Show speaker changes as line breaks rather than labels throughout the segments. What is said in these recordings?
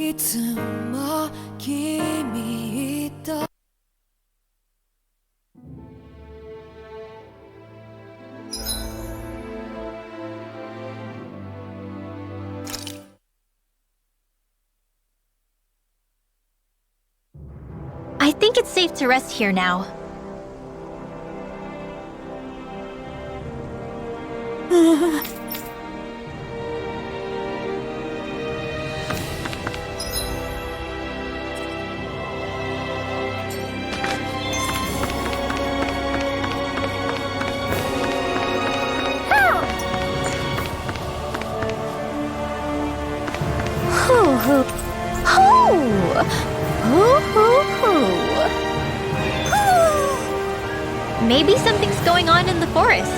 いつも君と
I think it's safe to rest here now. Maybe something's going on in the forest.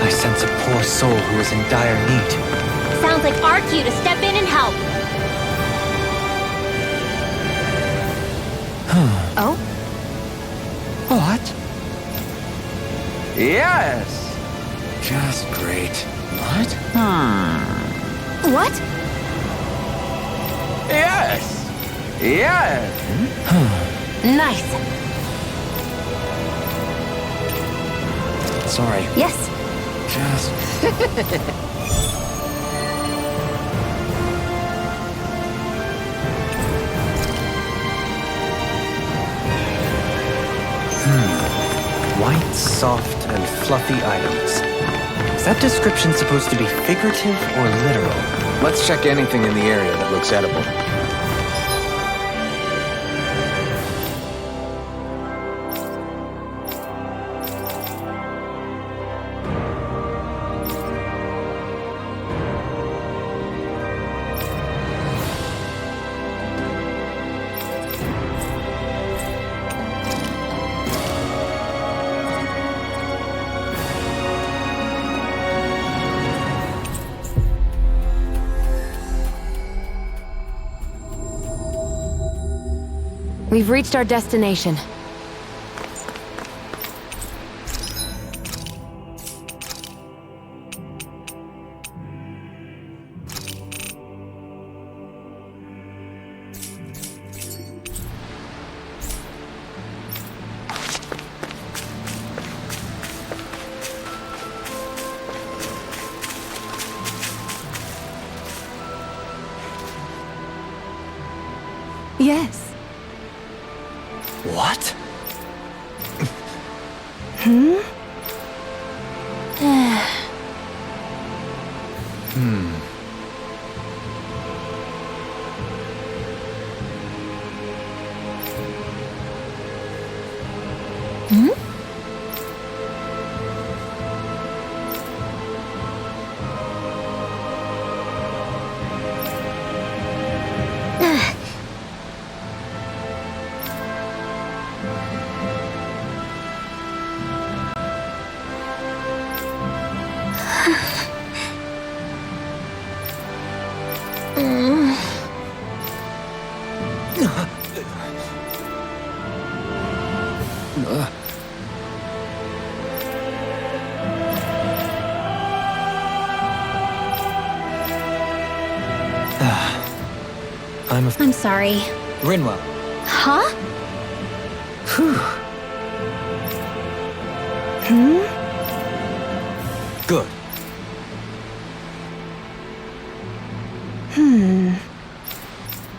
I sense a poor soul who is in dire need.
Sounds like our cue to step in and help. Oh?
What?
Yes!
Just great. What?
What?
Yes! Yes!
Nice.
Sorry.
Yes.
Just... White, soft, and fluffy items. Is that description supposed to be figurative or literal?
Let's check anything in the area that looks edible.
We've reached our destination. Yes.
What?
I'm sorry.
Rinwell.
Huh?
Good.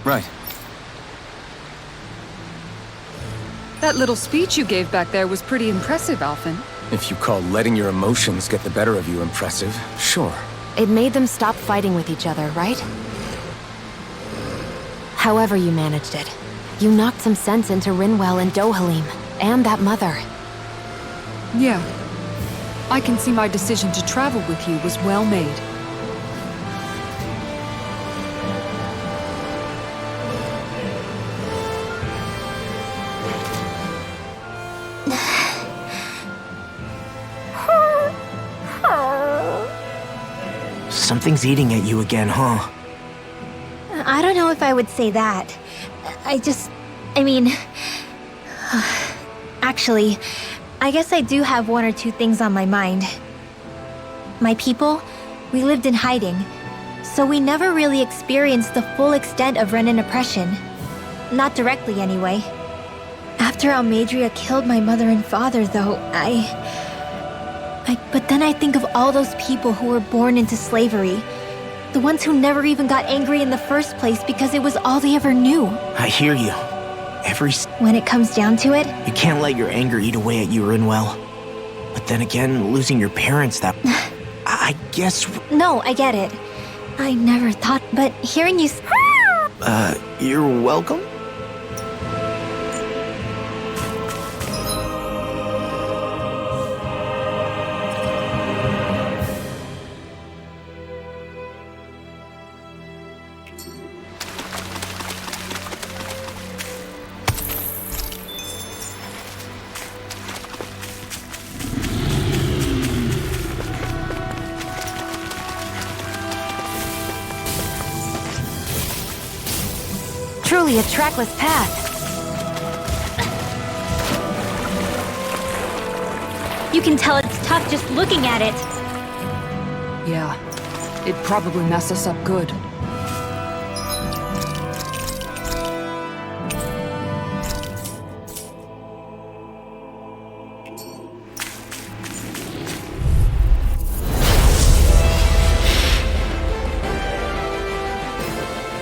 Right.
That little speech you gave back there was pretty impressive, Alphen.
If you call letting your emotions get the better of you impressive, sure.
It made them stop fighting with each other, right? However you managed it, you knocked some sense into Rinwell and Dohalim, and that mother.
Yeah. I can see my decision to travel with you was well made.
Something's eating at you again, huh?
I don't know if I would say that. I mean... Actually, I guess I do have one or two things on my mind. My people, we lived in hiding, so we never really experienced the full extent of Renan oppression. Not directly, anyway. After Almadria killed my mother and father, though, But then I think of all those people who were born into slavery. The ones who never even got angry in the first place because it was all they ever knew.
I hear you.
When it comes down to it,
You can't let your anger eat away at you, Rinwell. But then again, losing your parents, that... I guess...
no, I get it. I never thought, but hearing you
You're welcome?
Truly a trackless path.
You can tell it's tough just looking at it.
Yeah, it'd probably mess us up good.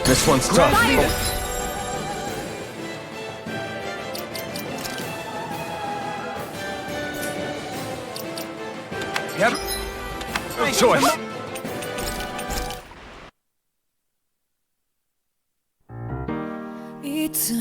This one's tough. Yep. Good choice.
It's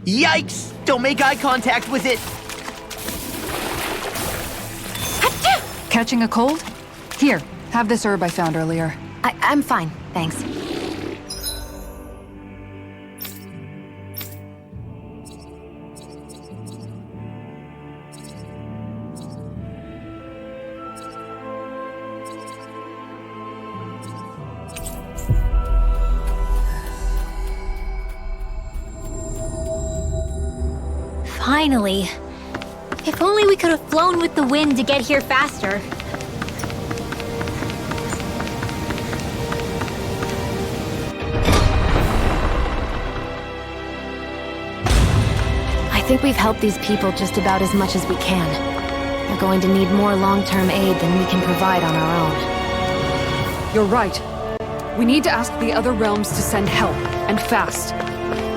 Yikes! Don't make eye contact with it!
Catching a cold? Here, have this herb I found earlier.
I'm fine, thanks.
Finally. If only we could have flown with the wind to get here faster.
I think we've helped these people just about as much as we can. They're going to need more long-term aid than we can provide on our own.
You're right. We need to ask the other realms to send help, and fast.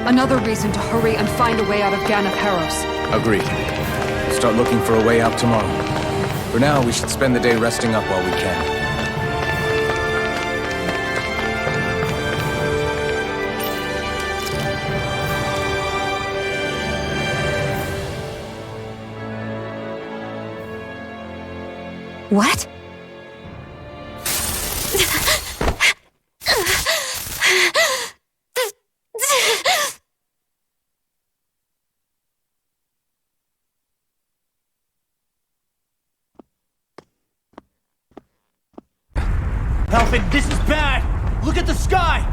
Another reason to hurry and find a way out of Ganaparos.
Agreed. Start looking for a way out tomorrow. For now, we should spend the day resting up while we can.
What?
Alfred, this is bad! Look at the sky!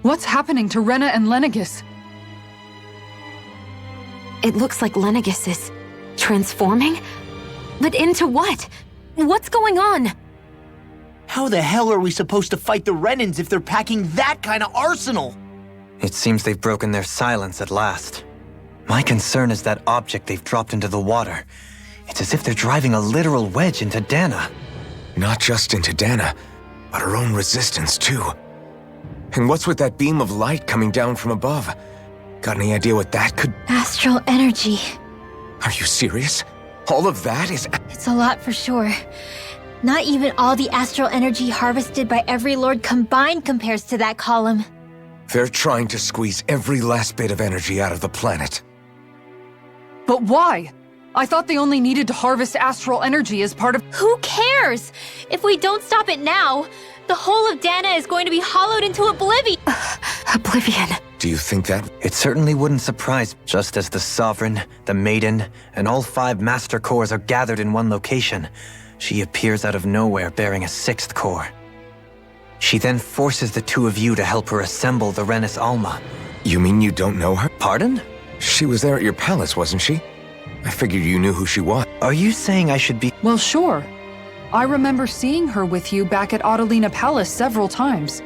What's happening to Rena and Lenegis?
It looks like Lenegis is transforming? But into what? What's going on?
How the hell are we supposed to fight the Renans if they're packing that kind of arsenal?
It seems they've broken their silence at last. My concern is that object they've dropped into the water. It's as if they're driving a literal wedge into Dana.
Not just into Dana, but her own resistance too. And what's with that beam of light coming down from above? Got any idea what that could...
Astral energy.
Are you serious? All of that is...
It's a lot for sure. Not even all the astral energy harvested by every lord combined compares to that column.
They're trying to squeeze every last bit of energy out of the planet.
But why? I thought they only needed to harvest astral energy as part of...
Who cares? If we don't stop it now, the whole of Dana is going to be hollowed into oblivion.
Oblivion.
Do you think that...
It certainly wouldn't surprise, just as the Sovereign, the Maiden, and all 5 Master Cores are gathered in one location. She appears out of nowhere bearing a 6th core. She then forces the 2 of you to help her assemble the Renis Alma.
You mean you don't know her?
Pardon?
She was there at your palace, wasn't she? I figured you knew who she was.
Are you saying I should be...
Well, sure. I remember seeing her with you back at Adelina Palace several times.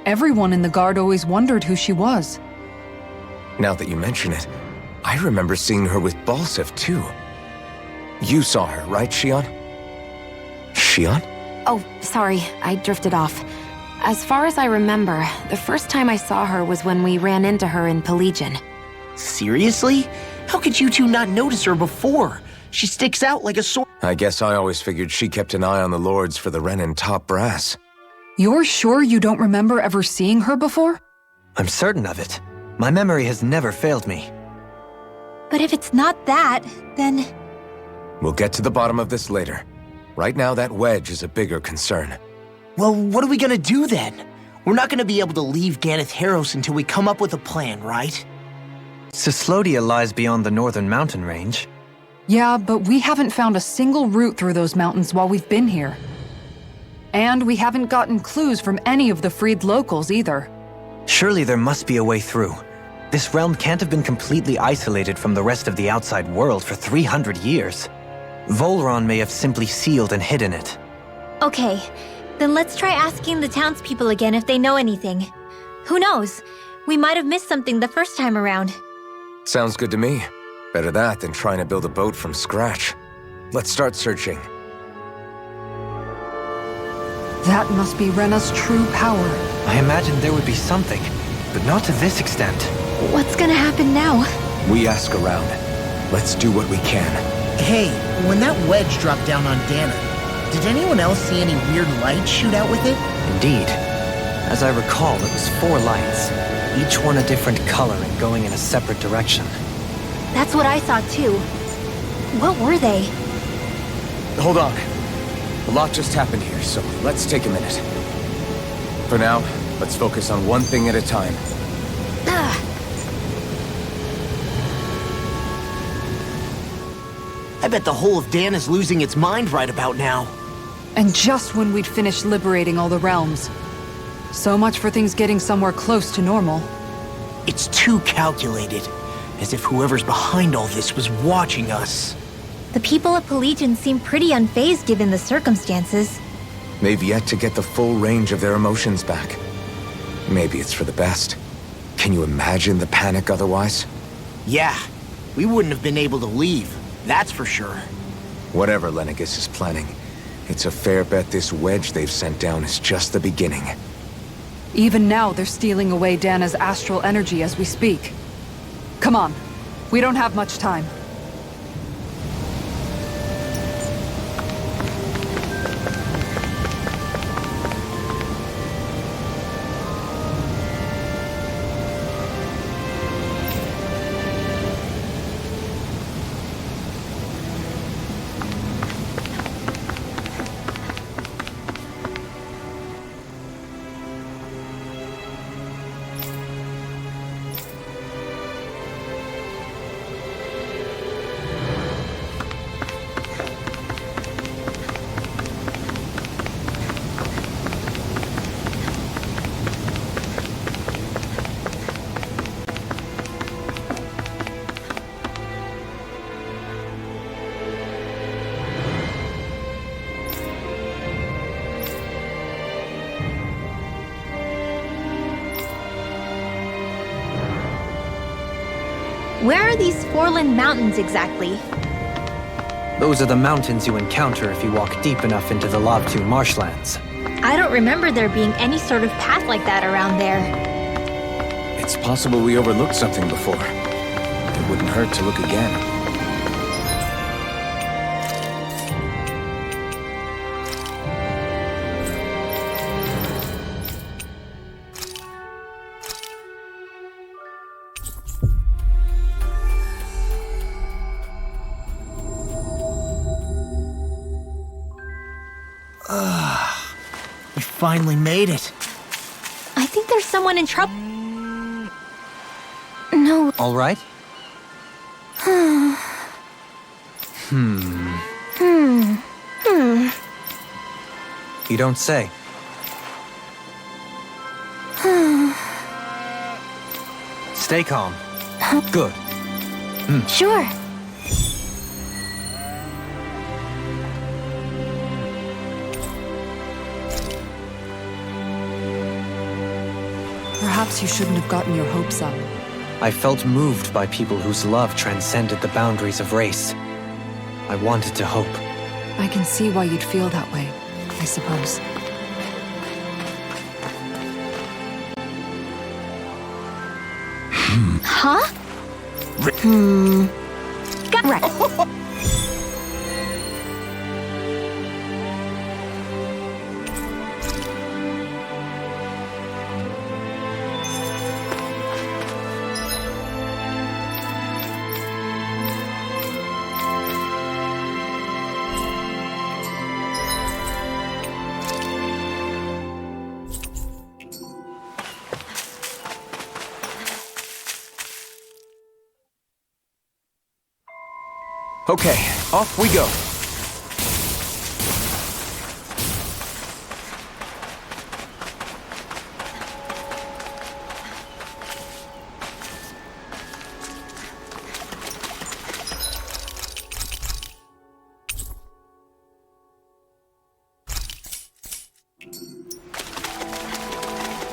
Everyone in the guard always wondered who she was.
Now that you mention it, I remember seeing her with Balsif too. You saw her, right, Shion? Shion?
Oh, sorry, I drifted off. As far as I remember, the first time I saw her was when we ran into her in Pelagian.
Seriously? How could you two not notice her before? She sticks out like a sword.
I guess I always figured she kept an eye on the lords for the Renan top brass.
You're sure you don't remember ever seeing her before?
I'm certain of it. My memory has never failed me.
But if it's not that, then...
We'll get to the bottom of this later. Right now, that wedge is a bigger concern.
Well, what are we gonna do then? We're not gonna be able to leave Ganeth Haros until we come up with a plan, right?
Cislodia lies beyond the northern mountain range.
Yeah, but we haven't found a single route through those mountains while we've been here. And we haven't gotten clues from any of the freed locals either.
Surely there must be a way through. This realm can't have been completely isolated from the rest of the outside world for 300 years. Volron may have simply sealed and hidden it.
Okay, then let's try asking the townspeople again if they know anything. Who knows? We might have missed something the first time around.
Sounds good to me. Better that than trying to build a boat from scratch. Let's start searching.
That must be Rena's true power.
I imagined there would be something, but not to this extent.
What's gonna happen now?
We ask around. Let's do what we can.
Hey, when that wedge dropped down on Dana, did anyone else see any weird lights shoot out with it?
Indeed. As I recall, it was 4 lights, each one a different color and going in a separate direction.
That's what I saw too. What were they?
Hold on. A lot just happened here, so let's take a minute. For now, let's focus on one thing at a time.
I bet the whole of Dana's losing its mind right about now.
And just when we'd finished liberating all the realms. So much for things getting somewhere close to normal.
It's too calculated. As if whoever's behind all this was watching us.
The people of Pelagian seem pretty unfazed given the circumstances.
They've yet to get the full range of their emotions back. Maybe it's for the best. Can you imagine the panic otherwise?
Yeah, we wouldn't have been able to leave, that's for sure.
Whatever Lenegis is planning, it's a fair bet this wedge they've sent down is just the beginning.
Even now, they're stealing away Dana's astral energy as we speak. Come on. We don't have much time.
Where are these Forland Mountains exactly?
Those are the mountains you encounter if you walk deep enough into the Lobtu marshlands.
I don't remember there being any sort of path like that around there.
It's possible we overlooked something before. It wouldn't hurt to look again.
We finally made it.
I think there's someone in trouble. No.
All right? You don't say. Stay calm. Good.
Sure.
Perhaps you shouldn't have gotten your hopes up.
I felt moved by people whose love transcended the boundaries of race. I wanted to hope.
I can see why you'd feel that way, I suppose.
Huh? Got right.
Okay, off we go.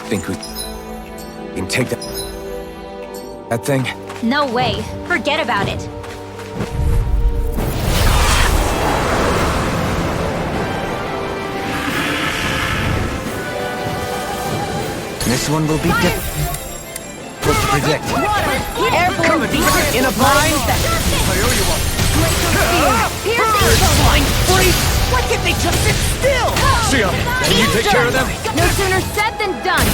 Think we can take that thing?
No way. Forget about it.
This one will be difficult to predict.
Airborne beast
In a blind? Blind freak! Why can't they just sit still?
See ya! Can you take care of them?
No sooner said than done.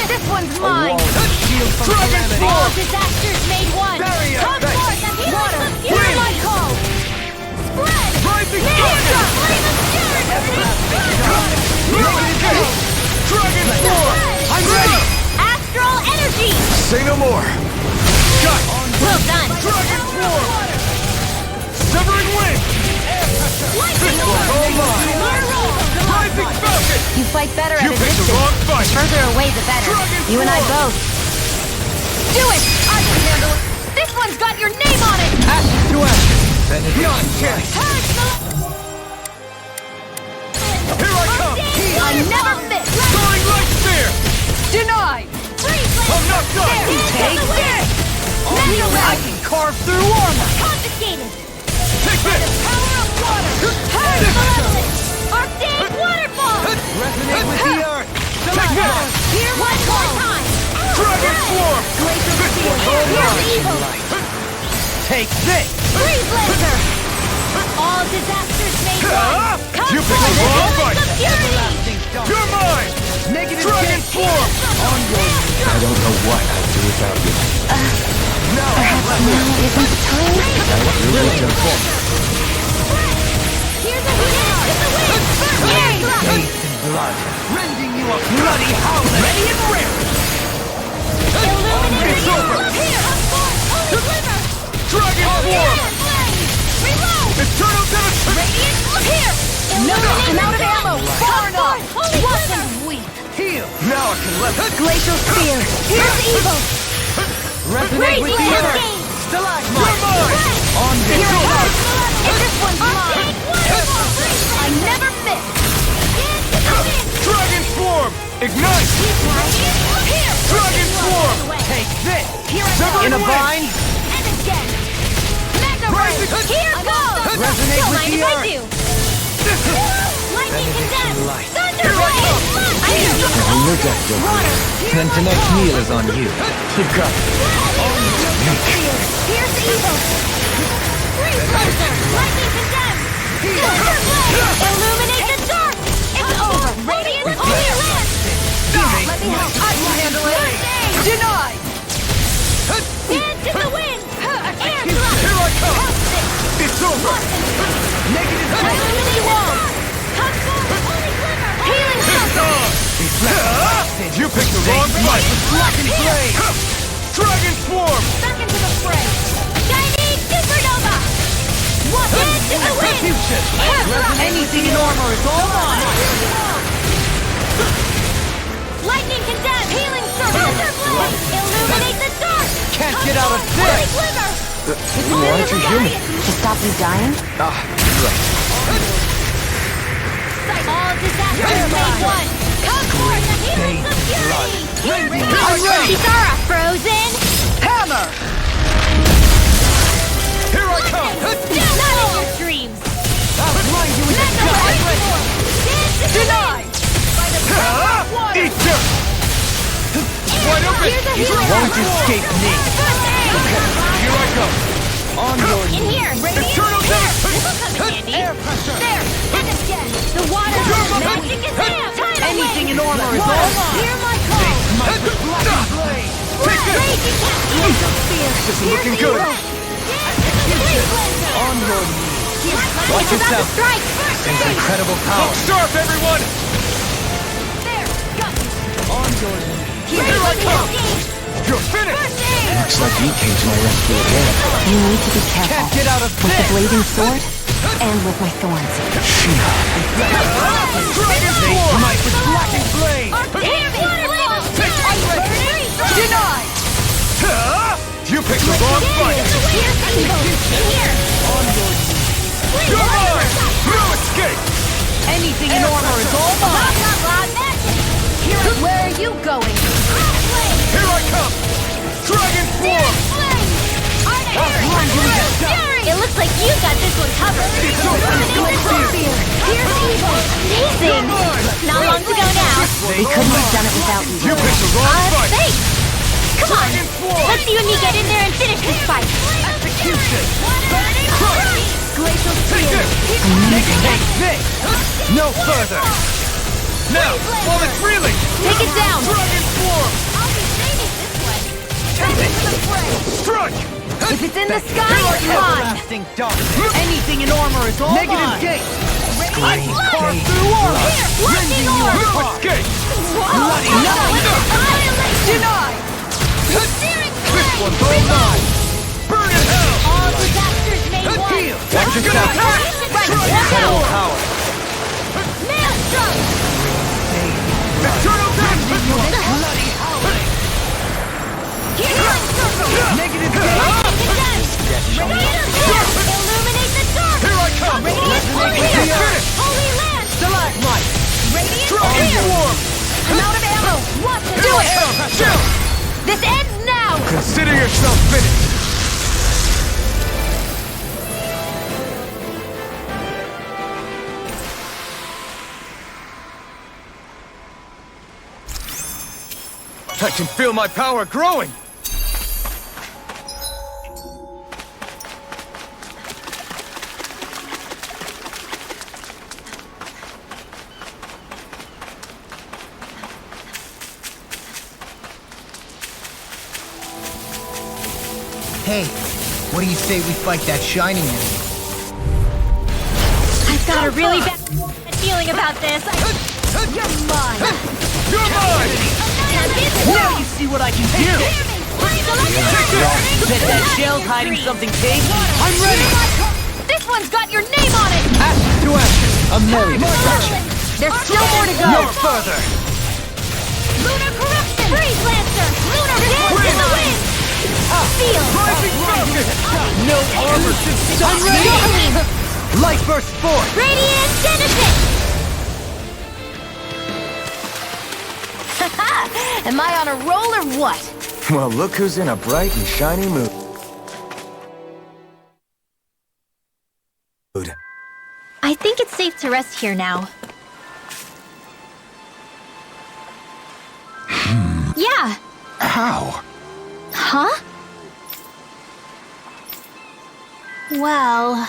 This one's mine.
All disasters made one. Come forth and heal us the fury.
Hear my call.
Spread.
Ninja.
Dragon Form! I'm ready!
Astral energy.
Say no more! Got!
Well done.
Dragon Form! Severing Wing!
Lightning
All mine! Rising Falcon!
You fight better
You
at a
picked the
distance.
wrong fight!
Further away, the better.
Dragon
You and I
Form!
both. Do it! I can handle it. This one's got your name on it.
Ashes to ashes! Not a chance! Here I come!
I never miss.
Soaring Light Spear!
Denied!
I'm not done!
Take this.
I can carve through armor!
Confiscated.
Take this!
Power of water. Arcane waterfall.
Resonate with the earth!
Take this!
Here one more time.
Dragon Form!
Here's evil.
Take this!
Freeze laser. All disasters made one. Come
You picked
forth
the wrong
and
fight.
heal us the fury.
You're mine!
Negative
Dragon
change.
Form! I don't know what I'd do without you. Now I have left me.
Isn't the time? Here's a hit in the wind.
Taste and blood, rending you a bloody howler! Ready and ready!
Illuminating
It's over.
Here, come forth. Holy glimmer.
Dragon Form!
Blaze. Reload.
Eternal Devastation!
Radiant. Here.
No, I'm out of
Illuminating
ammo.
Come
Far enough.
forth. Holy
Watch
glimmer.
and weep.
Heal!
Now I can let
Glacial spear. Here's evil.
Resonate with the
Radiant.
earth!
You're
Stalagmite!
mine!
On
Here
this
I go.
side!
And this one's mine. I never miss.
Dragon Form! Ignite!
Here.
Dragon Form!
Take this!
if I do? Lightning condemned! Thunder rain!
On your deck, Goku. Then tonight's meal is on you. Keep going.
Pierce evil! Freeze laser! Lightning condemned! Silver blade! Illuminate the dark! It's over! Radiant only land! Let me help! I can handle it! Denied! Dance in the wind! Air thrust!
Here I come! It's over!
Negative illuminate wall! Come forward! Holy glimmer! Healing circle!
You picked the wrong fight!
Blackened blade!
Dragon Swarm!
Back into the fray! Shining supernova! Dance in the wind! Air thrust!
Anything in armor is all mine!
Lightning condemned! Healing circle! Blade! Illuminate the dark!
Can't get out of
Holy
this!
glimmer!
Why aren't you human?
To stop you dying?
All disasters made one! Come forth the healers of purity! I'm ready! Kitara, frozen!
Hammer!
Here I come!
Not in your dreams!
I'll blind you with a
Mega
gun!
Light Force! Dance in the
Denied!
wind! By the power of water!
Eat dirt! Wide open!
Here's a healing
Won't escape me.
First aid!
Here I go!
On your
In here!
Eternal
Here!
Dance!
This'll come in handy! There! And again! The water! Magic is there! Tidal
Anything
wave!
in armor is all mine!
Hear my call! Raging Glacial Spear!
This is looking good.
On your knees!
Watch
It's about to
yourself.
strike! First
Things
aid!
incredible power.
Sharp, everyone!
There! Got you!
On your knees.
Here I come!
You're finished!
First aid!
Looks like you came to my rescue again.
You need to be careful.
Can't get out of
With the
this.
blazing sword and with my thorns.
Sheena.
Dragon
They smite with blackened blade.
Waterfall!
Denied!
You picked the wrong fight!
Here!
You're mine! No escape!
Anything in armor is all mine!
Where are you going?
Here I come! Dragon Swarm!
It looks like you got this one covered. Here's evil. Amazing. Not long to go now.
We couldn't have done it without you.
You picked the wrong fight!
Thanks. Come on. Let's you and me get in there and finish this fight.
Execution.
Glacial
Take
Spear.
this!
Take this. No further.
Now, while it's reeling!
Take it down.
Dragon Swarm!
I'll be saving this one.
Strike!
If it's in the sky, it's mine!
Everlasting darkness.
Anything in armor is all
Negative
mine!
gate.
Radiant blood.
Carve
through armor!
Here, blinding orb.
No escape!
Bloody annihilation.
Denied!
Searing
This
flame.
one's all mine! Burn in hell!
All disasters made one.
Heal. Watch yourself.
Right,
Incredible
now.
power.
Maelstrom.
Eternal Dance!
Bloody howling.
Healing circle.
Negative gate.
Illuminate the dark.
Here I come!
Radiant
Resonate
fire.
with the earth.
Holy land.
Stalagmite.
Radiant
Dragon
fire.
Swarm!
I'm out of ammo. What to
Here
do
I
it?
come! Chill!
This ends now.
Consider yourself finished! I can feel my power growing!
Hey, what do you say we fight that shining enemy?
I've got a really bad feeling about this. You're mine.
You're mine!
Now you see what I can do! Bet that shell's hiding something big! I'm ready!
This one's got your name on it.
Ashes to ashes. A merry destruction.
There's still more to go.
No further.
Lunar corruption. Freeze lancer. Lunar dance in the wind. Feel.
Rising Falcon!
No armor should stop me. Light burst forth.
Radiant Genesis. Am I on a roll or what?
Well, look who's in a bright and shiny mood.
I think it's safe to rest here now. Yeah.
How?
Huh? Well...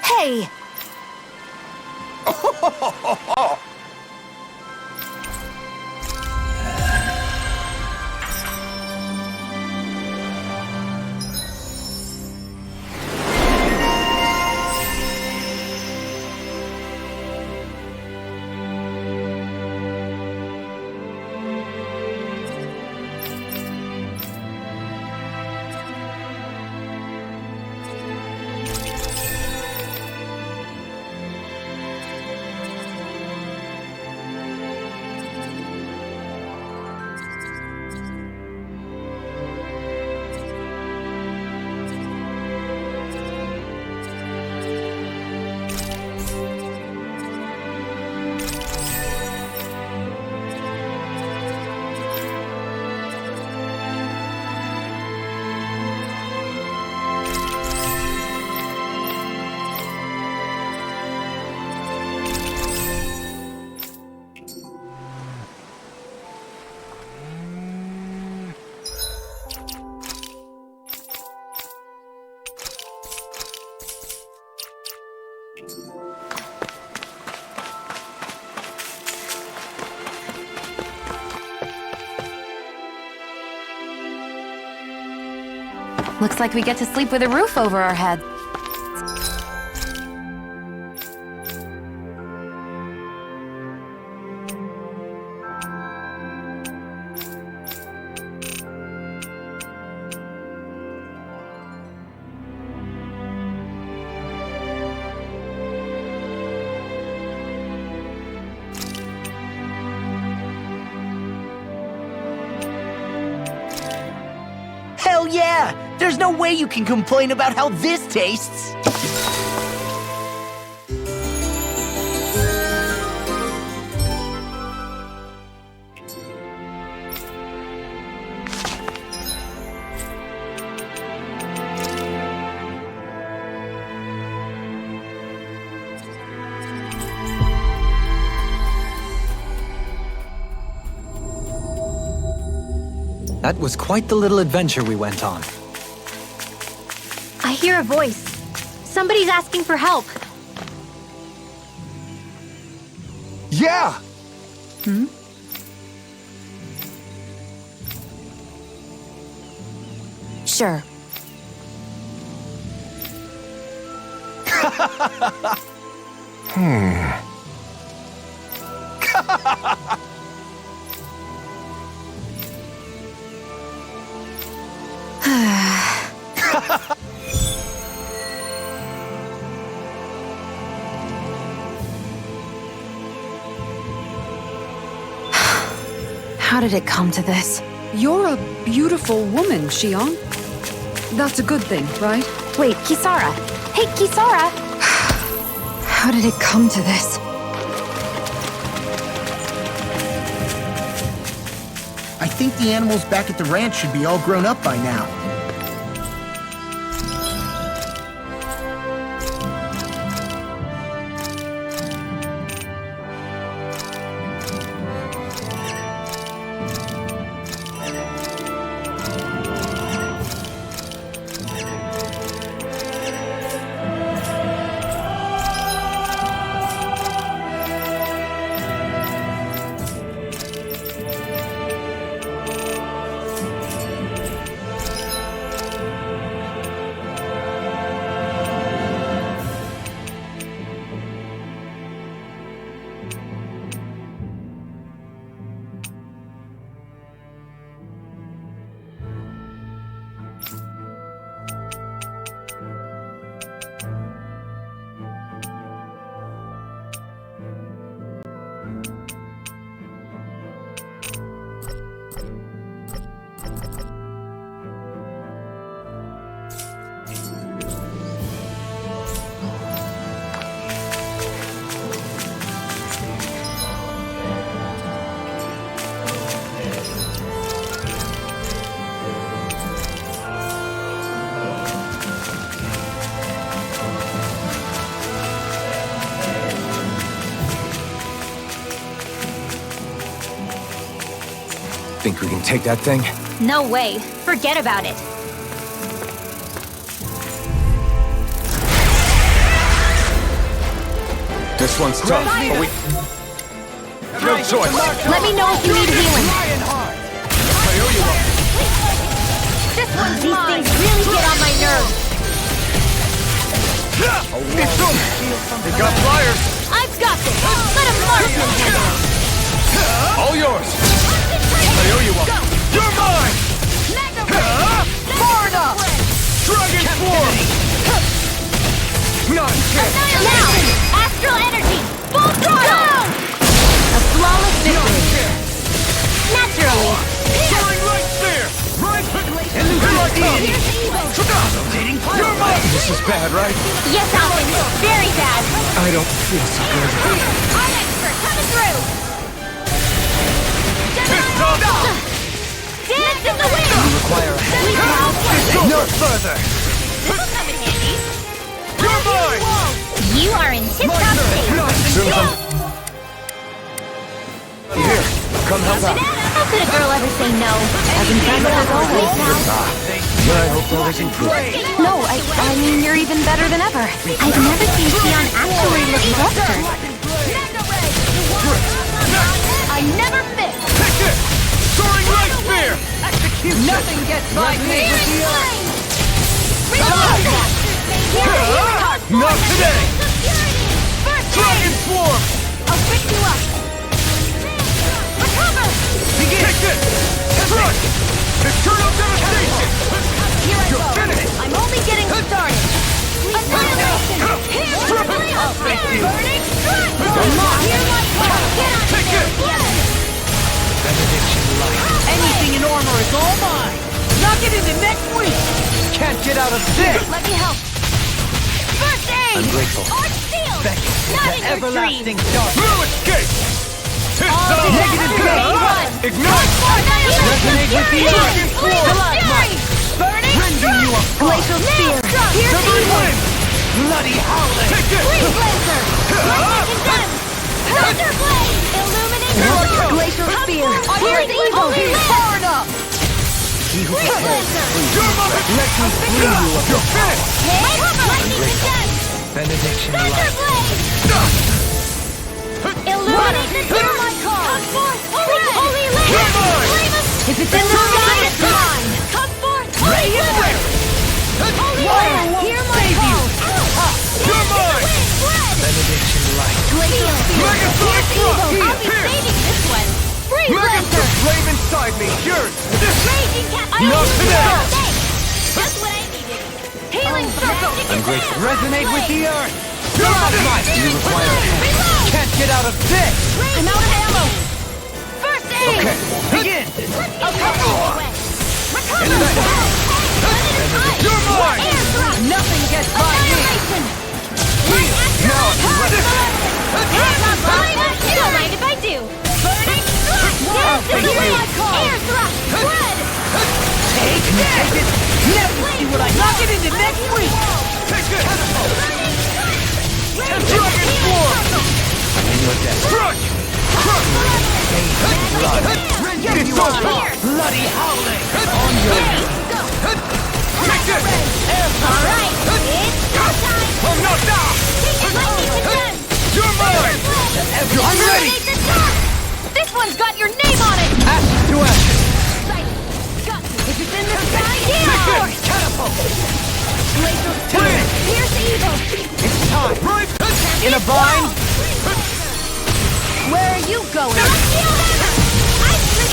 Hey!
Looks like we get to sleep with a roof over our head.
Hell yeah! There's no way you can complain about how this tastes!
That was quite the little adventure we went on.
I hear a voice. Somebody's asking for help.
Yeah!
Sure. How did it come to this?
You're a beautiful woman, Xiong. That's a good thing, right?
Wait, Kisara! Hey, Kisara! How did it come to this?
I think the animals back at the ranch should be all grown up by now.
Think we can take that thing?
No way. Forget about it.
This one's tough, but we... No choice.
Let me know if you need healing. These things really get on my nerves.
They got flyers!
I've got this. Let a marksman handle it.
All yours! I owe you one. You're mine!
Far enough.
Dragon form! Not a chance!
Now, astral energy. Full throttle. A flawless victory. Naturally.
Soaring light spear! Right! And here I come! You're mine! This is bad, right?
Yes, Alvin. Very bad.
I don't feel so good.
Our expert coming through. Dance in the wind.
Require a hand.
No further!
This'll come in handy.
You're mine!
You are in tip-top shape.
Here, come help out.
How could a girl ever say no? As impressive as always now.
I hope that was improved.
No, I mean, you're even better than ever.
I've never seen Xion actually look flustered. I never miss.
Take it! Soaring light spear!
Nothing gets by me!
Not today! Dragon swarm!
I'll pick you up. Recover!
Take it! Crush! Eternal devastation!
Here I
You're
go.
finished!
I'm only getting started. Annihilation! I'll fix you. Burning strike! Here I go. Get on
Take it!
Benediction light.
Anything in armor is all mine! Knock it into next week! Can't get out of this!
Let me help. First aid!
I'm grateful.
Arch shield! Not in your
Everlasting
dreams!
dark!
No escape! Tis
All
so!
negative
Ignite!
Resonate
with the
Dragon
earth!
Fury! Burning
Rending you apart!
Glacial spear! Pierce
Severing
evil!
wind!
Bloody howling!
Take it!
Freeze laser! Lightning condemn! Thunder blade! Illuminate the dark! Glacial spear! Pierce evil!
Far enough!
Freeze laser!
You're mine!
Let me free you of
You're finished!
Lightning condemn!
Benediction
Thunder
light.
blade! Illuminate the dark! Come forth! Holy
You're
land!
mine!
If it's in the sky, it's mine! Come forth! Holy land! Holy land! Hear my call!
You're mine!
Benediction light.
Glacial spear!
Megasonic
Pierce evil!
thrust!
I'll be
Here!
saving this one! Freeze
Megas
laser!
flame inside me! Yours! This!
Raging cat!
Not today!
Just what I needed! Healing circle!
I'm grateful.
Resonate with the earth!
You're mine!
You require a hand.
Reload!
Can't get out of this!
I'm out of ammo! First aid!
Okay.
Begin!
Recover!
You're mine!
Air thrust!
Nothing gets by me!
Annihilation! Now you don't mind if I do! Burning thrust! Dance in the wind! Air thrust! Spread!
Take it! Never see what I knock it into next week!
Take it!
Dragon
swarm!
In your death.
Crush!
Rending you apart! Bloody howling!
On your way! Go!
Take it!
Alright! It's go time!
I'm not down!
Lightning condemn!
You're mine!
I'm ready!
Illuminate the dark! This one's got your name on it!
Ashes to ashes!
If it's in the sky,
Take it!
Catapult!
Glacial spear! Pierce evil!
It's time!
Right!
In a bind!
Where are you going?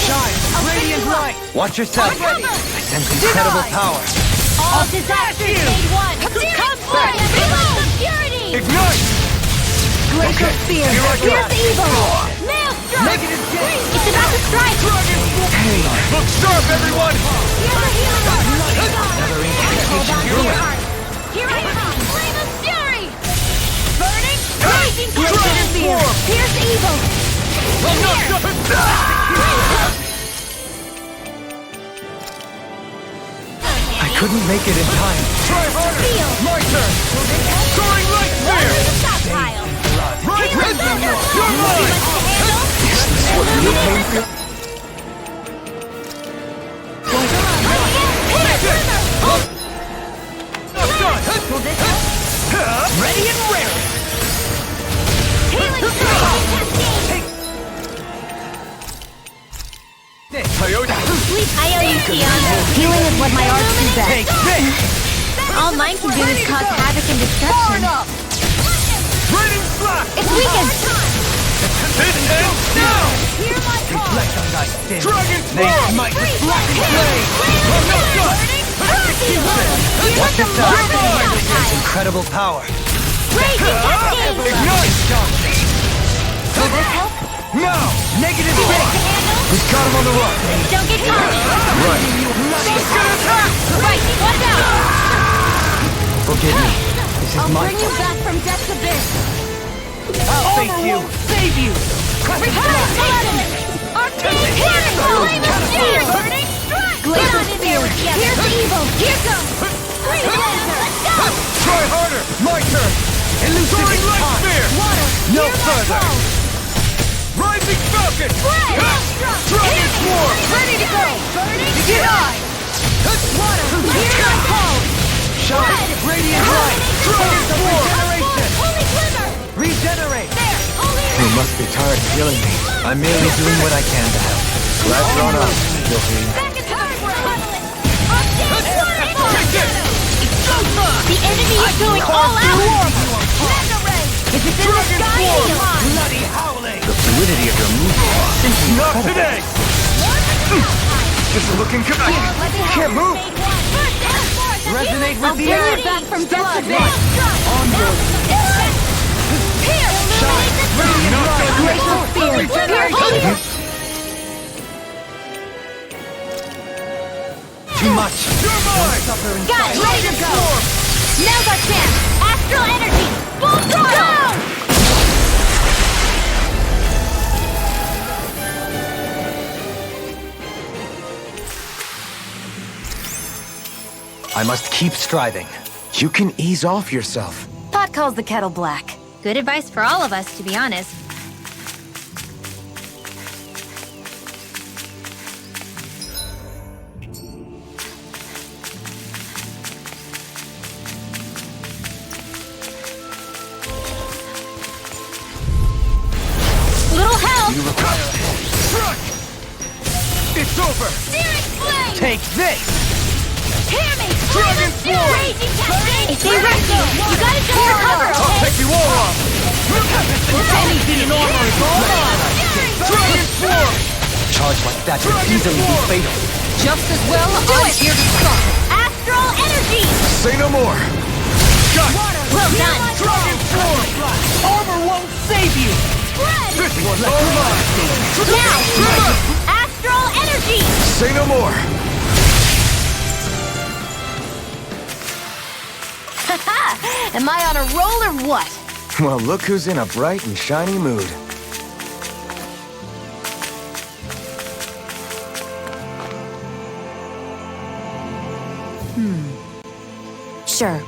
Shine! Radiant light!
Watch yourself.
Recover!
I sense incredible power.
All disasters made one! Come forth! Reload the purity!
Ignite!
Glacial spear!
Here I go.
Pierce evil! Nail strike!
Negative gate!
It's about to strike!
Look sharp, everyone!
Here's a healing
Another incantation ruined.
Here I come! Flame of fury! Burning! Raging
Dragon
spear!
form!
Pierce evil!
I'm not done!
I couldn't make it in time.
Try harder!
Feel!
My turn! Soaring light
Over
spear!
the stockpile!
Right!
Healing
You're
thunder!
mine!
Too much to handle?
Is this what real pain feels?
Illuminate!
This is what real pain feels.
I owe you, Tiana.
Healing is what my arts do best.
Take this!
All mine can do is cause havoc and destruction.
Raining slack!
It's weakened.
This ends now!
Hear my call.
Reflect on thy sin.
Dragon
They smite with blackened flame! I'm not done!
What this does? Incredible power.
Raging cascade.
Ignite!
Will this help?
Now! Negative
Do you
six!
want to handle?
We've got him on the run!
Don't get caught.
Right! Let's get attack!
Right, watch out.
Forgive me. This is
I'll
my
bring you back from death's abyss.
I'll face you! Save you!
Return to Element. Arcane Flame of Steel. Burning Strike. Get on in there together. Here's the evil. Here comes. Green Lantern. Let's go.
Try harder! My turn! Elucidate light spear!
Water.
No
Hear my
further.
call.
Rising Falcon!
Spread.
Dragon Swarm!
Ready to go. Burning Strike. Water. Hear my call.
Shine! Radiant light! Dragon Swarm!
Holy Glimmer.
Regenerate!
There. Holy
You must be tired of healing me.
I'm merely doing what I can to help.
Glad you're on us, Guilty.
Back into the front. The enemy is going all out. Mega Ray. If it's in the sky, heal on.
Bloody howling!
The fluidity of your movement.
Not today! This is looking good! Can't move! Resonate with
I'll
the
bring
earth!
you back from death's
Blood.
abyss.
On your
Here, illuminate the sun. Glacial spear. Regeneration.
Too much! You're mine!
Got it. Ready to go. Now's our chance. Astral energy. Full throttle.
I must keep striving.
You can ease off yourself.
Pot calls the kettle black.
Good advice for all of us, to be honest. Little help!
You require a hand.
Struck! It's over!
Spirit flame!
Take this!
Hear me!
Dragon Swarm!
Raging cascade! If they wreck you gotta just recover,
I'll
okay?
take you all off! Anything in armor is all mine! Dragon Swarm!
Charge like that could easily be fatal.
Just as well, I'm here to stop it.
Astral energy!
Say no more.
Well done!
Dragon Swarm! Armor won't save you!
Spread!
This one's all mine!
Now! Astral energy!
Say no more.
Am I on a roll or what?
Well, look who's in a bright and shiny mood.
Sure.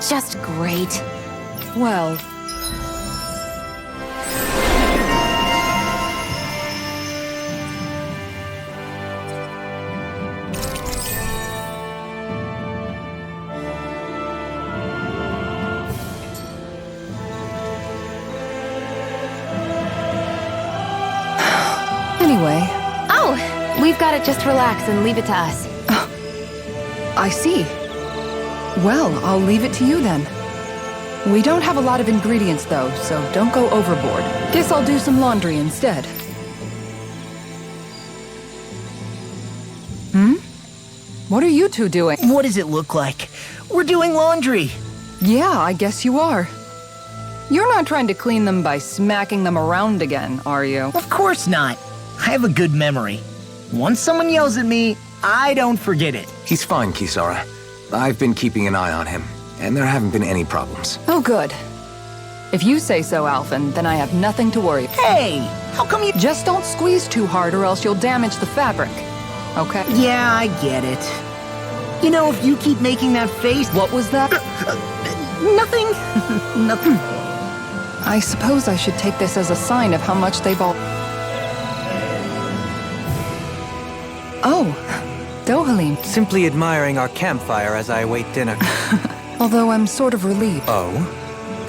Just great.
Well, anyway,
Oh, we've got to just relax and leave it to us.
I see. Well, I'll leave it to you then. We don't have a lot of ingredients though, so don't go overboard. Guess I'll do some laundry instead. What are you two doing?
What does it look like? We're doing laundry.
Yeah, I guess you are. You're not trying to clean them by smacking them around again, are you?
Of course not. I have a good memory. Once someone yells at me, I don't forget it.
He's fine, Kisara. I've been keeping an eye on him, and there haven't been any problems.
Oh, good. If you say so, Alphen, then I have nothing to worry about.
Hey, how come you...
Just don't squeeze too hard or else you'll damage the fabric. Okay?
Yeah, I get it. You know, if you keep making that face...
What was that?
Nothing. Nothing.
I suppose I should take this as a sign of how much they've all... Oh, Dohalim.
Simply admiring our campfire as I await dinner.
Although I'm sort of relieved.
Oh?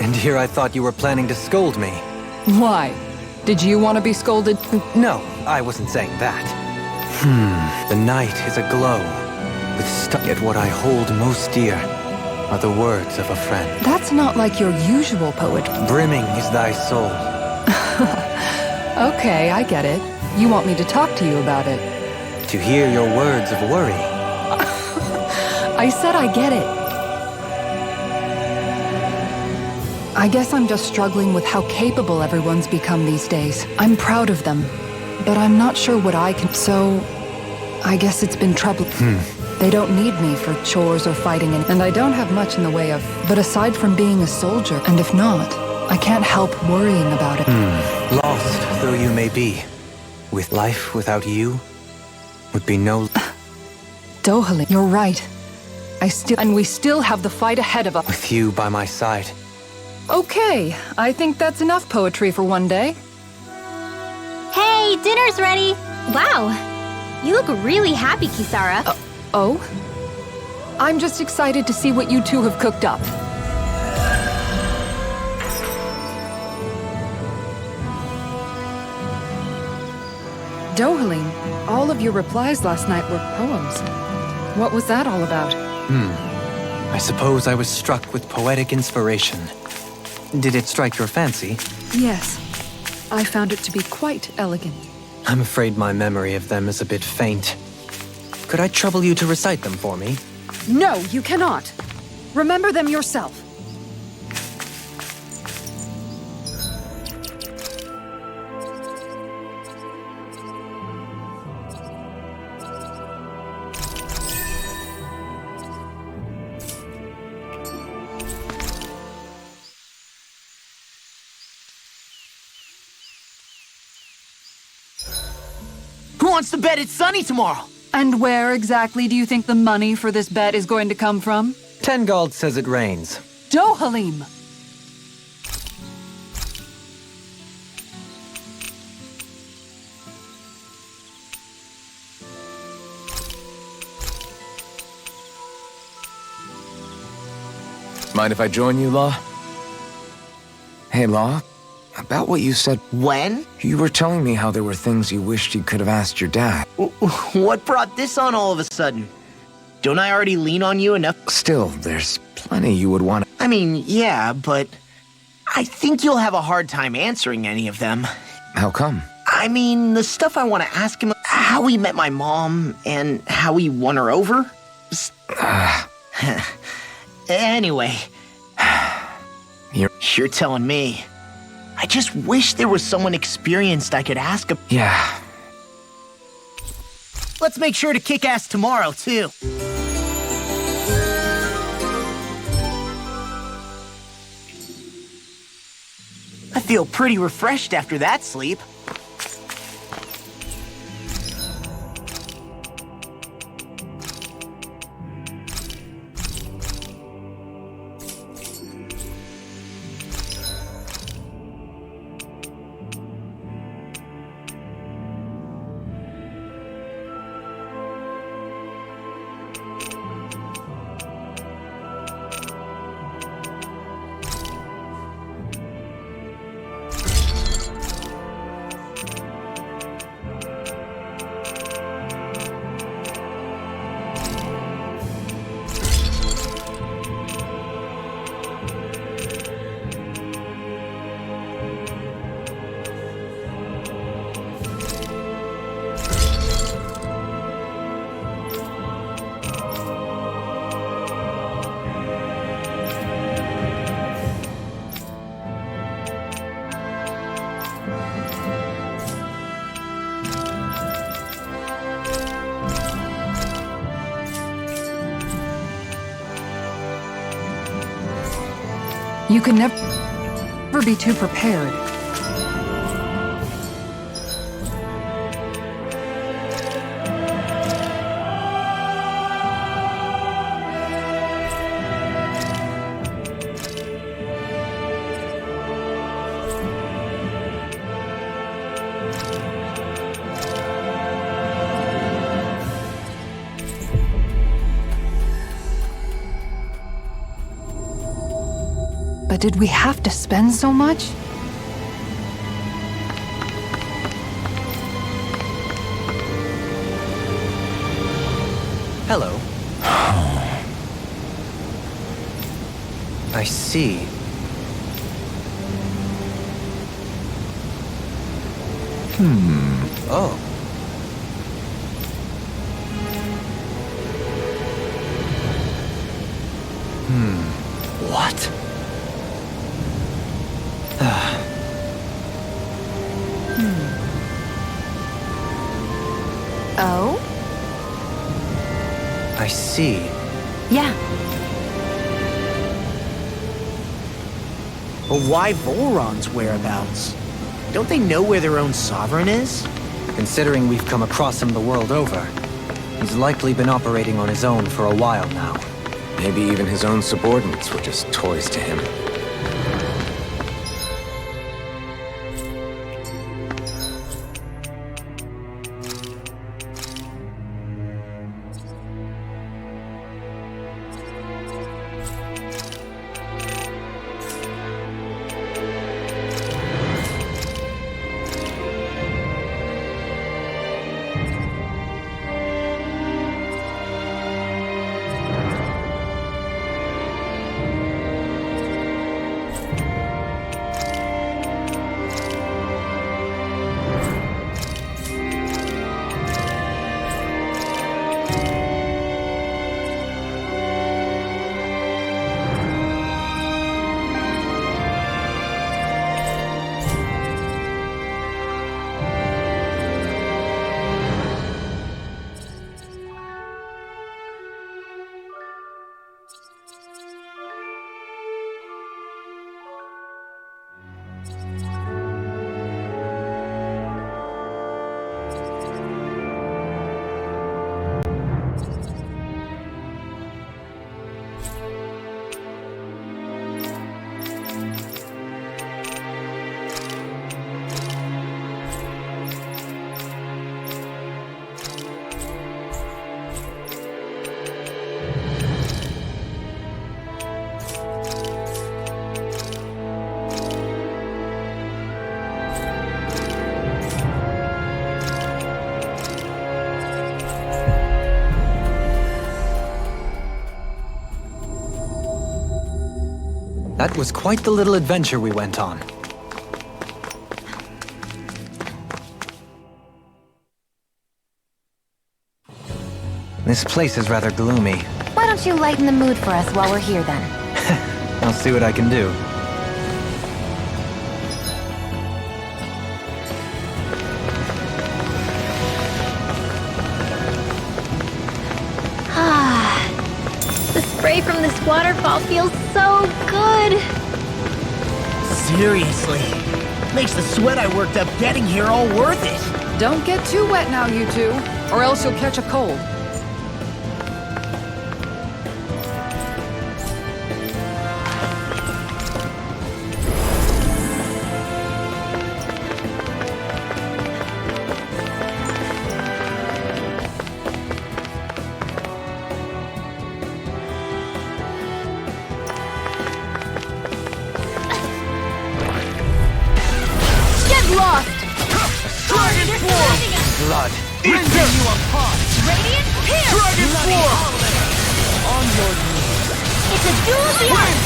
And here I thought you were planning to scold me.
Why? Did you want to be scolded?
No, I wasn't saying that. The night is aglow with stuck at what I hold most dear are the words of a friend.
That's not like your usual poetry.
Brimming is thy soul.
Okay, I get it. You want me to talk to you about it.
To hear your words of worry.
I said I get it. I guess I'm just struggling with how capable everyone's become these days. I'm proud of them, but I'm not sure what I can... So, I guess it's been troubling. They don't need me for chores or fighting, and I don't have much in the way of... But aside from being a soldier, and if not, I can't help worrying about it.
Lost though you may be, with life without you would be no...
Dohalim, you're right. And we still have the fight ahead of us.
With you by my side.
Okay, I think that's enough poetry for one day.
Hey, dinner's ready! Wow, you look really happy, Kisara.
Oh? I'm just excited to see what you two have cooked up. Dohalim, all of your replies last night were poems. What was that all about?
I suppose I was struck with poetic inspiration. Did it strike your fancy?
Yes. I found it to be quite elegant.
I'm afraid my memory of them is a bit faint. Could I trouble you to recite them for me?
No, you cannot. Remember them yourself.
Who wants to bet it's sunny tomorrow?
And where exactly do you think the money for this bet is going to come from?
Tengald says it rains.
Dohalim!
Mind if I join you, Law? Hey, Law. About what you said,
When?
you were telling me how there were things you wished you could have asked your dad.
What brought this on all of a sudden? Don't I already lean on you enough?
Still, there's plenty you would want to...
I mean, yeah, but I think you'll have a hard time answering any of them.
How come?
I mean, the stuff I want to ask him, how he met my mom and how he won her over. Anyway, you're telling me. I just wish there was someone experienced I could ask him.
Yeah.
Let's make sure to kick ass tomorrow, too. I feel pretty refreshed after that sleep.
You can never be too prepared. But did we have to spend so much?
Hello. I see. Oh. What?
Oh?
I see.
Yeah.
But why Volron's whereabouts? Don't they know where their own sovereign is?
Considering we've come across him the world over, he's likely been operating on his own for a while now.
Maybe even his own subordinates were just toys to him.
That was quite the little adventure we went on. This place is rather gloomy.
Why don't you lighten the mood for us while we're here then?
I'll see what I can do.
The spray from this waterfall feels so good.
Seriously. Makes the sweat I worked up getting here all worth it.
Don't get too wet now, you two, or else you'll catch a cold.
Lost!
Dragon Form!
Blood.
Rending you apart!
Radiant Pierce!
Dragon Form!
On your knees. It's a duel beyond!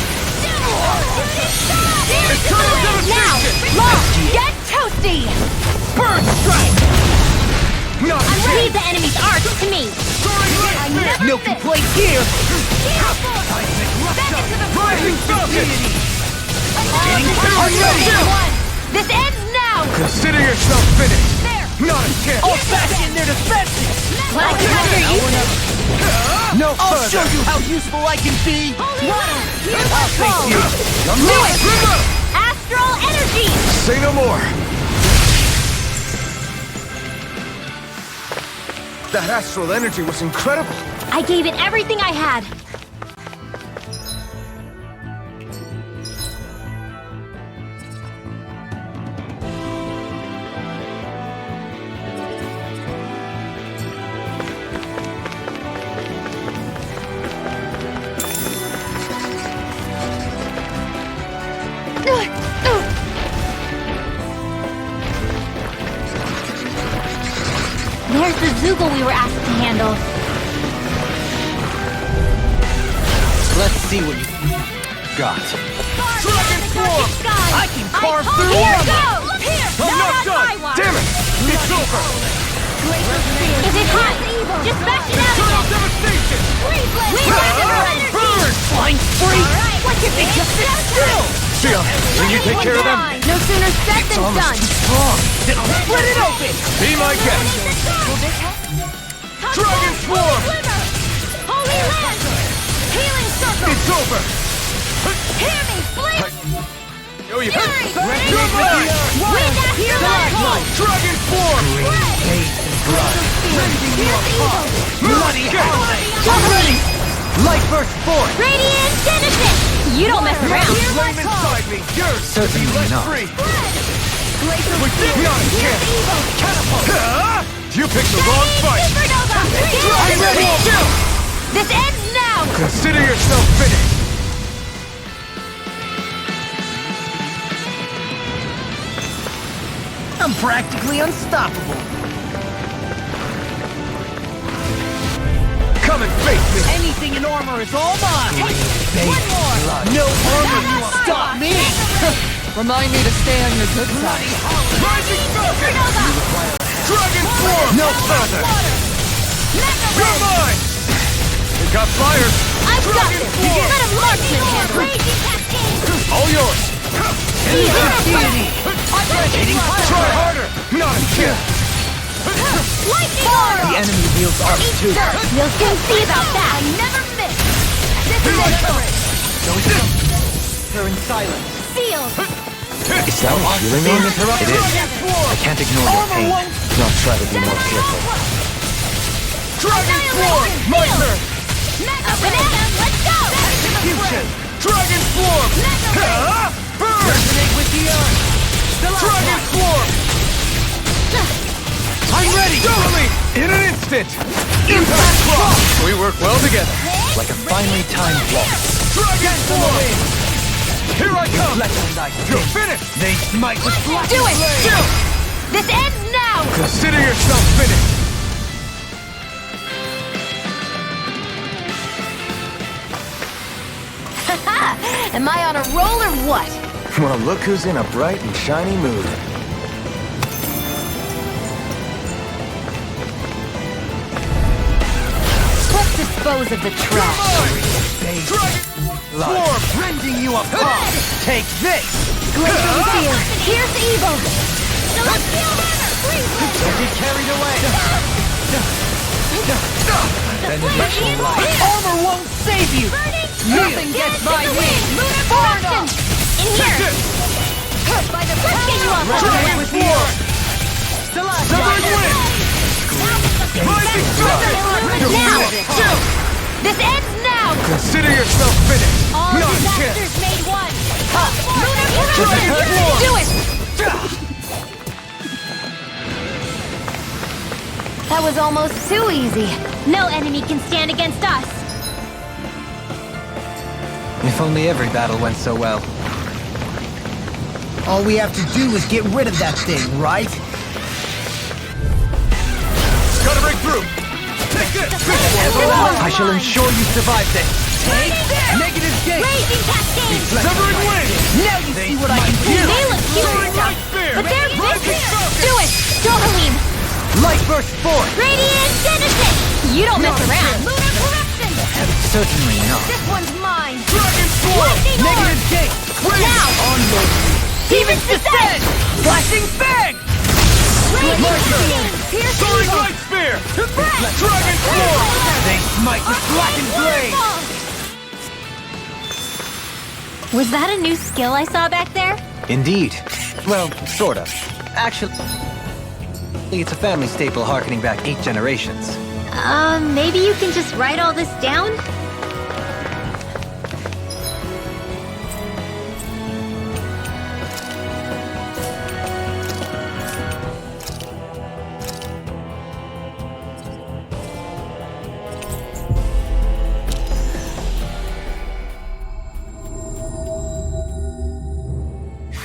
Eternal
Now!
devastation!
Lost! Get toasty!
Burn Strike! Not
Leave the enemy's arch to me! I never
No
miss.
complaints here.
Back into the
Rising Falcon!
This ends now!
Consider yourself finished!
There!
Not a chance!
I'll fasten their defenses.
Black Tiger, you
No
I'll
further!
show you how useful I can be.
Holy water! Here
I'll
we
face you.
go!
Do it!
Astral energy!
Say no more! That astral energy was incredible!
I gave it everything I had. handle.
Let's see what you got.
Dragon form!
I can carve through
Here
armor.
goes! Here!
I'm not done! Damn it! It's over!
Is it hot? Just bash it out
Total
again!
devastation!
Burn!
Flying free!
Why can't they just sit still?
Sion, can you take care of them?
No sooner said than done!
Strong! Then I'll split it open!
Be my guest!
Dragon swarm! Holy land! Healing circle!
It's over!
Hear me, flick!
Oh, you
Fury!
Goodbye!
Wind after lightning!
Dragon form!
Rending you apart! Bloody hell!
I'm ready!
Light burst forth!
Radiant Genesis! You don't mess around!
Flame inside me! Yours to be
Certainly
let
not.
free!
Glacial
We're not a chance!
Catapult!
You picked the wrong fight!
Supernova!
I'm ready!
This ends now!
Consider yourself finished!
I'm practically unstoppable.
Come and face me!
Anything in armor is all mine!
One more!
No armor will stop me! Remind me to stay on your good side.
Rising Falcon!
Supernova!
Dragon form!
No further!
You're mine! You got fire!
I've got this! Let a marksman handle! Raging Cascade!
All yours! Try harder! Not a chance!
Lightning orb!
The enemy wields arms
Eat
too.
dirt! You'll soon see about that! I never miss! This is it!
Her in silence.
Seal!
Is that what healing is?
It is. I can't ignore your pain.
Now try to be more careful. Dragon form! My turn!
Banana, let's go!
Execution! Dragon form! Burn!
Resonate with the earth.
Dragon form!
I'm ready.
Totally! In an instant! Impact clock! We work well together.
Like a finely timed waltz.
Dragon form! Here I come! You're finished!
They smite with black.
Do it! This ends now!
Consider yourself finished!
Am I on a roll or what?
Well, look who's in a bright and shiny mood.
Let's dispose of the trash.
Dragon form!
Rending you apart. Take this.
Glacial Seal! Here's evil! Celestial Hammer! Freeze!
Don't get carried away.
Here!
Armor won't save you.
Burning!
Nothing gets by me.
Lunar corruption! In here! By the let's get you on
Dragon form! Severing wind! Rising Falcon!
Now! This ends now!
Consider yourself finished!
All
Not a
disasters
chance!
made one! Lunar
Dragon
corruption!
form!
Do it! That was almost too easy. No enemy can stand against us.
If only every battle went so well.
All we have to do is get rid of that thing, right?
Gotta break through! Take this!
I shall ensure you survive this.
Negative gate.
Raging Cascade!
Severing wind!
Now you see what I can do.
They look cute and stuff, but they're vicious! Do it! Dohalim!
Light burst forth.
Radiant Genesis! You don't mess around! Lunar corruption!
Certainly not.
This one's mine!
Dragon form!
Lightning orb!
Negative gate.
Now!
Demon's descent. Flashing fang.
Raging Seal! Pierce
Soaring
evil!
light spear! Dragon form!
They smite with blackened blade.
Was that a new skill I saw back there?
Indeed. Well, sort of. Actually, it's a family staple harkening back 8 generations.
Maybe you can just write all this down?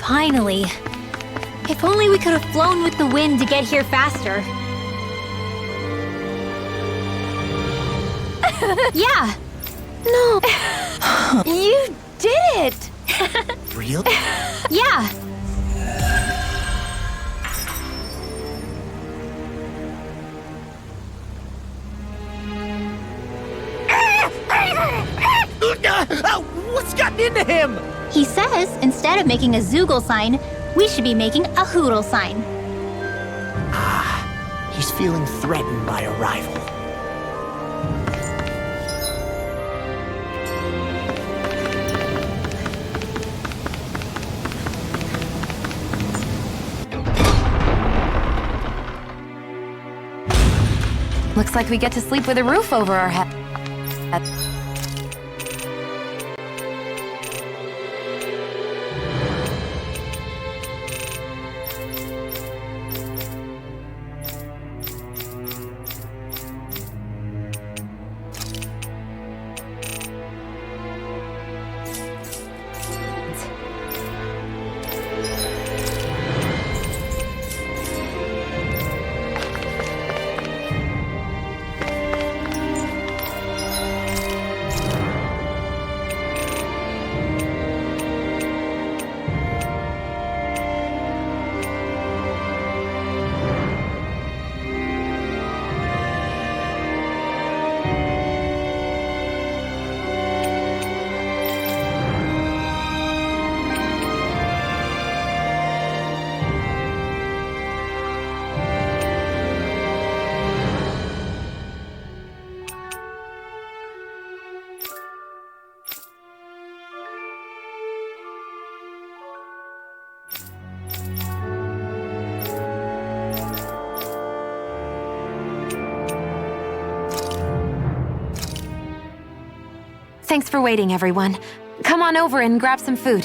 Finally. If only we could have flown with the wind to get here faster. Yeah. No. You did it!
Real?
Yeah.
What's gotten into him?
He says instead of making a Zoogle sign, we should be making a Hoodle sign.
He's feeling threatened by a rival.
Looks like we get to sleep with a roof over our head. Thanks for waiting, everyone. Come on over and grab some food.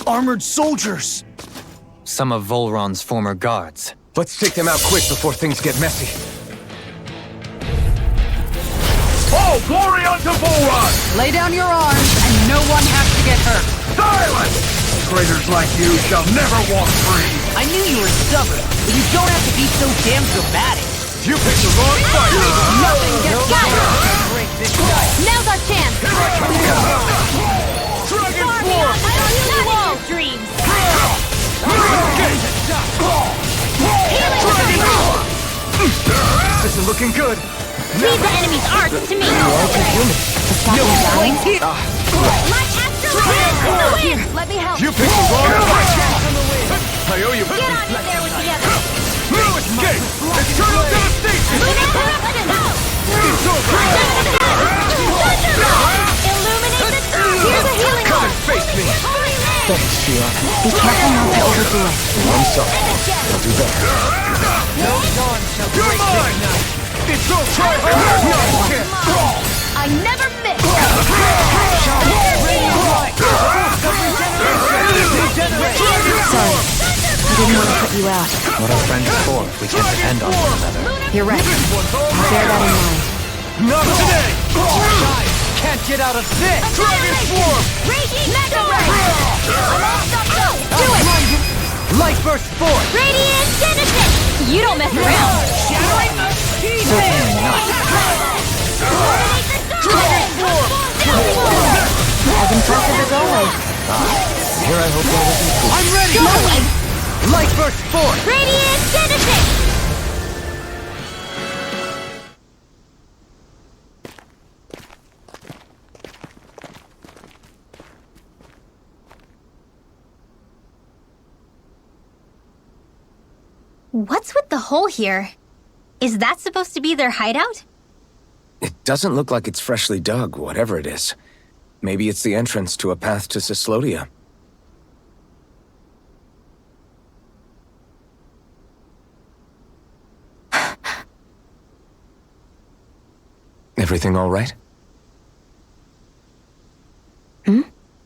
Armored soldiers!
Some of Volron's former guards.
Let's take them out quick before things get messy.
All glory unto Volron!
Lay down your arms, and no one has to get hurt.
Silence! Traitors like you shall never walk free! I knew you were stubborn, but you don't have to be so damn dramatic.
You picked the wrong fight!
Nothing gets
Break this dice!
Now's our chance!
Dragon
Sorry,
Form!
I don't use your dreams!
This is looking good.
Leave the enemy's arts to me! Like extra hands in the wind! Let me help!
You picked the wrong fight! I owe you.
Get on in there with together!
No escape! Eternal devastation! It's over!
Illuminate the dark! Here's a healing
Come
arm!
and face me!
Thanks, Sheila. Be careful not to overdo it.
I'm sorry. I'll do better.
No dawn shall
You're
break
mine!
this night!
It's all try hard! No, you can't!
I never miss!
Sorry. I didn't want to put you out.
What are friends for if we can't depend on one another?
You're right. I'll bear that in mind.
Not today!
Can't get out of this!
Dragon Form!
Raging Mega Ray! I'm all stopped up! Do it!
Light burst forth!
Radiant Genesis! You don't mess around!
Shattering the teeth!
Dragon Form!
As impressive as always.
Here I hope that isn't cool.
I'm ready! Light burst forth!
Radiant Genesis! What's with the hole here? Is that supposed to be their hideout?
It doesn't look like it's freshly dug, whatever it is. Maybe it's the entrance to a path to Cyslodia. Everything all right?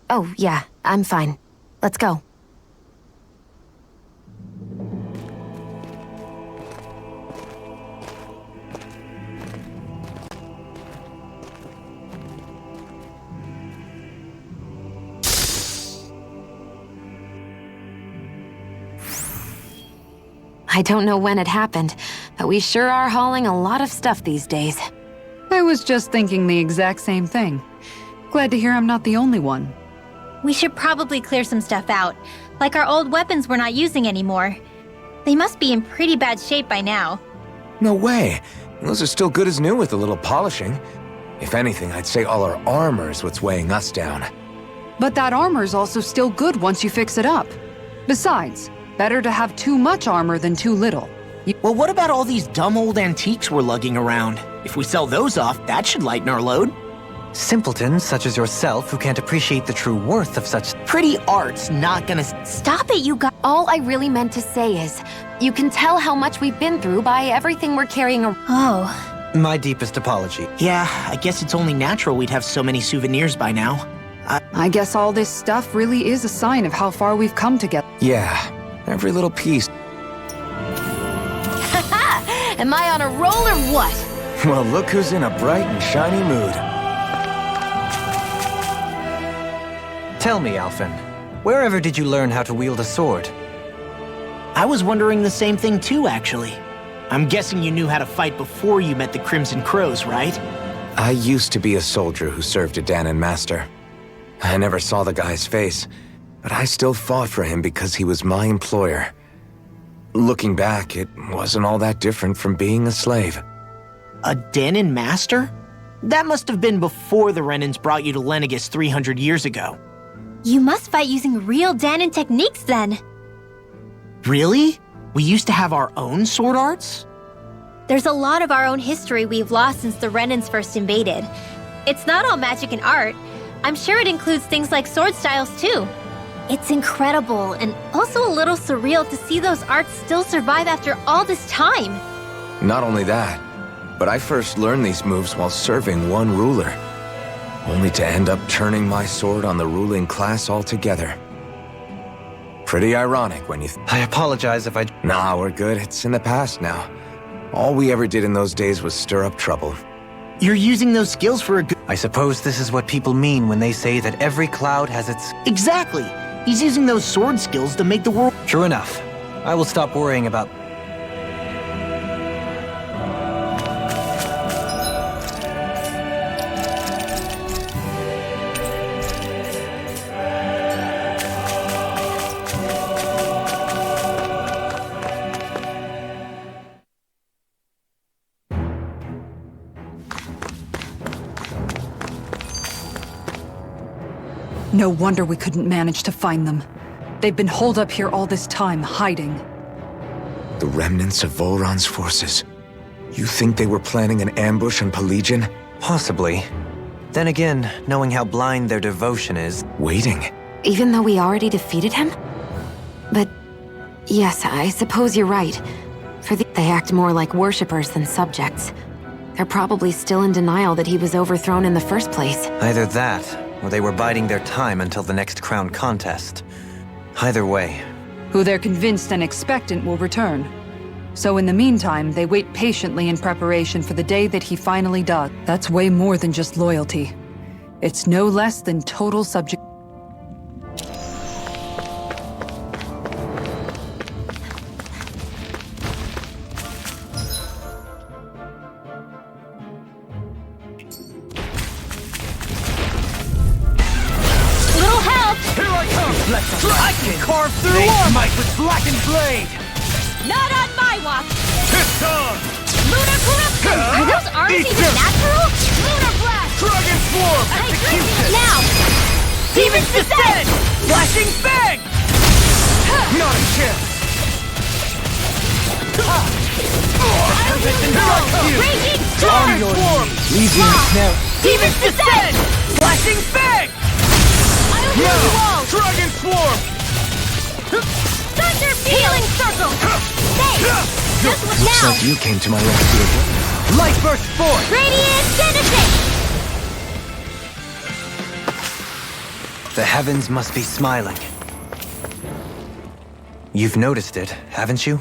Oh, yeah, I'm fine. Let's go. I don't know when it happened, but we sure are hauling a lot of stuff these days.
I was just thinking the exact same thing. Glad to hear I'm not the only one.
We should probably clear some stuff out, like our old weapons we're not using anymore. They must be in pretty bad shape by now.
No way. Those are still good as new with a little polishing. If anything, I'd say all our armor's what's weighing us down.
But that armor's also still good once you fix it up. Besides, better to have too much armor than too little.
Well, what about all these dumb old antiques we're lugging around? If we sell those off, that should lighten our load.
Simpletons such as yourself who can't appreciate the true worth of such...
Pretty art's not gonna...
Stop it, you guys!
All I really meant to say is, you can tell how much we've been through by everything we're carrying around.
Oh.
My deepest apology.
Yeah, I guess it's only natural we'd have so many souvenirs by now.
I guess all this stuff really is a sign of how far we've come together.
Yeah, every little piece.
Am I on a roll or what?
Well, look who's in a bright and shiny mood.
Tell me, Alphen, wherever did you learn how to wield a sword?
I was wondering the same thing too, actually. I'm guessing you knew how to fight before you met the Crimson Crows, right?
I used to be a soldier who served a Dahnan master. I never saw the guy's face, but I still fought for him because he was my employer. Looking back, it wasn't all that different from being a slave.
A Dahnan master? That must have been before the Renans brought you to Lenegis 300 years ago.
You must fight using real Dahnan techniques then.
Really? We used to have our own sword arts?
There's a lot of our own history we've lost since the Renans first invaded. It's not all magic and art. I'm sure it includes things like sword styles too. It's incredible and also a little surreal to see those arts still survive after all this time.
Not only that, but I first learned these moves while serving one ruler, only to end up turning my sword on the ruling class altogether. Pretty ironic when you
I apologize if I...
Nah, we're good. It's in the past now. All we ever did in those days was stir up trouble.
You're using those skills for a good...
I suppose this is what people mean when they say that every cloud has its...
Exactly! He's using those sword skills to make the world...
True enough. I will stop worrying about...
No wonder we couldn't manage to find them. They've been holed up here all this time, hiding.
The remnants of Volron's forces. You think they were planning an ambush on Pelegion?
Possibly. Then again, knowing how blind their devotion is...
Waiting?
Even though we already defeated him? But yes, I suppose you're right. They act more like worshippers than subjects. They're probably still in denial that he was overthrown in the first place.
Either that, or they were biding their time until the next crown contest. Either way.
Who they're convinced and expectant will return. So in the meantime, they wait patiently in preparation for the day that he finally does. That's way more than just loyalty. It's no less than total subject.
I can carve through armor! Might with blackened blade!
Not on my watch!
Piston!
Lunar corruption! Are those arms even natural? Lunar blast!
Dragon swarm!
Execution! Now!
Demon's descent! Flashing fang! Not a chance!
Raging storm!
Easy now!
Demon's descent!
Flashing fang!
Now!
Dragon swarm!
Thunder healing circle! Stay! Just
Looks
now!
like you came to my rescue again.
Light burst forth!
Radiant Genesis!
The heavens must be smiling. You've noticed it, haven't you?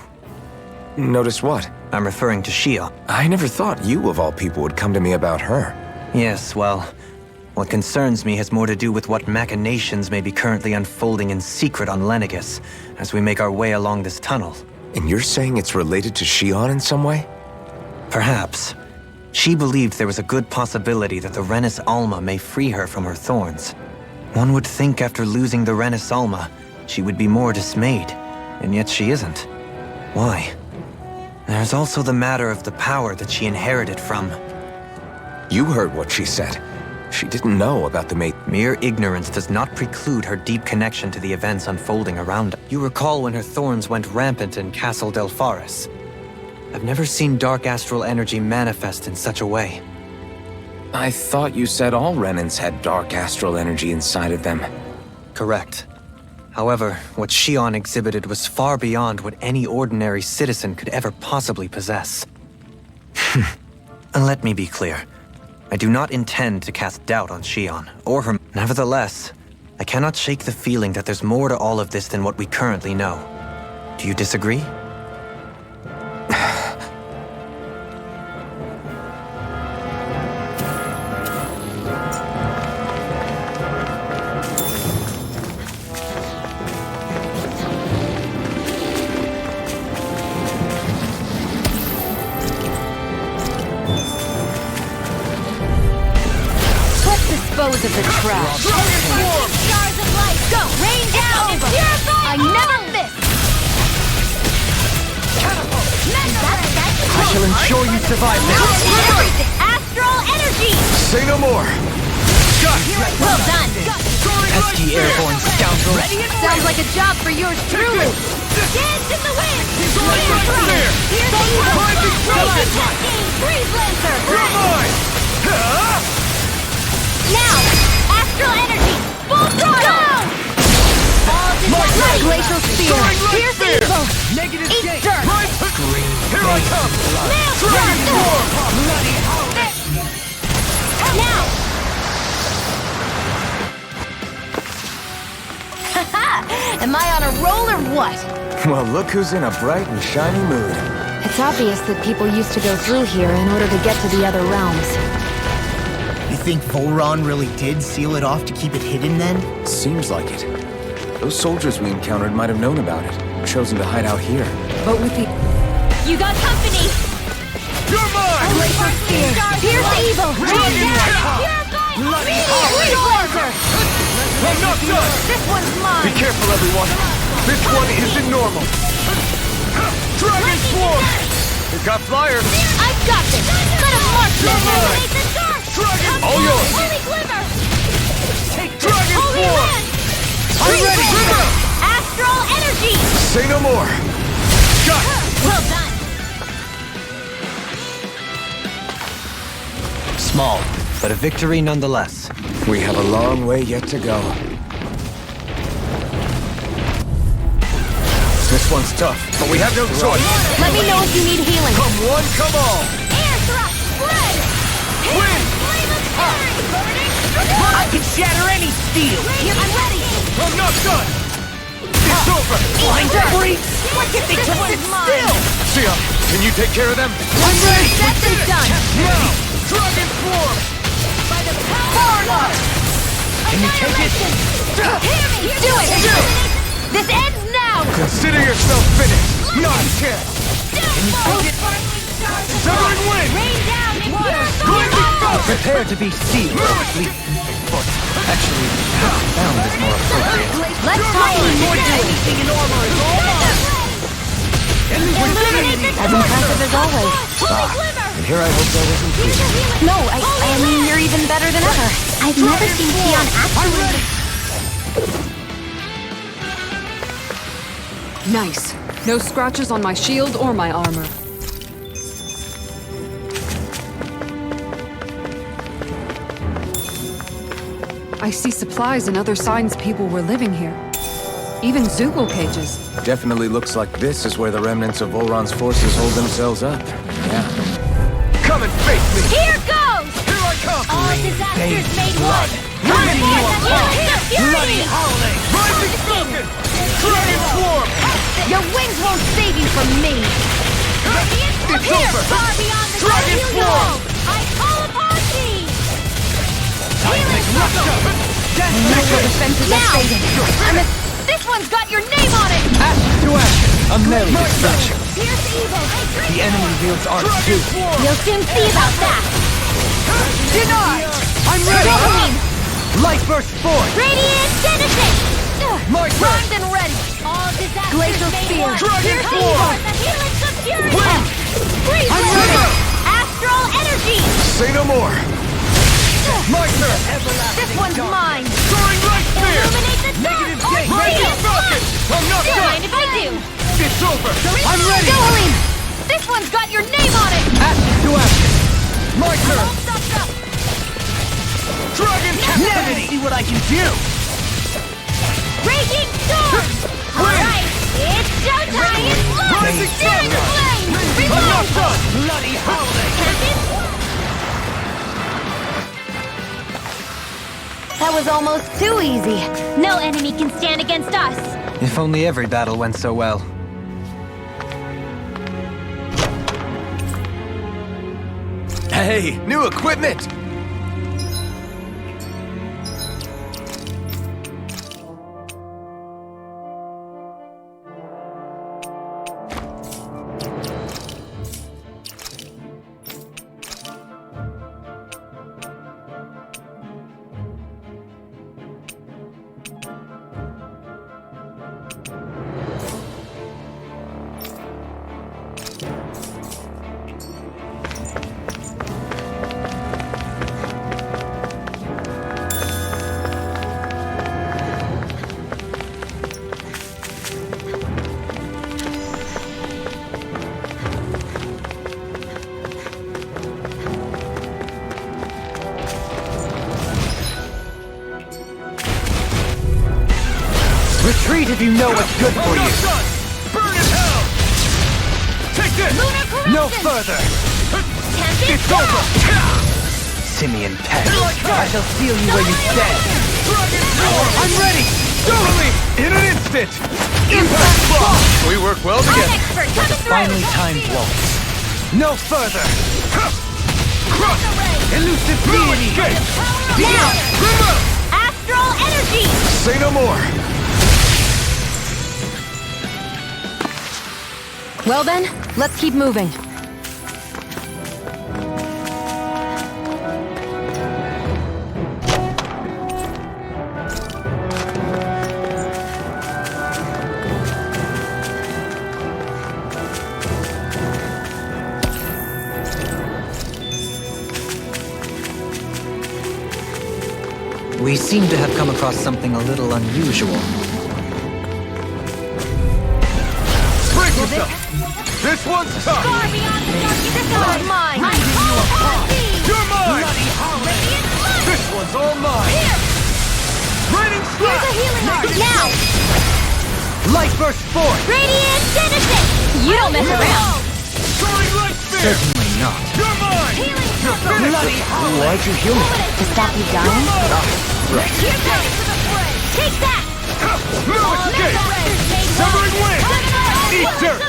Notice what?
I'm referring to Shion.
I never thought you, of all people, would come to me about her.
Yes, well, what concerns me has more to do with what machinations may be currently unfolding in secret on Lenegis as we make our way along this tunnel.
And you're saying it's related to Shion in some way?
Perhaps. She believed there was a good possibility that the Renis Alma may free her from her thorns. One would think after losing the Renis Alma, she would be more dismayed, and yet she isn't. Why? There's also the matter of the power that she inherited from.
You heard what she said. She didn't know about the mate.
Mere ignorance does not preclude her deep connection to the events unfolding around her. You recall when her thorns went rampant in Castle Delpharis. I've never seen dark astral energy manifest in such a way.
I thought you said all Renans had dark astral energy inside of them.
Correct. However, what Shion exhibited was far beyond what any ordinary citizen could ever possibly possess. And let me be clear. I do not intend to cast doubt on Shion, or her. Nevertheless, I cannot shake the feeling that there's more to all of this than what we currently know. Do you disagree?
Dispose of the trash. Stars of light, go! Rain down! I never miss!
I shall ensure you survive this.
Everything! Astral energy!
Say no more!
Well done!
Pesky airborne scoundrel.
Sounds like a job for yours truly! Dance in the wind! Here's the Freeze Lancer!
You're mine!
Now! Astral energy! Full throttle! Glacial spear! Pierce evil!
Negative
Eat
gate!
dirt!
Here I come! Dragon Form! Bloody
Now! Am I on a roll or what?
Well, look who's in a bright and shiny mood.
It's obvious that people used to go through here in order to get to the other realms.
You think Volron really did seal it off to keep it hidden then?
Seems like it. Those soldiers we encountered might have known about it, chosen to hide out here.
But with the...
You got company!
You're mine!
Glacial spear! Pierce evil!
Dragon Light!
Freeze Lancer!
I'm not done!
This one's mine!
Be careful, everyone! This one isn't normal!
Dragon Form! You got flyers!
I've got this! Let him march
You're
them!
mine! Dragon all yours!
Holy Glimmer!
Take Dragon
Holy
Form!
Land!
I'm ready!
Lancer! Astral energy!
Say no more!
Got it!
Well done!
Small, but a victory nonetheless.
We have a long way yet to go.
This one's tough, but we have no choice.
Let me know if you need healing.
Come one, come all!
Air thrust! Spread!
Win!
Flame of fury!
I can shatter any steel!
I'm ready!
I'm not done! It's over!
Blind freak!
Why can't they just sit still? Shion, can you take care of them?
One word, set them done!
Now! Dragon Form!
By the power!
Can you take it?
Hear me! Do it! This ends now!
Consider yourself finished! Not a chance! Can you take it? Severing wind!
Rain down and
Blazing fountain!
Prepare to be sealed, or at least... Actually, found is more appropriate.
Let's talk more
Anything in armor is all mine!
Illuminate the
As impressive as always.
Holy Glimmer!
And here I hope that wasn't
Here's
true.
your healing!
No, I mean, you're even better than ever. I've never seen Shion actually...
Nice. No scratches on my shield or my armor. I see supplies and other signs people were living here. Even Zoogle cages.
Definitely looks like this is where the remnants of Volron's forces hold themselves up. Yeah.
Come Come and face me!
Here goes!
Here I come!
All disasters made
blood.
one!
Raging you apart!
Bloody
howling! Rising Falcon! Dragon Swarm!
Your wings won't save you from me!
It's
Here,
over!
far beyond the
Dragon
heal
Swarm!
I call upon thee!
Seismic Rupture!
Natural defenses are fading. This one's got your name on it!
Ash to ash! A merry destruction!
Here's evil!
The enemy wields arts too.
You'll soon see about that!
Denied! I'm ready! Light burst forth!
Radiant Genesis!
My turn!
Primed and ready! All disasters
Glacial
made
Spear.
one!
Dragon
Here's
Form.
evil! The helix of fury! Freeze
I'm
blade!
ready.
Astral energy!
Say no more! My turn!
This one's mine!
Soaring Light Spear!
Illuminate the dark!
Rising
Radiant
Falcon! I'm not
Don't
done!
mind if I do!
It's over!
I'm ready!
Go, Helene! This one's got your name on it!
Ash to ash! My turn!
All stopped up!
Dragon Captivity!
See what I can do!
Raging storm! Alright, it's showtime!
Rising
Steering the flame!
I'm not
Reload!
done! Bloody howling!
That was almost too easy. No enemy can stand against us.
If only every battle went so well.
Hey, new equipment!
Retreat if you know what's good for you!
Burn in hell! Take this!
Lunar corruption!
No further!
It's over!
Simian peg!
Here I come!
I shall seal you where you stand!
Dragon Swarm!
I'm ready!
Totally! In an instant! Impact block! We work well
I'm
together!
expert coming through!
Finely timed waltz! No further!
Crush!
Elusive
No
deity!
escape!
Now!
Remove!
Astral energy!
Say no more!
Well then, let's keep moving.
We seem to have come across something a little unusual.
Brace yourself! This one's tough!
Far beyond the darkness, this one's mine! I call upon thee!
You're mine!
Radiant blood!
This one's all mine!
Here!
Raining
Here's
slash!
a healing art! Now!
Light burst forth!
Radiant Genesis! You don't mess around!
Soaring Light Spear!
Certainly not.
You're mine!
Healing
You're
circle!
finished!
Why'd you heal me?
To stop you dying? Here goes to the fray! Take that!
No escape! Severing wind! Eat dirt!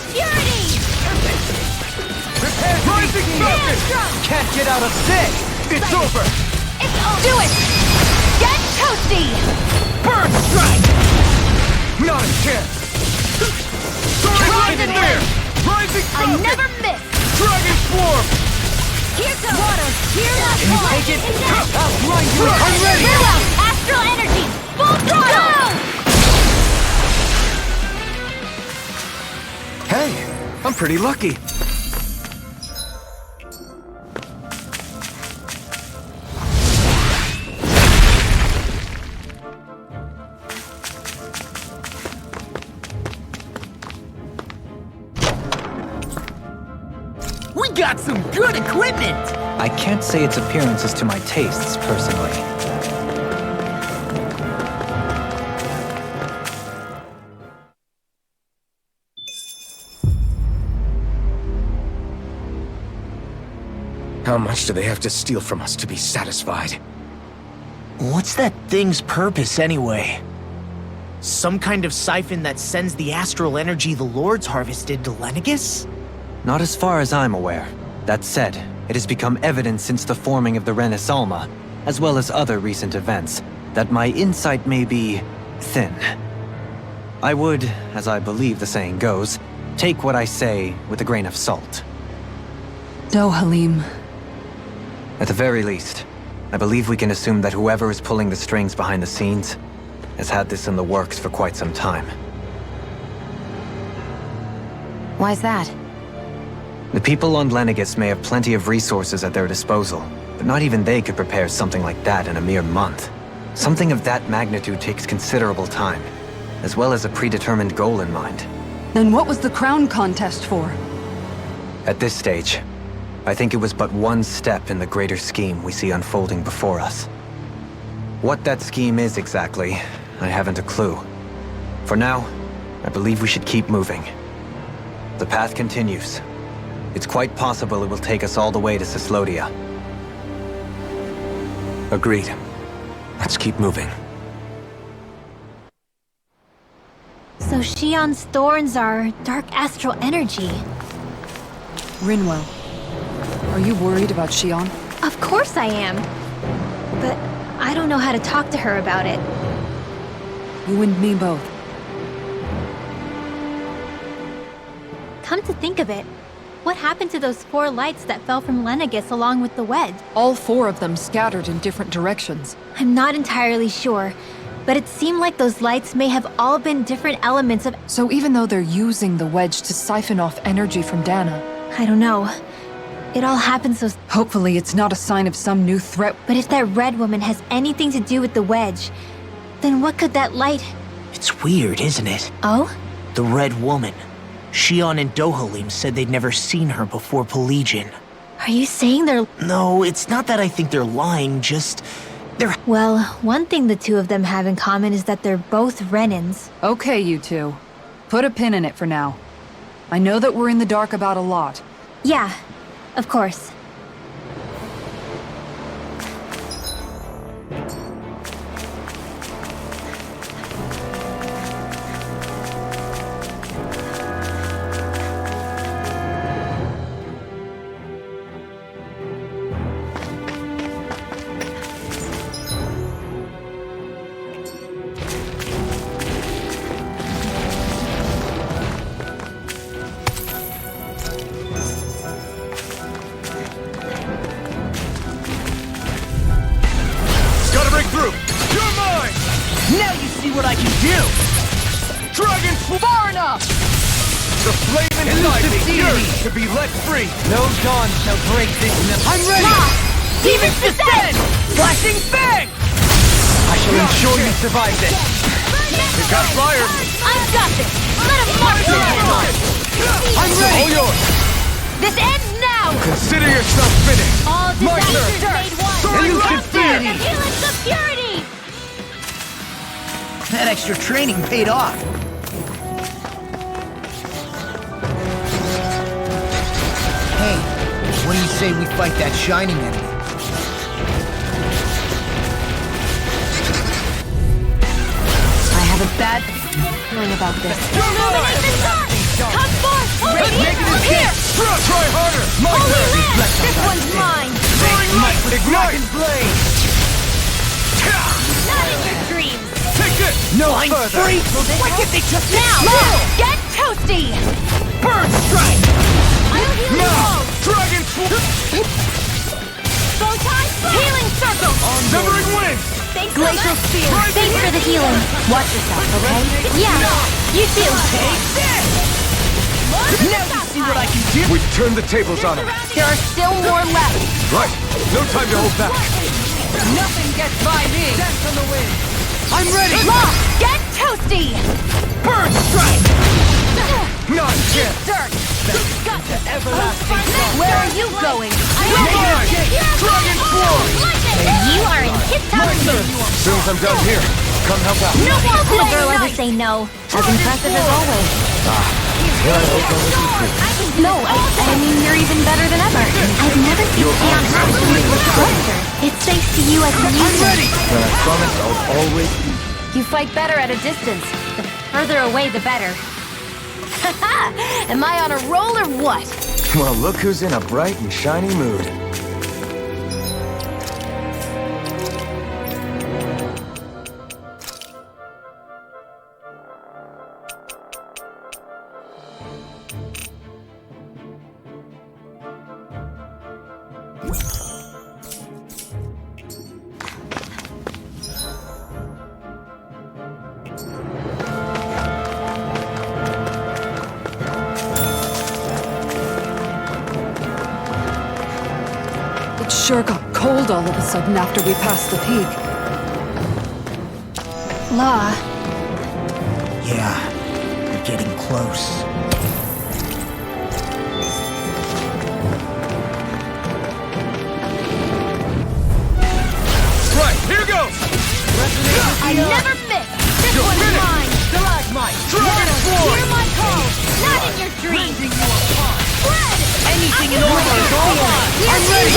Rising Falcon!
Can't get out of this!
It's over!
Do it! Get toasty!
Burn strike! Not a chance! Soaring Light Spear! Rising
I
Falcon!
never miss!
Dragon Swarm!
Here goes! Water! Here goes!
Can you take it? I'll grind you! I'm ready!
Clear out! Astral energy! Full throttle!
Hey, I'm pretty lucky.
We got some good equipment!
I can't say its appearance is to my tastes, personally.
How much do they have to steal from us to be satisfied?
What's that thing's purpose, anyway? Some kind of siphon that sends the astral energy the Lords harvested to Lenegis?
Not as far as I'm aware. That said, it has become evident since the forming of the Renis Alma, as well as other recent events, that my insight may be thin. I would, as I believe the saying goes, take what I say with a grain of salt.
Dohalim.
At the very least, I believe we can assume that whoever is pulling the strings behind the scenes has had this in the works for quite some time.
Why's that?
The people on Lenegis may have plenty of resources at their disposal, but not even they could prepare something like that in a mere month. Something of that magnitude takes considerable time, as well as a predetermined goal in mind.
Then what was the crown contest for?
At this stage, I think it was but one step in the greater scheme we see unfolding before us. What that scheme is exactly, I haven't a clue. For now, I believe we should keep moving. The path continues. It's quite possible it will take us all the way to Cyslodia.
Agreed. Let's keep moving.
So Shion's thorns are dark astral energy.
Rinwell. Are you worried about Shion?
Of course I am. But I don't know how to talk to her about it.
You and me both.
Come to think of it, what happened to those 4 lights that fell from Lenegis along with the wedge?
All 4 of them scattered in different directions.
I'm not entirely sure, but it seemed like those lights may have all been different elements of...
So even though they're using the wedge to siphon off energy from Dana,
I don't know. It all happened so...
hopefully it's not a sign of some new threat.
But if that red woman has anything to do with the wedge, then what could that light...
It's weird, isn't it?
Oh?
The Red Woman. Shion and Dohalim said they'd never seen her before Pelagian.
Are you saying they're...
No, it's not that I think they're lying, just... they're...
Well, one thing the two of them have in common is that they're both Renins.
Okay, you two. Put a pin in it for now. I know that we're in the dark about a lot.
Yeah, of course.
Now you see what I can do! Dragon far enough! The flame inside me yearns to be let free!
No dawn shall break this night.
I'm ready! Demons descend! Flashing fang!
I shall ensure you survive this.
You got fire!
I've got this! Let him march in!
I'm ready! All yours!
This ends now!
Consider yourself finished!
All
My
disasters
turn.
made one!
Sorry,
The Helix of Purity!
That extra training paid off. Hey, what do you say we fight that shining enemy?
I have a bad feeling about this.
Illuminate the dark! Come forth! Radiant from here!
Try harder! My
Holy
turn!
Land! This one's mine!
Throwing light! Ignite! Blade!
Not in your dreams!
Take this! No I'm further! Free! Why can't they just
Now! Get toasty!
Burn strike!
I'll heal you
Now!
all!
Dragon
Photon! Healing circle!
Severing wind!
Thanks Glacial Spear! Thanks for the healing! Watch yourself, okay? Yeah! You too!
Now you see what I can do! We've turned the tables on them!
There are still more left!
Right! No time to hold back!
Nothing gets by me!
Dance on the wind! I'm ready!
Lock! Get toasty!
Burn strike! Not yet!
Dirt!
Everlasting
Where are you going?
Dragon Force!
You are in tip-top shape!
As soon as I'm done here, come help out.
No one will girl ever say no. As impressive as always. No, I mean, you're even better than ever. I've never beyond absolute pleasure. It's thanks to you as a user.
Well, I promise I'll always...
You fight better at a distance. The further away, the better. Haha! Am I on a roll or what?
Well, look who's in a bright and shiny mood.
It sure got cold all of a sudden after we passed the peak. La,
Yeah, we're getting close.
Right, here goes!
I never miss! This one's mine!
Stalagmite!
Water, hear my call! Not in your dreams! Fled!
Anything in order is all mine!
I'm ready!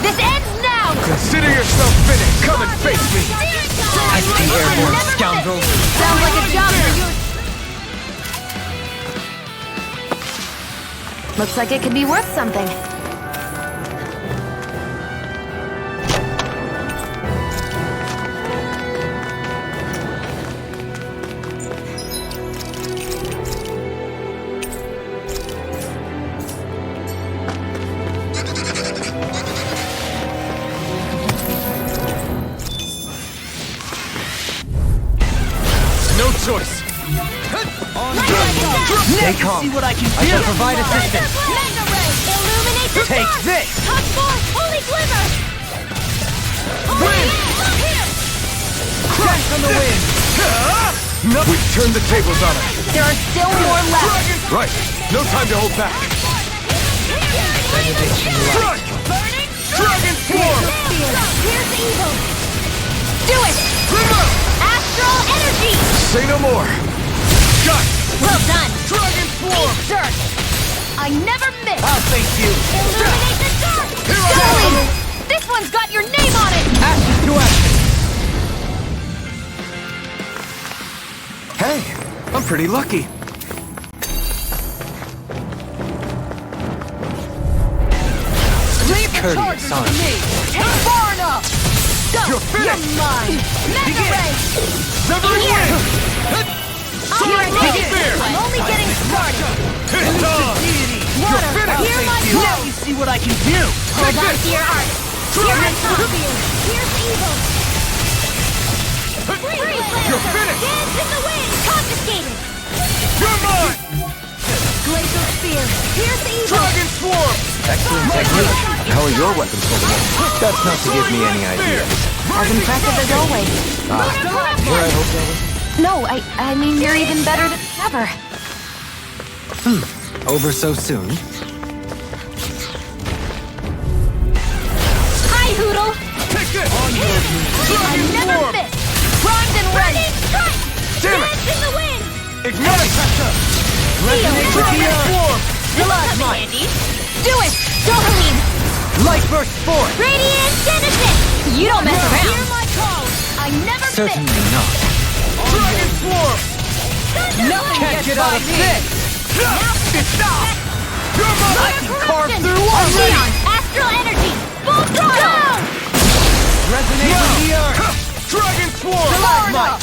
This ends now!
Consider yourself finished! Come and face me!
I see airborne scoundrel.
Sounds like a job for you. Looks like it could be worth something.
No choice!
Stay calm.
See what I can
I
do!
shall provide assistance.
Mega Ray! Illuminate the
Take
dark!
this!
Hot force! Holy glimmer! Wind! Here!
Crash on the wind!
No. We've turned the tables on her.
There are still more left!
Right, no time to hold back. Strike! Dragon Swarm!
Here's evil! Do it!
Glimmer!
Astral energy!
Say no more. Got it.
Well done!
Dragon Swarm!
Dirt! I never miss!
I'll face you!
Illuminate the dark!
Here I
Darling! This one's got your name on it!
Ashes to ashes!
Hey, I'm pretty lucky.
Leave the
Courteous,
charges
son.
to me! It's far enough! Go!
You're finished.
mine! Mega Ray!
Severing
Here.
wind!
I'm ready!
Fear.
I'm only getting started!
It's on!
Water!
finished.
Hear my
Now
call!
you see what I can do!
Hold on to your art! Here I come! Here's evil!
You're finished!
Dance in the wind! Confiscated!
You're mine!
Glacial spear! Here's evil!
Dragon Swarm!
Excellent technique. How are your weapons holding up? That's not to give me any ideas.
As impressive as always.
Where I hope that was.
No, I mean, you're even better than ever.
Over so soon?
Hi, Hoodle!
Take this!
I never
Swarm!
miss! Primed and ready! Strike!
Damn it!
Dance in the wind!
Ignite!
Resonate
with the
Swarm!
Stalagmite!
Do it! Dohaline!
Light burst forth!
Radiant Genesis! You don't mess around! Hear my call! I never
Certainly not.
Dragon Swarm!
Nothing can't get out of this!
Stop! You're
I
mine!
can carve through
Leon!
already!
Astral energy! Full throttle!
Resonate with the earth!
Dragon Swarm!
Stalagmite!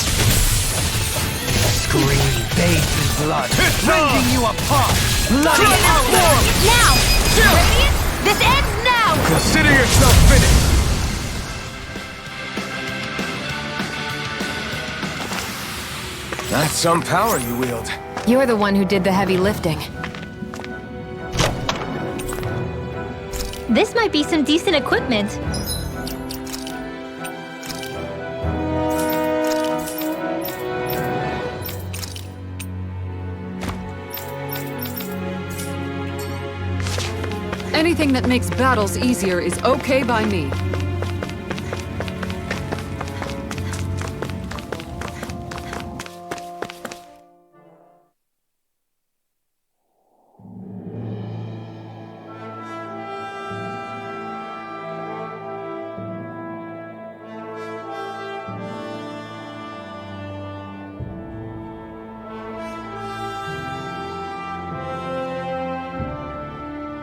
Scream bathed in blood, rending you apart! Bloody outlaw!
Now! Radiant! This ends now!
Consider yourself finished! That's some power you wield.
You're the one who did the heavy lifting.
This might be some decent equipment.
anything that makes battles easier is okay by me.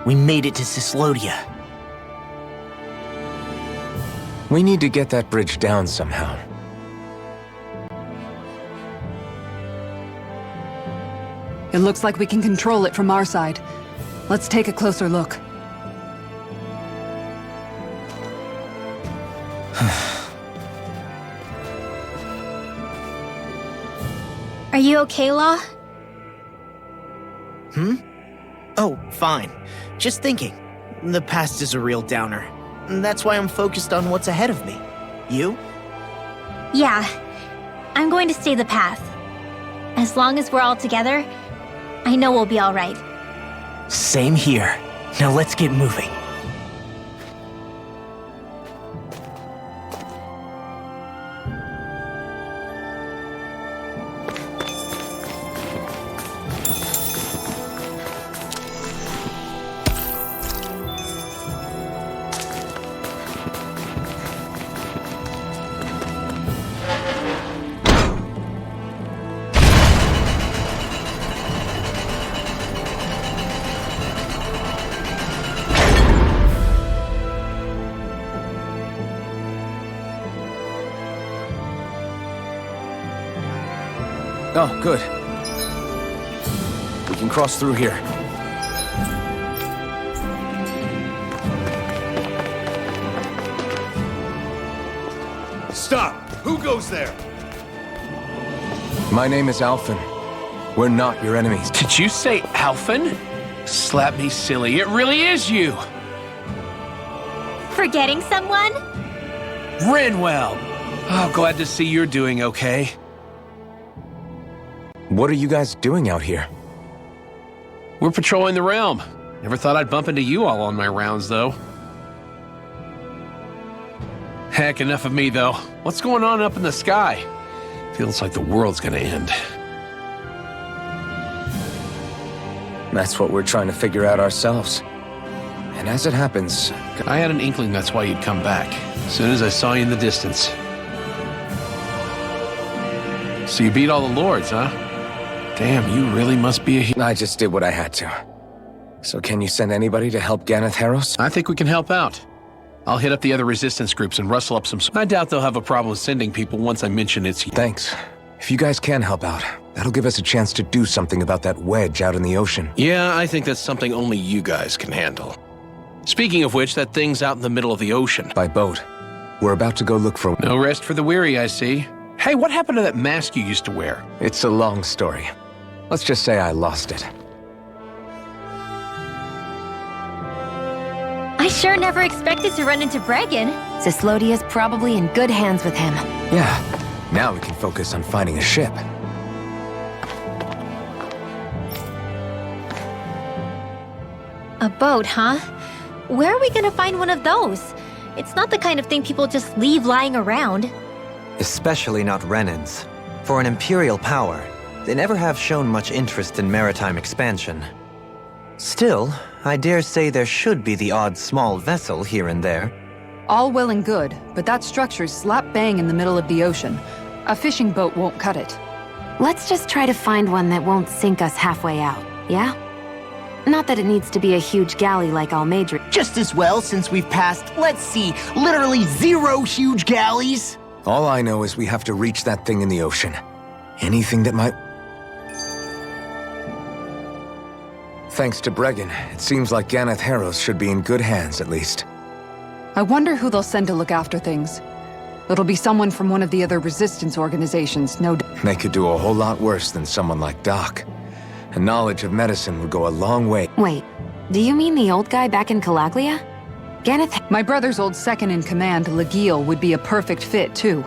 We made it to Cyslodia.
We need to get that bridge down somehow.
It looks like we can control it from our side. Let's take a closer look.
Are you okay, Law?
Oh, fine. Just thinking. The past is a real downer. That's why I'm focused on what's ahead of me. You?
Yeah. I'm going to stay the path. As long as we're all together, I know we'll be all right.
Same here. Now let's get moving.
Oh, good. We can cross through here.
Stop! Who goes there?
My name is Alphen. We're not your enemies.
Did you say Alphen? Slap me silly, it really is you!
Forgetting someone?
Rinwell! Oh, glad to see you're doing okay.
What are you guys doing out here?
We're patrolling the realm. Never thought I'd bump into you all on my rounds, though. Heck, enough of me, though. What's going on up in the sky? Feels like the world's gonna end.
That's what we're trying to figure out ourselves. And as it happens,
I had an inkling that's why you'd come back. As soon as I saw you in the distance. So you beat all the lords, huh? Damn, you really must be a hero.
I just did what I had to. So can you send anybody to help Ganeth Harros?
I think we can help out. I'll hit up the other resistance groups and rustle up some... I doubt they'll have a problem with sending people once I mention it's...
Thanks. If you guys can help out, that'll give us a chance to do something about that wedge out in the ocean.
Yeah, I think that's something only you guys can handle. Speaking of which, that thing's out in the middle of the ocean.
By boat. We're about to go look for...
No rest for the weary, I see. Hey, what happened to that mask you used to wear?
It's a long story. Let's just say I lost it.
I sure never expected to run into Bregan.
Cyslodia's probably in good hands with him.
Yeah. Now we can focus on finding a ship.
A boat, huh? Where are we gonna find one of those? It's not the kind of thing people just leave lying around.
Especially not Renans. For an Imperial power, they never have shown much interest in maritime expansion. Still, I dare say there should be the odd small vessel here and there.
All well and good, but that structure's slap bang in the middle of the ocean. A fishing boat won't cut it.
Let's just try to find one that won't sink us halfway out, yeah? Not that it needs to be a huge galley like Almedri.
Just as well, since we've passed, let's see, literally 0 huge galleys.
All I know is we have to reach that thing in the ocean. Anything that might... Thanks to Bregan, it seems like Ganeth Harros should be in good hands, at least.
I wonder who they'll send to look after things. It'll be someone from one of the other resistance organizations, no doubt.
They could do a whole lot worse than someone like Doc. A knowledge of medicine would go a long way.
Wait, do you mean the old guy back in Calaglia? Ganeth...
My brother's old second-in-command, Legil, would be a perfect fit, too.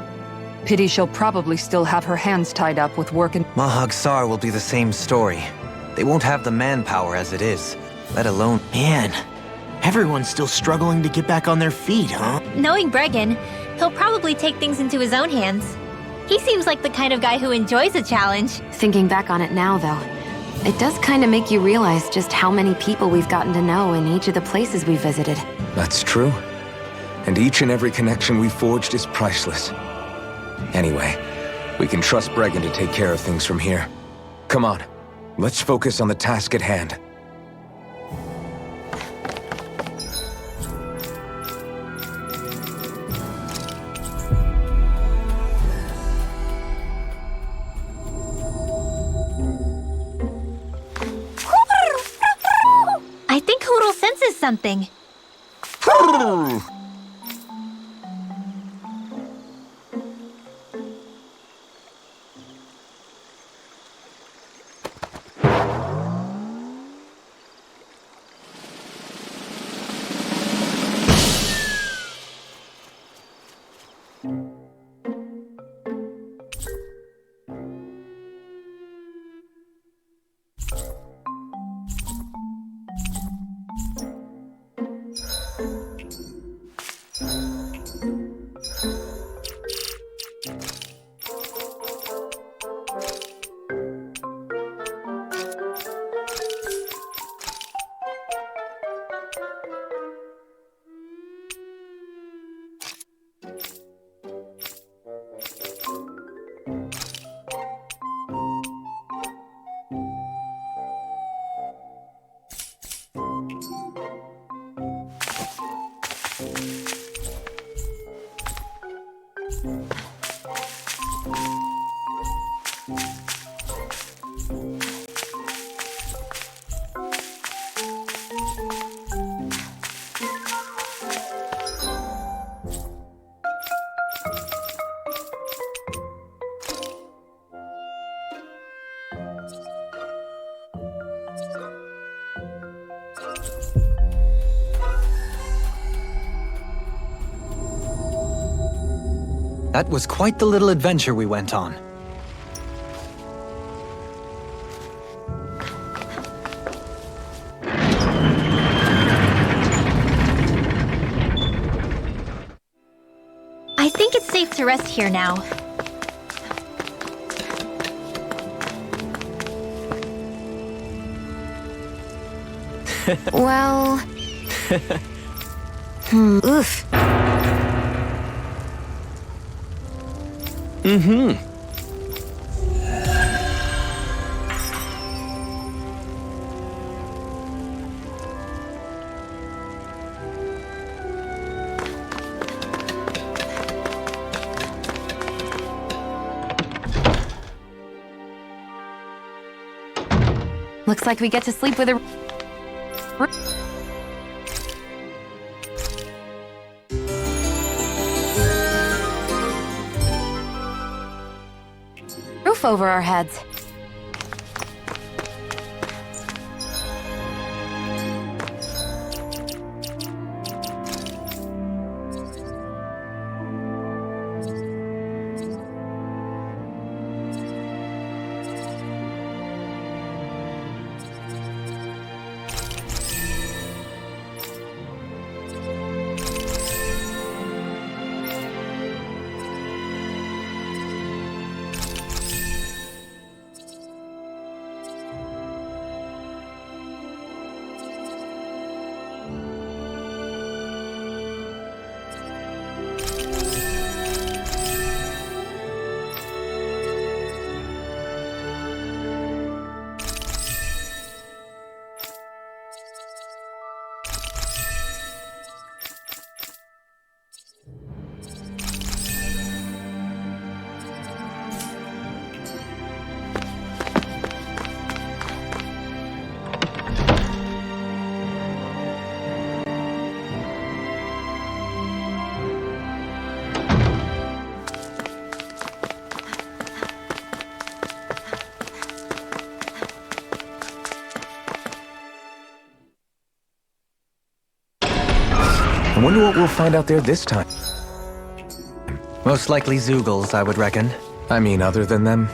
Pity she'll probably still have her hands tied up with work and...
Mahag Sar will be the same story. They won't have the manpower as it is, let alone...
Man, everyone's still struggling to get back on their feet, huh?
Knowing Bregan, he'll probably take things into his own hands. He seems like the kind of guy who enjoys a challenge.
Thinking back on it now, though, it does kind of make you realize just how many people we've gotten to know in each of the places we visited.
That's true. And each and every connection we forged is priceless. Anyway, we can trust Bregan to take care of things from here. Come on, let's focus on the task at hand.
something.
That was quite the little adventure we went on.
I think it's safe to rest here now.
Well... oof. Looks like we get to sleep with a... roof over our heads.
I wonder what we'll find out there this time.
Most likely Zeugles, I would reckon.
I mean, other than them.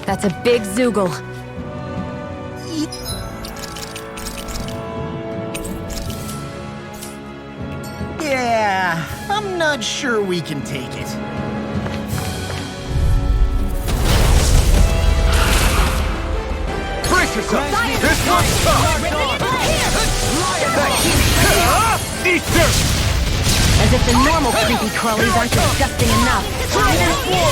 That's a big Zeugle.
Yeah, I'm not sure we can take it.
Brace yourself! This one's tough!
As if the normal creepy crawlies aren't disgusting enough.
Calamity.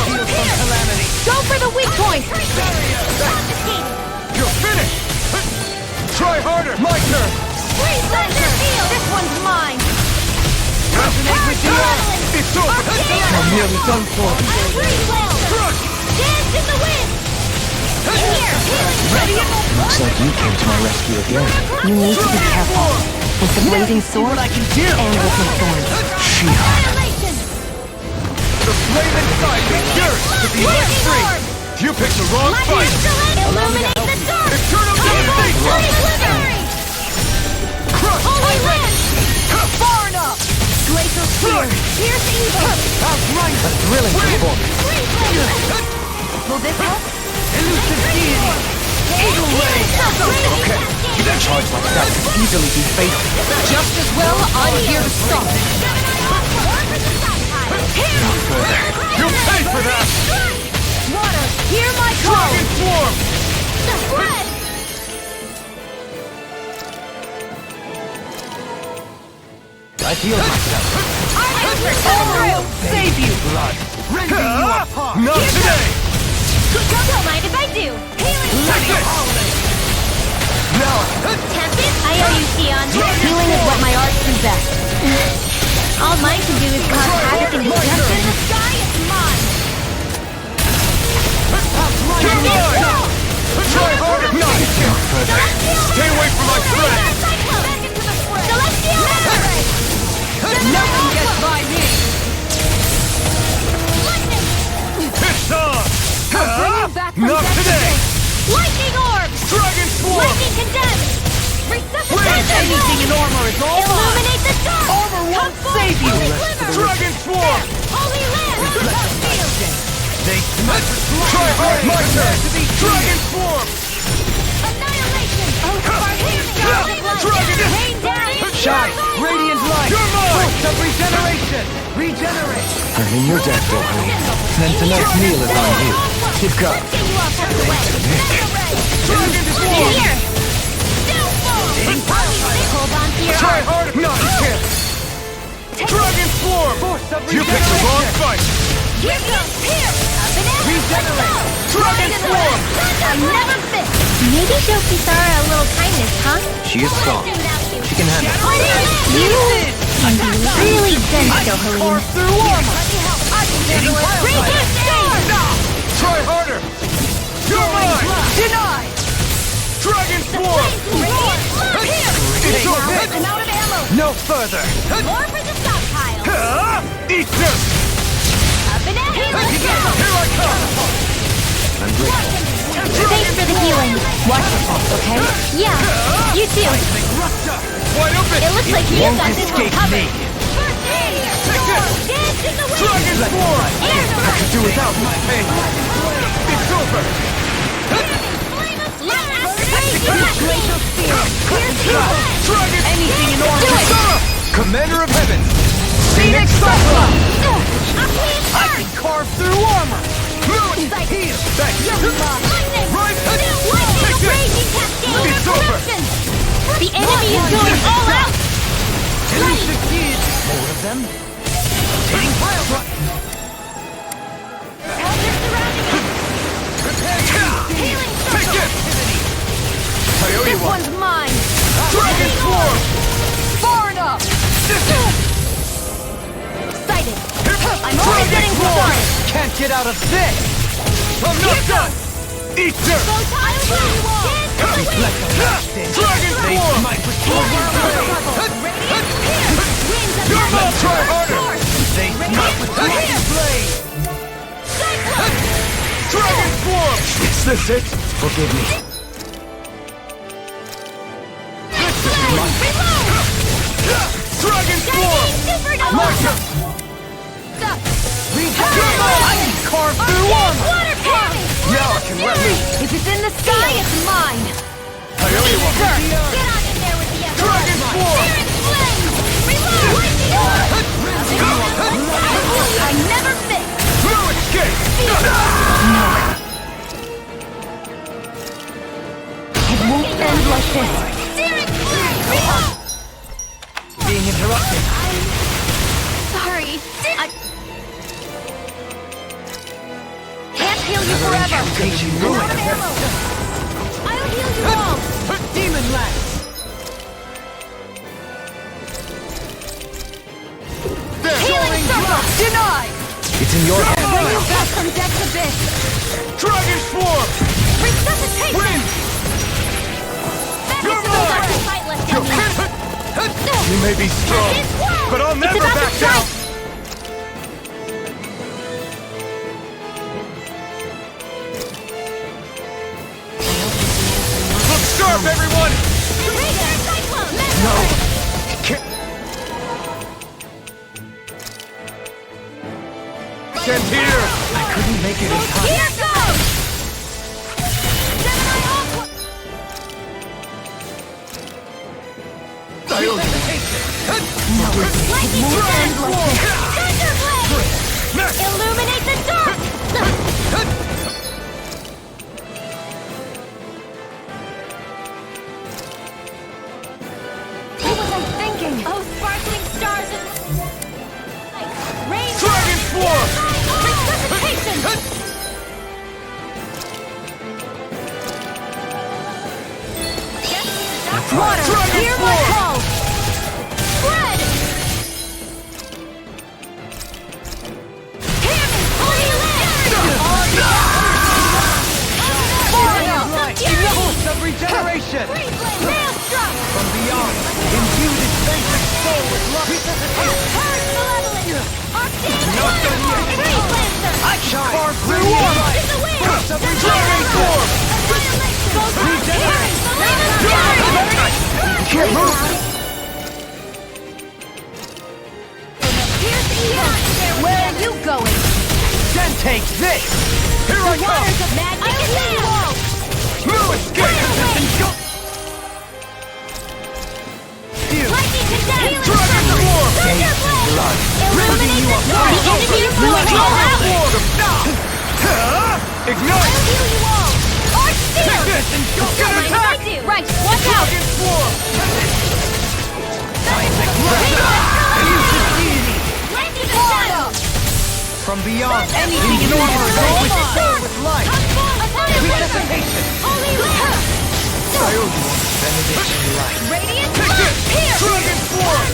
Go for the weak point!
Confiscated.
harder! My turn!
Freeze laser field! This one's mine!
Resonate with the It's over!
I'm nearly done for.
Freeze whale! Dance in the wind! Here! Healing! Ready?
Looks like you came to my rescue again.
You need to be careful. With the blazing sword
What I can do?
and with my thorns.
Annihilation!
The flame inside is yours to be let free! You picked the wrong
My
fight!
pestilence! Illuminate the dark!
Eternal devastation! Crush!
Holy wind!
Far enough!
Glacial spear! Pierce evil!
Outright!
A thrilling performance.
Freeze laser!
Will this help? Elusive deity! Eagle ray!
Okay, you can charge like that can easily be fatal.
Just as well, I'm here to stop it.
Not further.
You'll pay for that!
Water, hear my call!
Dragon Swarm!
Spread!
I feel myself.
I'll save you! Blood! Rending you apart!
Not today!
Don't mind if I do! Healing! Tempted? I owe you, Sion.
Healing is what my arts do best.
All mine can do is cause havoc and destruction. The sky is mine!
Try harder! No, you can't further! Stay away from my friend!
Celestial Memory!
Nothing gets by me!
It's on!
Bring you back from
Not
death
today!
Lightning Orb!
Dragon Swarm!
Lightning Condemned! Resuscitate the
Anything in armor is all mine!
Illuminate the dark!
Armor won't save you!
Dragon Swarm!
Holy Land! Field!
They try hard! My turn! Dragon Swarm!
Annihilation!
Dragon!
Rain down!
Shine! Radiant light!
You're mine!
Force of regeneration! Regenerate!
Earning your death, Dohain. Then tonight's meal is on you. Keep going.
Get you off of the way!
Dragon Swarm!
Here! Still fall! Hold on to your
Try
arm!
harder! No, you can't! Dragon Swarm!
Force of
You picked the wrong
regeneration!
fight!
Here goes! Here! Up and in!
Regenerate!
Dragon Swarm!
I'm never fit! Maybe show Kisara a little kindness, huh?
She is strong. She can handle it.
You can be really dense, Dohain.
Carve through armor!
Radiant Storm!
Try harder! You're mine!
Denied!
Dragon Swarm! It's your head!
I'm out of ammo!
No further.
More for the stockpile!
Eat this!
Up and in! Let's go!
Here I come!
I'm grateful.
Thanks for the healing.
Watch yourself, okay?
Yeah, you too.
Wide open!
It looks like you
won't
got this one
escape
covered.
me.
First aid! Storm! Dance in the wind!
Dragon Swarm!
Air strike!
Do without my pain.
It's over!
Light activate! Glacial spear! Pierce evil!
Dragon!
Anything in order!
Kisara! Commander of Heaven!
Phoenix Cyclops!
I
can carve through armor!
Fluid!
Here!
Thanks!
Lightning!
Right!
Lightning
Take this!
raging cascade!
It's over!
Eruption! The enemy is going all out!
Elusive deity!
More of them?
Hitting pile
Help is surrounding us! Healing
Take
circle!
it! I owe
This
you one!
one's mine!
Dragon Swarm!
Far enough!
Sighted! I'm only getting started!
Can't get out of this!
I'm not done! Eat this!
I'll heal you all!
Reflect the last day.
Dragon Swarm!
Might restore your blade!
Winds of
You're not
heaven!
try harder!
They might restore your blade!
Dragon Swarm! Is this it?
Forgive me.
Dragon Swarm!
Supernova!
I can carve through armor!
Water power!
Now I can rest!
If it's in the sky, it's mine!
I owe you one!
Get on in there with the other!
Dragon Swarm!
Searing flames! Reload! I never fit!
No escape!
It won't end like this.
Searing flames! Reload!
Being interrupted.
Sorry. I can't heal you forever.
Incantation
I'm
ruined.
out of ammo. I'll heal you all.
Demon Lance! your
Bring you
hands.
back from death's abyss.
Dragon Swarm!
Resuscitation! Back
You're
into the
mine!
dark sightless enemy.
You may be strong,
That is well.
but I'll
It's
never
about to
back down!
strike.
Look sharp, everyone!
Razor Cyclone!
No! Sent here! I couldn't make it in time.
Here goes! Gemini Aqua! Lightning Blade! Thunder Blade! Illuminate the dark! What was I thinking? Oh, sparkling stars and... Rain
Dragon Swarm!
Resuscitation! Water!
Dragon
Hear my
Swarm!
call! Spread! Hear me! Holy land!
Levels of regeneration!
Maelstrom!
From beyond, imbue this sacred soul with love.
Purge malevolence! Arcane
Not done yet.
Freeze Lancer!
I shine! Far through one!
Is the wind!
Burst of Dragon Swarm!
Annihilation! Goes
Regenerate!
Hearing!
Can't move!
Here's evil! Where are you going?
Then take this! Here I come!
Waters of magic and land!
No escape!
Lightning condemned!
Dragon Swarm!
Thunder Blade! Illuminate the dark! The enemy is
Dragon
going
Swarm! Ignite!
I'll heal you all! Arch Steel!
Take this and
Don't
get
mind if I
attacked!
do! Right, watch out!
Dragon Swarm!
Lightning shadow!
From beyond, anything in order is all with light! Resuscitation!
Holy land!
I owe you one benediction light.
Radiant
Take
Blast!
this!
Pierce!
Dragon Swarm!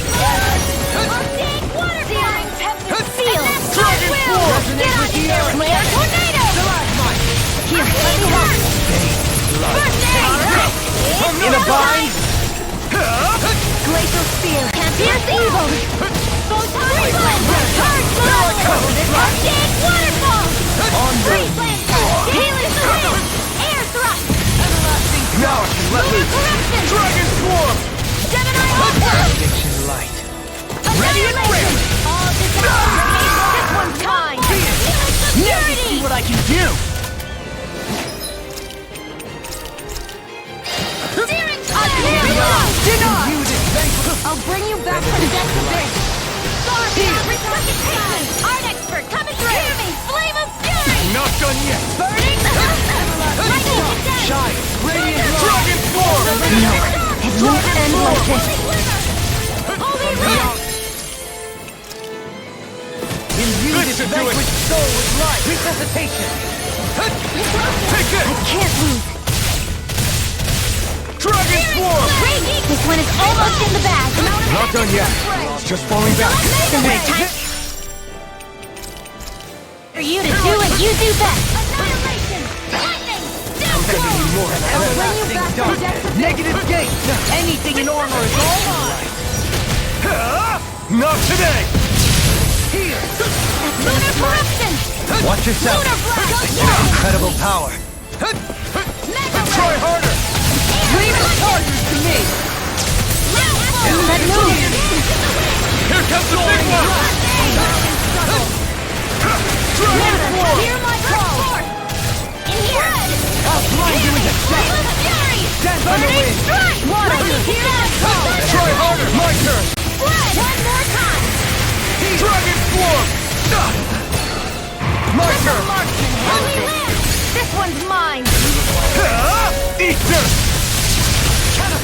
Arcane water! Searing tempest! Seal!
Dragon Swarm!
Get out of there! Flare tornado! Here, let me help! First aid!
In a bind!
Glacial Spear! Pierce evil! Photon Lancer! Charge malevolence! Arcane waterfall! Freeze Lancer! Healing the wind! Air thrust!
Now I can let
Lunar
loose!
corruption!
Dragon Swarm!
Gemini Aqua!
Benediction light.
Annihilation! All disaster remains this one's mine!
Now you see what I can do!
Searing flare!
Deny!
I'll bring you back from death's abyss! Starfield! Resuscitation! Art expert coming through! Hear me! Flame of fury!
Not done yet!
Burning! Lightning condemned!
Shine! Radiant Dragon Swarm!
It won't end like this! Holy land!
Imbue this vanquished soul with light! Resuscitation! Take it!
I can't lose!
Dragon Swarm!
This one is almost in the bag!
Not done yet. Just falling back.
For you to do what you do best! Annihilation! Lightning!
I'm gonna need more than
I'll bring you
everlasting
back from
dark.
death's abyss!
Negative gate! Anything in armor is all mine! Not today! Here!
Lunar corruption!
Watch yourself!
Lunar blast!
Incredible power!
Mega
Try
ray!
harder!
Leave the charges to me! Let's move!
Here comes the big one! Dragon Swarm!
Hear my call! In here!
I'll blind you with a shot!
Flame of fury!
Death on the
Burning
wind!
strike! Water! Hear my call!
Try harder! My turn!
Spread! One more time!
Dragon Swarm! My turn!
Holy land! This one's mine!
Eat dirt!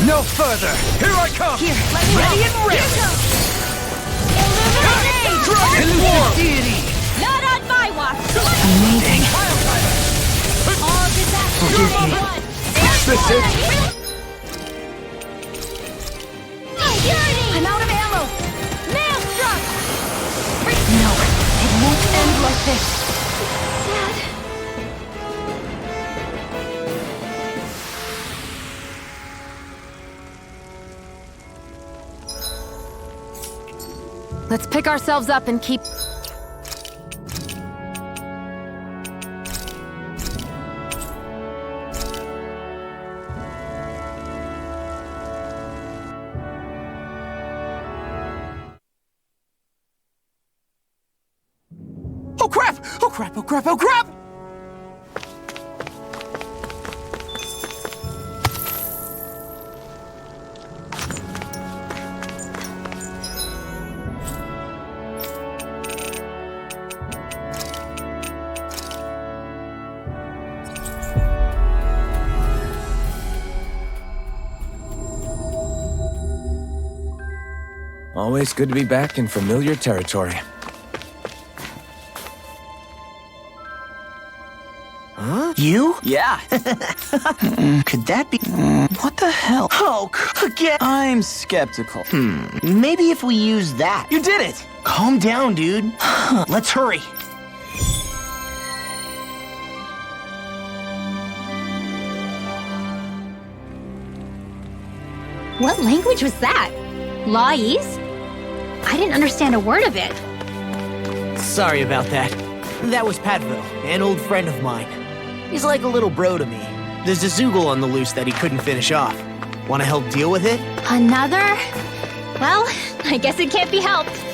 No further! Here I come!
Here, let me
Ready
help.
and ready.
Here goes! Illuminate!
Dragon Swarm! Deity!
Not on my watch!
Amazing.
All disaster!
Forgive me. This is-
I'm out of ammo! Maelstrom!
No, it won't end like this. Let's pick ourselves up and keep...
Oh crap! Oh crap! Oh crap! Oh crap!
Always good to be back in familiar territory.
Huh? You?
Yeah.
Could that be...
What the hell?
Oh, again?
I'm skeptical.
Maybe if we use that.
You did it!
Calm down, dude. Let's hurry.
What language was that? Lawese? I didn't understand a word of it.
Sorry about that. That was Patvo, an old friend of mine. He's like a little bro to me. There's a Zoogle on the loose that he couldn't finish off. Want to help deal with it?
Another? Well, I guess it can't be helped.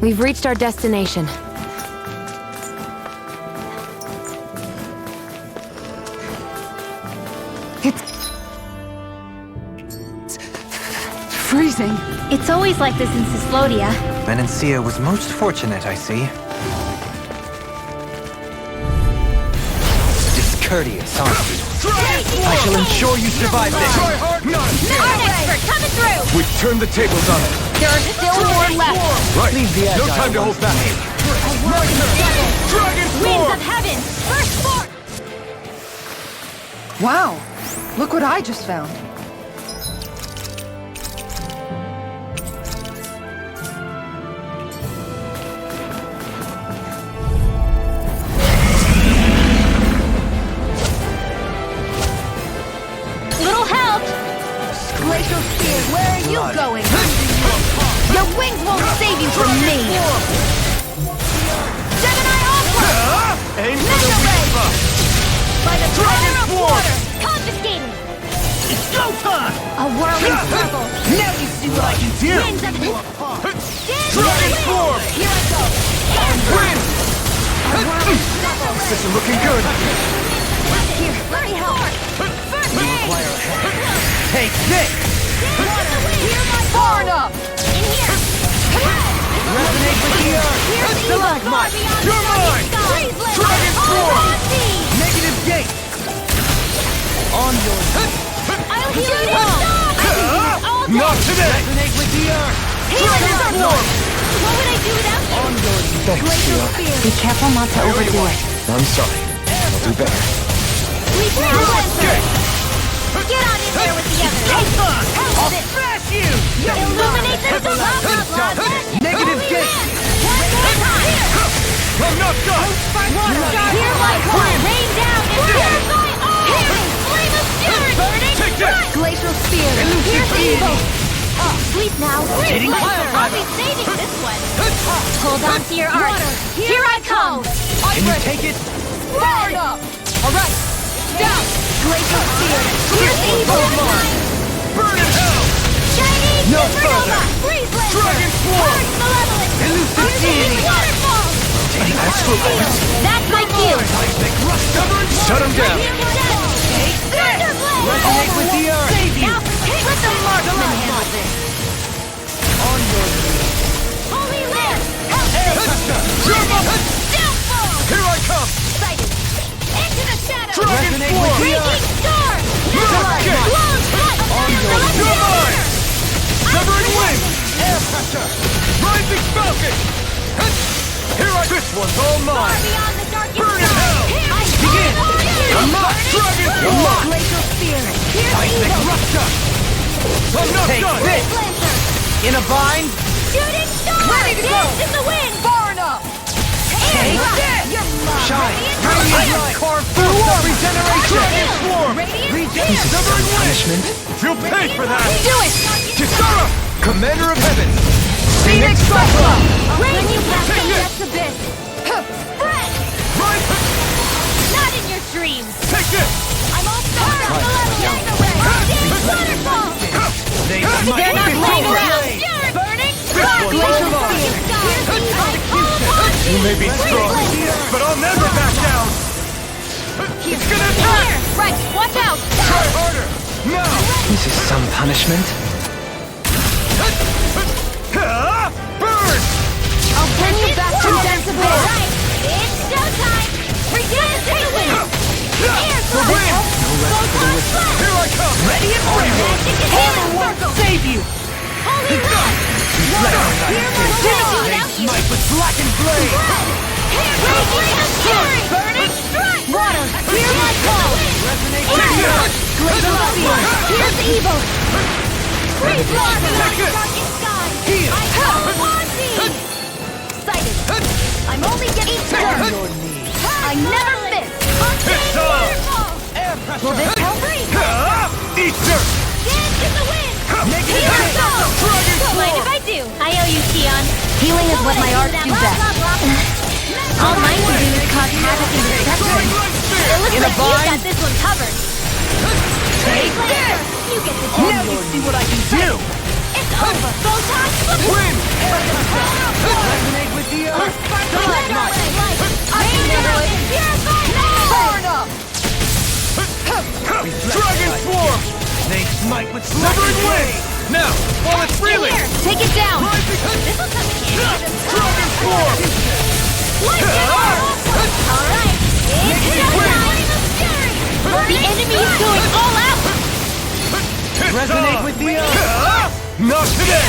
We've reached our destination.
It's freezing.
It's always like this in Cysplodia.
Menancia was most fortunate, I see. Discourteous, aren't you?
I shall ensure you survive this.
Art expert coming through!
We've turned the tables on it.
There are still more left.
Right. No time to hold back.
Winds of heaven! First fork!
Wow, look what I just found.
Little help!
Glacial Spear, where are you going?
Your wings won't save you from me! Gemini onward!
Aim
Mega Ray! By the power of water! Confiscated!
It's go time!
A whirling circle!
Now you see what I can do!
Winds of
Dragon form!
Here I go!
Win!
A whirling circle!
This isn't looking good.
Here, let me help! First aid!
Take this!
Hear my
Far enough!
In here!
Resonate with the earth!
Here's the evil far
Stalagmite!
beyond
You're
the
mine!
sky!
Dragon
All
form!
on me!
Negative gate! On your...
I'll heal you all! All day!
Not today! Resonate with the earth!
Dragon form! What would I do without you?
On your...
Glacial spear!
Be careful not to overdo it.
I'm sorry. I'll do better.
Sweep cleanser! Get on in there with the others!
I'll smash you!
Illuminate the blah blah blah!
Negative
Holy
gate!
land! One more time!
I'm not done!
Hear my call! Rain down and purify all! Flame of fury! Burning
Take this!
strike!
Glacial Spear!
Here's evil! Sleep now!
Hitting pile
I'll be saving this one! Hold on to your art! Here I come!
Can you take it?
Far enough! Alright, down!
Glacial Spear! Here's evil!
Burn in hell!
Chinese
No
Supernova!
further!
Freeze Lancer!
Dragon Form!
Purge Malevolence!
Elusive
Unchained
Deity!
Waterfall! That's my cue!
Shut him down.
Thunderblade!
Resonate with the earth! Save you!
Now, let the marksman handle this!
On your...
Holy Land! Downfall!
Here I come!
Sighted! Into the shadows!
Resonate with the
Breaking
earth!
storm!
Rocket!
Blown blood!
On your... You're mine! Severing wing! Air pressure! Rising falcon! Here I... This one's all
Far
mine!
beyond the darkest
Burn in
sky!
hell!
I
Begin!
call on you!
Come on! Dragon form!
Glacial Spear! Here's
Seismic
evil!
rupture! I'm not
Take
done!
this!
Lancer!
In a bind?
Shooting star!
Ready to go!
Dance in the wind! Take this! You're mine!
Shine!
Radiant
Radiant Core full of regeneration! Swarm!
Radiant
Severing Wind! You'll pay for that!
Do it!
Kisara! Commander of Heaven!
Phoenix Cyclone! Bring
Take
you back to
it!
Death's Abyss! Fred!
Right!
Not in your dreams!
Take this!
I'm all star! Waterfall!
They
They're not laying around! Burning
Glacier Lord! You may be strong, but I'll never back down! It's gonna attack!
Right, watch out!
Try harder! Now!
This is some punishment.
Burn!
I'll bring you back to Death's Abyss! Right, it's showtime! Regeneration! Air
For win! Here I come!
Ready and ready! Healing circle!
Save you!
Holy run!
Smite with blackened blade!
Burning strike! Water! Hear my call! Air! Glacial field! Here's evil! Freeze water! Darkest sky! I have wanting! Sighted! I'm only getting started! I never miss!
It's on!
Will this help?
Eat dirt!
Dance in the wind!
Make it
Here
happen!
go!
Dragon
Don't mind
Sword!
if I do! I owe you, Tion. Healing is what my arts do best. All mine can do is cause havoc and destruction. It looks
In a
like you
bind?
got this one covered.
Take this!
You get the
Now
job.
you see what I can do!
It's over! Photon flip!
Win!
Resonate with the earth!
Burn up!
Dragon Swarm! They smite with severing wind! Now, while it's reeling!
Here, take it down!
Rising
This will come in handy.
Dragon Swarm!
Alright, it's showtime! The enemy is going all out!
Resonate with the earth! Not today!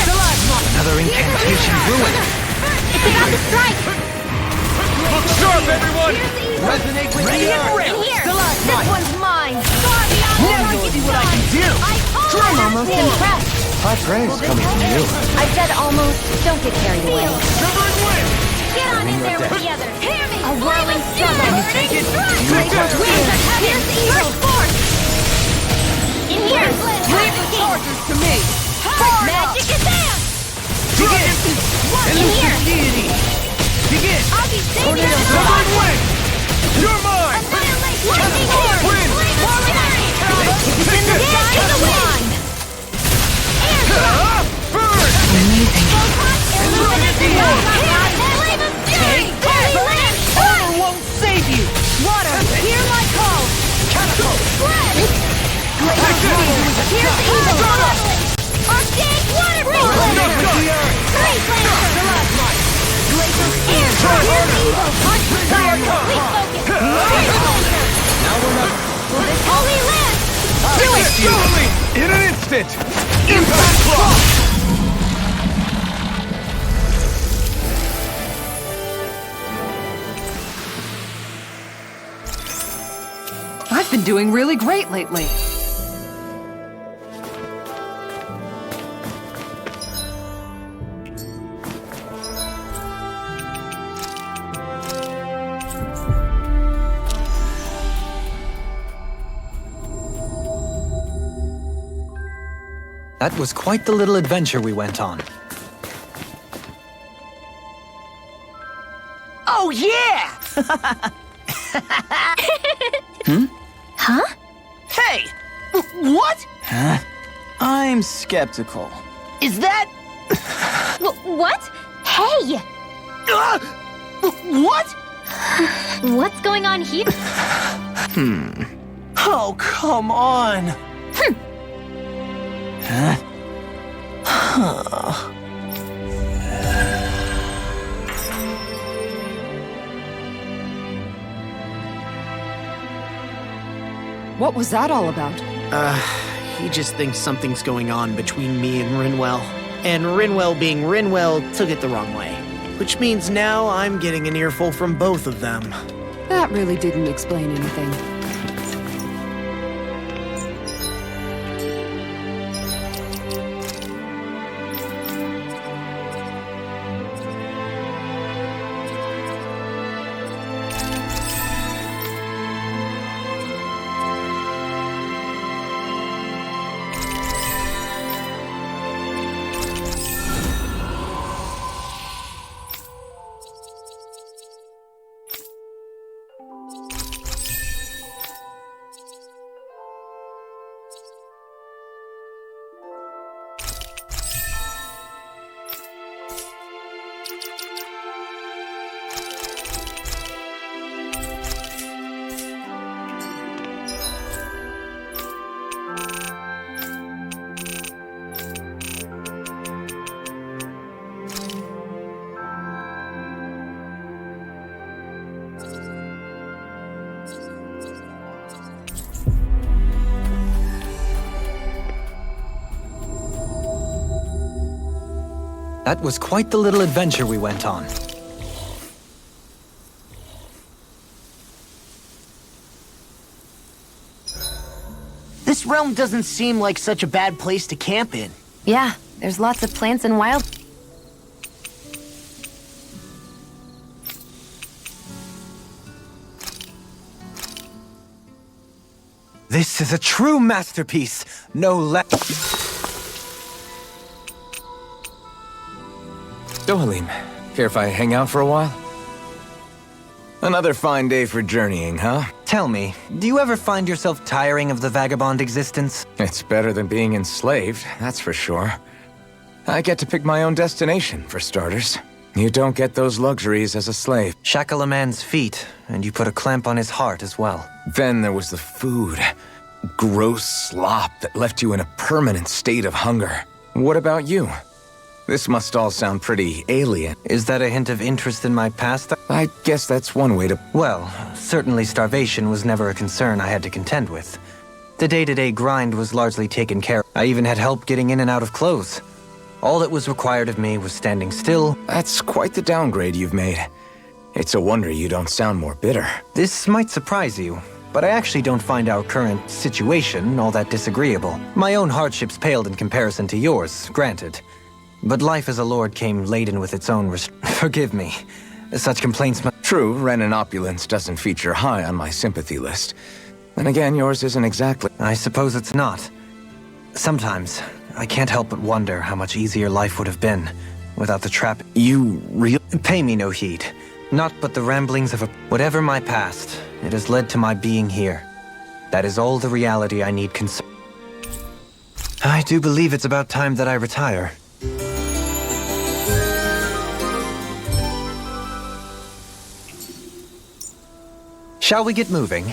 Another incantation ruined.
It's about to strike!
Look sharp, everyone!
Resonate with the
In
earth!
here! This one's mine! Far beyond
Now you see what I can do!
I'm almost impressed!
High praise coming from you.
I said almost. Don't get carried away.
Severing wind!
Get on in there with the others. Hear me! A whirling struggle.
Can you take it?
Glacial wind. Here's evil force. In here.
Leave the chargers to me!
Magic advance.
Begin!
In here.
Deity! Begin!
I'll be saving
Tornado
us
Severing
all.
wind! You're mine!
Annihilate lightning horn.
Wind!
It's in the sky of the wind. Air drop.
Burn!
Illuminate the earth. Flame of fury. Holy land.
Order won't save you!
Water, hear my call! Spread! Glacial field! Here's evil! Archaic waterfall! Great Lancer! Glacial air! Here's evil! Fire call! Great Lancer!
Now we're not...
Holy land! Do it!
Surely! In an instant! Impact block!
I've been doing really great lately.
That was quite the little adventure we went on.
Oh yeah!
Huh?
Hey! What? Huh? I'm skeptical. Is that...
What? Hey!
What?
What's going on here?
Oh, come on! Huh?
What was that all about?
He just thinks something's going on between me and Rinwell. And Rinwell being Rinwell took it the wrong way. Which means now I'm getting an earful from both of them.
That really didn't explain anything.
That was quite the little adventure we went on.
This realm doesn't seem like such a bad place to camp in.
Yeah, there's lots of plants and wild.
This is a true masterpiece. No less.
Dohalim, care if I hang out for a while? Another fine day for journeying, huh?
Tell me, do you ever find yourself tiring of the vagabond existence?
It's better than being enslaved, that's for sure. I get to pick my own destination, for starters. You don't get those luxuries as a slave.
Shackle a man's feet, and you put a clamp on his heart as well.
Then there was the food. Gross slop that left you in a permanent state of hunger. What about you? This must all sound pretty alien.
Is that a hint of interest in my past?
I guess that's one way to...
Well, certainly starvation was never a concern I had to contend with. The day-to-day grind was largely taken care of. I even had help getting in and out of clothes. All that was required of me was standing still.
That's quite the downgrade you've made. It's a wonder you don't sound more bitter.
This might surprise you, but I actually don't find our current situation all that disagreeable. My own hardships paled in comparison to yours, granted. But life as a lord came laden with its own Forgive me. Such complaints
True, rent and opulence doesn't feature high on my sympathy list. Then again, yours isn't exactly...
I suppose it's not. Sometimes, I can't help but wonder how much easier life would have been without the trap.
You
Pay me no heed. Not but the ramblings of a... Whatever my past, it has led to my being here. That is all the reality I need I do believe it's about time that I retire. Shall we get moving?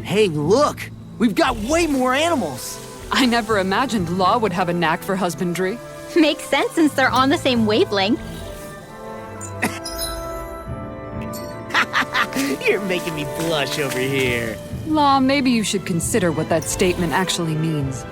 Hey, look! We've got way more animals!
I never imagined Law would have a knack for husbandry.
Makes sense since they're on the same wavelength.
You're making me blush over here.
Law, maybe you should consider what that statement actually means.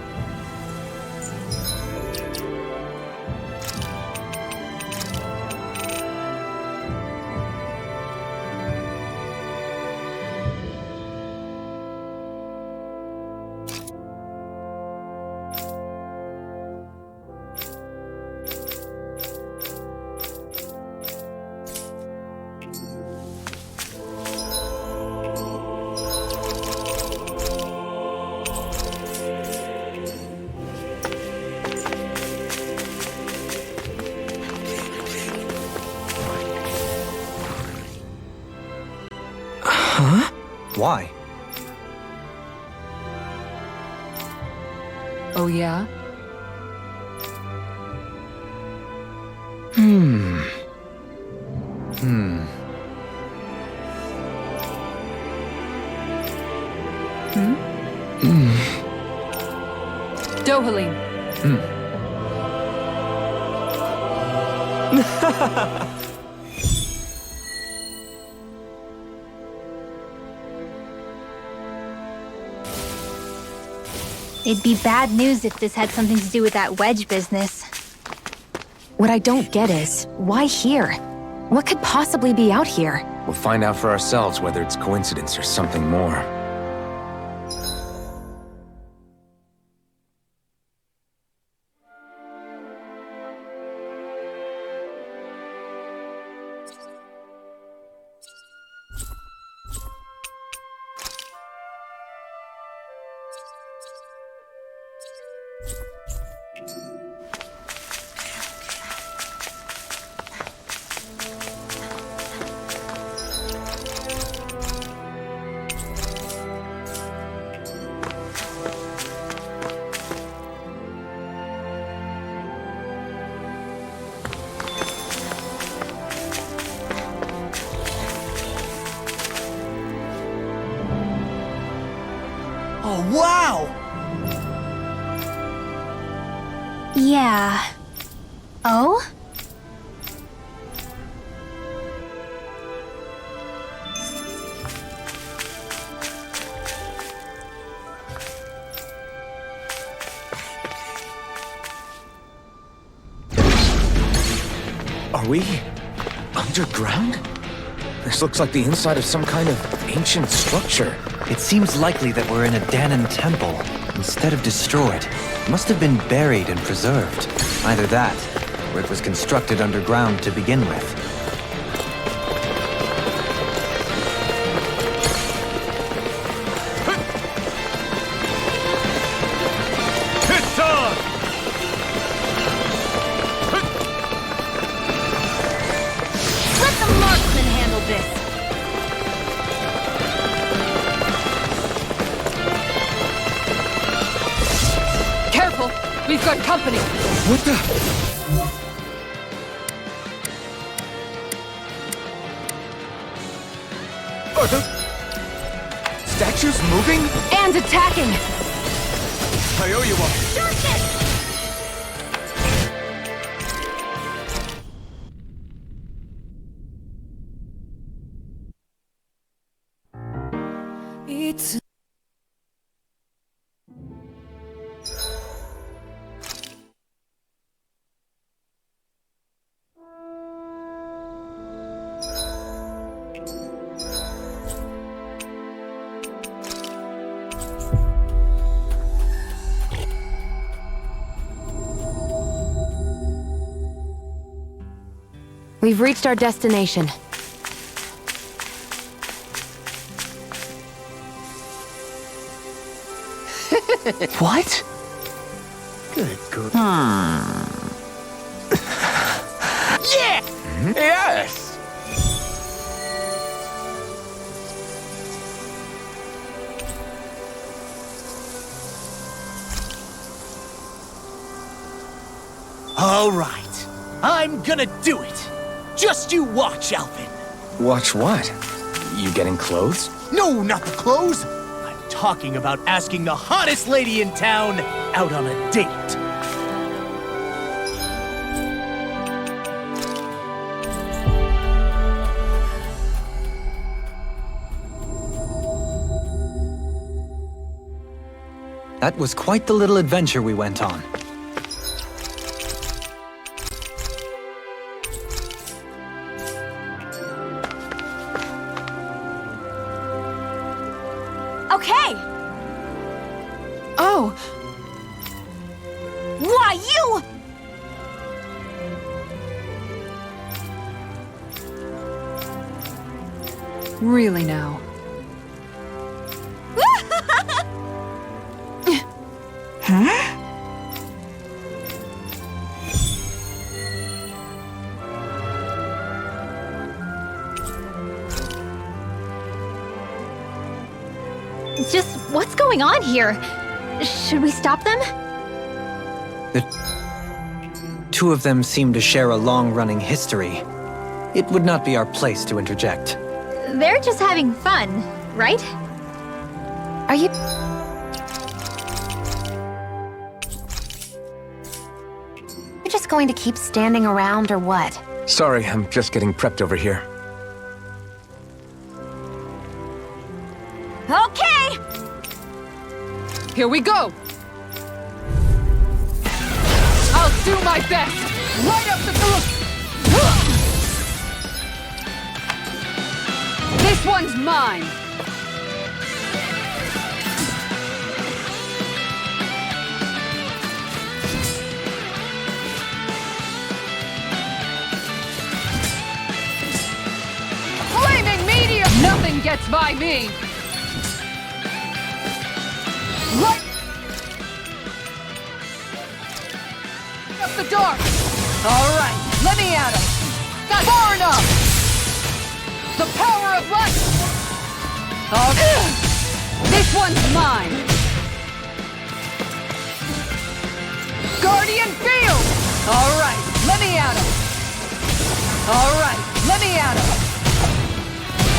Why?
Oh yeah? Dohalim.
It'd be bad news if this had something to do with that wedge business.
What I don't get is, why here? What could possibly be out here?
We'll find out for ourselves whether it's coincidence or something more.
Oh, wow!
Yeah. Oh?
Are we underground? This looks like the inside of some kind of ancient structure.
It seems likely that we're in a Danon temple. Instead of destroyed, it must have been buried and preserved. Either that, or it was constructed underground to begin with.
It's on!
Let the marksman handle this!
Careful! We've got company!
What the? Are the statues moving?
And attacking!
I owe you one.
It's
We've reached our destination.
What?
Good girl.
Yes!
All right. I'm gonna do it. Just you watch, Alvin.
Watch what? You getting clothes?
No, not the clothes. I'm talking about asking the hottest lady in town out on a date.
That was quite the little adventure we went on.
Okay!
Oh,
Why, you!
really now?
Just what's going on here? Should we stop them?
The two of them seem to share a long-running history. It would not be our place to interject.
They're just having fun, right?
Are you... You're just going to keep standing around or what?
Sorry, I'm just getting prepped over here.
Okay!
Here we go! I'll do my best! Right up the... This one's mine! Flaming meteor! Nothing gets by me! Right up the door! Alright, let me at him! Not far enough! The power of light! This one's mine! Guardian field! Alright, let me at him! Alright, let me at him!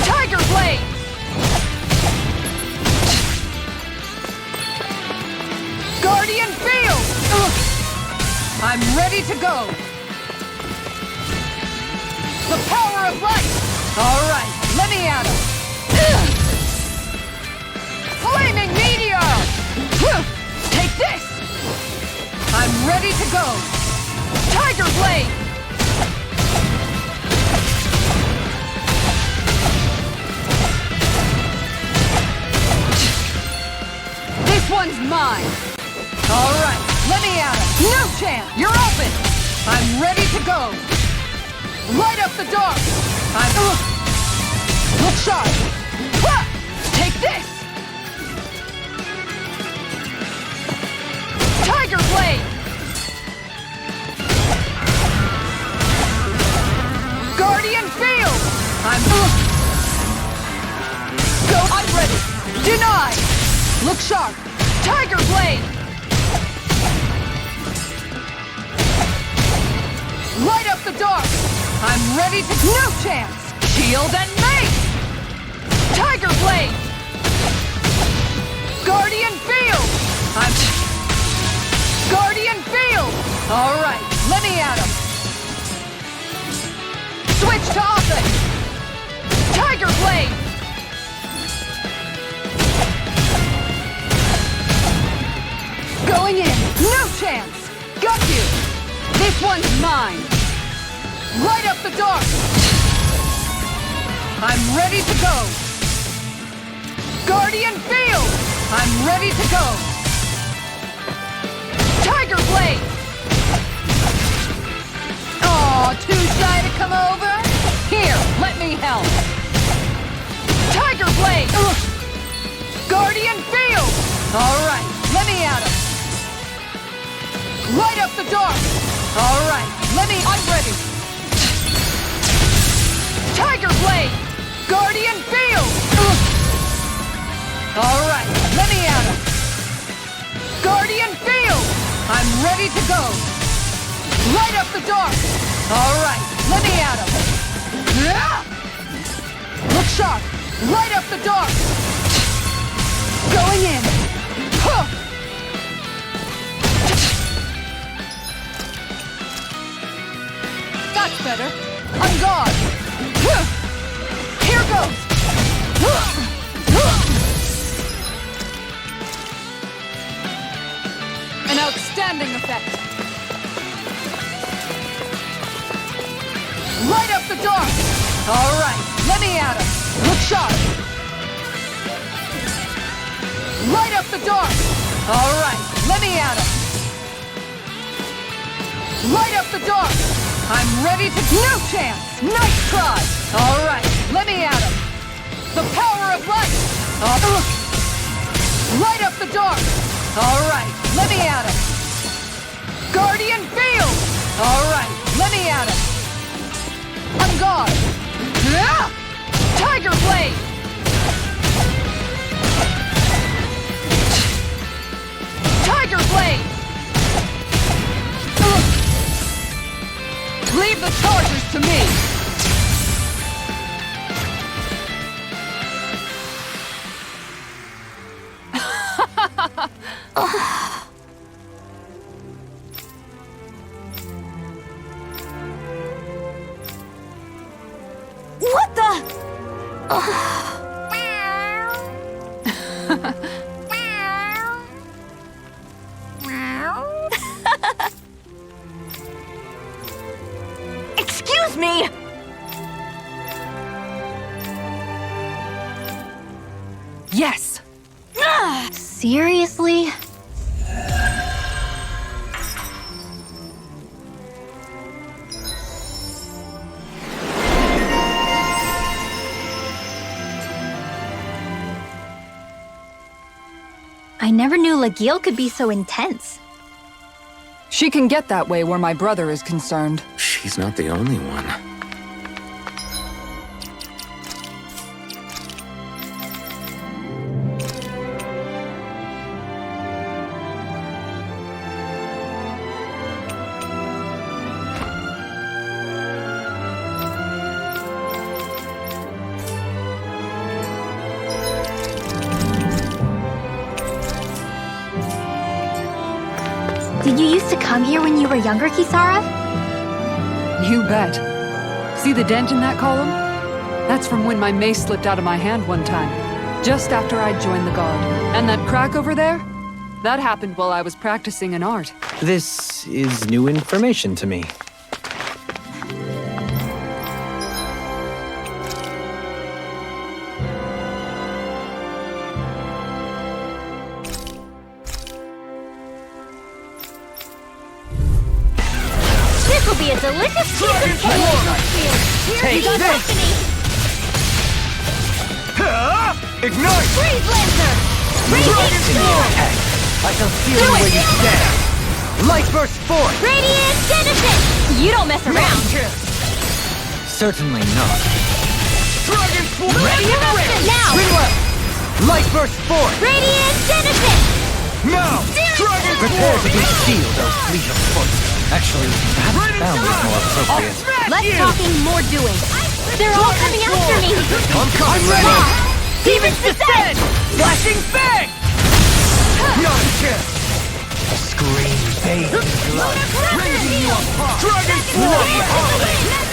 Tiger blade! Guardian field! I'm ready to go! The power of light! Alright, let me at him! Flaming meteor! Take this! I'm ready to go! Tiger blade! This one's mine! Alright, let me at him! No chance! You're open! I'm ready to go! Light up the dark! Look sharp! Ha! Take this! Tiger blade! Guardian field! I'm ready! Deny! Look sharp! Tiger blade! Light up the dark! I'm ready to... No chance! Shield and mace! Tiger blade! Guardian field! Guardian field! Alright, let me at him! Switch to offense! Tiger blade! Going in! No chance! Got you! This one's mine! Light up the dark! I'm ready to go! Guardian field! I'm ready to go! Tiger blade! Aw, too shy to come over? Here, let me help! Tiger blade! Guardian field! Alright, let me at him! Light up the dark! Alright, I'm ready! Tiger blade! Guardian field! Alright, let me at him! Guardian field! I'm ready to go! Light up the dark! Alright, let me at him! Look sharp! Light up the dark! Going better. On guard! Here goes! An outstanding effect! Light up the dark! Alright, let me at him! Look sharp! Light up the dark! Alright, let me at him! Light up the dark! I'm ready to... No chance! Nice try! Alright, let me at him! The power of light! Light up the dark! Alright, let me at him! Guardian field! Alright, let me at him! On guard! Ah! Tiger blade! Tiger blade! Leave the charges to me!
What the? Excuse me!
Yes!
Seriously? I never knew Lagiel could be so intense.
She can get that way where my brother is concerned.
She's not the only one.
Did you used to come here when you were younger, Kisara?
You bet. See the dent in that column? That's from when my mace slipped out of my hand one time, just after I'd joined the Guard. And that crack over there? That happened while I was practicing an art.
This is new information to me.
This will be a delicious piece of cake!
Take
Here's
this! Ignite!
Freeze Lancer! Radiant Sword!
I shall feel you where you stand. Light burst forth!
Radiant Genesis! You don't mess around!
Certainly not.
Dragon Sword!
Radiant Eruption! Now!
Light burst forth!
Radiant Genesis!
Now! Dragon
Prepare
Sword!
to be sealed, O fleet of foot. Actually, perhaps bound is more appropriate.
Less talking, more doing. They're all coming after me!
I'm ready!
Demons descend!
Flashing Fang! Not a chance!
Scream bathed in blood.
Raising you apart! Dragon Sword!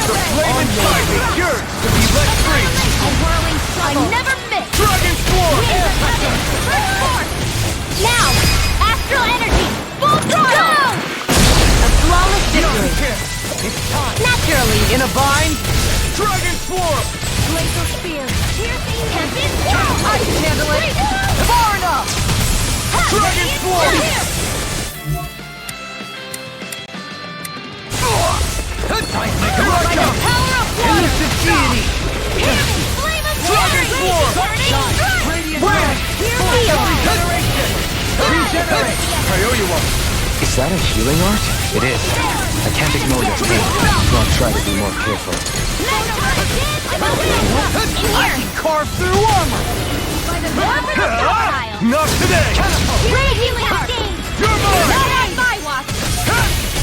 The flame inside me yearns to be let free!
A whirling I never miss!
Dragon Sword!
Now! Astral Energy! Full throttle! A flawless victory!
It's time!
Naturally!
In a bind?
Dragon Sword!
Glacial Spear! Champion Swirl!
I can handle it! Far enough!
Dragon Sword!
By the power of water!
Elusive deity!
Piercing flame of
Dragon
fury!
Sword!
Burning strike!
Where?
Regeneration!
Regenerate! Kaioyuwa!
Is that a healing art? It is. I can't ignore your pain, so I'll try to be more careful.
I can carve through armor!
By the power of Darkile!
Not today!
Great healing exchange!
You're mine!
Not on my watch!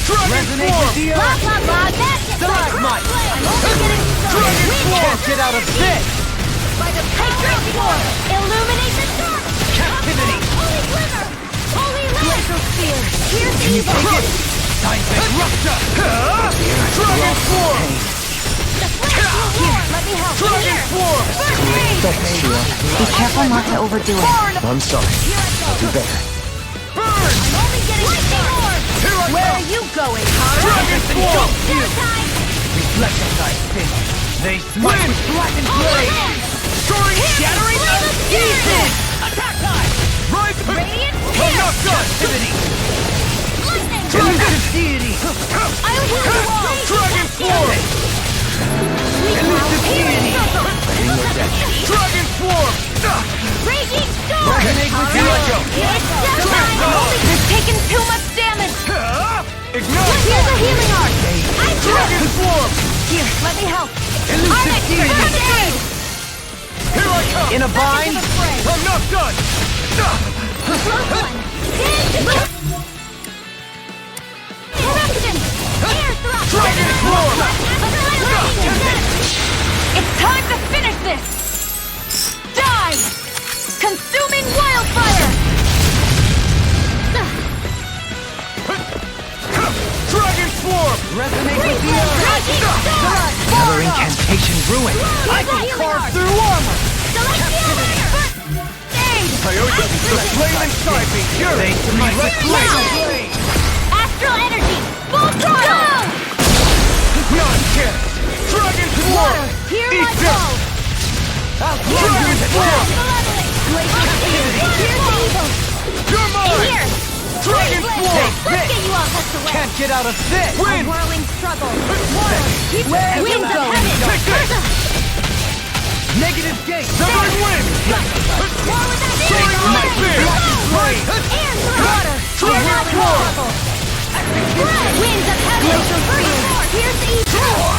Dragon Sword!
Blah blah blah! That's it!
Stalagmite!
I'm only getting started!
Dragon Sword!
Can't get out of this!
By the power of water! Illuminate the dark!
Captivity!
Holy glimmer! Holy light! Glacial Spear! Piercing
Can you take it?
Seismic Rupture! Dragon Swarm!
Here, let me help.
Dragon Swarm!
Thanks, Sheila. Be careful not to overdo it.
I'm sorry. I'll do better.
Burn!
Only getting started.
Here I
Where
come!
are you going, huh?
Dragon Swarm!
Time.
Reflect on thy fate. They smite with blackened blade! Destroying shattering
Flame of fury.
Attack time! Rise!
Radiant
I'm not done!
Lightning.
Elusive deity!
I'll heal you all.
Dragon Swarm! Elusive deity! Dragon Swarm!
Raging storm.
Resonate with you, Echo!
It's time. They've taken too much damage.
Ignite!
Here's a healing art. I'm
Dragon Swarm!
Here, let me help.
Elusive deity!
First aid.
Here I come!
In a bind?
I'm not done!
Close one. Correction. Air thrust.
Dragon Swarm!
It's time to finish this. Die. Consuming wildfire.
Dragon Swarm!
Resonate with the earth.
Raging storm.
Another incantation ruined.
I can carve through armor.
Celestial First aid.
Coyote, the flame inside me! Here! My red blade!
Astral energy. Full throttle.
Not a chance! Dragon Swarm!
Hear
Eat
my
this!
call.
Dragon Swarm!
Here's the evil.
You're mine!
Here.
Dragon Swarm!
Let's get you all tucked away.
Can't get out of this.
A
Win!
whirling struggle. Water.
Where's
Winds
it
of
going?
heaven.
Take this!
Negative gate.
Severing Wind!
War with that
Soaring Nightmare! Right!
Air water.
Dragon Swarm!
Winds of heaven. Here's the evil.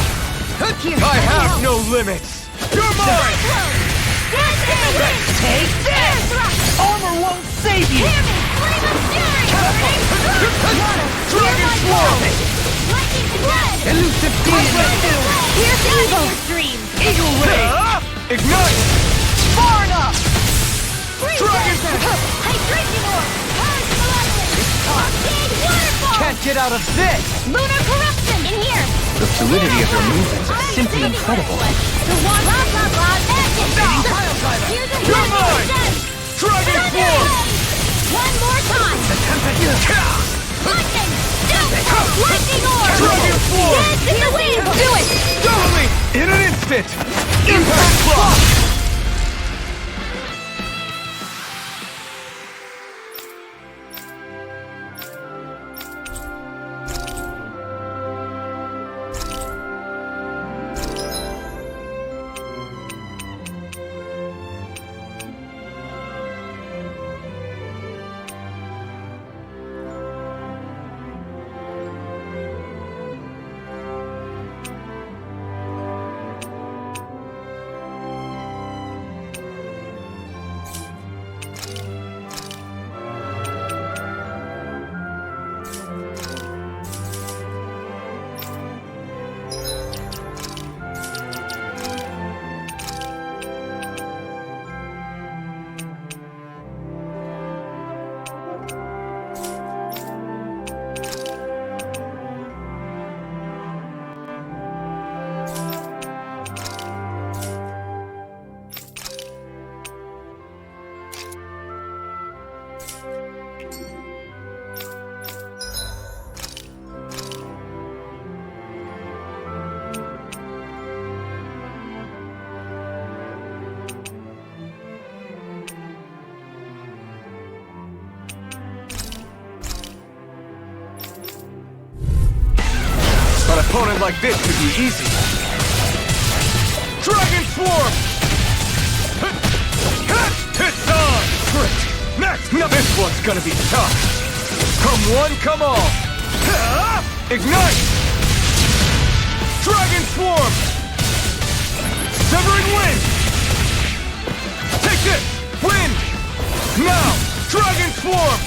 I have no limits! You're mine!
Take this.
Armor won't save you.
Hear me. Flame of fury.
Dragon Swarm!
Lightning to dead.
Elusive deity.
Here's the evil. Dream.
Eagle ray.
Ignite!
Far enough.
Dragon
Hydration orb. Purge malevolence. Big waterfall.
Can't get out of this.
Lunar corruption. In here.
The fluidity of your movements is simply incredible.
The one. Blah blah blah. Magic. Here's a
You're
healing
mine.
dead.
Dragon Swarm!
One more time. Lightning. Lightning orb.
Dragon Swarm!
Dance in the wind. Do it.
Double me! In an instant! Impact Block! An opponent like this could be easy. Dragon Swarm! It's on! Great! Next! No, this one's gonna be tough! Come one, come all! Ignite! Dragon Swarm! Severing Wind! Take this! Wind! Now! Dragon Swarm!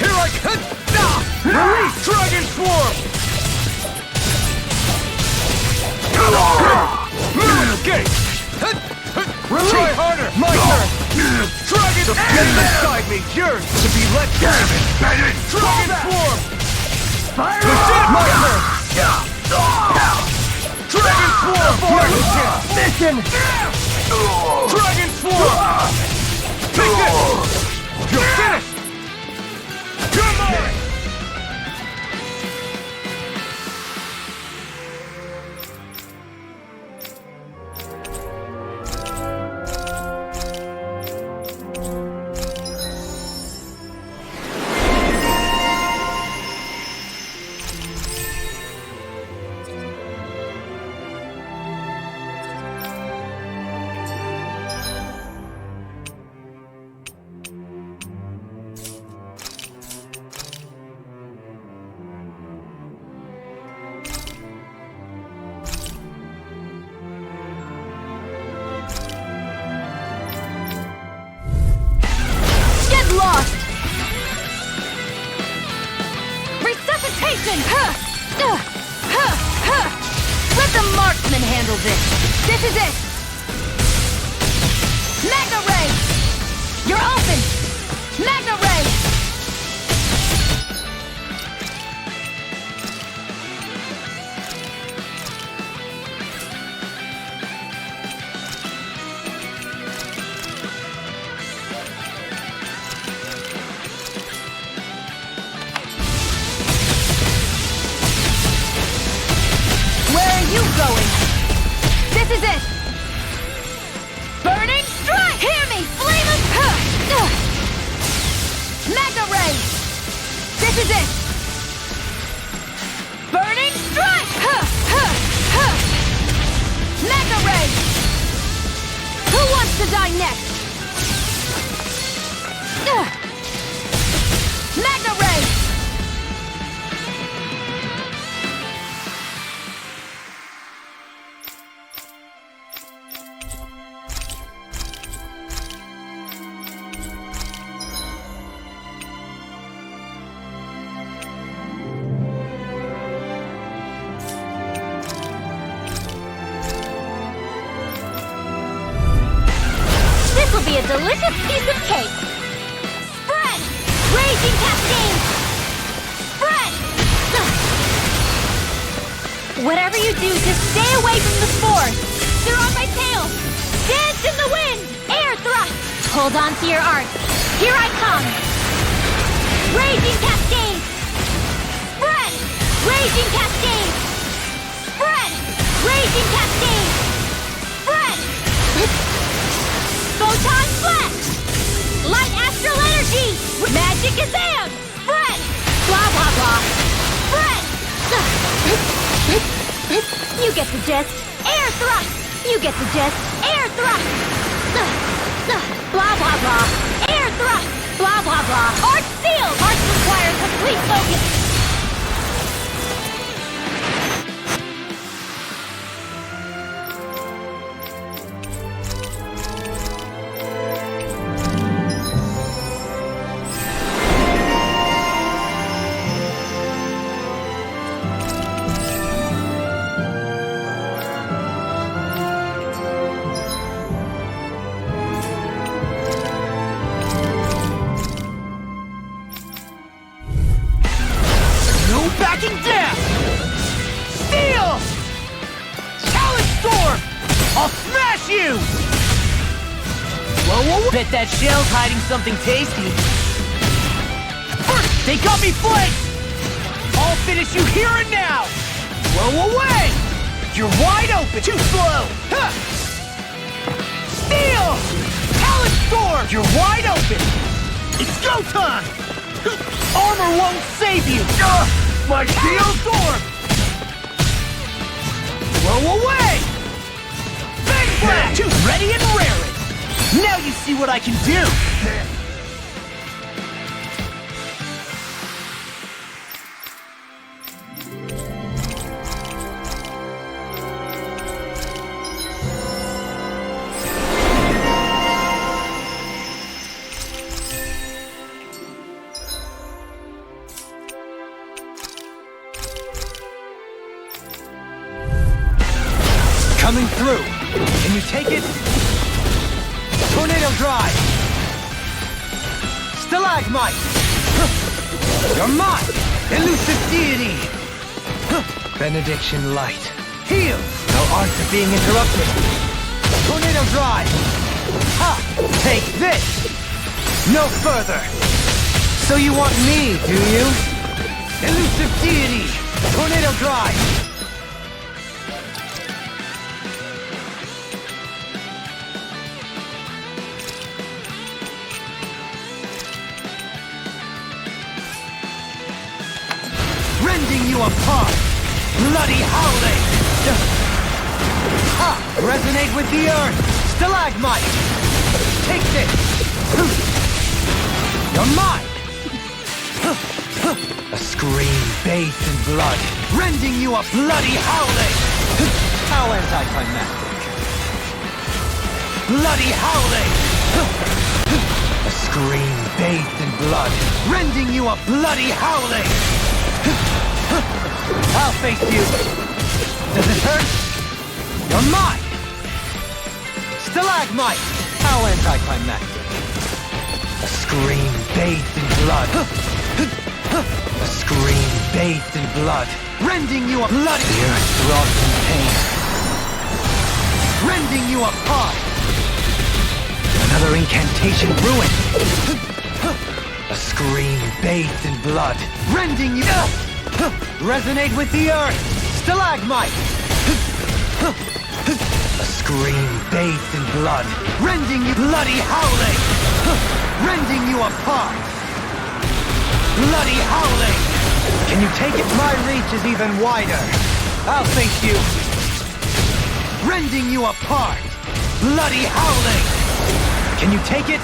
Here I come! Release! Dragon Swarm! Escape! Try harder! My turn! Dragon Flame inside me! ain't yours to be let go. Dragon Swarm! Legit Monster! Dragon Swarm for mission! Dragon Swarm! Take this! You're finished! You're mine!
Lost! Resuscitation! Let the marksman handle this! This is it! Magna Ray! You're open! Magna Ray! You going? This is it! Burning Strike! Hear me! Flame of... Magna Ray! This is it! Burning Strike! Magna Ray! Who wants to die next? Magna Ray! This will be a delicious piece of cake! Spread! Raging Cascade! Spread! Whatever you do, just stay away from the spores! They're on my tail! Dance in the wind! Air thrust! Hold on to your art! Here I come! Raging Cascade! Spread! Raging Cascade! Spread! Raging Cascade! Spread! Photon Flash! Light Astral Energy! Magic Azam! Spread! Blah blah blah! Spread! You get the gist! Air thrust! You get the gist! Air thrust! Blah blah blah! Air thrust! Blah blah blah! Art Seal! Art requires complete focus!
Backing down! Steel! Challenge Storm! I'll smash you! Whoa. Bet that shell's hiding something tasty. First, they got me flanked! I'll finish you here and now! Blow away! You're wide open! Too slow! Huh. Steel! Challenge Storm! You're wide open! It's go time! Armor won't save you! My Steel Storm! Blow away! Big Flash! Ready and raring! Now you see what I can do! Coming through. Can you take it? Tornado Drive.
Stalagmite! You're mine! Elusive deity! Benediction light. Heal! No art of being interrupted. Tornado drive! Ha! Take this! No further! So you want me, do you? Elusive deity! Tornado drive! Rending you apart! Bloody howling! Ha! Resonate with the earth! Stalagmite! Take this! You're mine! A scream bathed in blood, rending you a bloody howling! How anticlimactic! Bloody howling! A scream bathed in blood, rending you a bloody howling! I'll face you! Does it hurt? You're mine! Stalagmite! How anticlimactic! A scream bathed in blood. A scream bathed in blood, rending you a bloody... The earth throbs in pain, rending you apart. Another incantation ruined. A scream bathed in blood, rending you... Resonate with the earth, Stalagmite. A scream bathed in blood, rending you... Bloody howling, rending you apart. Bloody howling! Can you take it? My reach is even wider. I'll face you. Rending you apart. Bloody howling! Can you take it?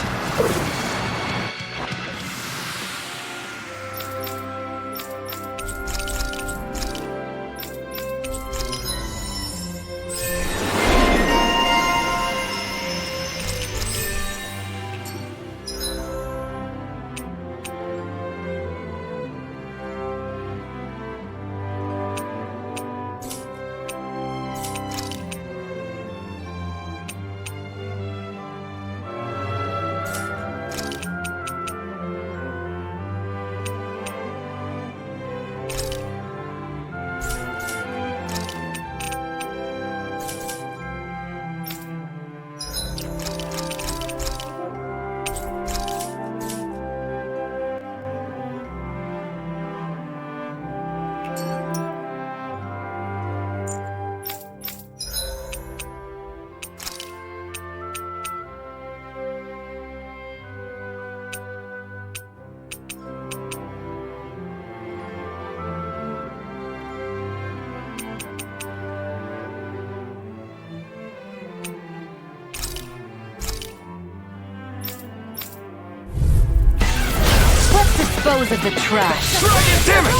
Dispose of the trash.
Damn it!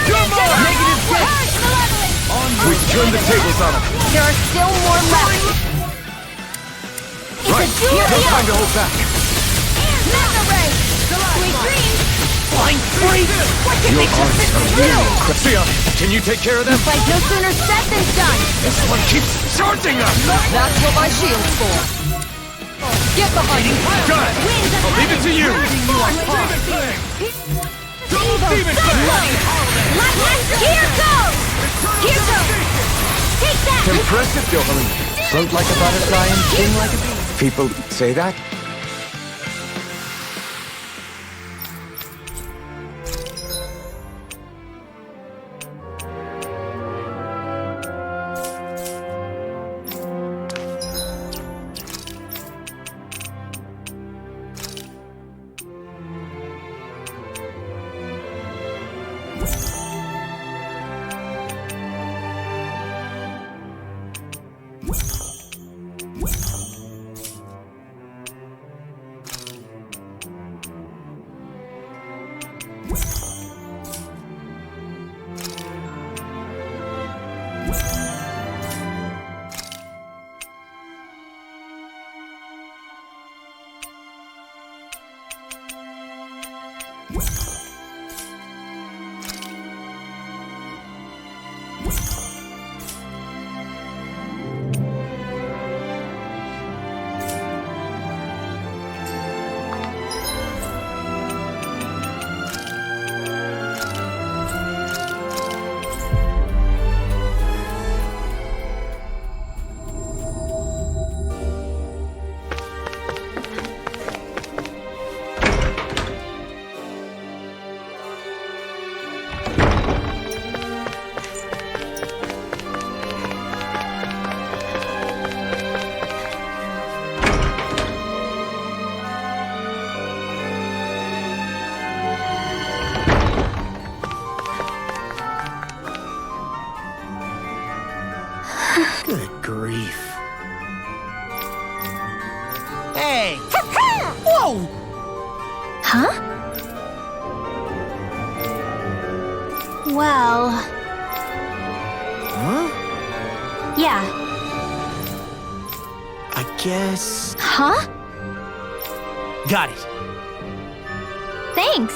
You're mine!
Negative death.
We turn the tables on him.
There are still more left. It's
Right,
a duel.
no time to hold back.
Mega ray. Sweet dreams. Flying free. What can
Your
make you
arms
fit
are
through?
really Sia, can you take care of them?
Fight no sooner said than done.
This one keeps charging us!
That's what my shield's for. Get behind me.
Good! I'll leave it to you! Demon Flame!
Here goes! Here goes! Take that!
Impressive, Jocelyn.
Float like a butterfly and sting like a bee.
People say that?
Hey! Whoa!
Huh? Well...
Huh?
Yeah.
I guess...
Huh?
Got it.
Thanks.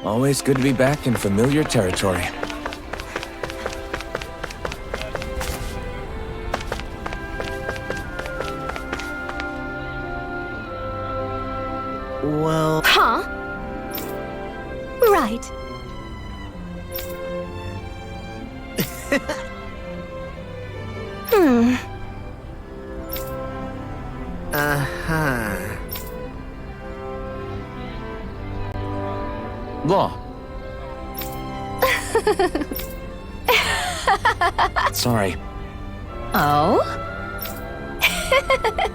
Always good to be back in familiar territory.
Well...
Huh? Right.
Uh-huh.
Law. Sorry.
Oh?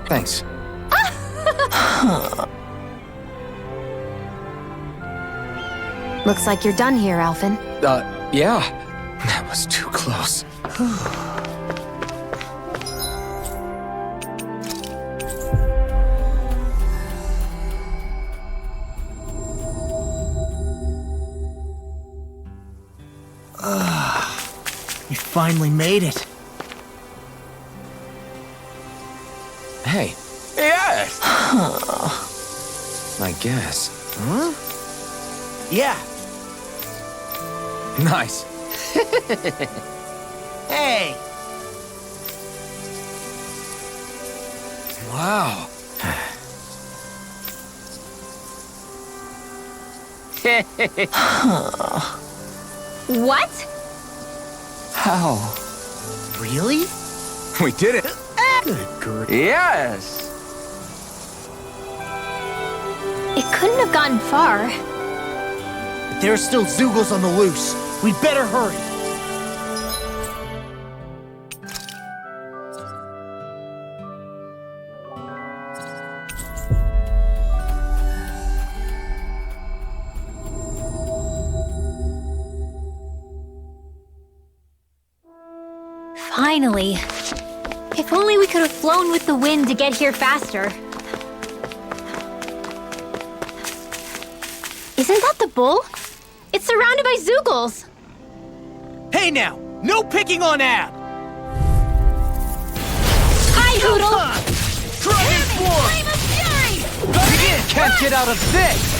Thanks.
Looks like you're done here, Alphen.
Yeah. That was too close.
We finally made it.
Hey.
Yes!
I guess.
Huh? Yeah.
Nice.
Hey!
Wow.
What?
How?
Really?
We did it.
Good grief.
Yes!
It couldn't have gone far.
There are still Zoogles on the loose. We'd better hurry.
Finally. If only we could have flown with the wind to get here faster. Isn't that the bull? It's surrounded by Zoogles.
Hey now! No picking on Ab!
Hi, Hoodle!
Dragon Swarm!
Flame of Fury!
Can't get out of this!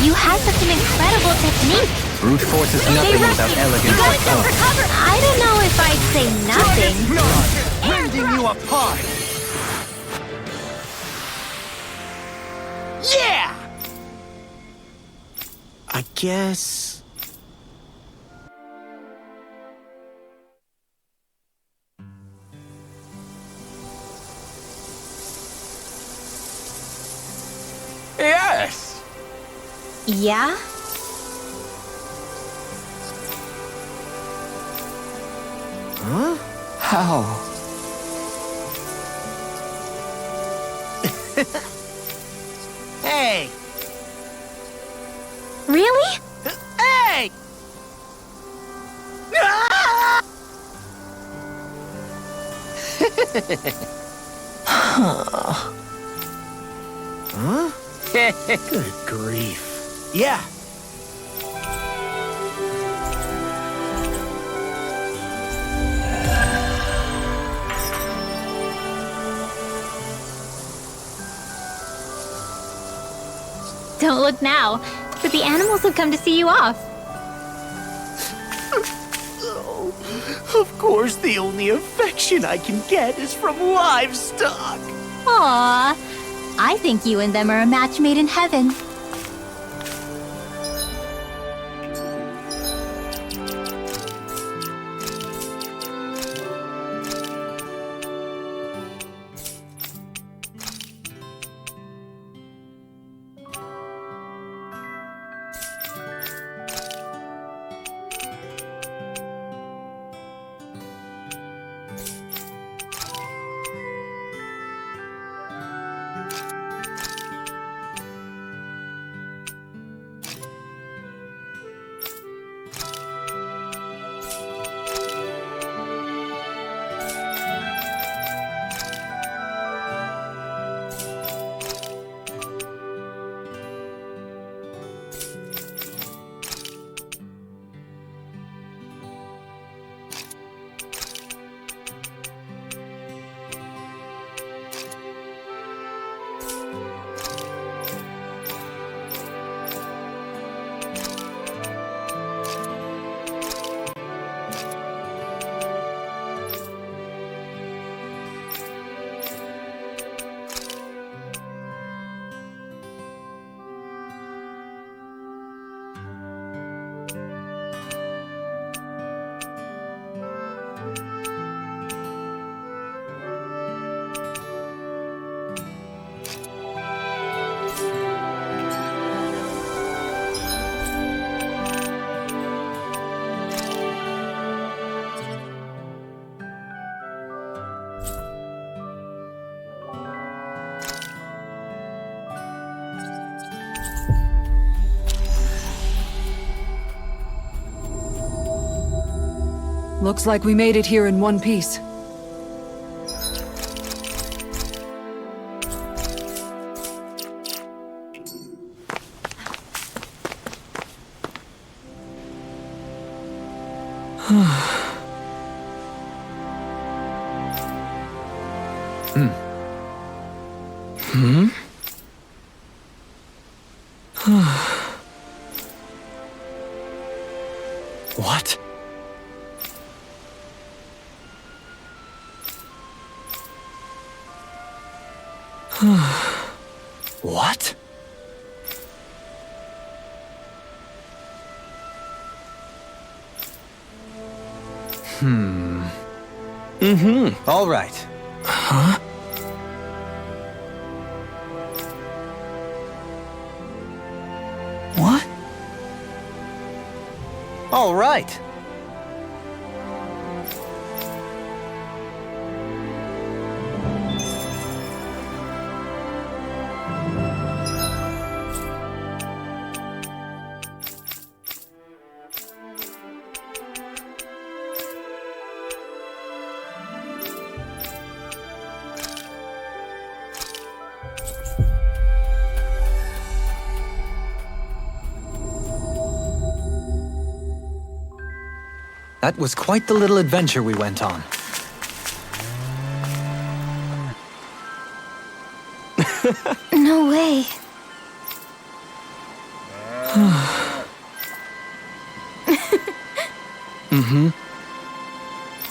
You have such an incredible technique.
Brute force is
Stay
nothing
rusty.
without
You
elegance
gotta
like
jump for
force.
cover. I don't know if I'd say nothing.
Rending you apart!
Yeah! I guess...
Yes!
Yeah?
Huh?
How?
Hey!
Really?
Hey! Ah! Huh? Good grief. Yeah.
Don't look now, but the animals have come to see you off.
Oh, of course, the only affection I can get is from livestock.
Aww. I think you and them are a match made in heaven.
Looks like we made it here in one piece.
What? What? All right.
Huh? What?
All right. That was quite the little adventure we went on.
No way.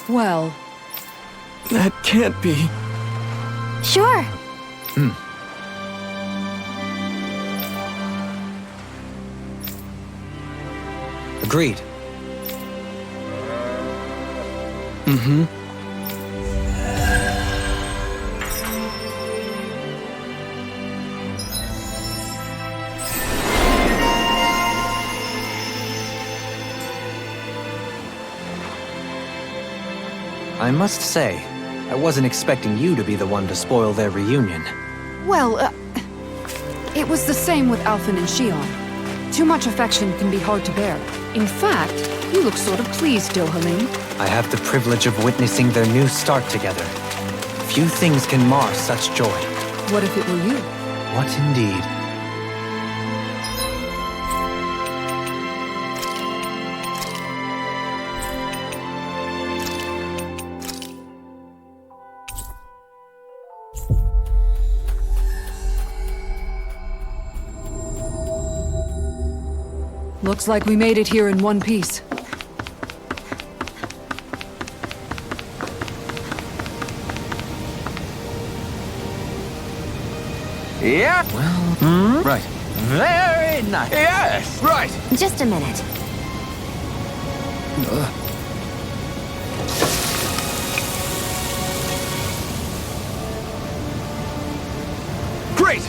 Well,
That can't be.
Sure.
Agreed. I must say, I wasn't expecting you to be the one to spoil their reunion.
well, it was the same with Alphen and Shion. Too much affection can be hard to bear. In fact, you look sort of pleased, Dohalim.
I have the privilege of witnessing their new start together. Few things can mar such joy.
What if it were you?
What indeed?
Looks like we made it here in one piece.
Yeah.
Well, right.
Very nice. Yes. Right.
Just a minute.
Great.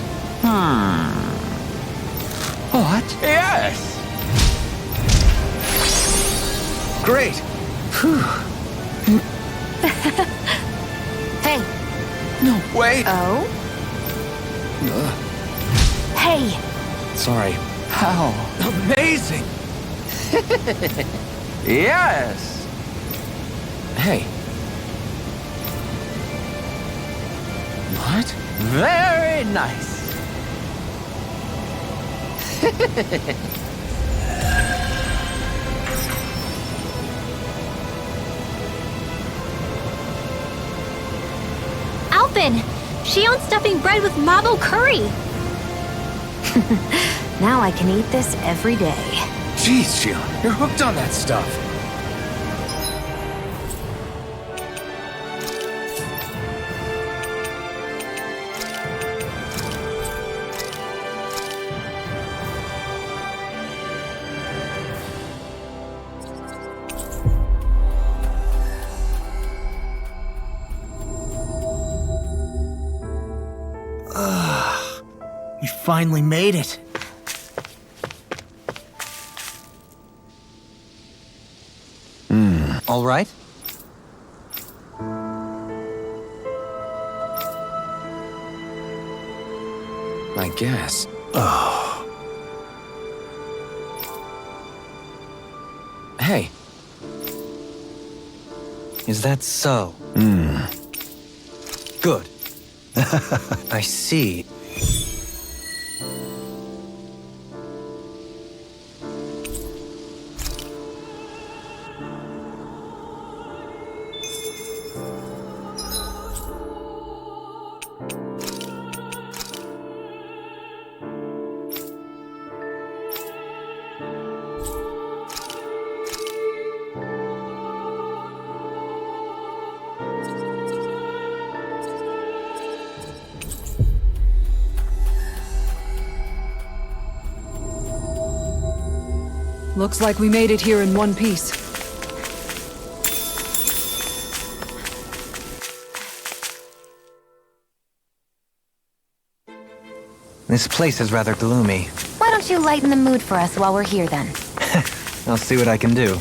What?
Yes. Great.
Hey.
Wait.
Oh? Hey.
Sorry.
How amazing. Yes.
Hey. What?
Very nice.
Alphen! Shion stuffing bread with mabo curry! Now I can eat this every day.
Jeez, Shion, you're hooked on that stuff.
We finally made it.
All right?
I guess. Hey.
Is that so? Good. I see.
Looks like we made it here in one piece.
This place is rather gloomy.
Why don't you lighten the mood for us while we're here then?
I'll see what I can do.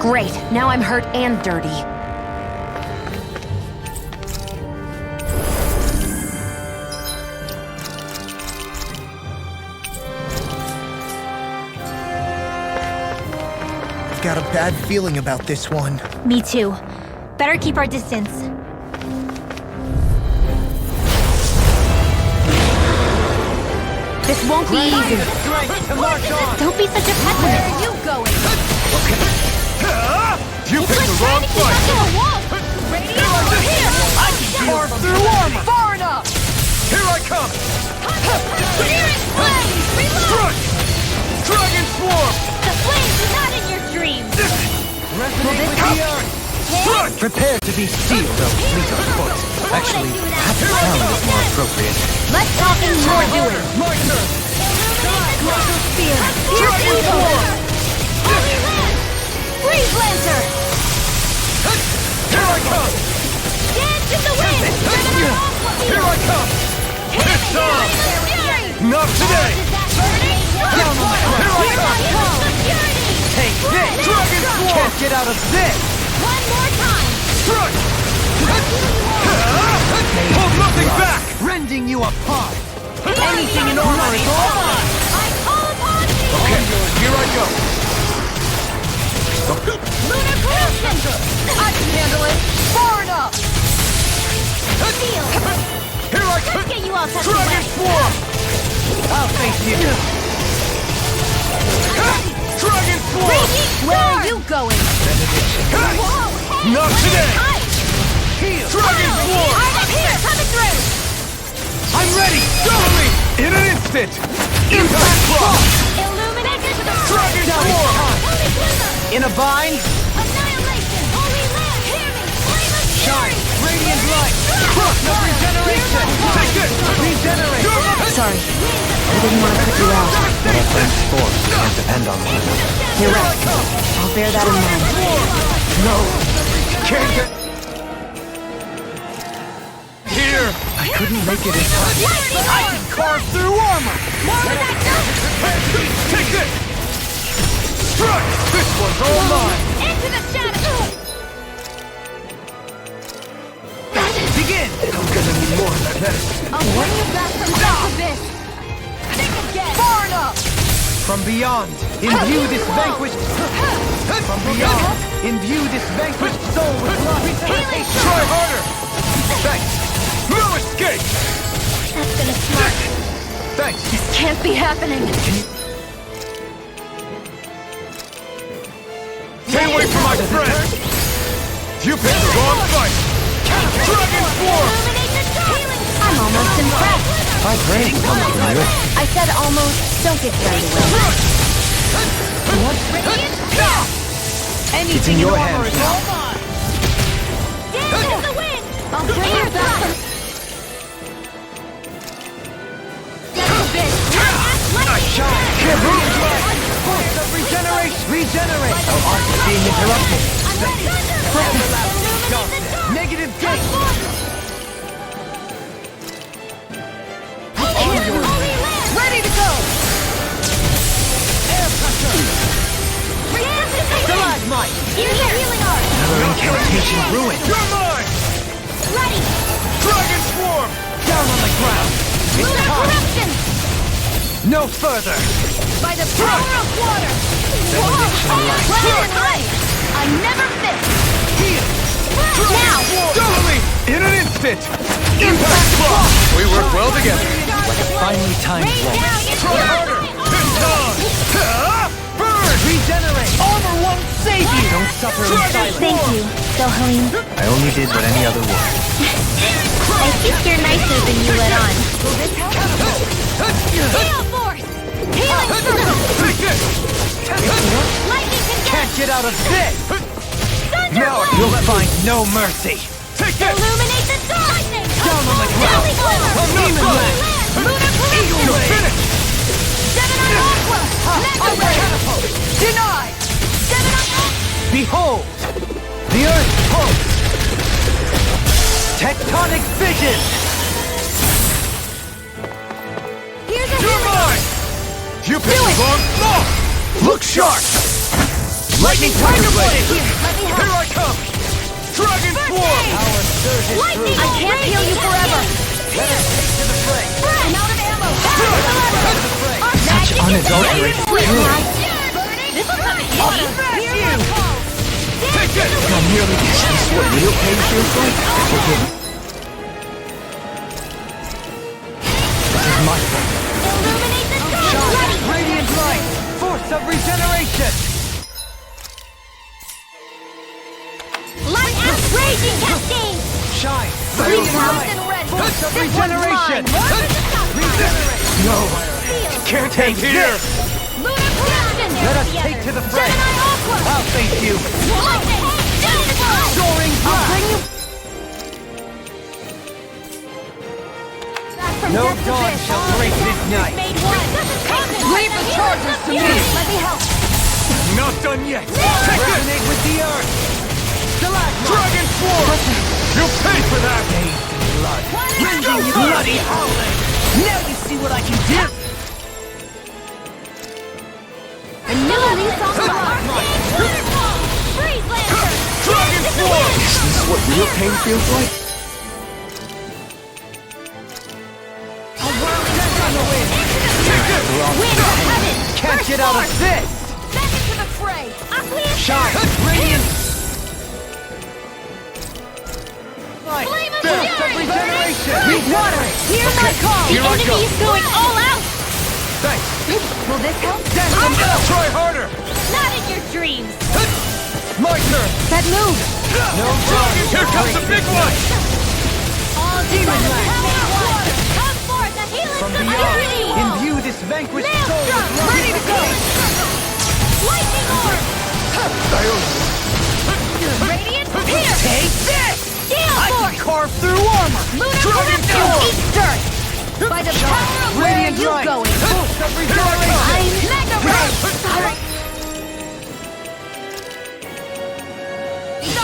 Great, now I'm hurt and dirty.
I've got a bad feeling about this one.
Me too. Better keep our distance.
This won't be easy.
Don't be such a pessimist. Where are you going?
You picked the wrong fight!
Radio over here!
I can carve through armor!
Far enough!
Here I come!
Here is flame! Reload!
Strike! Dragon Swarm!
The flames are not in your dreams!
Resonate with the earth! Strike!
Prepare to be sealed, though fleet of foot. Actually, half the sound is more appropriate.
Let's talk and more doing!
My turn!
Glacial spear! Here's evil! Holy Lance! Freeze Lancer!
Here I come!
Dance in the wind!
Here I come! It's on! Not today!
Here
I come!
Take this!
Dragon Swarm!
Can't
get out of this!
One more time!
Strike! Hold nothing back!
Rending you apart!
Anything in order is all mine! I call upon thee!
Okay, here I go!
Lunar corruption!
I can handle it! Far enough!
Steel!
Here I
Let's
come!
get you all tucked
Dragon
away!
Swarm!
I'll face you!
Dragon Swarm!
Raging
Where are
Storm!
you going?
Whoa! Hey!
Not
what's
today!
this height?
Dragon Swarm!
I'm here! Coming through!
I'm ready! Double me! In an instant! Impact Block!
Illuminate this
Dragon Swarm!
Holy Glimmer!
In a bind?
Annihilation! Holy Lamb! Hear me! Flame of
Shine!
fury!
Radiant light!
Crush!
No regeneration!
Take it!
Regenerate!
Sorry, I didn't want to put you out.
But our friends' forms can't depend on one another.
You're right. I'll bear that in mind.
No! Can't get... Here!
I couldn't make it in time.
I can carve through armor!
Take this! Strike! This one's all mine!
Into the shadow!
Begin!
I'm gonna need more than this.
I'll bring you back from this abyss!
From beyond, imbue this vanquished... From beyond, imbue this vanquished soul with life.
Try harder! Thanks! No escape!
That's gonna smack.
Thanks!
This can't be happening.
Stay away from my friend! You picked the wrong fight! Dragon Form!
I'm almost impressed.
My brain comes from you.
I said almost. Don't get carried away.
It's in your hands now.
Dance in the wind! I'll bring her back.
Force of regeneration! Regenerate! Oh, art is being interrupted. Negative gate!
Ready to go!
Air pressure!
Stalagmite! Here's your healing art!
Another incantation ruined.
You're mine!
Ready!
Dragon Swarm!
Down on the ground! It's
Lunar
time!
corruption!
No further!
By the power of water! Planet ice! I never miss!
Heal!
Now!
Totally! In an instant! Impact block! We work well together.
Finally time
Rain
flow.
down into
Try harder! This time! Burn!
Regenerate! Armor won't save you! Don't suffer in silence.
Thank you, Sohalim.
I only did what any other would.
I think you're nicer than you let on. Gale Force! Healing Circle!
Take this!
Lightning
Can't
Condense!
get out of this!
Thunder
Now
Blade!
you'll find no mercy!
Take this!
Illuminate the dark! Lightning!
Down on the ground!
Valley Glimmer!
I'm not
Demon
done!
Land! Lunar Corruption!
You're finished!
Gemini Aqua! Mega Ray!
Denied!
Gemini
Behold! The Earth pulse! Tectonic vision!
Here's a
You're
healing
mine! You picked the wrong... No! Look sharp! Lightning Tiger Blade!
Let me
Here
help!
I come! Dragon Swarm!
Our surge is
Lightning!
through.
I can't heal you forever!
Let us take to the fray!
I'm out of ammo!
Such unadulterated fury!
This will come in handy! Here's my call!
Take this!
Not nearly is this what real pain feels like? Forgive me. This is my fault.
Illuminate the dark! Ready!
Radiant light! Force of regeneration!
Light and raging cascade!
Shine!
Three
Radiant
clouds
light!
and red!
Force of
This one's
regeneration!
mine!
Regenerate! No! Can't take
Here!
this!
Lunar corruption!
Let us take to the fray!
Gemini Aqua!
I'll face you!
Lightning! Downfall!
Soaring
I'll
blast!
bring you back from
No
death's
dawn
abyss.
shall break this night!
Made one!
Leave the charges to me!
Let me help!
Not done yet! Take this!
Resonate with the earth! Stalagmite!
Dragon Swarm! You pay for that!
Blood!
Go,
Bloody howling! Now you see what I can do!
A new lease on life! Freeze Lancer!
Dragon Swarm!
Is this what real pain feels like?
Wind of heaven!
Can't
Burst
get out of
forth!
this!
Back into the fray! Aqueous
Shine!
Surge!
Radiant! Light!
Flame of
Force of
fury!
regeneration!
Burn!
Water!
Hear my call!
Here
The
I go.
enemy is going all out!
Thanks!
Will this help?
Try harder!
Not in your dreams!
My turn!
That move!
No dawn!
Here comes the big one!
All demon land! Come forth, a healing
From
society!
beyond, imbue this vanquished soul with
Maelstrom!
love.
Ready to go! Lightning orb! Radiant Pierce!
Take this!
Gale
I can
Force!
carve through armor!
Lunar
Dragon
corruption!
Force!
Eat dirt! By the power of where are
Radiant
you
light!
going?
Force of regeneration!
I'm Mega Ray! Sorry!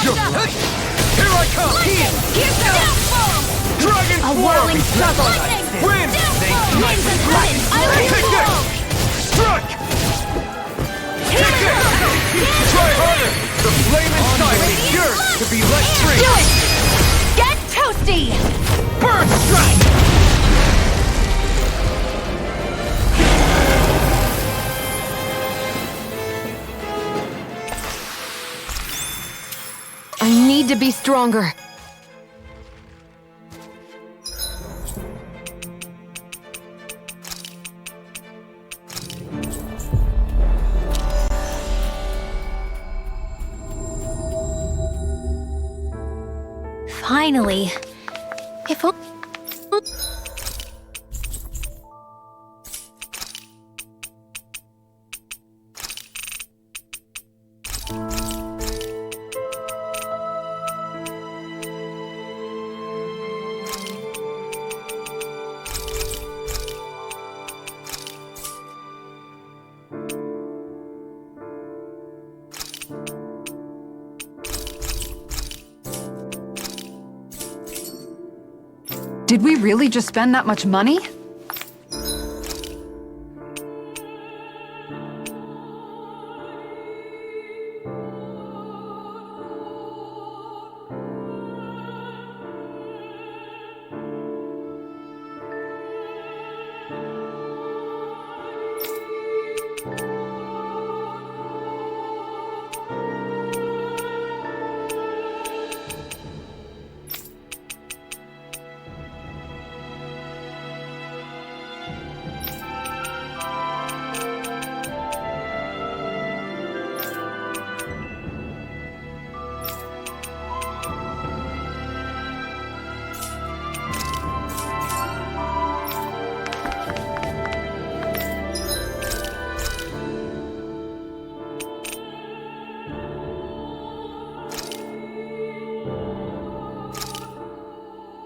Here I come!
Here's the downfall!
Dragon
A
Swarm!
whirling struggle!
Wind!
Downfall! Winds and summons! I will
Take this!
fall!
Strike! Take this! Try harder! The flame inside me yearns to be let free!
Do it! Get toasty!
Burn strike!
to be stronger.
Finally. If o-
Did we really just spend that much money?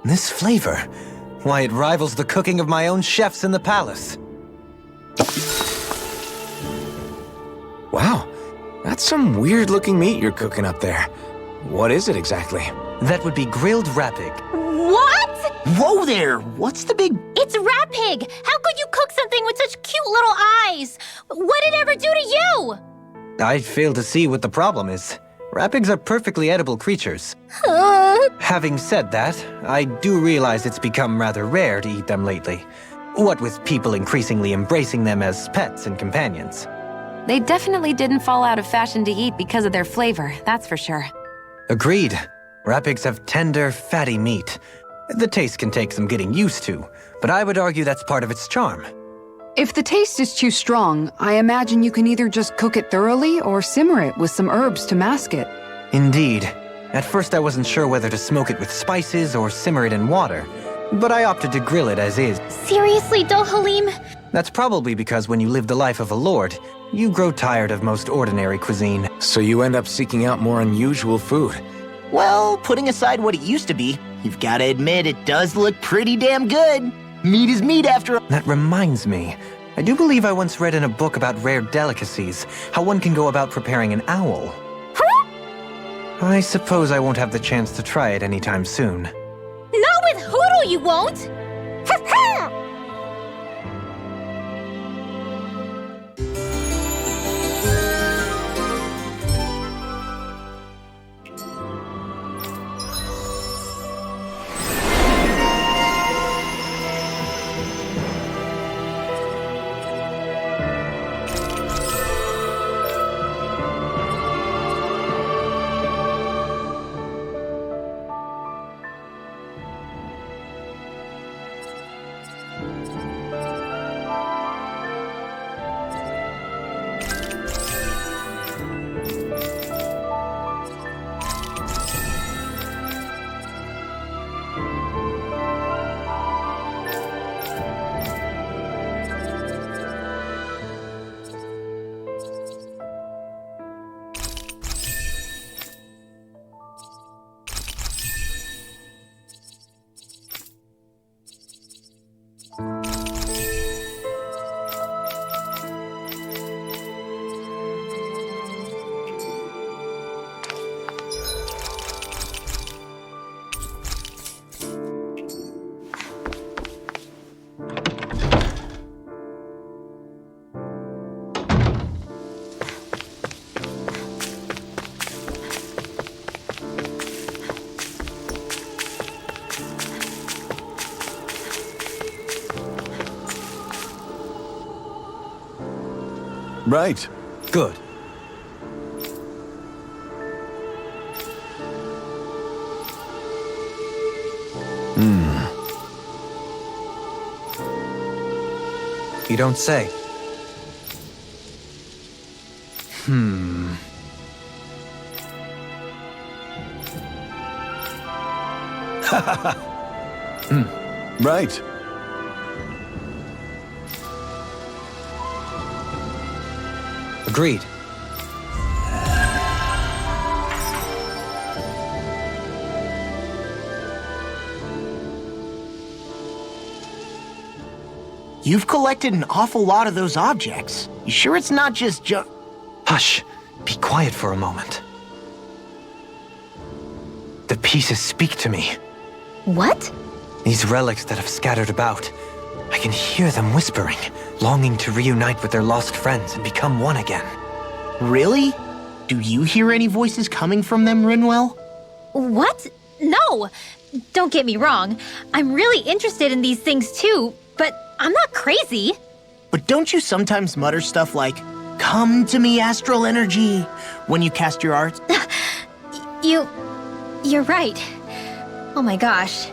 This flavor, why, it rivals the cooking of my own chefs in the palace.
Wow, that's some weird-looking meat you're cooking up there. What is it exactly?
That would be grilled rapig.
What?
Whoa there! What's the big...
It's Rat Pig! How could you cook something with such cute little eyes? What did it ever do to you?
I fail to see what the problem is. Rapigs are perfectly edible creatures. Having said that, I do realize it's become rather rare to eat them lately. What with people increasingly embracing them as pets and companions.
They definitely didn't fall out of fashion to eat because of their flavor, that's for sure.
Agreed. Rapigs have tender, fatty meat. The taste can take some getting used to, but I would argue that's part of its charm.
If the taste is too strong, I imagine you can either just cook it thoroughly or simmer it with some herbs to mask it.
Indeed. At first I wasn't sure whether to smoke it with spices or simmer it in water, but I opted to grill it as is.
Seriously, Dohalim?
That's probably because when you live the life of a lord, you grow tired of most ordinary cuisine.
So you end up seeking out more unusual food.
Well, putting aside what it used to be, you've got to admit it does look pretty damn good. Meat is meat after all.
That reminds me. I do believe I once read in a book about rare delicacies, how one can go about preparing an owl. I suppose I won't have the chance to try it anytime soon.
Not with Hoodle, you won't!
Right.
Good. You don't say.
Right.
Agreed.
You've collected an awful lot of those objects. You sure it's not just
Hush. Be quiet for a moment. The pieces speak to me.
What?
These relics that have scattered about. I can hear them whispering, longing to reunite with their lost friends and become one again.
Really? Do you hear any voices coming from them, Rinwell?
What? No! Don't get me wrong. I'm really interested in these things too, but I'm not crazy.
But don't you sometimes mutter stuff like, "Come to me, astral energy," when you cast your art?
You're right. Oh my gosh.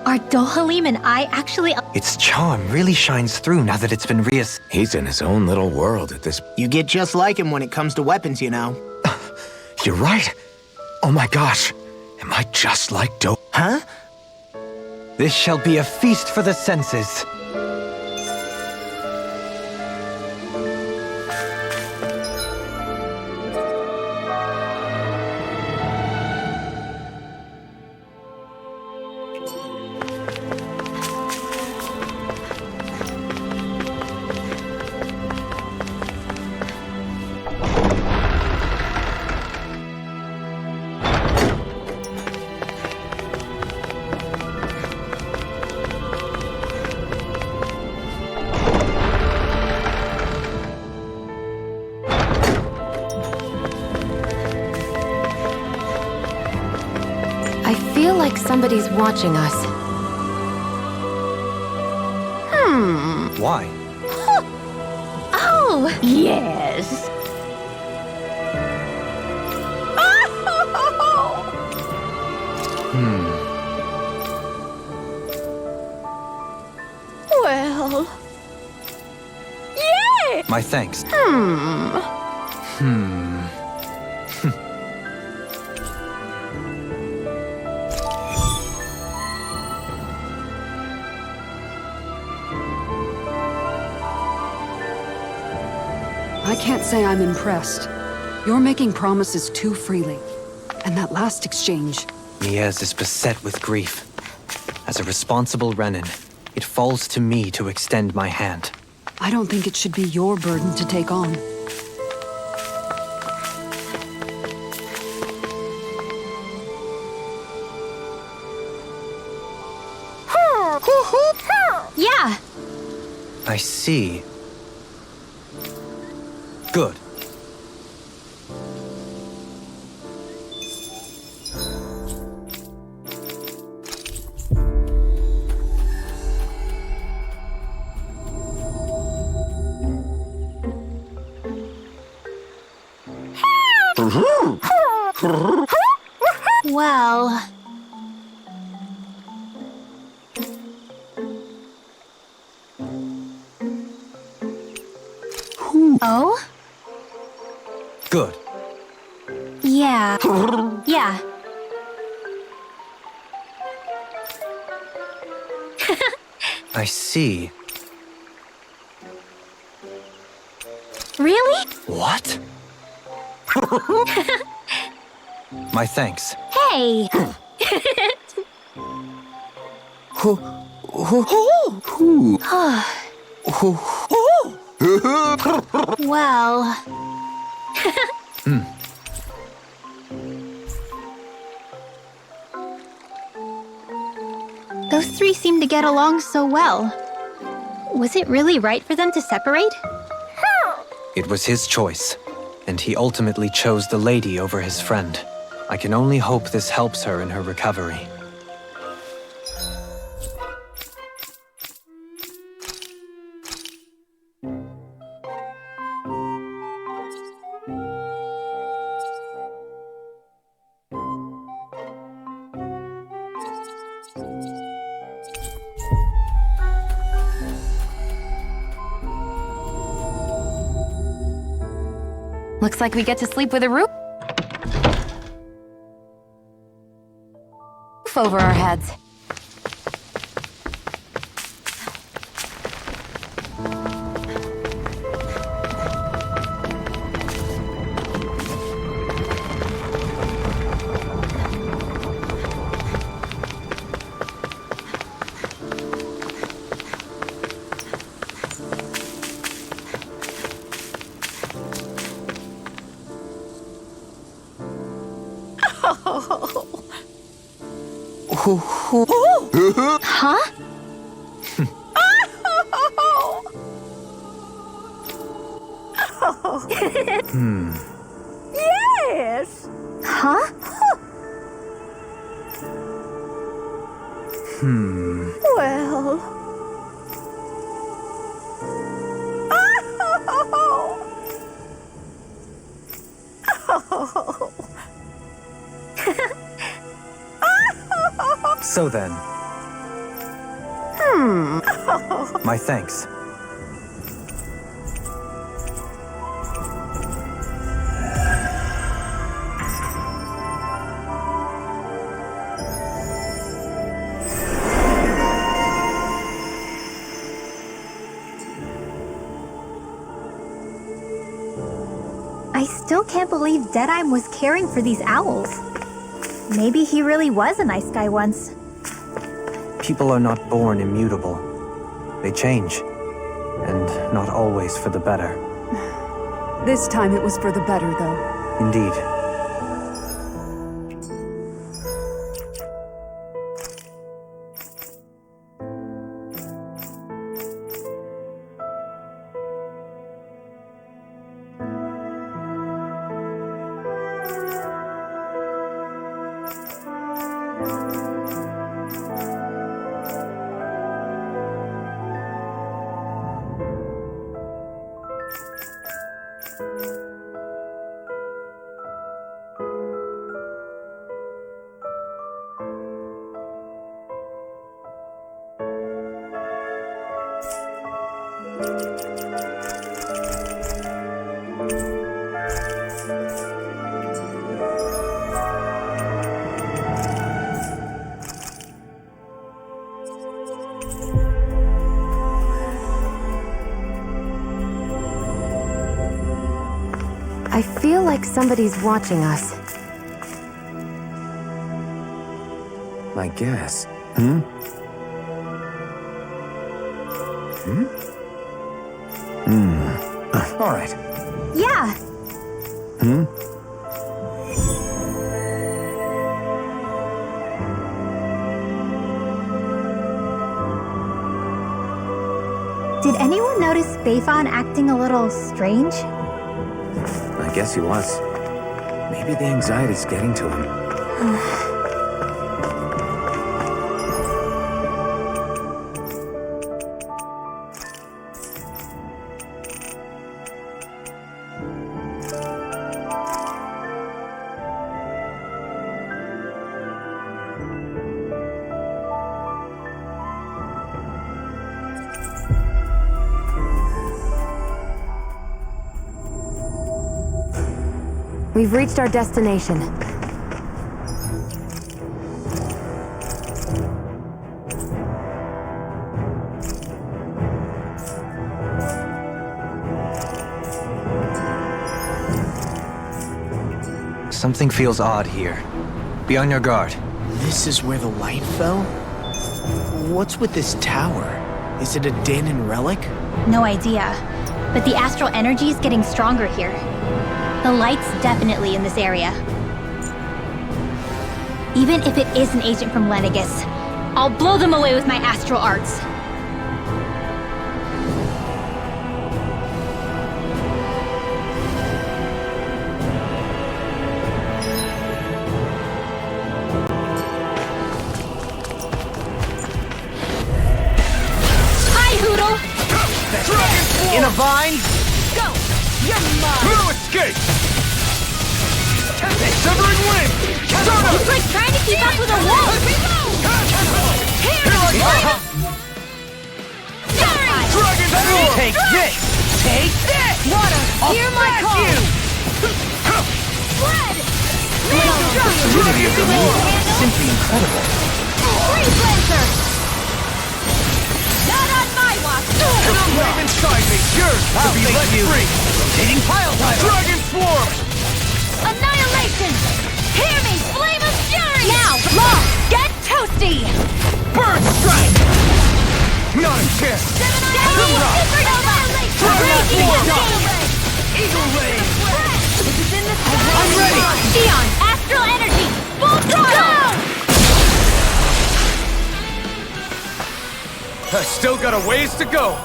Are Dohalim and I actually...
Its charm really shines through now that it's been
He's in his own little world at this.
You get just like him when it comes to weapons, you know.
You're right. Oh my gosh. Am I just like
Huh?
This shall be a feast for the senses.
I feel like somebody's watching us.
Why?
Oh! Yes! Well... Yeah!
My thanks.
I can't say I'm impressed. You're making promises too freely. And that last exchange...
Miez is beset with grief. As a responsible Renin, it falls to me to extend my hand.
I don't think it should be your burden to take on.
Yeah!
I see. Good.
Well... Oh?
Good.
Yeah. Yeah.
I see.
Really?
What? My thanks.
Hey! Well... Those three seem to get along so well. Was it really right for them to separate?
It was his choice, and he ultimately chose the lady over his friend. I can only hope this helps her in her recovery.
Looks like we get to sleep with a roof over our heads. Huh?
Yes! Huh? Well...
So then. My thanks.
I still can't believe Deadeye was caring for these owls. Maybe he really was a nice guy once.
People are not born immutable. They change. And not always for the better.
This time it was for the better, though.
Indeed.
I feel like somebody's watching us.
I guess.
All right.
Yeah. Did anyone notice Beifan acting a little strange?
I guess he was. Maybe the anxiety's getting to him.
We've reached our destination.
Something feels odd here. Be on your guard.
This is where the light fell? What's with this tower? Is it a Dahnan relic?
No idea. But the astral energy is getting stronger here. The light's definitely in this area. Even if it is an agent from Lenegis, I'll blow them away with my astral arts. Hi, Hoodle!
In a vine?
Go! You're mine!
No escape! Severing wind!
It's like trying to keep up with a wolf!
Here I come! Dragon's roar!
Take this! Take this!
Water,
I'll
hear my
smash
call!
you!
Spread!
Fluidity of the move is simply incredible.
Freeze Lancer! Not on my watch!
Wave inside me! Yours to be let free!
Rotating pile driver.
Dragon Swarm!
Annihilation! Hear me, Flame of Fury! Now, Law, get toasty!
Burn Strike! Not a chance!
Supernova!
Dragon Swarm!
Eagle Ray!
I'm ready!
Dion, Astral Energy! Full throttle!
I still got a ways to go!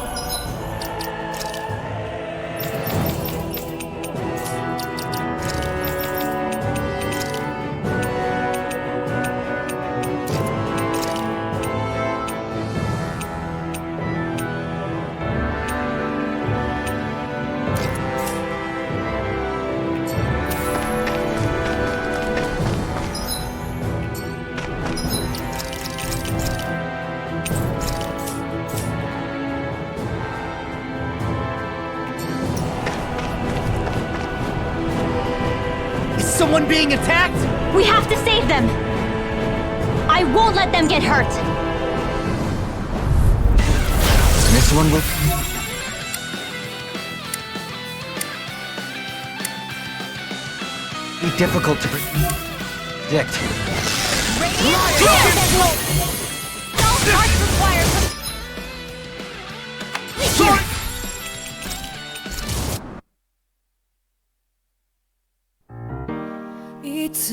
Someone being attacked?
We have to save them! I won't let them get hurt!
This one will... be difficult to predict.
It's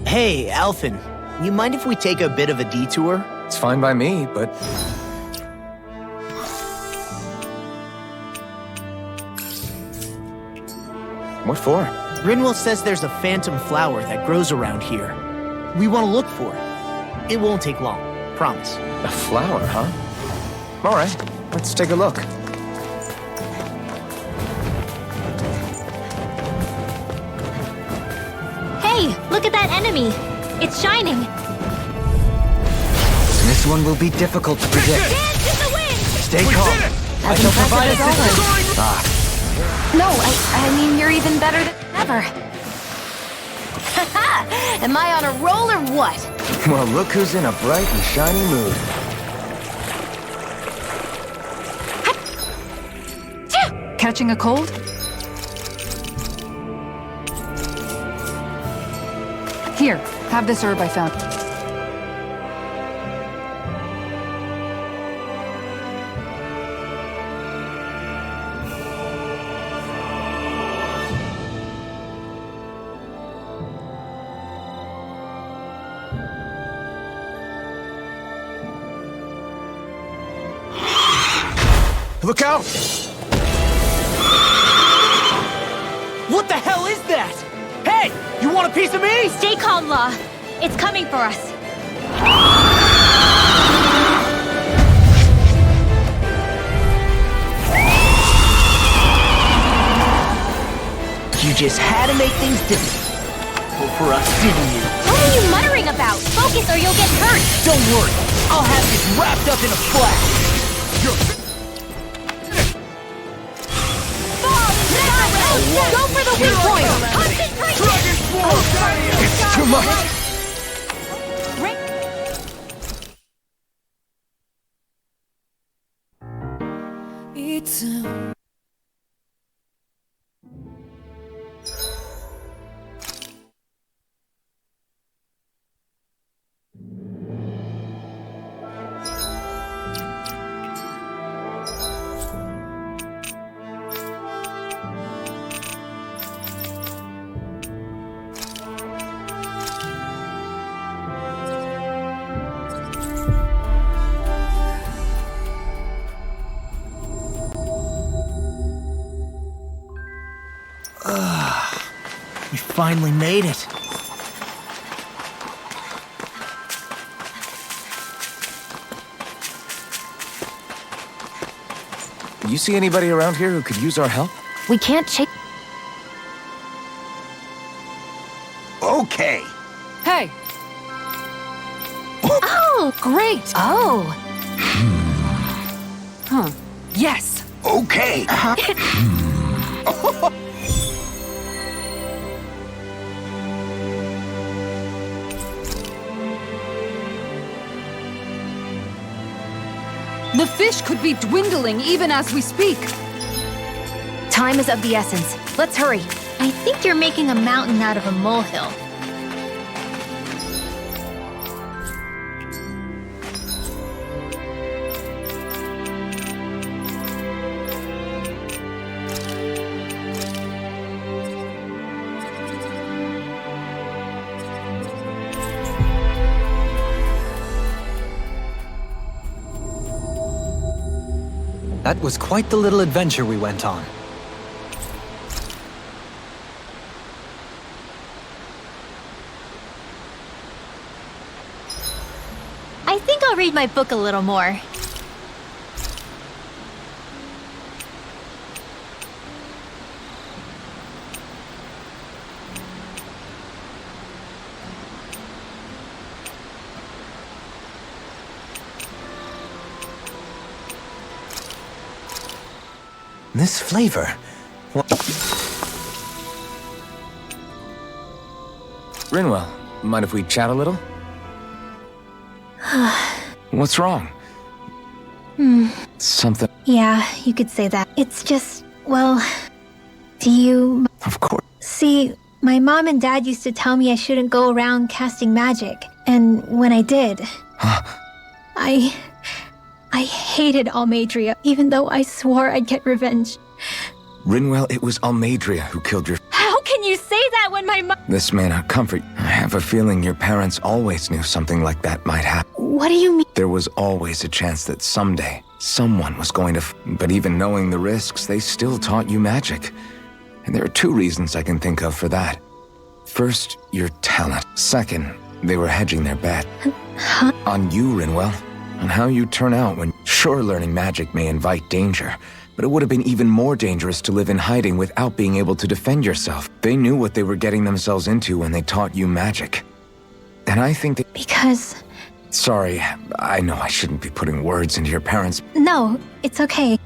Hey, Alphen. You mind if we take a bit of a detour?
It's fine by me, but... What for?
Rinwell says there's a phantom flower that grows around here. We want to look for it. It won't take long. Promise.
A flower, huh? All right, let's take a look.
Hey, look at that enemy! It's shining!
This one will be difficult to predict.
Dance in the wind!
Stay calm. I shall provide assistance.
No, I mean, you're even better than ever.
Haha! Am I on a roll or what?
Well, look who's in a bright and shiny mood.
Catching a cold? Here, have this herb I found.
Look out!
What the hell is that? Hey! You want a piece of me?
Stay calm, Law. It's coming for us.
You just had to make things difficult. Well, for us, didn't you?
What are you muttering about? Focus or you'll get hurt!
Don't worry. I'll have this wrapped up in a flash.
Go for the weak point! Concentrate!
Dragon Swarm!
It's too much.
It's
finally made it.
You see anybody around here who could use our help?
We can't chase.
Okay.
Hey!
Oh,
Great!
Oh,
Huh. Yes!
Okay.
The fish could be dwindling even as we speak.
time is of the essence. Let's hurry.
I think you're making a mountain out of a molehill.
That was quite the little adventure we went on.
I think I'll read my book a little more.
This flavor.
Rinwell, mind if we chat a little? What's wrong? Something.
Yeah, you could say that. It's just, well, do you...
Of course.
See, my mom and dad used to tell me I shouldn't go around casting magic. And when I did, I hated Almadria, even though I swore I'd get revenge.
Rinwell, it was Almadria who killed your...
How can you say that when my mom...
This may not comfort you. I have a feeling your parents always knew something like that might happen.
What do you mean?
There was always a chance that someday, someone was going to... But even knowing the risks, they still taught you magic. And there are two reasons I can think of for that. First, your talent. Second, they were hedging their bet. On you, Rinwell. On how you turn out when... Sure, learning magic may invite danger, but it would have been even more dangerous to live in hiding without being able to defend yourself. They knew what they were getting themselves into when they taught you magic. And I think that...
Because...
Sorry, I know I shouldn't be putting words into your parents.
No, it's okay.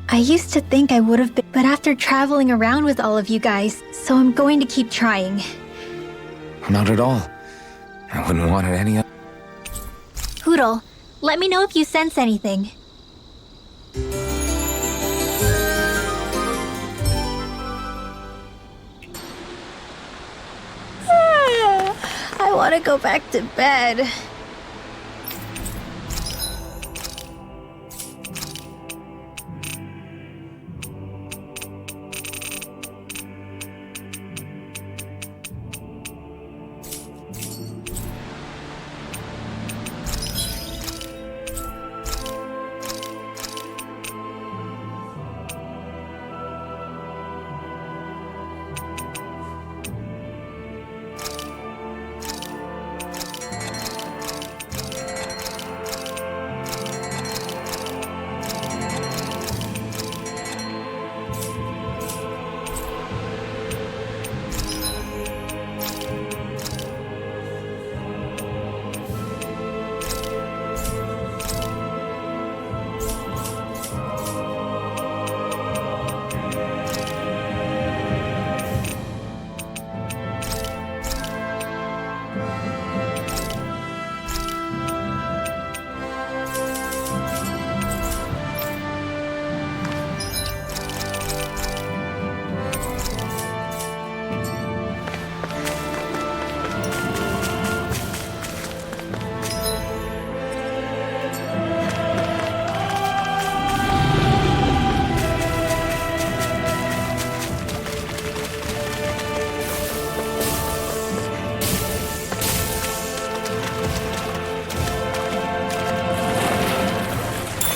I used to think I would have been, but after traveling around with all of you guys, so I'm going to keep trying.
Not at all. I wouldn't want it any other.
Poodle, let me know if you sense anything. I want to go back to bed.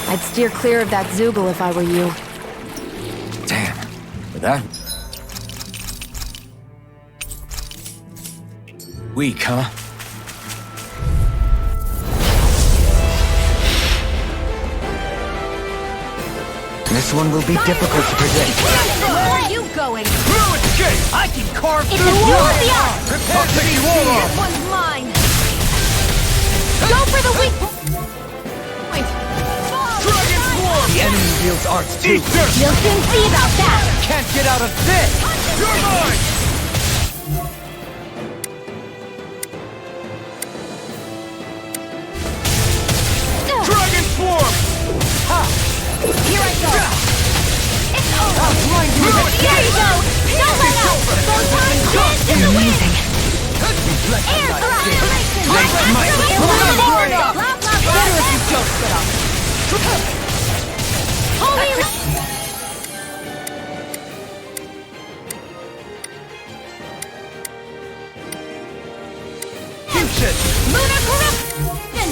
I'd steer clear of that Zoogle if I were you.
Damn. With that... Weak, huh?
This one will be difficult to predict.
Where are you going?
No escape!
I can carve
It's
through
a war
walls.
of the arts!
I'll take you all
This
off!
one's mine! Go for the weak point!
Dragon Swarm!
The enemy wields arts too.
Eat dirt!
You'll soon see about that!
Can't get out of this.
You're mine! Dragon Swarm!
Here I go! It's over!
No escape!
Here you go! Don't let up! Both arms dance in the wind! Air thrust! Illuminate! Blah, blah, blah!
Better if you don't sit up.
Holy...
Fusion!
Lunar corruption!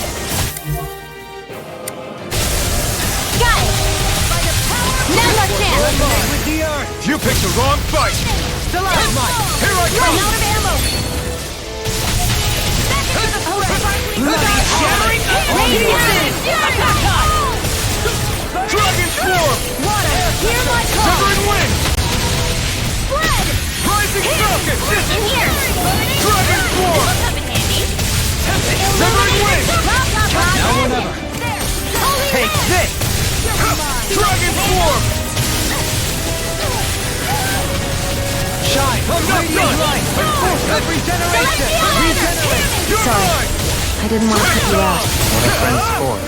Got it! Now's our chance!
With the earth! You picked the wrong fight!
Stalagmite.
Here I
Run
come!
out of ammo! Back into the
Bloody shattering
Dragon Swarm!
Hear my call!
Severing Wind!
Spread!
Rising Falcon!
In here!
Dragon Swarm!
Come in handy!
Severing Wind!
Blah, blah, blah!
Now or never.
There! Holy
Take
land!
this.
Dragon Swarm!
Shine.
I'm not done!
Regeneration. Regenerate.
You're
Sorry.
mine!
I didn't want to put you out.
What are friends for?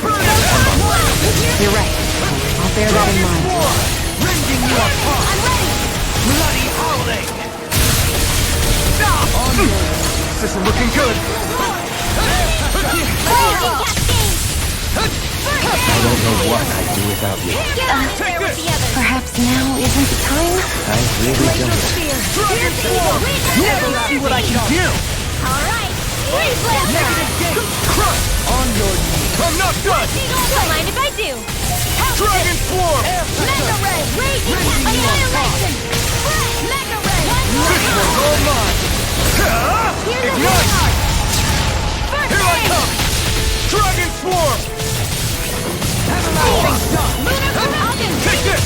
You're right. I'll bear that in mind.
Rending you apart.
I'm ready!
Bloody howling.
This isn't looking good!
Blazing cascade!
I don't know what I'd do without you.
There with the others!
Perhaps now isn't the time?
I really don't.
Dragon Swarm!
Let me see what I can do.
Alright! Freeze blaster!
Crush!
On your knees.
I'm not done!
Don't mind if I do!
Dragon Swarm!
Mega Ray! Raging Annihilation! Mega Ray!
This one's all mine!
Here's the
Ignite!
heart! First
Here I
aid!
come! Dragon Swarm!
Lunar corruption!
Take this!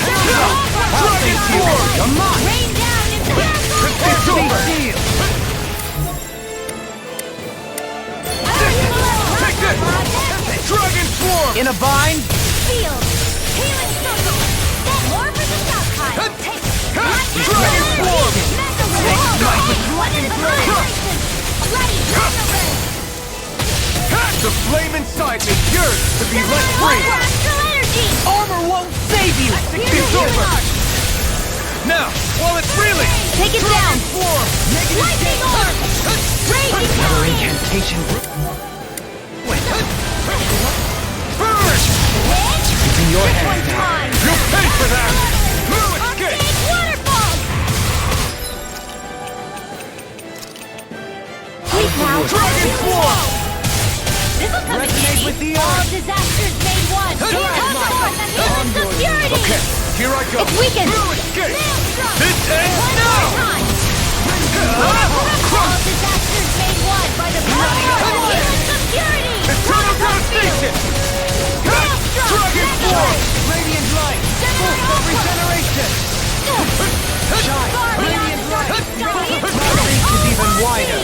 Dragon Swarm!
Come on.
Rain down into the
It's over!
Seal.
Take this! Dragon Swarm!
In a bind.
Field! Healing circle! Then more for the Southside! Take
Dragon Swarm!
What is annihilation? Bloody Mega Ray!
The flame inside me yearns to be let free!
Astral energy!
Armor won't save you.
It's over! Now, while it's reeling!
Take it down!
Swarm!
Lightning orb! Raging cascade!
Incantation.
Burn!
It's in your hands now.
Time!
You'll pay for that! No escape!
Arcade waterfall! Sleep now!
Dragon Swarm!
This'll come in
Resonate
handy.
with the
All
earth.
disasters made one! Come forth and heal its security!
Okay, here I go!
It's weakened!
No escape!
Maelstrom!
This ends
One
now!
more time! All disasters made one by the power of healing security!
Eternal devastation!
Maelstrom!
Dragon
Mega
Swarm!
Ray!
Radiant light. Boost of regeneration. Shine. Radiant light. My reach is even wider.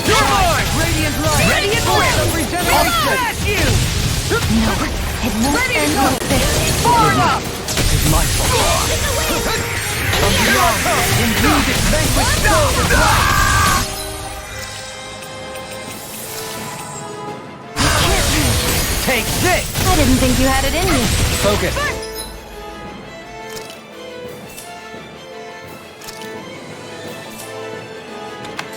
You're mine!
Radiant light.
Radiant
Boost
wind.
of regeneration.
you!
It won't end like this.
Form up.
It is my fault.
From beyond, indeed its vanquished soul is light. Take this.
I didn't think you had it in you.
Focus.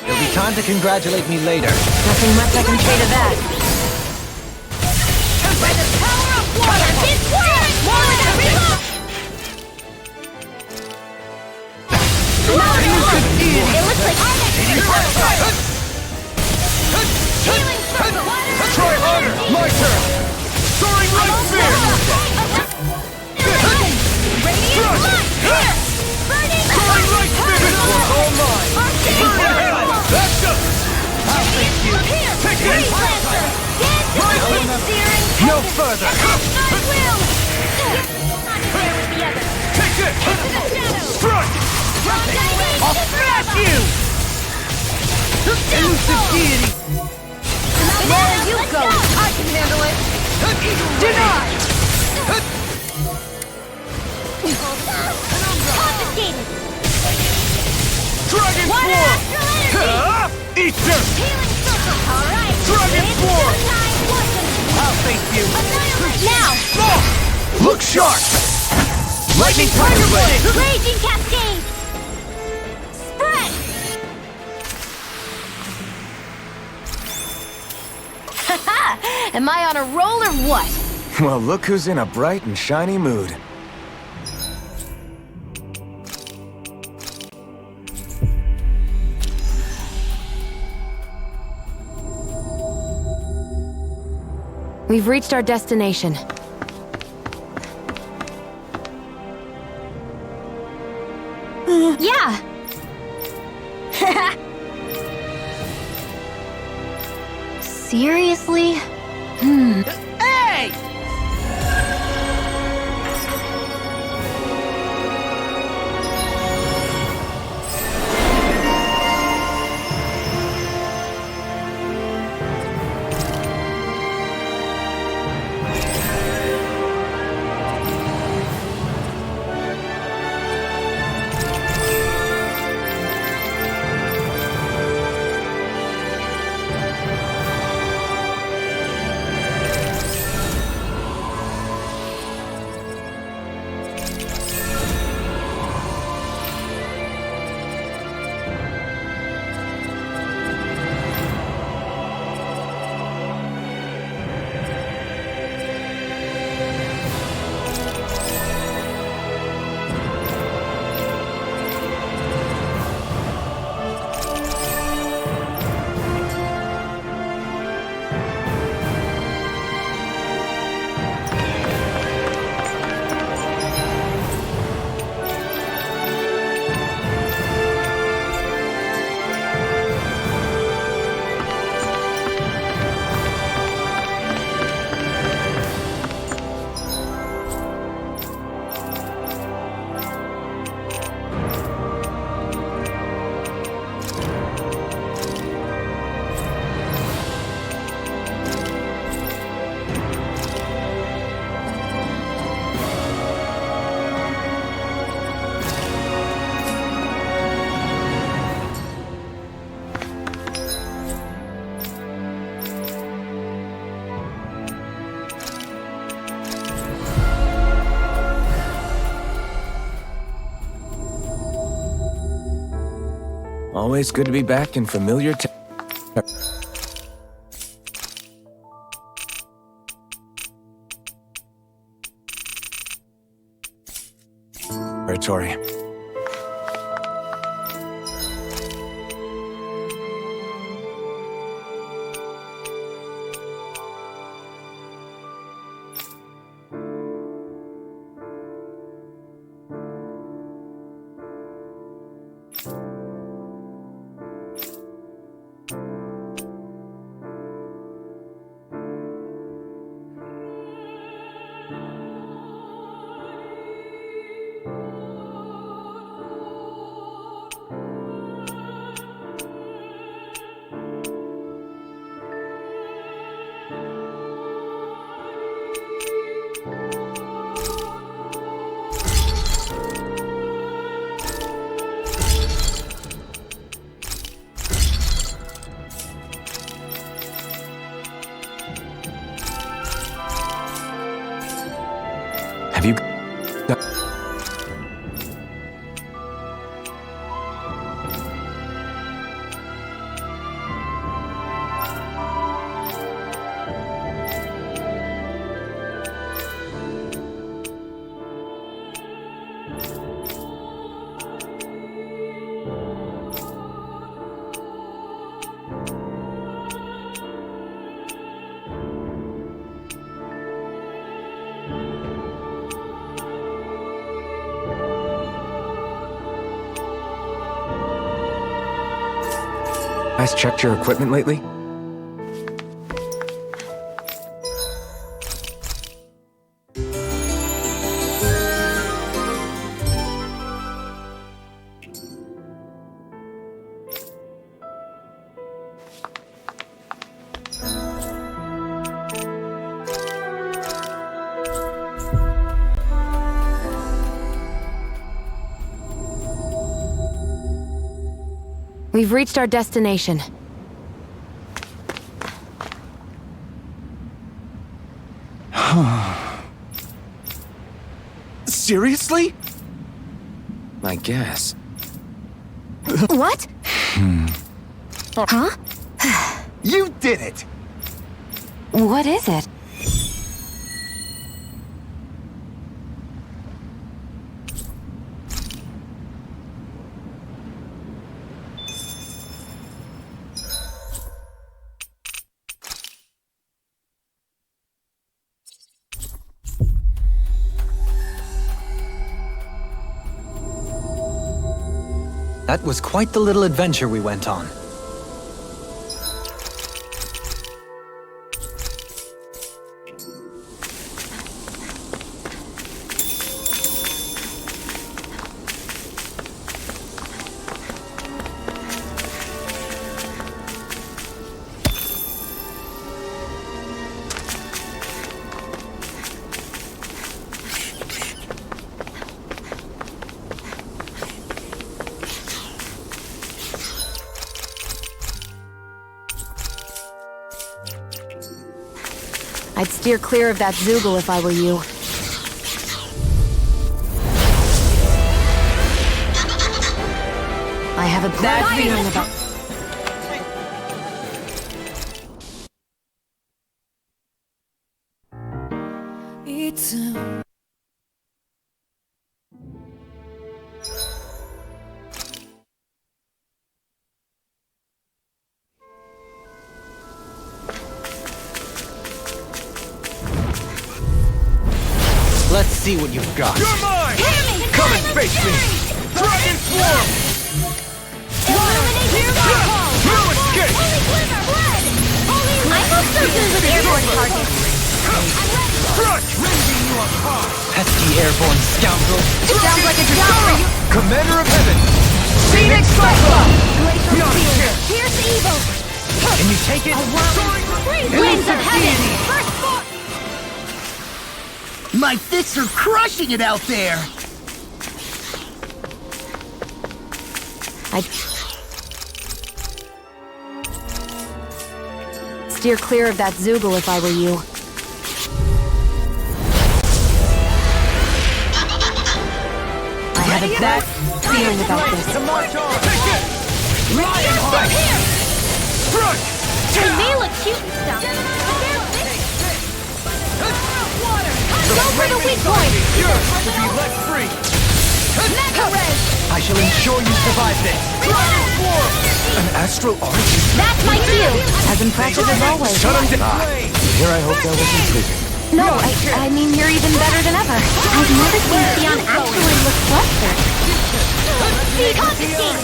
There'll be time to congratulate me later.
Nothing much I can say to that.
By the power of water! It's whirling! More than every look! It looks like healing circle!
Try harder! My turn! Soaring Light Spear!
Radiant light! Here! Burning
Soaring Light Spear!
Arcade!
That's just No further! Take this! Strike! I'll smash you! Elusive deity!
There you go! I can handle it!
Denied!
Confiscated!
Dragon
Water
Form!
astral energy!
Eat dirt!
Healing circle! Alright!
Dragon
It's
Form!
showtime!
I'll face you!
Annihilate! Now!
Look sharp! Lightning Tiger Blade!
Raging Cascade! Spread! Haha! Am I on a roll or what?
Well, look who's in a bright and shiny mood.
We've reached our destination.
Yeah! Seriously?
Hey!
Always good to be back in familiar territory. Have you... Guys checked your equipment lately?
We've reached our destination.
Seriously?
I guess.
What? Huh?
You did it!
What is it?
That was quite the little adventure we went on.
I'd steer clear of that Zoogle if I were you. I have a bad feeling about...
It's
Let's see what you've got.
You're mine! Come and face me! Dragon Swarm!
Illuminate your call!
No escape!
Holy glimmer, blood! I'm also good with airborne targets.
Crush! Rending you apart!
Pesky airborne scoundrel.
Sounds like a job for you.
Commander of Heaven!
Phoenix Cyclone! Glacial
Beyond
Spear!
care.
Pierce evil!
Can you take it?
Winds of heaven! First form!
My fists are crushing it out there!
I'd... steer clear of that Zoogle if I were you. I have a bad feeling about this.
To march on! Take it! Lionheart! Crush!
They may look cute and stuff, but they're thick. Go for the weak point!
Yours to be let free!
Mega Res!
I shall ensure you survive this.
Dragon Swarm! An astral origin?
That's my cue!
As impressive as always.
Shut him down!
Here I hope that was intriguing.
No, I mean you're even better than ever. I've never seen Theon actually look flustered.
Constantine!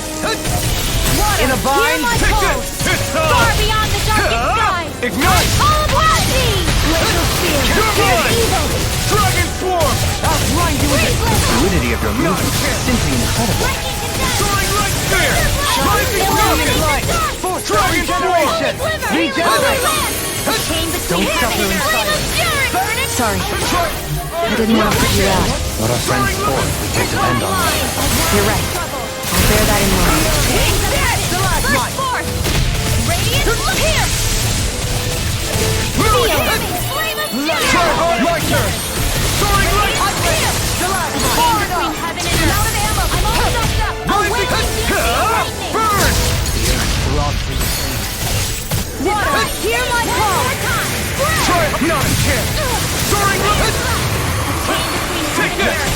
In a bind?
Hear my
Take
call!
this! It's
Far
time!
beyond the darkest skies!
Ignite!
Call of Lassie! Glacial Spear!
You're
Pierce
mine!
evil!
Dragon Swarm!
Outline you with the fluidity of your movement. Simply incredible.
Lightning condemned!
Soaring Light Spear! Rising
Illuminate
Falcon!
the dark!
For
Dragon
regeneration!
Glimmer!
Regenerate!
The chain between
Don't suffer in
Flame of Fury!
Sorry, I didn't want to put you out.
What our friends for, we can depend on them.
You're right. I'll bear that in mind.
First force! Radiant, look here! Feel! Flame of Fury!
My turn! Soaring Light!
Chain between heaven and earth! Out of ammo! I'm all sucked up! Awakening lightning!
Burn!
Water! Hear my call!
Try it! Not a chance! Soaring Light!
Chain between
Take
heaven
this!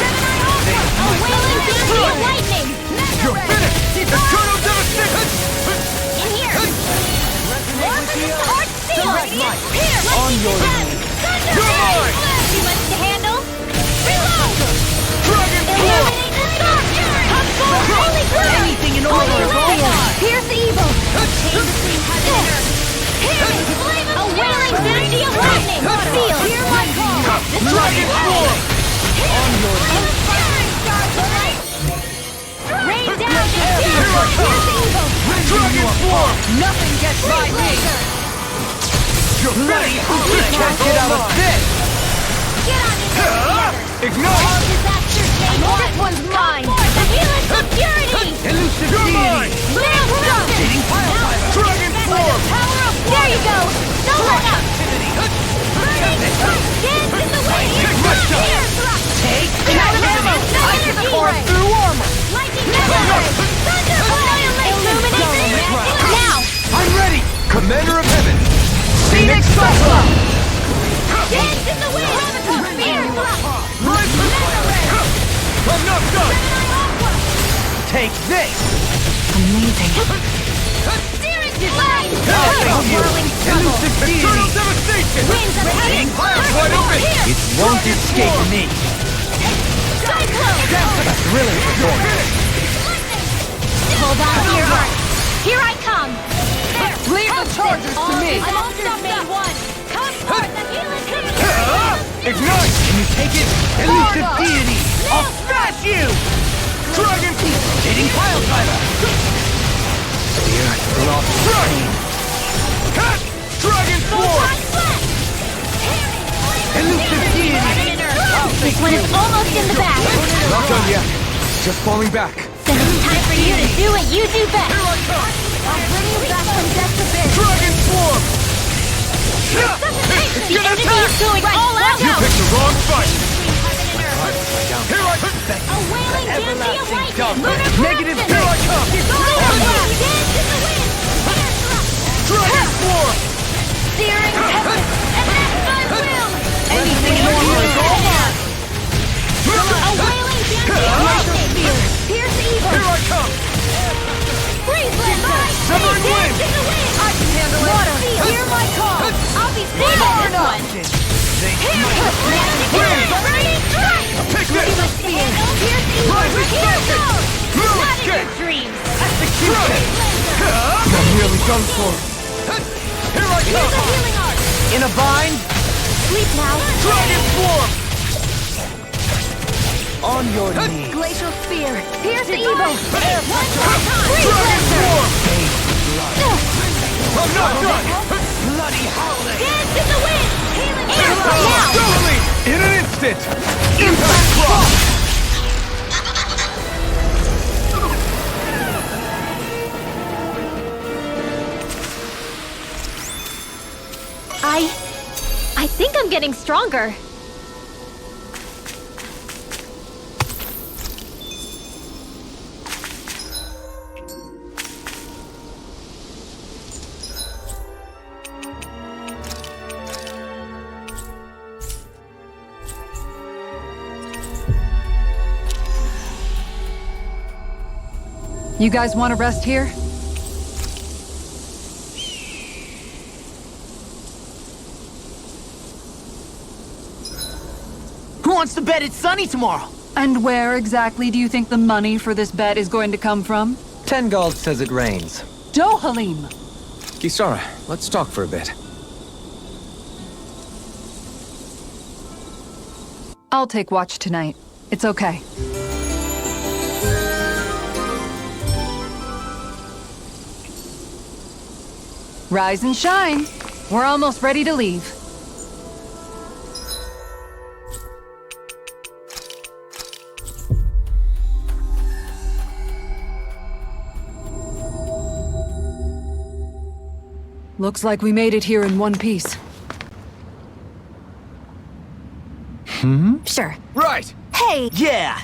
and earth! A wailing fancy of lightning!
You're finished! Eternal devastation!
In here! Hard steel! Here!
On your
knees! Thunder
You're
Ray!
mine!
Too much to handle! Reload!
Dragon Swarm!
Illuminate the dark! Come forth! Holy Grail!
Anything in order
Holy
of
Grail! Pierce the evil! Chain between heaven and earth! Hear me! A wailing fancy of lightning! Feel! Hear my call!
Dragon Swarm!
On your knees! Rain down the
Here I come! Dragon Swarm!
Nothing gets by me!
You're finished! You can't get out of this!
Get on your knees together!
Ignite!
All disaster chain! This one's mine! The healers of purity!
Elusive deity! Dragon form!
There you go! Don't let up! Burning strike! Dance in the wind! Here! Take energy ray!
Through armor!
Lightning ray! Thunderbolt! Illuminate! Now!
I'm ready! Commander of Heaven!
Phoenix Cyclone!
Dance in the wind! Fear!
I'm not done! Take this!
Amazing.
Searing flame!
Whirling elusive deity! Eternal devastation!
Winds of heaven!
Wide open!
It won't escape me.
Cyclone!
A thrilling performance.
Hold on to your heart! Here I come!
Leave the charges to me!
I'm all stuffed up! Come forth and heal it!
Ignite! Can you take it? Elusive deity! I'll smash you! Dragon Peak! Hitting pile driver!
The earth lost
Dragon! Cut! Dragon form! Elusive deity!
This one is almost in the back!
Not done yet. Just falling back.
Then it's time for you to do what you do best!
Here I come!
I'll bring you back from death to bid!
Dragon form! It's
The
gonna
enemy
attack!
is going all out!
You picked the wrong fight! Here I come!
A wailing dancy of lightning! Lunar
Negative!
corruption!
Here I come!
Lunar blast! Dance in the wind! Air thrust!
Dragon form!
Searing tempest! And that's my will!
Anything more is all mine!
A wailing dancy of lightning! Pierce evil!
Here I come!
Freeze blast!
Severing wind!
Dance in the wind!
I can handle it!
Water! Hear my call! I'll be safe on this one! Here! Burning strike!
Take this!
Pierce evil!
Rising
Here it goes!
Blue
Not in your
escape!
dreams!
Execution! I'm nearly done for. Here I
Use the
come!
healing art!
In a bind!
Sleep now!
Dragon form! On your knees!
Glacial spear! Pierce evil! One more time!
Dragon
Freeze
form!
blaster!
I'm not done! Bloody howling!
Dance in the wind! Healing air now!
Totally! In an instant! Impact block!
I think I'm getting stronger.
You guys want to rest here?
Who wants to bet it's sunny tomorrow?
And where exactly do you think the money for this bet is going to come from?
Tengald says it rains.
Dohalim!
Kisara, let's talk for a bit.
I'll take watch tonight. It's okay. Rise and shine. We're almost ready to leave. Looks like we made it here in one piece.
Sure.
Right!
Hey!
Yeah!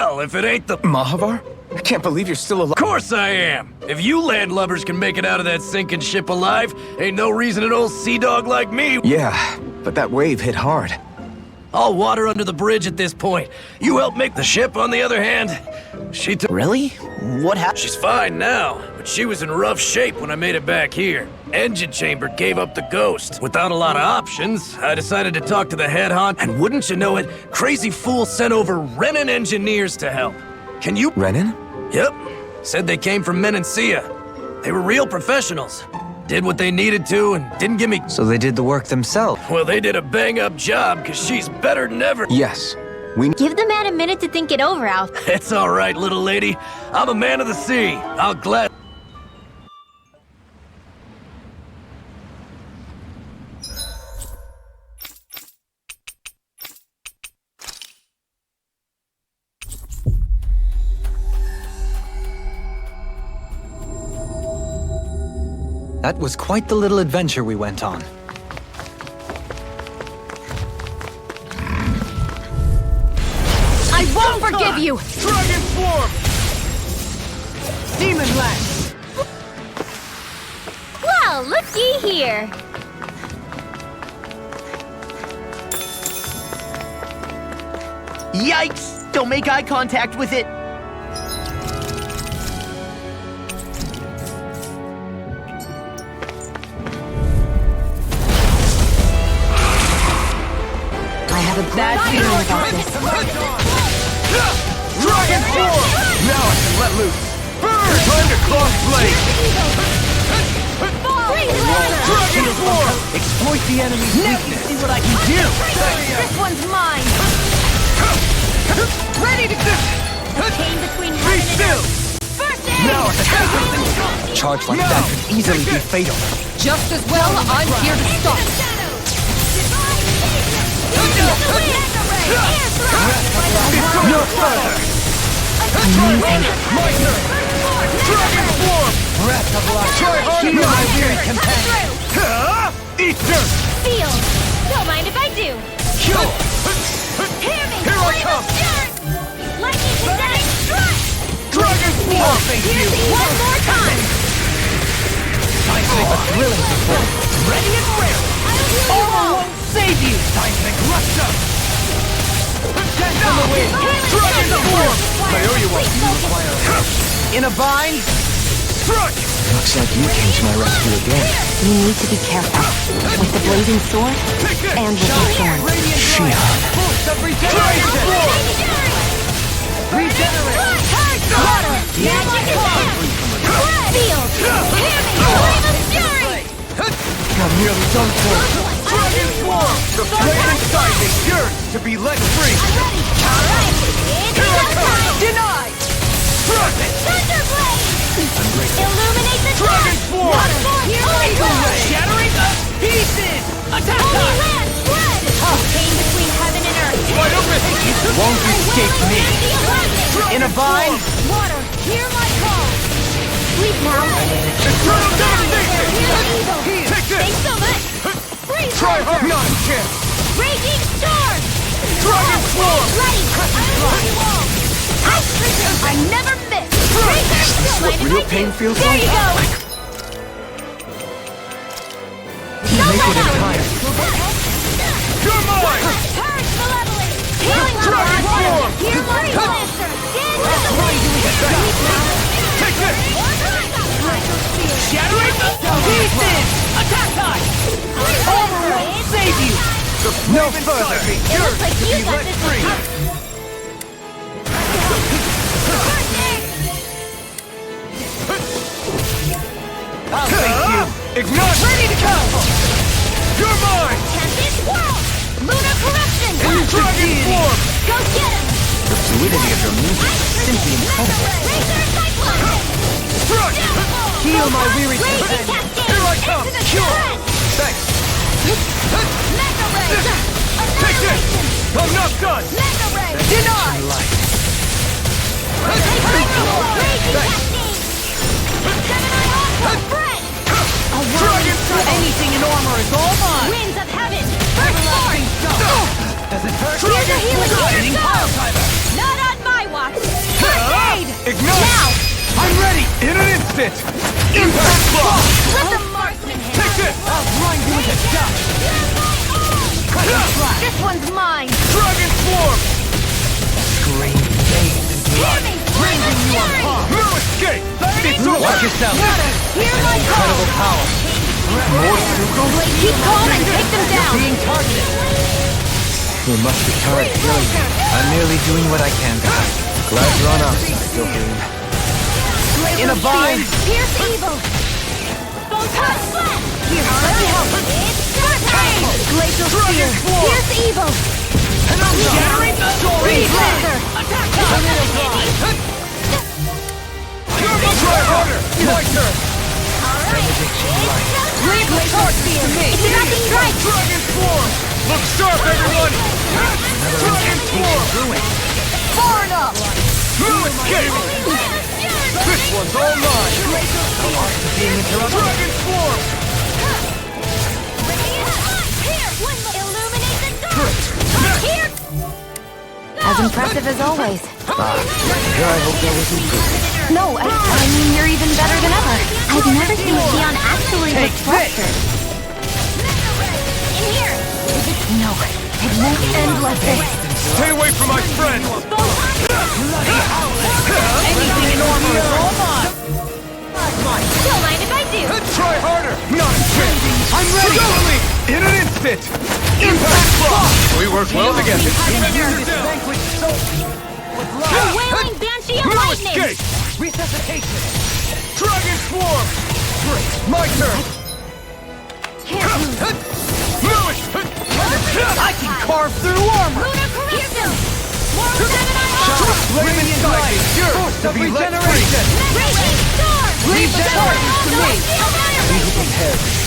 hell if it ain't the...
Mahavar? I can't believe you're still alive.
Of course I am! If you landlubbers can make it out of that sinking ship alive, ain't no reason an old sea dog like me...
Yeah, but that wave hit hard.
All water under the bridge at this point. You helped make the ship, on the other hand. She took...
Really? What happened?
She's fine now, but she was in rough shape when I made it back here. Engine chamber gave up the ghost. Without a lot of options, I decided to talk to the head haunt, and wouldn't you know it, Crazy Fool sent over Renan engineers to help. Can you...
Renan?
Yep. Said they came from Menancia. They were real professionals. Did what they needed to and didn't give me...
So they did the work themselves.
Well, they did a bang-up job, because she's better than ever.
Yes. We...
Give the man a minute to think it over, Alf.
It's all right, little lady. I'm a man of the sea. I'll glad...
That was quite the little adventure we went on.
I won't forgive you!
Dragon Swarm!
Demon Lash!
Well, looky here.
Yikes! Don't make eye contact with it!
I have a bad feeling about this.
Dragon Swarm!
Now I can let loose.
Burn! Time to cross blade! Dragon Swarm!
Exploit the enemy's weakness. See what I can do.
This one's mine.
Ready to go!
Chain between
Be
heaven and
still!
earth. First aid!
Now I can...
Charge like that could easily be fatal.
Just as well, I'm here to stop.
No further! My turn! Dragon Swarm!
Breath of life.
Try hard!
Heal my weary companion.
Eat dirt!
Feel. Don't mind if I do.
Kill!
Hear me.
Here I come!
Lightning condemn. Strike.
Dragon Swarm!
Here's the one more time.
Time to make a thrilling performance.
Ready and rare.
Armor
Won't save you.
Time to make rush up! Get from the wind! Dragon Swarm! I owe you one!
In a bind.
Struck!
Looks like you came to my rescue again.
You need to be careful. With the blazing sword and with your thorn.
Shion. Boost of regeneration. Regenerate.
Water. Hear my command. Feel. Hear me. Flame of fury.
I'm nearly done for.
Dragon Swarm! The flame inside me yearns to be let free!
I'm ready. All right. It's
Here I
go
come.
time.
Denied.
Struck!
Thunderblade. Illuminate the
Dragon
dark.
Swarm!
Water. Hear my call.
Shattering the pieces. Attack
Holy
time.
land. Blood. Chain between heaven and earth.
Wide open!
Won't escape me.
In a bind.
Water. Hear my call. Sleep now.
Eternal devastation! Take this!
Thanks so much. Freeze
Try
Laser.
hard! Not a chance!
Raging storm.
Dragon Swarm!
Ready. I never miss. Don't mind if
real
I do.
pain feels
There
like?
you go.
Make it in time.
You're mine!
Purge malevolence. Healing
Dragon
level.
Swarm!
Hear my lancer.
Take this!
Shattering the pieces. Attack time. Armor won't save you.
The flame inside me
It
yearns
looks like
to
you
be
got
let
this
free!
one.
I'll save you.
Ignite!
Ready to go.
You're mine!
Tempest World. Lunar corruption.
Dragon Swarm!
Go get him.
The fluidity of your movement is simply incredible.
Razor Cyclone.
Struck!
Heal my weary
Blazing
companion.
Cascade.
Here I come.
Into the
Sure.
sun.
Thanks!
Mega Ray.
Take this!
Annihilation.
I'm not done!
Mega Ray.
Denied.
Raging Cascade. Gemini Aqua. Bread.
Dragon Swarm!
Anything in armor is all mine.
Winds of heaven. First force.
Does it hurt?
Here's a healing
Lightning
go.
pile driver.
Not on my watch. This one's mine!
Dragon Swarm!
Scream, bathe in blood.
Bringing you apart!
No escape! It's over!
Watch yourself.
Hear my
Incredible power.
Keep calm and take them down!
Being targeted. You must be tired of killing me. I'm merely doing what I can, guys. Glad you're on our side, Jokerine.
In a vine! Pierce evil! Photon flash! Here, let me help! It's time! Glacial spear! Pierce evil!
Shattering the
Breathe laser! Attack!
Try harder! My turn!
Glacial spear! It's about to strike!
Dragon Swarm! Look sharp, everyone! Dragon Swarm!
Far enough!
No escape! This one's all mine! Dragon Swarm!
Illuminate the dark! Here!
As impressive as always.
Here I hope that was improved.
No, I mean, you're even better than ever.
I've never seen Leon actually look flustered. In here!
No, it won't end like this.
Stay away from my friend!
Anything in armor is all mine! Don't mind if I do!
Try harder! Not a chance! I'm ready! Totally! In an instant! Impact block! We work well together.
The wailing banshee of
No
lightning!
escape! Resuscitation! Dragon Swarm! My turn!
I can carve through armor! Lunar Calypso! Moral Gemini Armor!
Radiant light! Yours to be let free!
Raging Storm!
Leave the charges to me!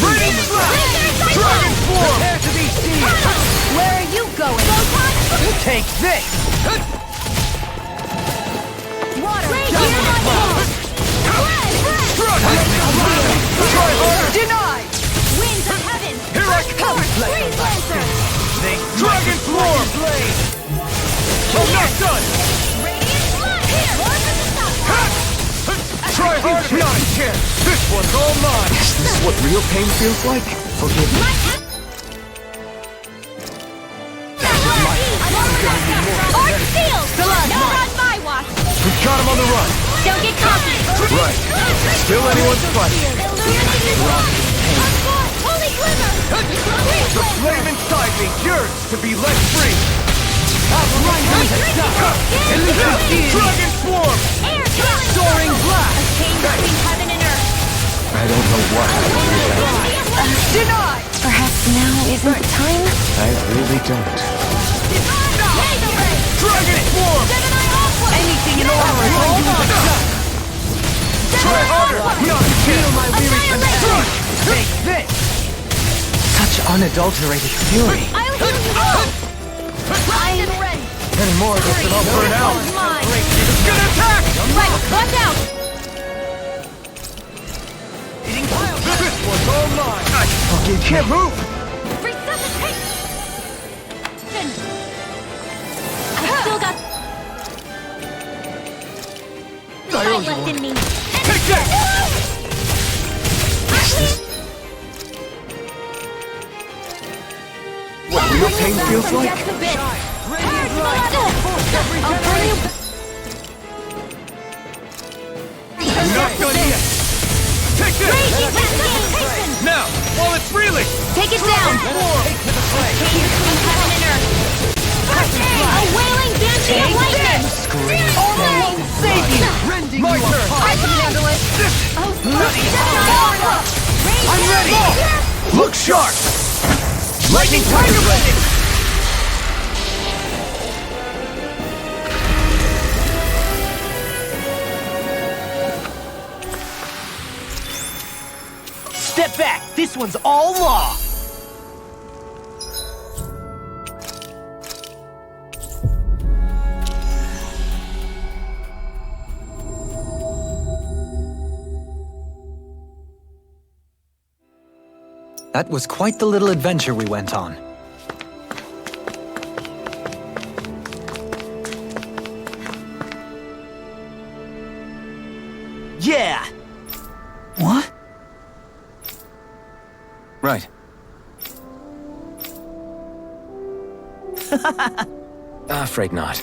Radiant slash! Dragon Swarm! Prepare to be seen!
Where are you going?
Take this!
Water!
Try harder!
Denied! Winds of heaven!
Here I come!
Freeze Lancer!
Dragon Swarm! Not done!
Radiant Flood! Here! More for the stop!
Try harder! Not a chance! This one's all mine!
Is this what real pain feels like? Forgive me.
Arch Shield! Not on my watch!
We've got him on the run!
Don't get cocky!
Right. Still anyone's fight.
Holy Glimmer!
The flame inside me yearns to be let free! Dragon Swarm!
Air Soaring Blast! A chain between heaven and earth!
I don't know what I believe.
Denied!
Perhaps now isn't the time?
I really don't.
Dragon Swarm!
Anything in armor is all mine!
Try harder! Not feel my weary control! Take this!
Such unadulterated fury.
I'll heal you all! I am ready!
Any more of this and I'll burn out!
Mine!
It's gonna attack!
Right, watch out!
This one's all mine! I fucking can't move!
Resuscitate! I still got... Fight left in me!
Take this!
What real pain feels like?
Just a bit! I'll burn you...
I'm not done yet! Take this!
Raging Cascade!
Now, while it's reeling!
Take it down! Chains between heaven and earth! A wailing banshee of lightning! Only save you!
My turn!
I can handle it!
I'm ready! Look sharp! Lightning Tiger ready!
Step back! This one's all law!
That was quite the little adventure we went on.
Yeah!
What? Right.
Afraid not.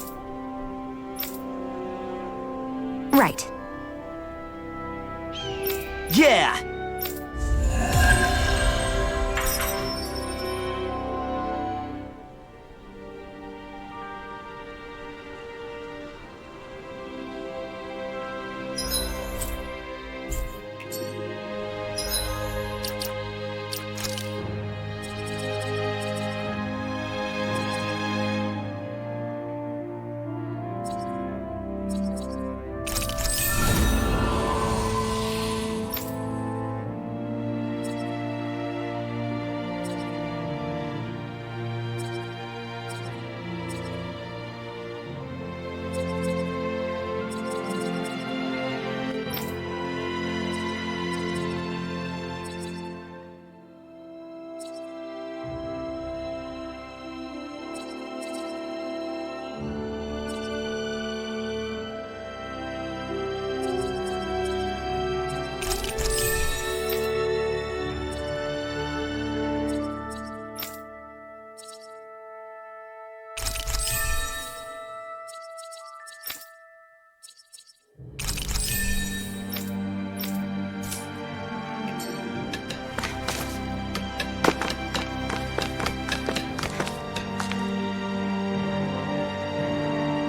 Right.
Yeah!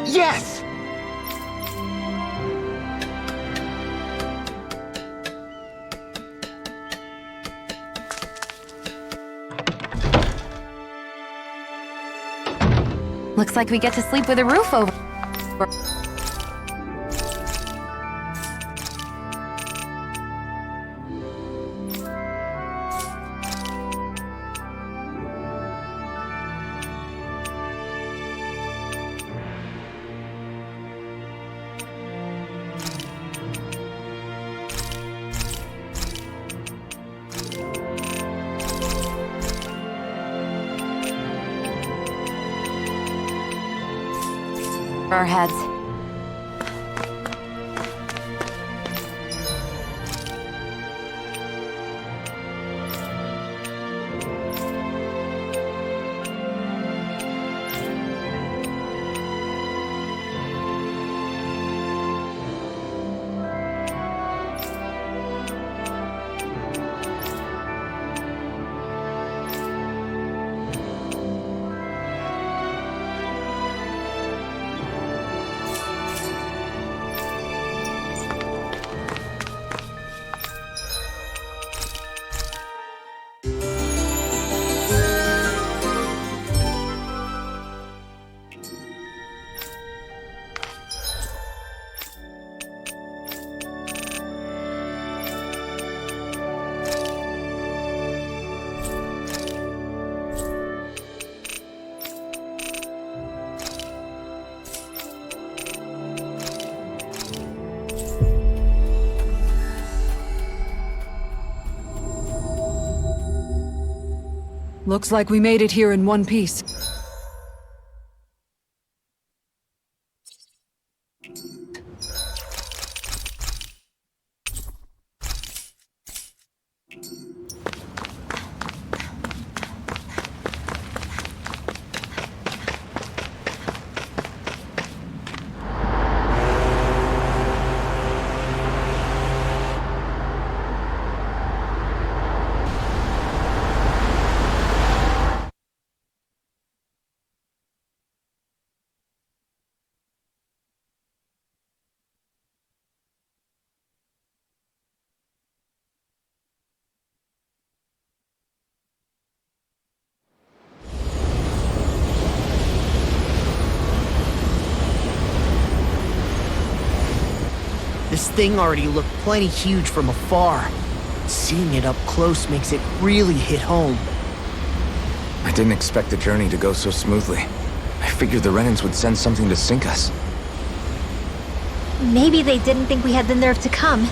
Yes!
Looks like we get to sleep with a roof over. Our heads.
Looks like we made it here in one piece.
This thing already looked plenty huge from afar. Seeing it up close makes it really hit home.
I didn't expect the journey to go so smoothly. I figured the Renans would send something to sink us.
Maybe they didn't think we had the nerve to come.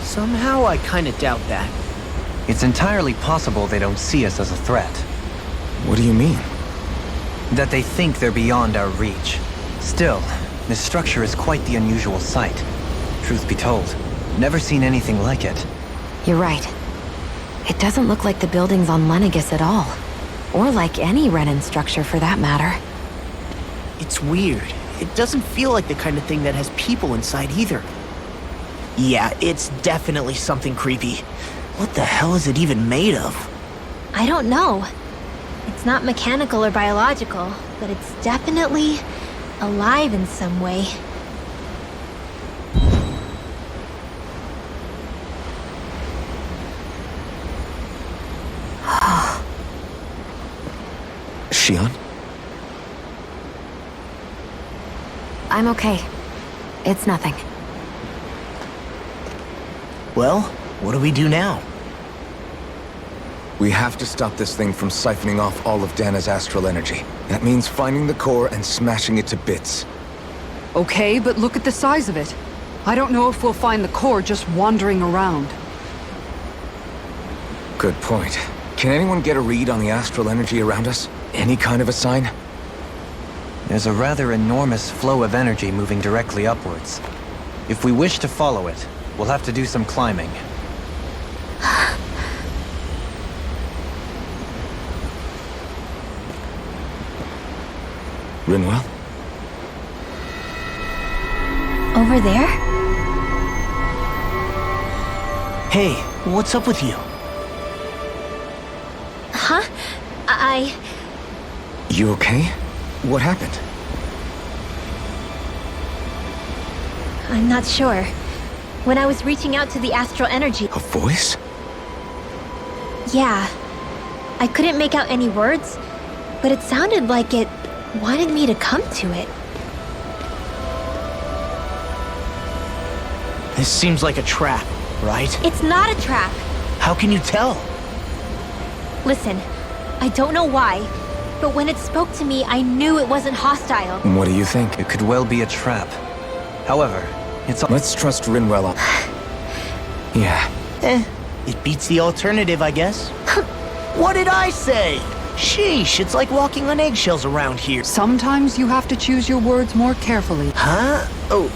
Somehow I kinda doubt that.
It's entirely possible they don't see us as a threat.
What do you mean?
That they think they're beyond our reach. Still, this structure is quite the unusual sight. Truth be told, never seen anything like it.
You're right. It doesn't look like the buildings on Lenegis at all. Or like any Renan structure for that matter.
It's weird. It doesn't feel like the kind of thing that has people inside either. Yeah, it's definitely something creepy. What the hell is it even made of?
I don't know. It's not mechanical or biological, but it's definitely alive in some way.
Shion?
I'm okay. It's nothing.
Well, what do we do now?
We have to stop this thing from siphoning off all of Dana's astral energy. That means finding the core and smashing it to bits.
Okay, but look at the size of it. I don't know if we'll find the core just wandering around.
Good point. Can anyone get a read on the astral energy around us? Any kind of a sign?
There's a rather enormous flow of energy moving directly upwards. If we wish to follow it, we'll have to do some climbing.
Rinwell?
Over there?
Hey, what's up with you?
Huh?
You okay? What happened?
I'm not sure. When I was reaching out to the astral energy...
A voice?
Yeah. I couldn't make out any words, but it sounded like it wanted me to come to it.
This seems like a trap, right?
It's not a trap.
How can you tell?
Listen, I don't know why, but when it spoke to me, I knew it wasn't hostile.
What do you think?
It could well be a trap. However, it's...
Let's trust Rinwell on... Yeah.
It beats the alternative, I guess. What did I say? Sheesh, it's like walking on eggshells around here.
Sometimes you have to choose your words more carefully.
Huh? Oh,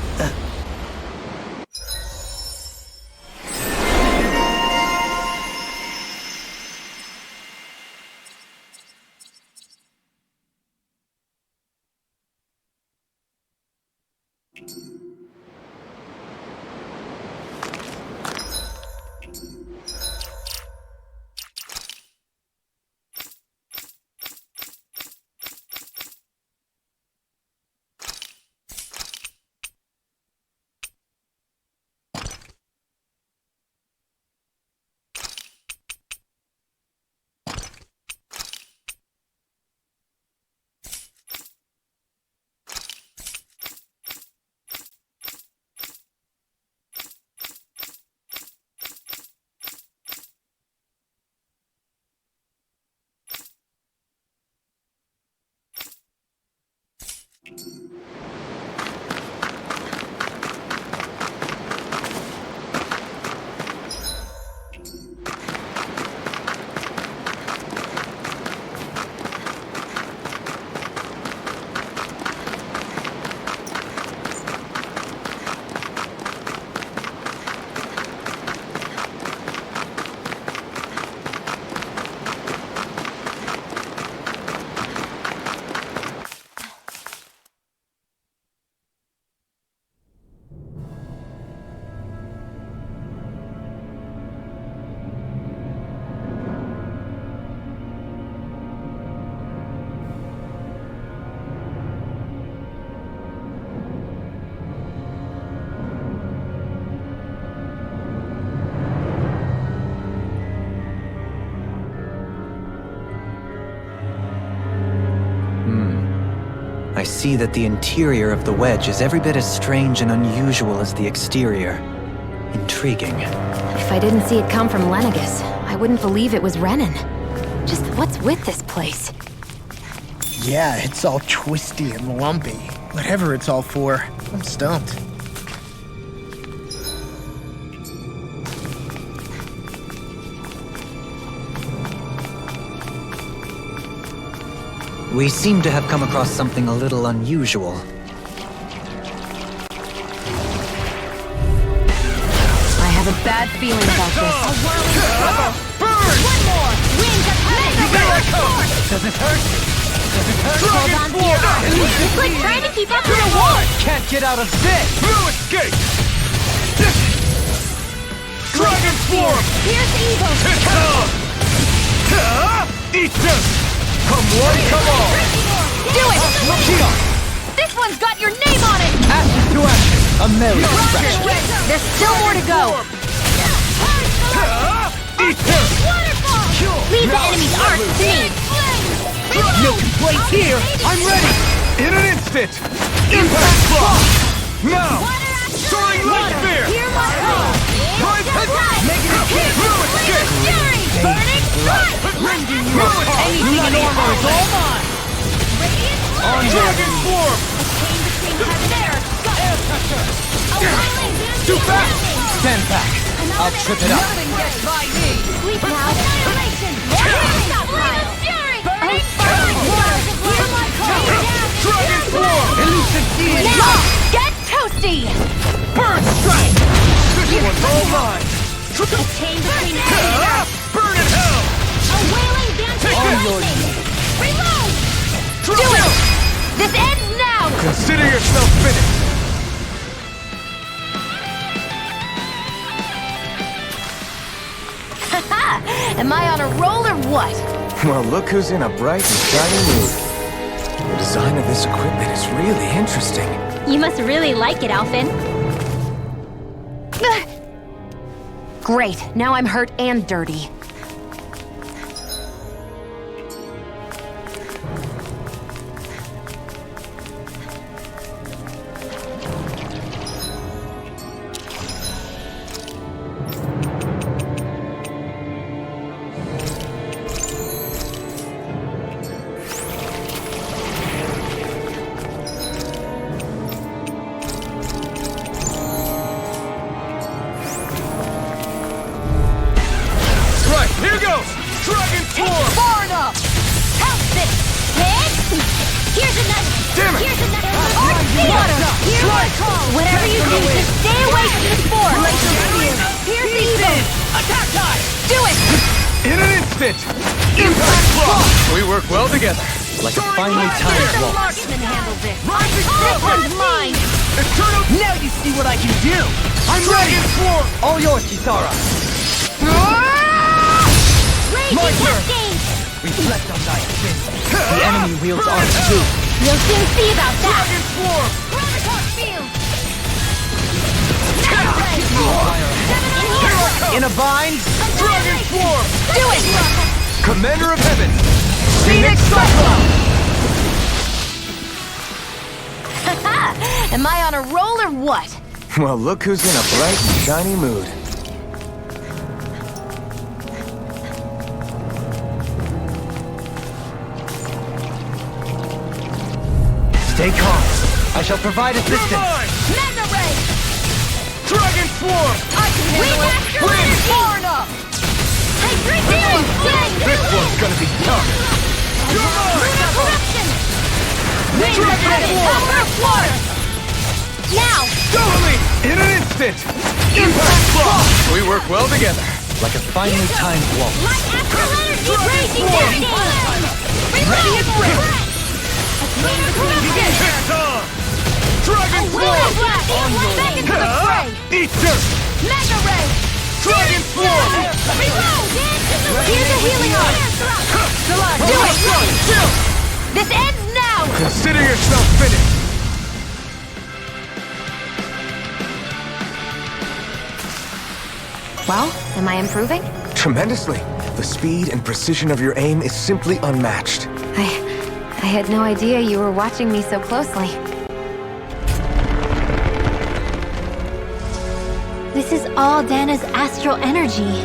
I see that the interior of the wedge is every bit as strange and unusual as the exterior. Intriguing.
If I didn't see it come from Lenegus, I wouldn't believe it was Renan. Just what's with this place?
yeah, it's all twisty and lumpy. Whatever it's all for, I'm stumped.
We seem to have come across something a little unusual.
I have a bad feeling about this.
A whirling trouble. One more. Winds of heaven.
Does it hurt?
Hold on to your arm. It's like trying to keep up with a wolf.
Can't get out of this!
No escape! Dragon Swarm!
Here's evil.
Eat this! Come one, come all!
Do it! This one's got your name on it!
Ashes to ashes! A merry distraction.
There's still more to go.
Eat this!
Leave the enemy's arts to me.
No complaints here! I'm ready!
In an instant! Impact Block! Now! Soaring Light Spear!
Hear my call.
Rise head! No escape!
Burning strike!
No escape!
Anything in armor is all mine!
Dragon Swarm! Too fast!
Stand back! I'll trip it up.
Sleep now. Annihilation. Stockpile. Burning fire. Hear my call.
Dragon Swarm!
Elusive Fiend!
Now, get toasty.
Burn strike!
This one's all mine!
A chain between heaven and earth.
Burn in hell!
A wailing dance of
On
your
lightning. Reload.
Do
it. This ends now.
Consider yourself finished!
Am I on a roll or what?
Well, look who's in a bright and shiny mood. The design of this equipment is really interesting.
You must really like it, Alphen.
Great, now I'm hurt and dirty.
Right, here goes! Dragon Swarm!
Far enough. Help this. Hit. Here's another.
Damn it.
Here's another. Water. Here's my call. Whatever you do, just stay away from the spore. Here's the evil.
Attack time!
Do it.
In an instant! Impact Block!
We work well together. Like a finely
Let
timed
the
waltz.
marksman handle this.
Rising
This
Falcon!
one's mine.
Eternal
Now you see what I can do! I'm ready!
Dragon Swarm!
All yours, Kisara!
Raging
turn.
cascade.
Reflect on thy sins. The enemy wields arms too.
You'll soon see about that.
Dragon Swarm!
Graviton field.
In a bind,
Dragon Swarm!
Do it.
Commander of Heaven!
Phoenix Cyclone!
Am I on a roll or what?
Well, look who's in a bright and shiny mood.
Stay calm. I shall provide assistance.
Mine!
Mega ray.
Dragon Swarm!
I can handle it.
Please.
Far enough. Hey, drink in.
This one's gonna be tough!
Lunar corruption. Wind
Dragon
heaven.
Swarm.
Power of water. Now.
Go me! In an instant! Impact Block!
We work well together. Like a finely timed waltz.
Light astral energy raging cascade. Reload. Lunar corruption.
It's on! Dragon
Lunar
Swarm!
blast. Back into the fray.
Eat dirt!
Mega ray.
Dragon Swarm!
Reload. Here's a healing arm. Do it.
Chill!
This ends now.
Consider yourself finished!
Well, am I improving?
Tremendously. The speed and precision of your aim is simply unmatched.
I had no idea you were watching me so closely.
This is all Dana's astral energy.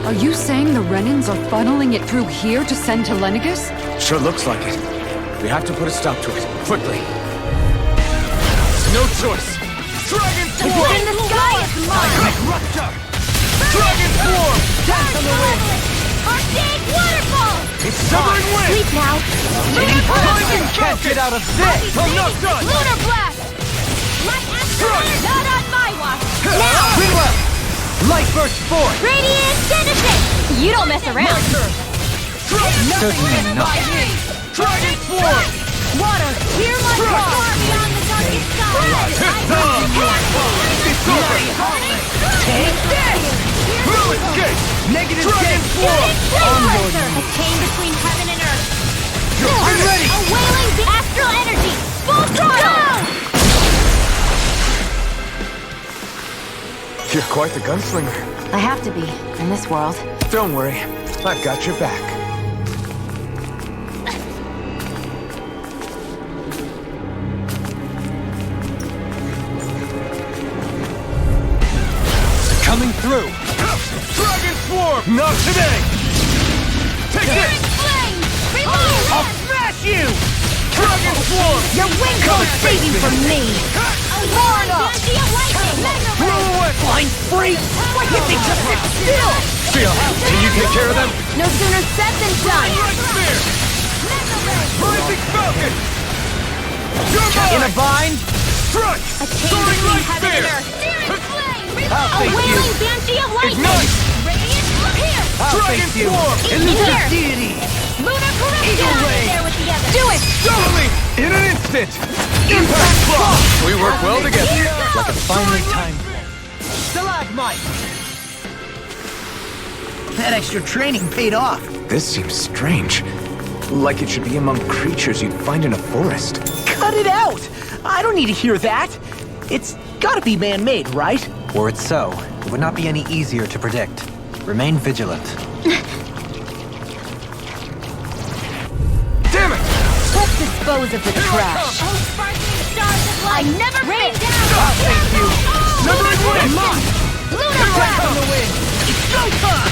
Are you saying the Renans are funneling it through here to send to Lenegis?
Sure looks like it. We have to put a stop to it, quickly.
No choice! Dragon
If
Swarm!
it's in the sky, it's mine.
Rupture! Dragon Swarm!
Dance on the wind. Arctic waterfall.
It's severing wind!
Sleep now.
Lunar
corruption.
Can't get out of this!
I'm not done!
Lunar blast. Light astral energy. Not on my watch. Now.
Ringwell! Light burst forth!
Radiant genesis. You don't mess around.
Certainly not.
Dragon Swarm!
Water, hear my call! Far beyond the darkest sky!
Take this! Blue escape! Negative Dragon Swarm!
Blazer! A chain between heaven and earth!
I'm ready!
A wailing astral energy! Full throttle!
You're quite the gunslinger.
I have to be, in this world.
Don't worry, I've got your back.
Coming through!
Dragon Swarm! Not today! Take this!
Flame! Reload!
I'll smash you! Dragon Swarm!
Your wings won't save you from me! More Banshee of lightning! Mega
Blow
Ray!
away! Flying free! Why can't they just sit still?
Feel, can you take care of them?
No sooner said than done!
Right Spear!
Mega Ray!
Rising Falcon! You're mine!
In a bind?
Strike!
A chain
Soaring
between
Light
heaven
Spear!
and earth! Searing flame!
I'll
A
face you.
wailing Banshee of lightning!
Ignite!
Radiant here!
I'll
Dragon
face you.
Swarm!
Here!
Deity!
Lunar Corruption! There with the others! Do it!
Double me! In an instant! Impact Block!
We work well together. Like a finely timed.
Stalagmite! That extra training paid off.
This seems strange. Like it should be among creatures you'd find in a forest.
Cut it out! I don't need to hear that. It's gotta be man-made, right?
Were it so, it would not be any easier to predict. Remain vigilant.
Damn it!
Let's dispose of the trash. Oh, sparkling stars of light! I never rain down!
I'll face you! Severing Wind!
Lunar breath!
on the wind! It's showtime!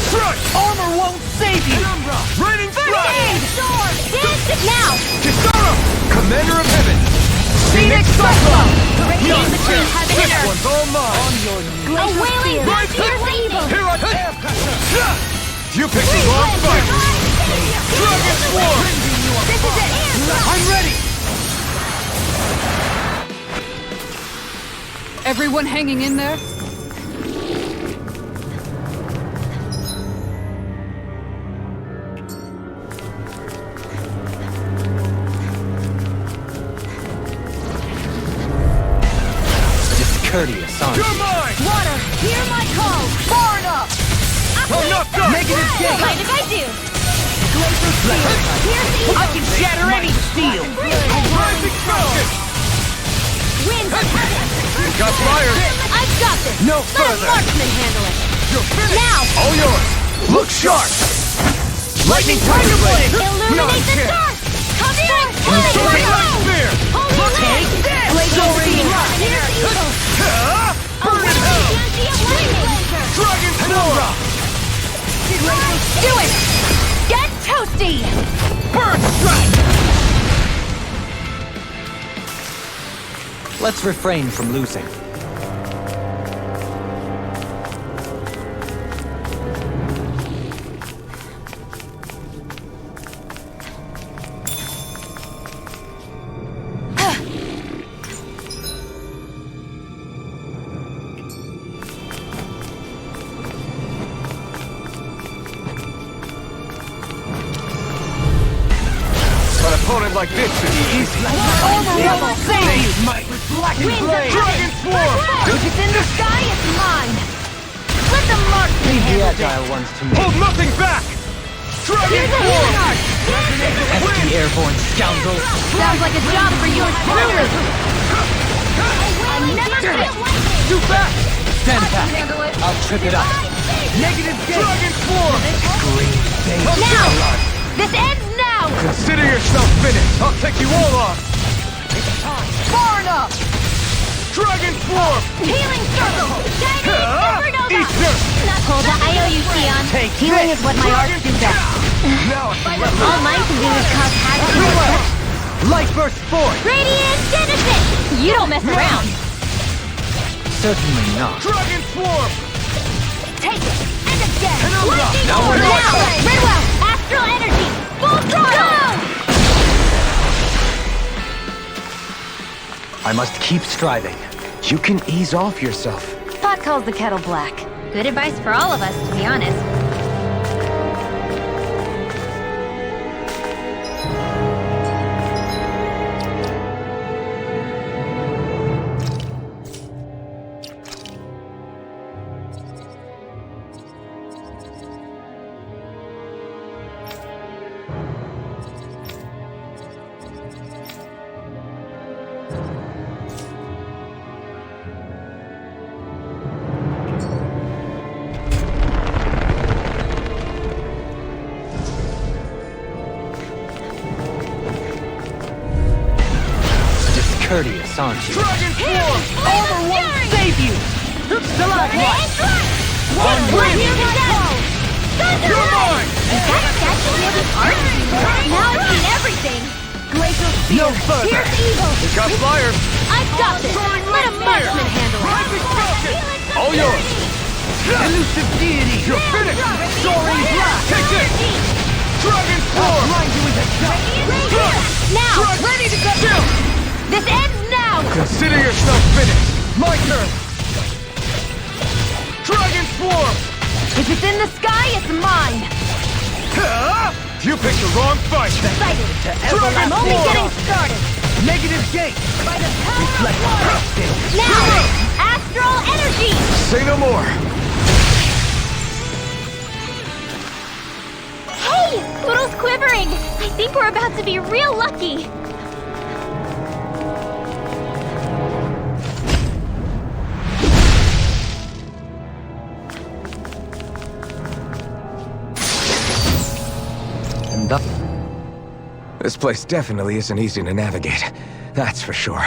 Strike!
Armor won't save you!
Raining
First
Flash!
aid! Sword! Dance now!
Kisara! Commander of Heaven!
Phoenix Cyclone! Radiant between heaven and
This
earth!
one's all mine!
A wailing
Right
Banshee of evil!
Here I come! You picked the wrong fight! Dragon Swarm!
This is it!
I'm ready!
Everyone hanging in there?
Discourteous, aren't
You're
you?
mine!
Water, hear my call! Far enough!
I'm not done!
Negative gate!
Mind if I do?
Glacier Spear!
Here's the
I can shatter any steel!
Rising Falcon!
Winds of heaven!
Got fire!
I've got this!
No
Let
further!
marksman handle it!
You're finished!
Now!
All yours! Look sharp! Lightning Tiger Blade!
Illuminate the
chance.
dark! Searing flame!
Soaring Light Spear!
Holy land!
Blazer
Here's
Beam!
evil!
Ah!
A
Burn in
wailing
hell!
Banshee of lightning!
Dragon Swarm!
Do it! Get toasty!
Burn Strike!
Let's refrain from losing.
An opponent like this should be easy.
Armor won't save you!
Blackened
Winds of
Blade!
heaven!
Dragon Swarm!
If it's in the sky, it's mine! Let the marksman
The
handle it!
agile ones to me.
Hold nothing back! Dragon
Here's a
Swarm!
healing art!
Pesky airborne scoundrels.
Sounds like a job for yours truly! I never feel lightning!
Too fast!
Stand back.
Handle it!
I'll trip it up.
Negative Dragon Swarm!
Now! This ends now!
Consider yourself finished! I'll take you all on!
Far enough!
Dragon Swarm!
Healing circle! Dagger supernova!
Eat this!
Hold the IOU, Sion.
Take
Healing
this.
is what my arts do best.
Now I can let
All mine can do is cause havoc in the world.
Light burst forth.
Radiant Genesis! You don't mess around.
Certainly not.
Dragon Swarm!
Take it! And again!
Penumbra!
Lightning
Now
orb!
we're
Now!
going.
Redwell! Astral energy! Full throttle!
I must keep striving.
You can ease off yourself.
Pot calls the kettle black.
Good advice for all of us, to be honest.
Discourteous, aren't you?
Dragon form! Armor won't save you! One win! You're mine! Is that statue really art? Now I've seen everything! Glacial Spear!
No further.
Here's evil!
It got flyers.
I've got this! Let a marksman handle it!
All yours.
Elusive deity!
You're finished.
Soaring blast!
Take this. Dragon form.
Blind you with a shot! Now!
Ready to go.
This ends now!
Consider yourself finished. My turn. Dragon swarm.
If it's in the sky, it's mine!
You picked the wrong fight.
Excited!
Dragon
I'm only
form.
getting started!
Negative gate.
By the power of water! Now! Astral energy!
Say no more.
Hey! Poodle's quivering! I think we're about to be real lucky!
And thus,
This place definitely isn't easy to navigate. That's for sure.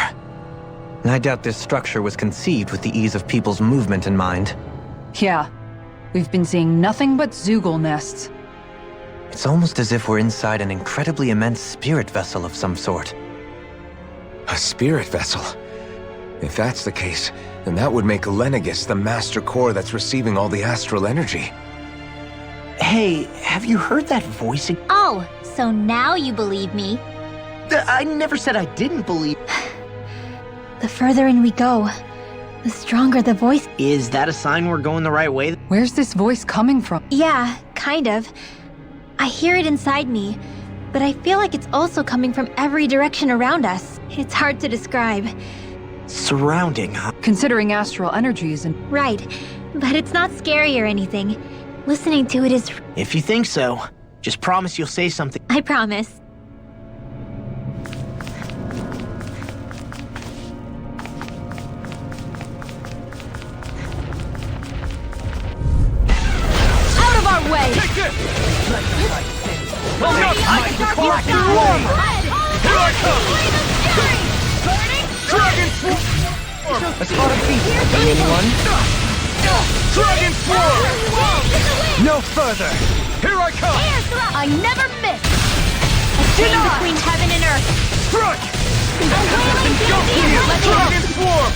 I doubt this structure was conceived with the ease of people's movement in mind.
Yeah. We've been seeing nothing but Zoogle nests.
It's almost as if we're inside an incredibly immense spirit vessel of some sort.
A spirit vessel. If that's the case, then that would make Lenegis the master core that's receiving all the astral energy.
Hey, have you heard that voice?
Oh, so now you believe me.
I never said I didn't believe.
The further in we go, the stronger the voice.
Is that a sign we're going the right way?
Where's this voice coming from?
Yeah, kind of. I hear it inside me, but I feel like it's also coming from every direction around us. It's hard to describe.
Surrounding, huh?
Considering astral energy isn't.
Right, but it's not scary or anything. Listening to it is.
If you think so, just promise you'll say something.
I promise. Out of our way!
Take this.
Here
I come. Dragon swarm.
A spot of feet. Anyone?
Dragon swarm. No further. Here I come.
I never miss! A chain between heaven and earth!
Strike.
A wailing damned!
Dragon swarm.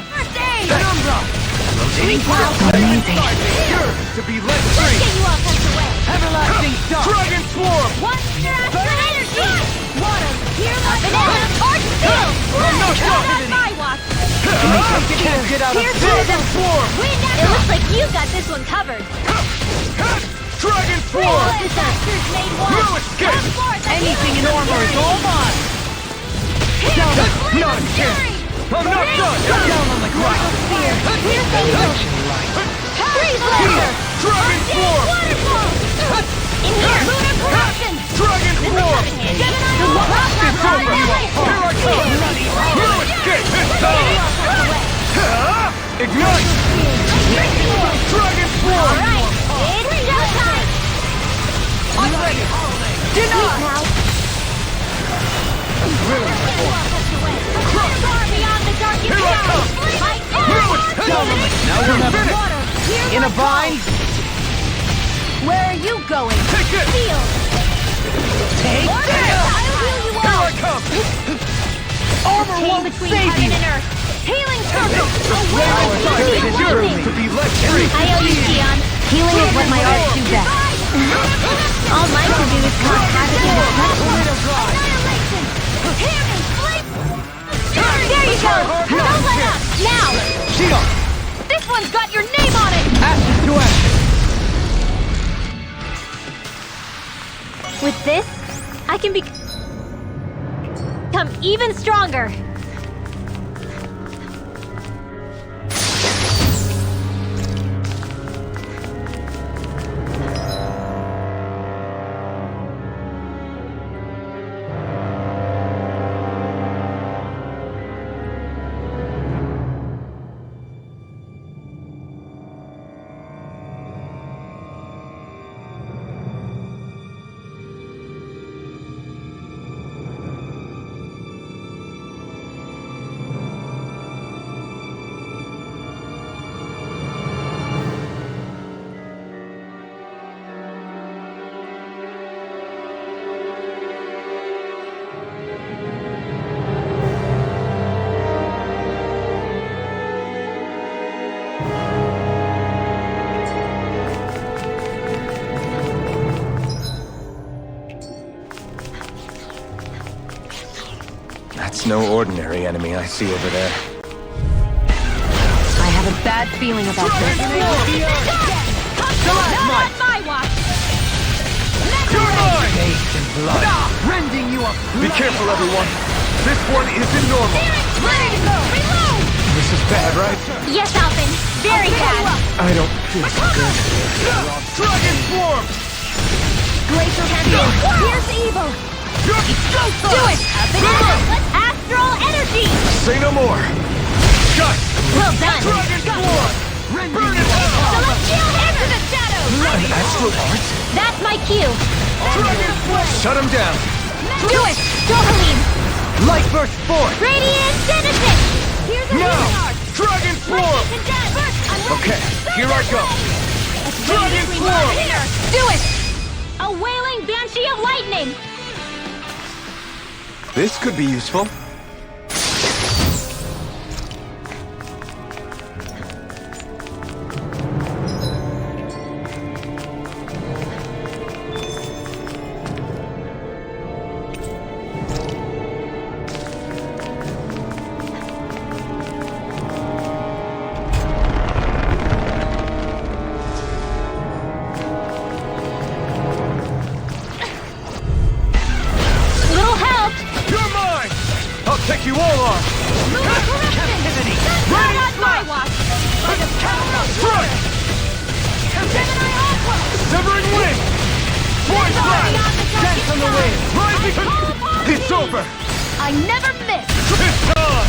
First aid!
Penumbra.
Rotating cloud!
Yours to be let free.
Get you all tucked away!
Everlasting dark. Dragon swarm.
Monster astral energy! Water! Here like banana! Arch steel!
I'm not
Not
done.
on my watch!
Can't get out of
Here's
Dragon swarm.
It looks like you got this one covered!
Dragon
All
swarm.
disasters made one!
No escape.
Come forth and
Anything in
heal
armor is
fury!
all mine!
Not a chance. I'm not done.
Down on the ground!
Here's Angel! Freeze laser!
Dragon swarm.
Waterfall! In here! Lunar corruption!
Dragon swarm.
Gemini
It's over. Here I come. No escape this time. Ignite. Dragon swarm.
Alright, it's showtime!
I'm ready.
Now! Far beyond the darkest
Here I come.
Now
we'll never finish.
Water! Here
In a
I
bind?
Where are you going?
Take it.
Feel!
Take
I'll
this!
heal you
Here
all!
I come.
Armor
Chain
won't
between
save
heaven
you!
and earth! Healing circle!
It is yours to be let free.
I owe you, Gion. Healing is what my arts do best. All mine can do is cause havoc in the touch. Annihilation! Hear me, sleep! There you go! Don't let up! Now!
Shield.
This one's got your name on it!
Ashes to ashes!
With this, I can become even stronger.
no ordinary enemy I see over there.
I have a bad feeling about this.
Not my watch!
Rending you up! Be careful, everyone! This one isn't normal!
Ready to go! Reload!
This is bad, right?
Yes, Alvin. Very bad.
I don't feel so good. Dragon form!
Glacial Champion. Here's evil. Do it! Astral energy!
Say no more! Shut!
Well done!
Dragon form! Burn it out!
Celestial into the shadows!
An astral art?
That's my cue!
Dragon flame! Shut him down!
Do it! Dohalim!
Light burst forth!
Radiant Genesis! Here's a healing art!
Dragon form! Okay, here I go! Dragon form!
Do it! A wailing banshee of lightning!
This could be useful.
Little help!
You're mine! I'll take you all on!
Captivity! Not on my watch!
Strike!
Gemini Aqua!
Severing wind! Void blast! Dance on the wind! Rising! It's over!
I never miss!
It's on!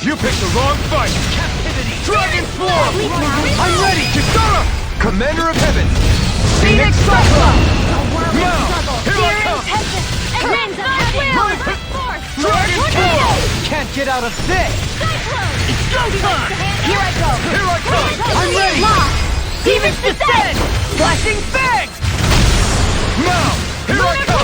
You picked the wrong fight! Captivity! Dragon form!
Sleep now!
I'm ready! Kisara! Commander of Heaven! Phoenix Cyclone! Now! Here I come!
Winds of heaven!
Dragon form! Can't get out of this!
It's go time! Here I go!
Here I come! I'm ready!
Demons descend!
Flashing fang! Now! Here I come!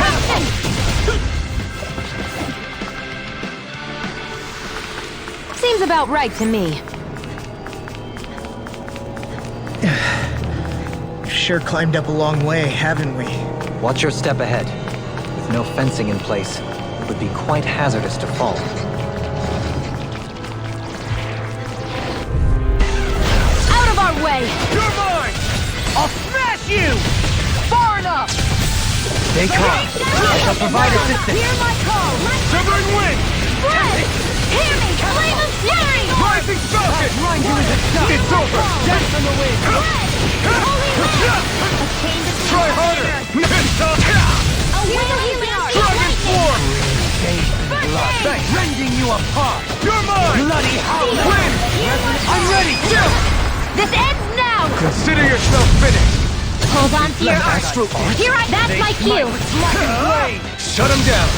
Seems about right to me.
Sure climbed up a long way, haven't we?
Watch your step ahead. With no fencing in place, it would be quite hazardous to fall.
Out of our way!
You're mine!
I'll smash you! Far enough!
Stay calm. I shall provide assistance.
Hear my call!
Severing wind!
Spread! Hear me! Flame of fury!
Rising falcon! It's over!
Dance on the wind!
Holy land! A chain to
Try harder! It's on!
A wailing
Dragon form!
Birthday!
Rending you apart! You're mine! Bloody howler! Win! I'm ready! Jump!
This ends now!
Consider yourself finished!
Hold on to your art!
Astral art?
Here I... That's my cue!
Shut him down!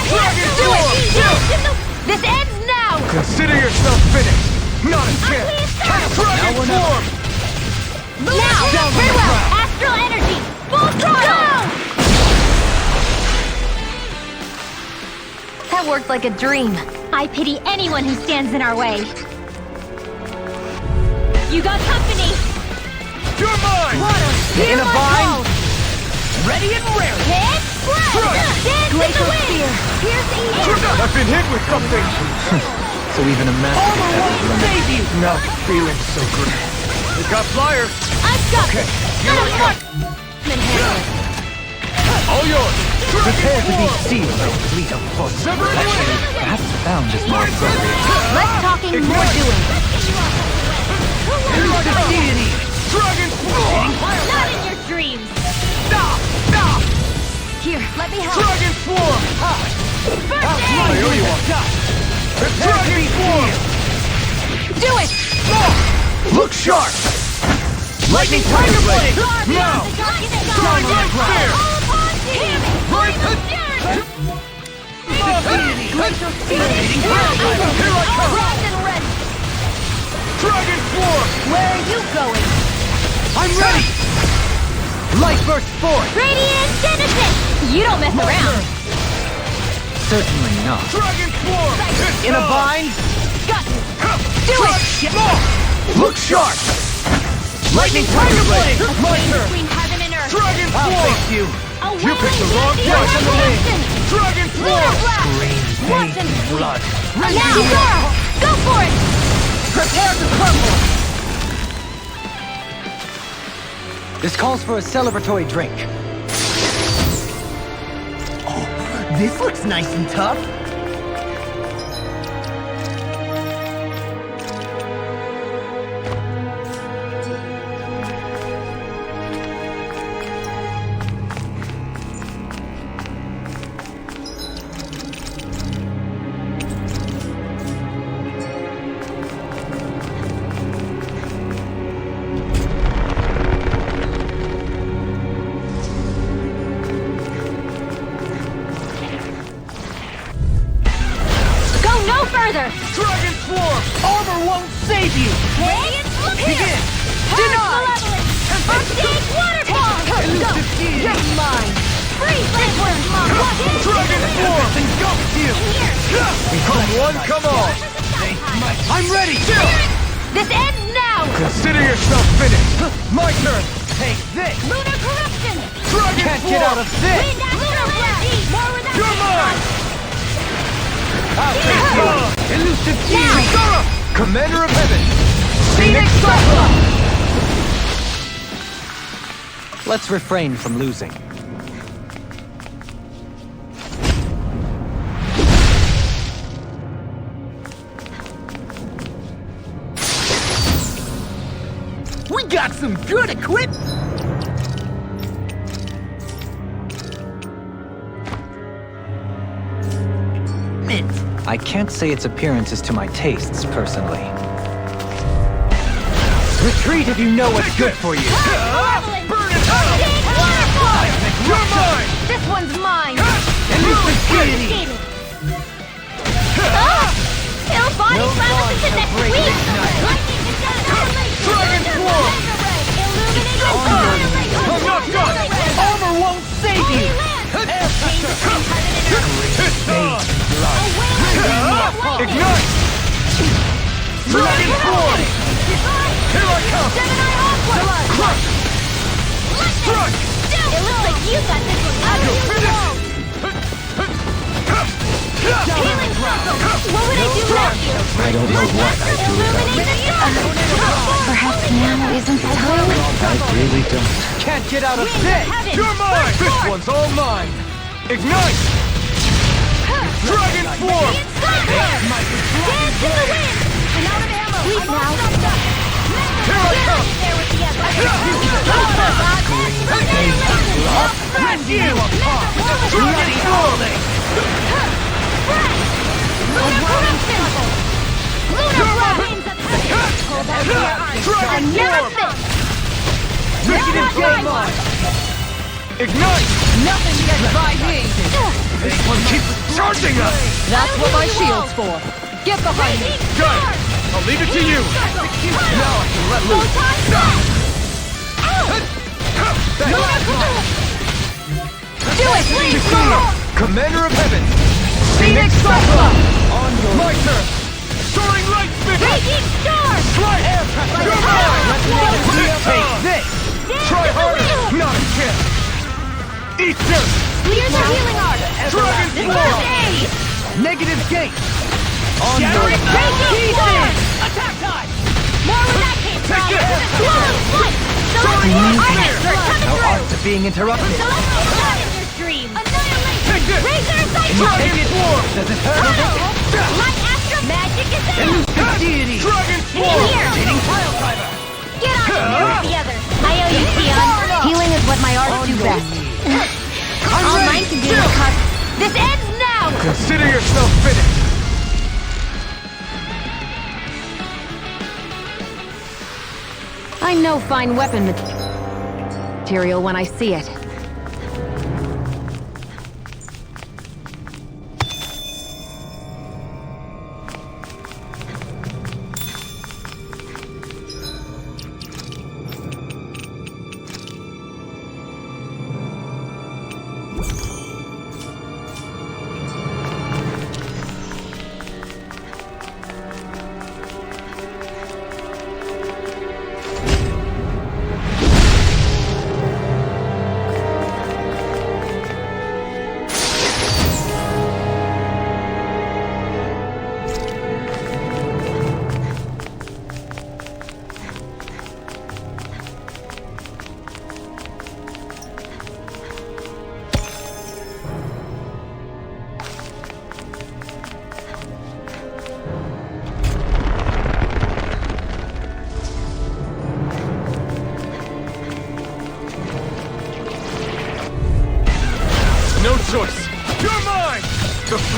Dragon
Do it!
form!
Do it! This ends now!
Consider yourself finished! Not a chance! Dragon form!
Now! Very well! Astral energy! Full throttle!
That worked like a dream.
I pity anyone who stands in our way. You got company!
You're mine!
Hear
In a
my
bind?
call.
Ready and raring!
Hit! Spread! Dance in the wind! Here's evil!
I've been hit with something!
So even a master has his limits.
Not feeling so good. We got flyers!
I've got this!
Here I come! All yours!
Prepare to be sealed, O fleet of foot.
Severing wind!
Perhaps bound is more appropriate.
Less talking, more doing.
Here I come! Dragon form!
Not in your dreams! Here, let me help.
Dragon form!
Birthday!
I owe you one. Dragon form!
Do it!
Look sharp! Lightning tiger blade! Now!
Dragon
Fire!
Hear me!
Right!
Glacial
Here I come!
Rise and ready!
Dragon form!
Where are you going?
I'm ready!
Light burst forth!
Radiant Genesis! You don't mess around.
Certainly not.
Dragon form!
In a bind?
Got you. Do it!
Look sharp! Lightning tiger blade! My turn!
Between heaven and earth.
Dragon
I'll
form!
face you.
A
You picked the
wailing
wrong
banshee
place
of
in the wind.
lightning. Dragon Lunar Blast! Watch and blood! Now, girl! Go for it! Prepare to crumble!
This calls for a celebratory drink.
This looks nice and tough.
Further!
Dragon Form! Armor won't save you!
Radiant, look here!
Begin!
Denied! Upstage waterfall! Go! You're mine! Freeze! This one's mine!
Dragon Form! Engulf you! Come one, come all! I'm ready!
This ends now!
Consider yourself finished! My turn! Take this!
Lunar corruption!
Dragon Can't get out of this!
Lunar blast! More without
You're mine! I'll take you! Elusive
Now!
Sora! Commander of Heaven! Phoenix Cyclops!
Let's refrain from losing.
We got some good equipment!
I can't say its appearance is to my tastes, personally. Retreat if you know what's good for you!
Burn it out!
Waterfall!
You're mine!
This one's mine!
Elusive deity!
Kill body promises in next week!
Dragon Form! I'm not done! Armor won't save you! Ignite! Dragon Form! Here I come! Crush! Strike!
It looks like you got this one under control! Healing circle! What would I do without you?
I don't know what I'd do without you.
Illuminate the dark!
Perhaps now isn't the time?
I really don't.
Can't get out of this! You're mine! This one's all mine! Ignite! Dragon Form!
Dance in the wind! I'm out of ammo! Please now!
Here I come!
There with the others!
Rend you apart! Dragon Form!
Lunar corruption! Lunar blast!
Dragon Form! Negative game on! Ignite!
Nothing gets by me!
This one keeps charging us!
That's what my shield's for. Get behind me!
Good! I'll leave it to you! Now I can let loose!
Do it, please!
Commander of Heaven!
Phoenix Cyclops!
On your... My turn! Soaring Light Spigot!
Raging Star!
Strike! You're mine! Take this! Try harder! Not a chance! Eat dirt!
Here's your healing art!
Dragon Form! Negative gate! On your...
Raging Star!
Attack time!
More with that case,
Take
Rob!
this!
Glowing Flight!
Soaring Light
How art to being interrupted.
Celestial God in your stream! Annihilation!
Take this!
Razor Cyclone!
Dragon Form!
Does it hurt?
Light Astra Magic is out!
Elusive deity! Dragon Form!
Here!
Pile driver!
Get on in there with the others! I owe you, Sion! Healing is what my arts do best. All mine can do is cut. This ends now!
Consider yourself finished!
I know fine weapon material when I see it.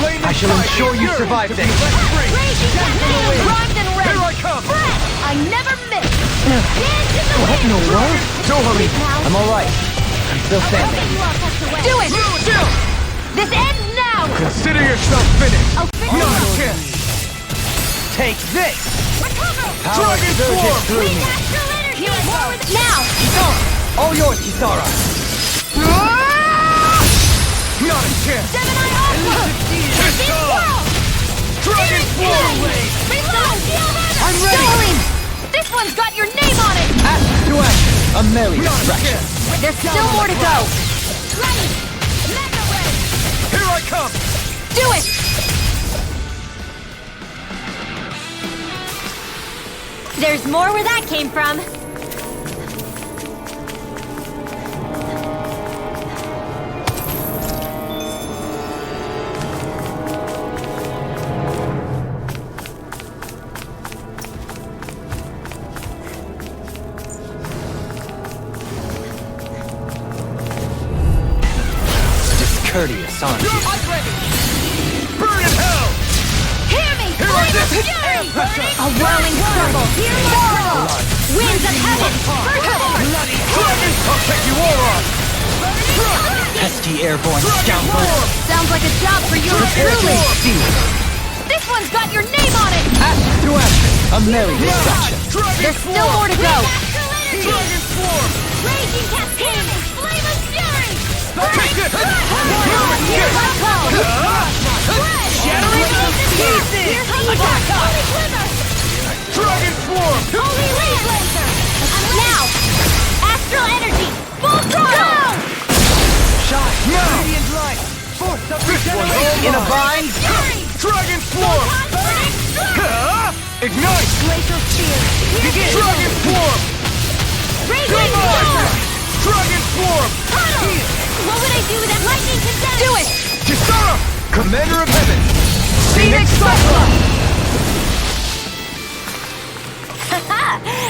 Flaming
I shall
Tide
ensure
is
you
yours
survive
to
this.
be let free.
Raging Cascade! Primed and ready!
Here I come!
Fred! I never miss! Dance in the wind!
No world?
Don't worry now.
I'm alright. I'm still standing.
Do it!
Still!
This ends now!
Consider yourself finished!
I'll finish
Not a
it!
chance!
Take this!
Recover!
Dragon Form!
through me.
Astral energy! More with now!
All yours, Kisara!
Not a chance!
Gemini Aqua!
This
World!
Dragon Form!
Reload!
I'm ready.
Darling! This one's got your name on it!
Ask to act! A melee
Not a
distraction.
chance!
There's still more to go! Ready! Mega Ray!
Here I come!
Do it! There's more where that came from.
Discourteous, aren't you?
Burn in hell!
Hear me! Flame of fury! A whirling circle! Whirl! Winds of heaven!
I'll take you all on!
Pesky airborne
Dragon
scoundrel!
Form!
Sounds like a job for you truly!
Steal!
This one's got your name on it!
Ask to act! A melee distraction.
Dragon
There's still more to go!
Dragon Form!
Raging Cascade! Flame of fury!
Take it!
Here I come! Shattering to pieces! Holy Glimmer!
Dragon Form!
Holy Laser! Now! Astral Energy! Full throttle!
Shine!
Now!
Radiant light! Force of
This one's all
regeneration! In a
mine.
vine!
Dragon Form! Ignite!
Glacial Spear!
Begin! Dragon Form!
Raging
Come on!
Storm!
Dragon Form!
What would I do with that lightning condensed? Do it!
Kisara! Commander of Heaven!
Phoenix Cyclone!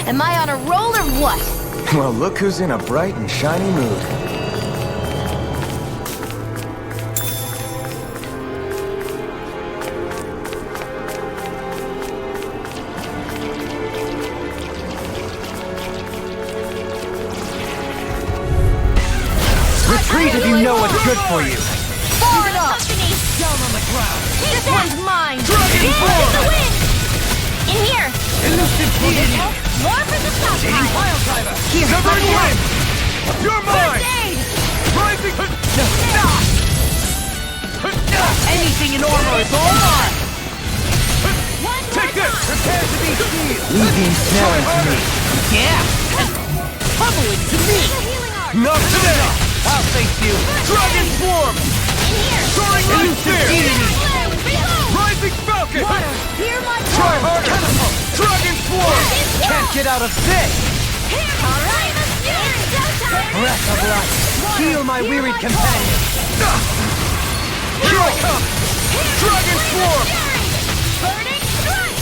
Am I on a roll or what?
Well, look who's in a bright and shiny mood.
Retreat if you know what's good for you!
Far enough! Down on the ground! This one's mine!
Dragon
Look
Form!
at the wind! In here!
Elusive deity!
More for the south side!
Pile driver!
Here,
Severed
let me
Wind!
help!
You're mine!
Aid!
Rising...
Anything in armor is all mine!
Take this!
Prepare to be sealed! Leave the ensnaring to me! Yeah! Pummel it to me!
Not today!
I'll face you!
Dragon Form!
In here!
Soaring Light
Elusive
Spear!
deity!
Reload!
Rising Falcon!
Hear my
Try
call!
harder! Dragon Form!
Can't get out of this!
Alright,
Breath of life! Heal my wearied companion!
Here I come! Dragon Form!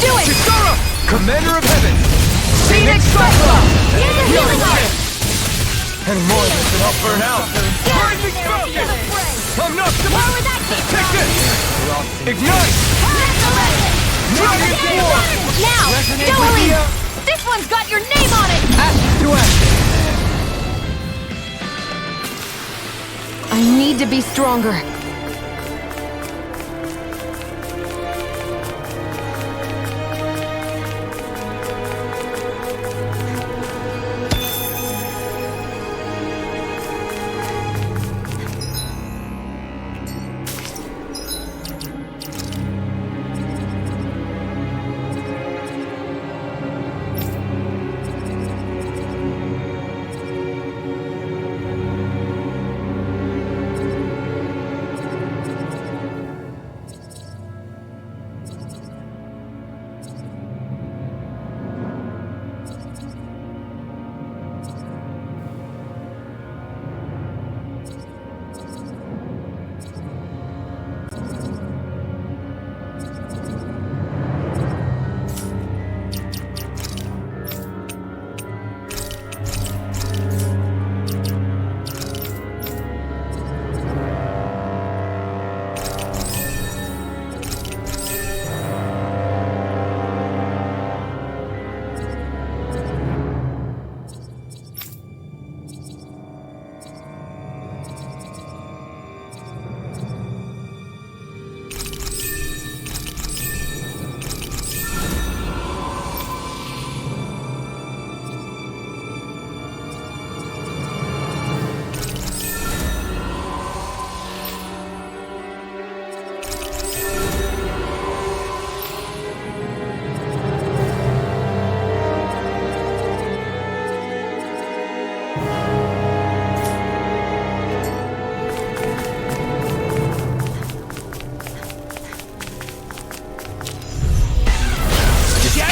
Do it!
Kisara! Commander of Heaven!
Phoenix Cyclone! Here's a healing art!
Any more of this and I'll burn out! Rising Falcon! I'm not
Where
supposed...
would that came
Take
from?
this! Ignite! Dragon Form!
Now!
Resonate
Don't
with
leave!
the,
This one's got your name on it!
Ask to act!
I need to be stronger.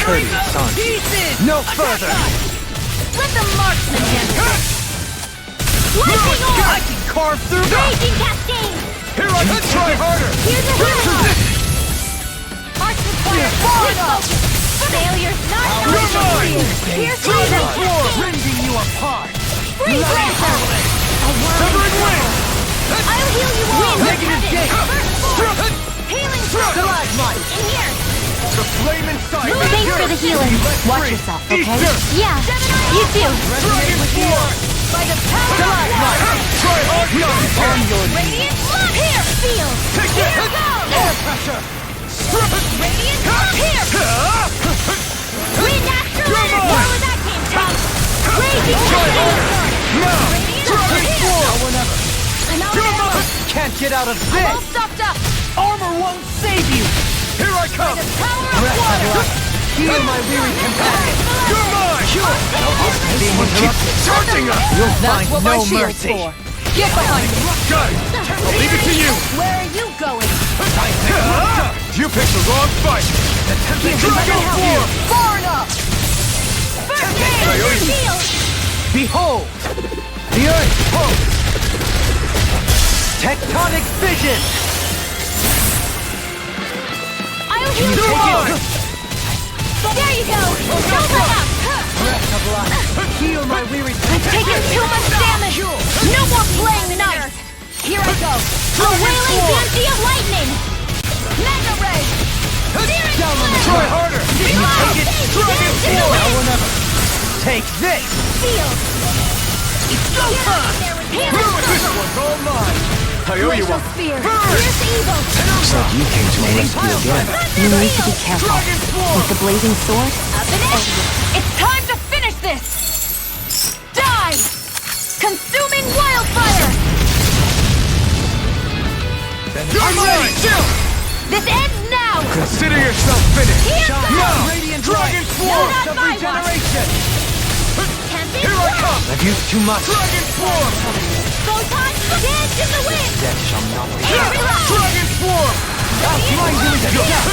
courteous, son. No further!
Let the marksman handle it. Lightning orb!
I can carve through that!
Raging cascade!
Here I can try harder!
Here's a hero! Arts required full focus! Failure's not an
You're
option!
mine!
Here's
Dragon
Raging
Floor!
cascade!
Rending you apart!
Freeze Razor! A
Severing
whirling
wing!
I'll heal you all!
Negative
Look at it.
gate!
First force! Healing through!
Stalagmite!
In here!
The flame inside!
Thanks for the healing. Watch yourself, okay? Yeah. You too.
Dragon Force!
By the power of water!
Try hard on your
Radiant look! Here! Feel!
Take
Here
it!
goes!
Air pressure!
Radiant look! Here! Wind astral energy! Where was that came from? Raging cascade!
Now!
Radiant
Dragon
look! Here!
Force!
Another
Can't get out of
I'm all stocked up!
Armor won't save you! Here I come!
The power of water!
Heal my weary companion! You're mine! Keep charging us!
You'll find no mercy.
Get behind me!
Got it! I'll leave it to you!
Where are you going?
You picked the wrong fight! Dragon Force!
Far enough! First aid! Shield!
Behold! The Earth pulse! Tectonic vision!
I'll heal you all! There you go! Don't let up!
Heal my weary
I've taken too much damage! No more playing nice! Here I go! A wailing banshee of lightning! Mega ray!
Try harder!
Take it! Dragon Force!
Take this!
Field! Go time!
This one's all mine! I owe you one!
Spear! Here's evil!
Looks like you came to my rescue again.
You need to be careful.
Dragon Force!
With the blazing sword,
Up and in! It's time to finish this! Die! Consuming wildfire!
You're ready!
This ends now!
Consider yourself finished!
Here goes!
Now! Dragon Force
not
of
my
regeneration!
Can't be
Here I come!
I've used too much.
Dragon Force!
Go time! Dance in the wind!
Death shall not be.
Relax!
Dragon Force!
I'll blind you to death!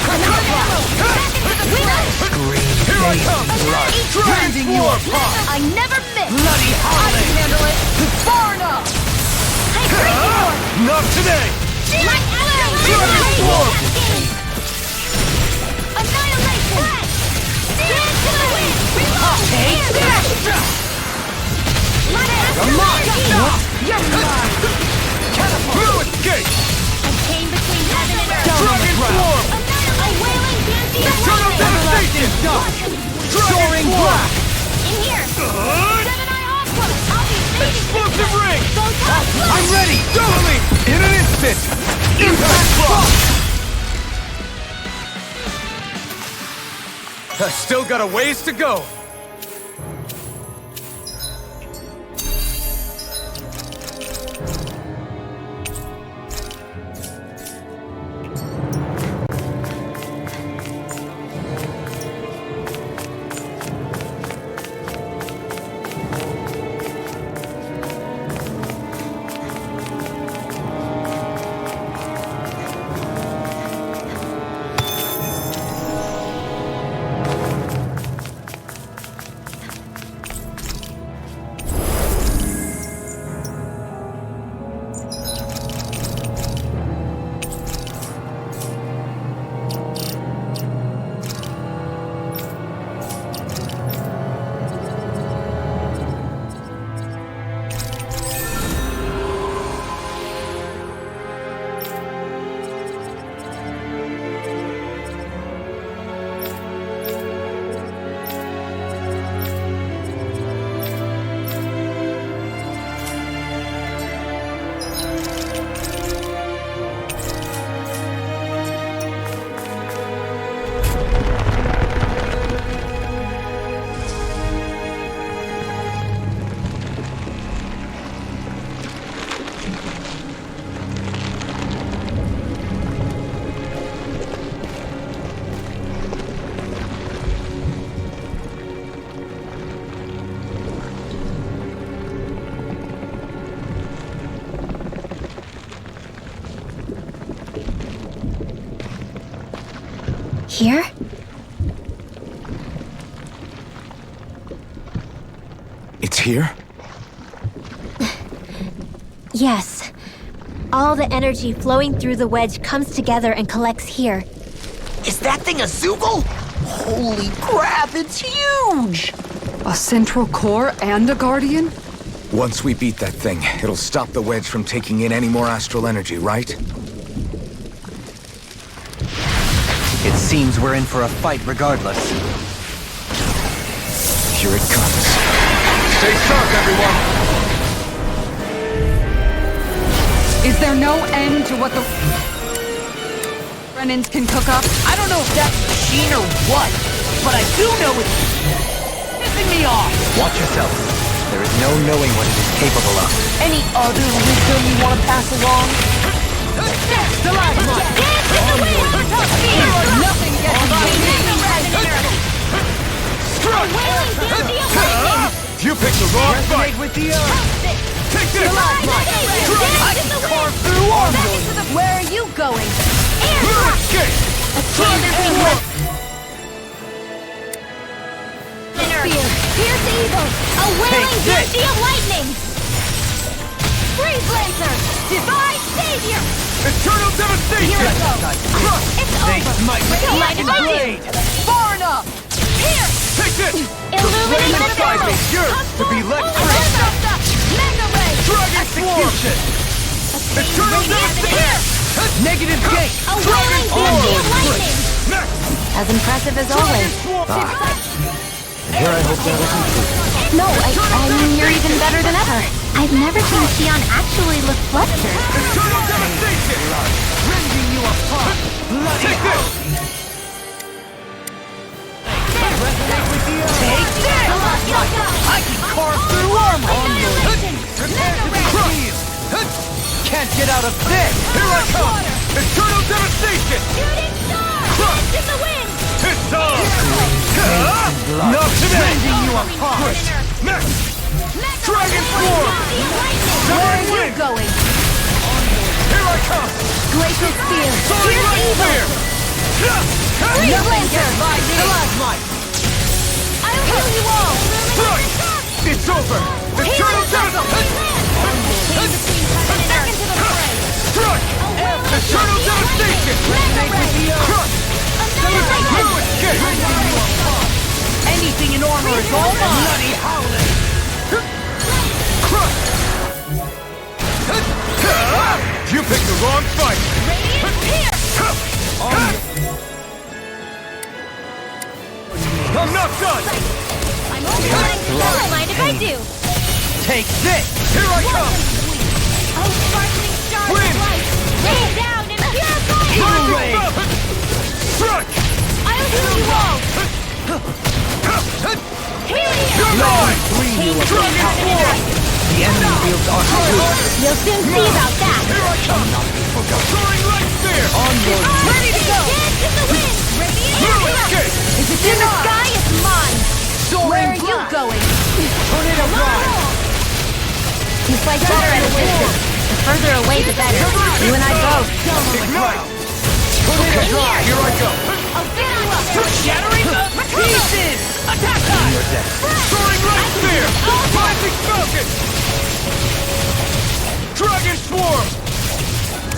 Another arrow! Back into the wind!
Scream,
Here I
bathe
come!
in blood.
Dragon Force!
I never miss!
Bloody
I
holiday!
can handle it! Far enough! Hey, crazy force!
Not today!
Light
Dragon Force!
Annihilation! Dance in the wind! Reload! Here, there! Light astral! You're mine!
Blue escape!
A chain between heaven and earth!
Dragon Force!
A wailing banshee of
Eternal
lightning!
devastation! Dragon Black!
In here! Seven-Eye Aqua! I'll be saving
Explosive ring!
Go time!
I'm ready! Doubly! In an instant! Impact Frost! I still got a ways to go!
here?
here?
Yes. All the energy flowing through the wedge comes together and collects here.
Is that thing a Zoogle? Holy crap, it's huge!
A central core and a guardian?
Once we beat that thing, it'll stop the wedge from taking in any more astral energy, right?
It seems we're in for a fight regardless.
Here it comes.
Stay sharp, everyone!
Is there no end to what the Brennans can cook up?
I don't know if that's a machine or what, but I do know it's pissing me off!
Watch yourself. There is no knowing what it is capable of.
Any other wisdom you want to pass along? Stalagmite!
Dance in the wind!
Nothing gets by me!
A wailing beauty of lightning!
You picked the wrong fight!
With the earth!
Take this!
Dance in the wind!
Through
Where are you going?
Blue
Air!
escape!
A chain between what? Pierce evil! A wailing beauty of lightning! Freeze Lancer! Divine Savior!
Eternal devastation!
Here I go!
Crush!
It's over! Mind if I do?
Far enough!
Here!
Take this!
Illuminate the
inside me,
battle!
yours to be let free!
Mega Ray!
Dragon Execution! Eternal devastation!
Negative gate!
A wailing beauty of lightning!
Next!
As impressive as always.
Here I hope that isn't true.
No, I mean, you're even better than ever. I've never seen Xion actually look flustered.
Eternal devastation!
Rending you apart!
Take this!
Resonate with the earth! Take this! I can carve through armor! Can't get out of this!
Here I come! Eternal devastation!
Shooting star! Dance in the wind!
It's on! Not today!
Rending you apart!
Next!
Mega
Dragon
Ray!
Form!
Beauty of lightning!
Where are you
going?
Here I come!
Glacial Spear!
Soaring
Pierce
light
evil!
spear!
Freeze Lancer!
Stalagmite!
I'll heal you all!
Right! It's over! Eternal devastation!
Back into the fray!
Strike! Eternal devastation! Crush! Blue escape!
Anything in armor is all mine! Bloody howling!
Crush! You picked the wrong fight! I'm not done!
I'm only running slow, mind if I do?
Take this!
Here I come!
Oh, sparkling stars
Wind!
of light! Rain down and purify!
Evil ray!
Strike!
I'll heal you all!
You're mine! Dragon Form!
The enemy wields armor too.
You'll soon see about that!
Here I come! Soaring light spear!
Ready to go! Dance in the wind!
Blue escape!
If it's in the sky, it's mine! Where are you going?
Tornado drive!
You fight better at a distance. The further away, the better. You and I both.
Ignite! Okay, here I go!
I'll get you up!
Shattering the pieces! Attack time!
Soaring light spear! Rising falcon! Dragon Swarm!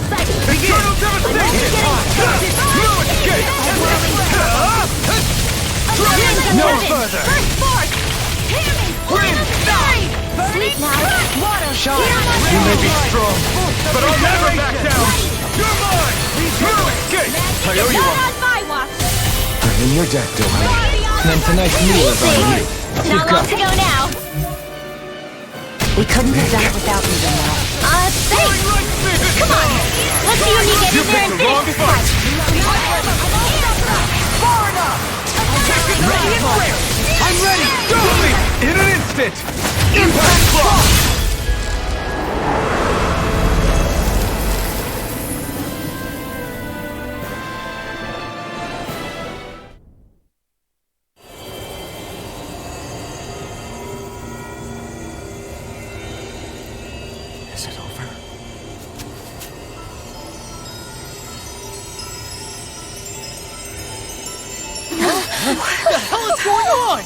Eternal devastation! Blue escape!
No further!
First force!
Wind!
Sleep now! Water!
You may be strong, but I'll never back down! You're mine! Blue escape! I owe you
Not
one!
on my watch!
I'm in your deck, Dohan.
Then tonight's meal is on you.
Not long to go now.
We couldn't have done it without you, though.
Thanks! Come on! Let's see when you get in there and finish this fight!
Far enough! Ready and quick! I'm ready!
Go! In an instant! Impact block!
Is it over?
What the hell is going on?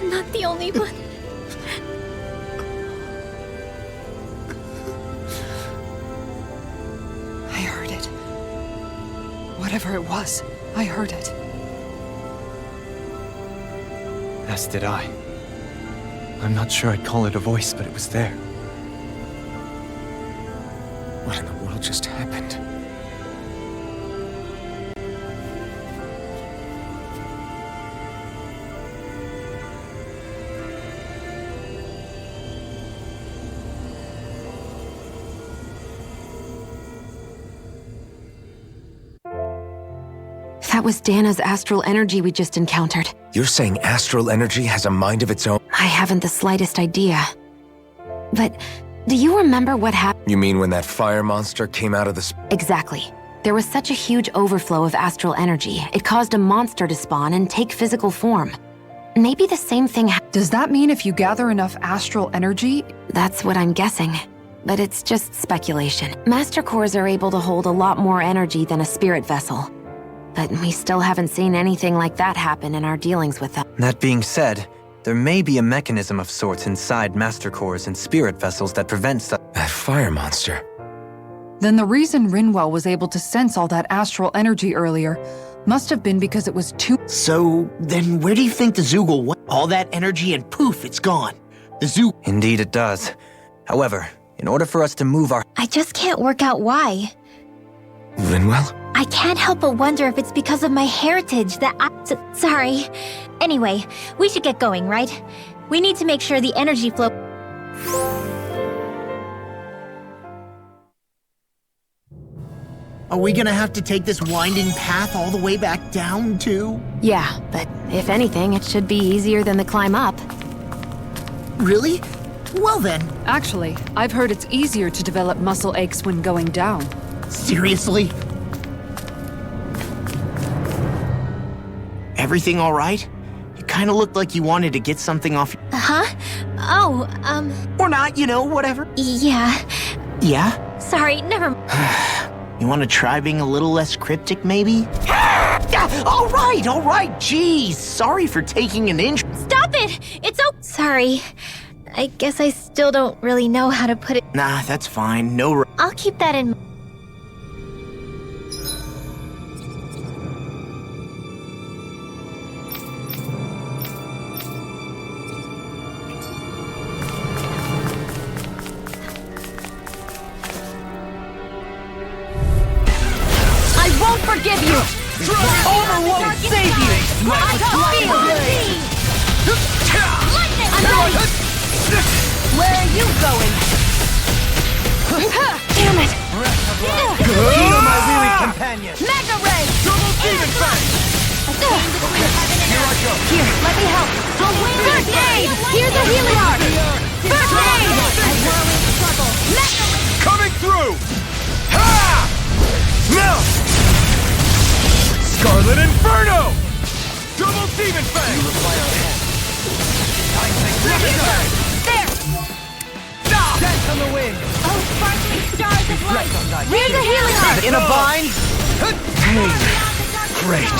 I'm not the only one.
I heard it. Whatever it was, I heard it.
As did I. I'm not sure I'd call it a voice, but it was there.
What in the world just happened?
That was Dana's astral energy we just encountered.
You're saying astral energy has a mind of its own?
I haven't the slightest idea. But do you remember what happened?
You mean when that fire monster came out of the...
Exactly. There was such a huge overflow of astral energy, it caused a monster to spawn and take physical form. Maybe the same thing
Does that mean if you gather enough astral energy...
That's what I'm guessing. But it's just speculation. Master cores are able to hold a lot more energy than a spirit vessel. But we still haven't seen anything like that happen in our dealings with them.
That being said, there may be a mechanism of sorts inside Master Cores and spirit vessels that prevents
That fire monster.
Then the reason Rinwell was able to sense all that astral energy earlier must have been because it was too...
So, then where do you think the Zoogle went? All that energy and poof, it's gone. The Zoogle...
Indeed it does. However, in order for us to move our...
I just can't work out why.
Rinwell?
I can't help but wonder if it's because of my heritage that sorry. Anyway, we should get going, right? We need to make sure the energy flow...
Are we gonna have to take this winding path all the way back down, too?
Yeah, but if anything, it should be easier than the climb up.
Really? Well then.
Actually, I've heard it's easier to develop muscle aches when going down.
Seriously? Everything all right? You kinda looked like you wanted to get something off...
Huh? Oh,
Or not, you know, whatever.
yeah.
Yeah?
Sorry, never...
You want to try being a little less cryptic, maybe? All right, jeez. Sorry for taking an inch.
Stop it! It's sorry. I guess I still don't really know how to put it...
Nah, that's fine. No...
I'll keep that in...
Forgive you!
Over won't save you!
I feel I'm ready!
Where are you going? Damn it!
You're my weary companion!
Mega Ray!
Double demon fang! Here I go!
Here, let me help! First aid! Here's a healing arc! First aid!
Coming through! Ha! Now! Scarlet Inferno! Double demon fang! You require help.
There!
Dance on the wind!
Oh, sparkling stars of light!
Here's a healing arc!
In a bind?
Pain! Great!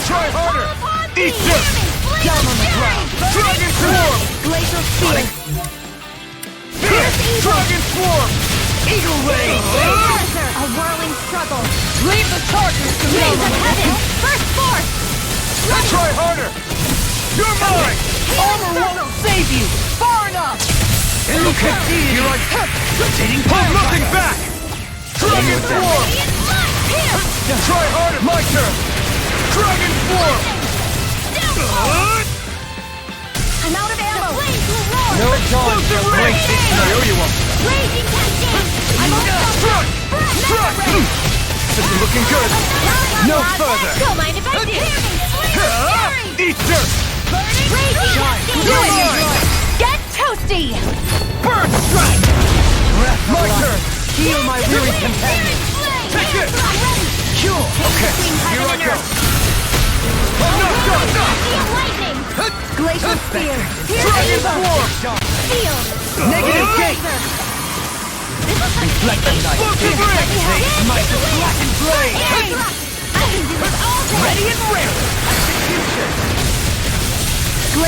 Try harder! Eat this! Down on the ground! Dragon Swarm!
Glacial Spear!
Dragon Swarm! Eagle Ray!
A whirling struggle! Leave the chargers to me!
Rays of heaven! First force!
Try harder! You're mine!
Armor won't save you!
Far enough!
Okay, here I come! Hold nothing back! Dragon Swarm! Try harder! My turn! Dragon Swarm!
I'm out of ammo!
No time to waste it! No, you won't!
Raging Cascade!
I'm almost
Struck! Struck! This is looking good! No further!
Don't mind if I do!
Eat dirt!
Raging Cascade!
You're mine!
Get toasty!
Burn strike! My turn!
Heal my weary companion!
Take this!
Cure!
Okay, here I go! I'm not done!
Lightning!
Glacial Spear!
Dragon Swarm!
Field!
Negative gate! Reflect the night! Explosive ray! Might blackened blade!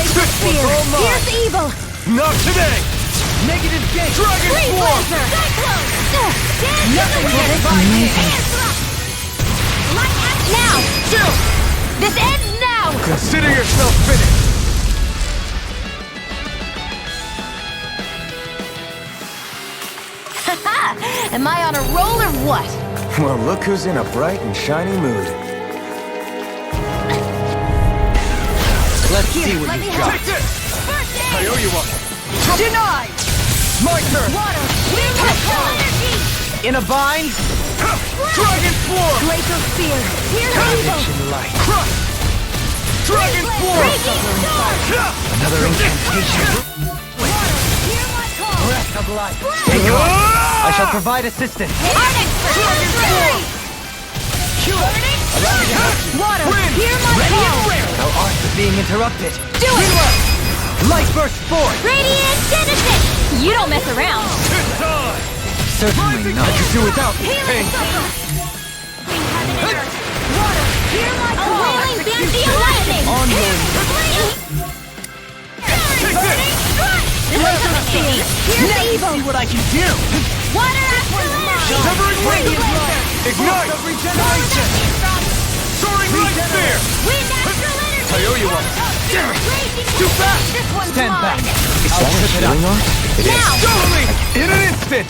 Glacial
This one's
Spear!
all mine.
Here's evil!
Not today!
Negative gate!
Dragon
Freeze
Swarm!
Laser! Cyclone! Dance
Nothing
in the
will
wind!
divide me.
Hands up! Light act now!
Chill!
This ends now!
Consider yourself finished!
Am I on a roll or what?
Well, look who's in a bright and shiny mood.
Let's see what
Let me
you've
help.
got.
Take this!
First
I
aid!
owe you one.
Denied!
My turn!
Water! Wind Crystal Energy!
In a bind?
Dragon Swarm!
Glacial Spear! Here's evil!
Light.
Crush! Dragon Swarm!
Breaking Storm!
Another incantation.
Water! Hear my call!
Breath of life. Stay calm. I shall provide assistance.
Onyx! Fury! Water!
Wind!
Hear my call!
Thou art being interrupted.
Do it!
Light burst forth.
Radiant Genesis! You don't mess around!
It's time!
Certainly not.
I could do without this
Healing
pain.
Circle! Bring heaven and earth! Water! Hear my call! Wailing Banshee Lightning!
Onward.
Glacial Spear! Here's evil!
See what I can do!
Water Acceleration!
Severing
Wind
Wind!
Laser!
Ignite!
Regeneration!
Soaring Light Spear!
Wind Astral Energy!
I owe you one.
Raging
Too fast!
This one's
Stand
mine!
back.
Is that a healing art? It is.
Now!
Totally! In an instant!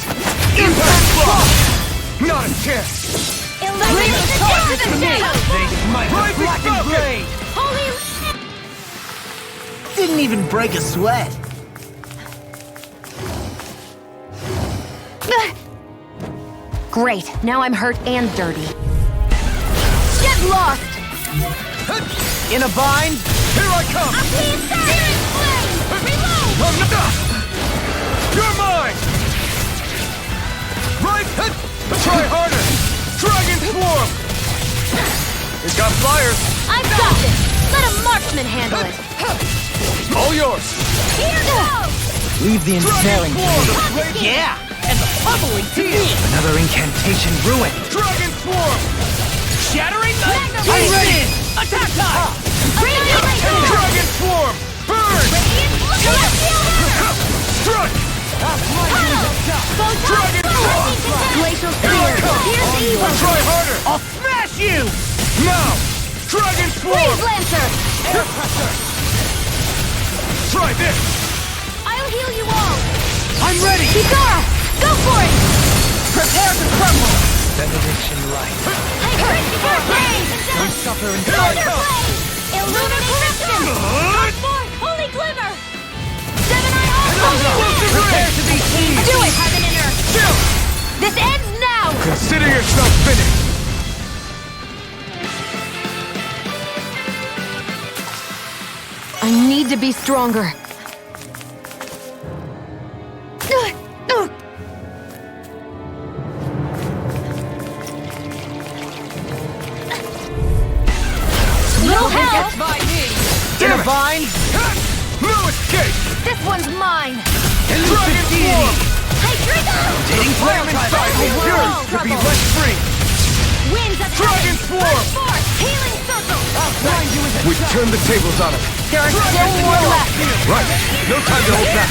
Impact Block! Not a chance!
Illuminate the darkness!
Rising Falcon!
Blade!
Holy...
Didn't even break a sweat.
Great, now I'm hurt and dirty.
Get lost!
In a bind?
Here I come!
Searing Flame! Reload!
I'm not... You're mine! Right! Try harder! Dragon Swarm! It's got flyers!
I've got this! Let a marksman handle it!
All yours!
Here goes!
Leave the
Dragon
ensnaring.
Swarm!
Yeah! And the bubbling to me!
Another incantation ruined.
Dragon Swarm!
Shattering the...
Magnum
I'm
Blade!
ready! Attack time!
Radiant Laser!
Dragon Swarm! Burn!
Radiant Celestial Hammer!
Strike!
Photon
Dragon
Lightning
Swarm!
Contempt! Glacial
Here I
Spear!
come!
Here's evil!
Try harder!
I'll smash you!
Now! Dragon Swarm!
Freeze Lancer!
Try this!
I'll heal you all!
I'm ready!
Kikara! Go for it!
Prepare to crumble!
Benediction light.
Christopher Blade!
Don't suffer in
Thunder
silence.
Blade! Illuminate Crimson! Forth! Holy Glimmer! Gemini Holy Wind!
Prepare to be seized!
Do it, Heaven and Earth!
Chill!
This ends now!
Consider yourself finished!
I need to be stronger.
Little help!
In a bind?
No escape!
This one's mine!
Dragon Swarm!
Hydreigo!
Taking flame inside me yearns to be let free!
Winds of
Dragon
heaven!
Swarm!
Burst forth! Healing circle!
We turn the tables on him!
There are still more left!
Right! No time to hold back!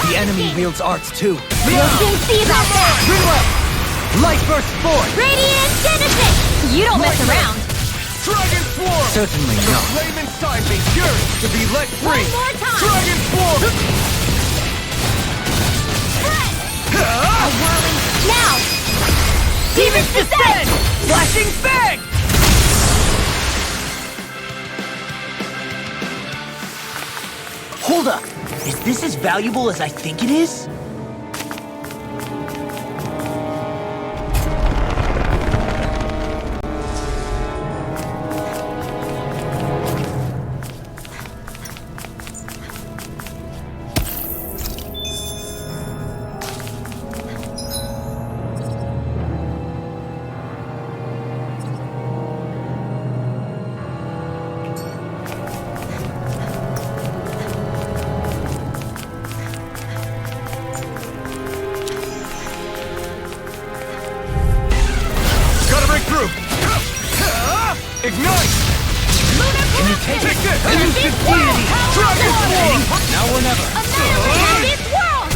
The enemy wields arts too.
We'll soon see about that!
Light burst forth.
Radiant Genesis! You don't mess around!
Dragon Swarm!
Certainly
The
not.
flame inside me yearns to be let free!
One more time!
Dragon Swarm!
A whirling... Now! Demon's Descent!
Flashing bang! Hold up. Is this as valuable as I think it is?
Gotta break through! Ignite!
Lunar
Can you take it? Elusive deity! Dragon Swarm! Now or never.
Annihilate this world!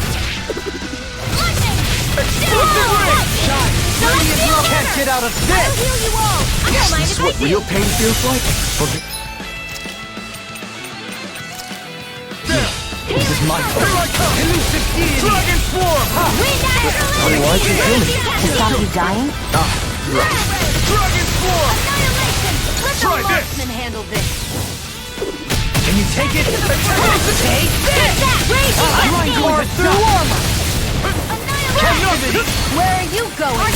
Lightning!
Explosive ring!
Shine!
Can't get out of
I'll
this!
heal you all! I don't mind if I do!
Real pain feels like?
This is my turn. Here I come! Elusive deity! Dragon Swarm!
Is that you dying?
Dragon Swarm!
Annihilation! Let the
Try this.
marksman handle this!
Can you take it? Take this!
Raging
Core through armor!
Annihilation! Where are you going?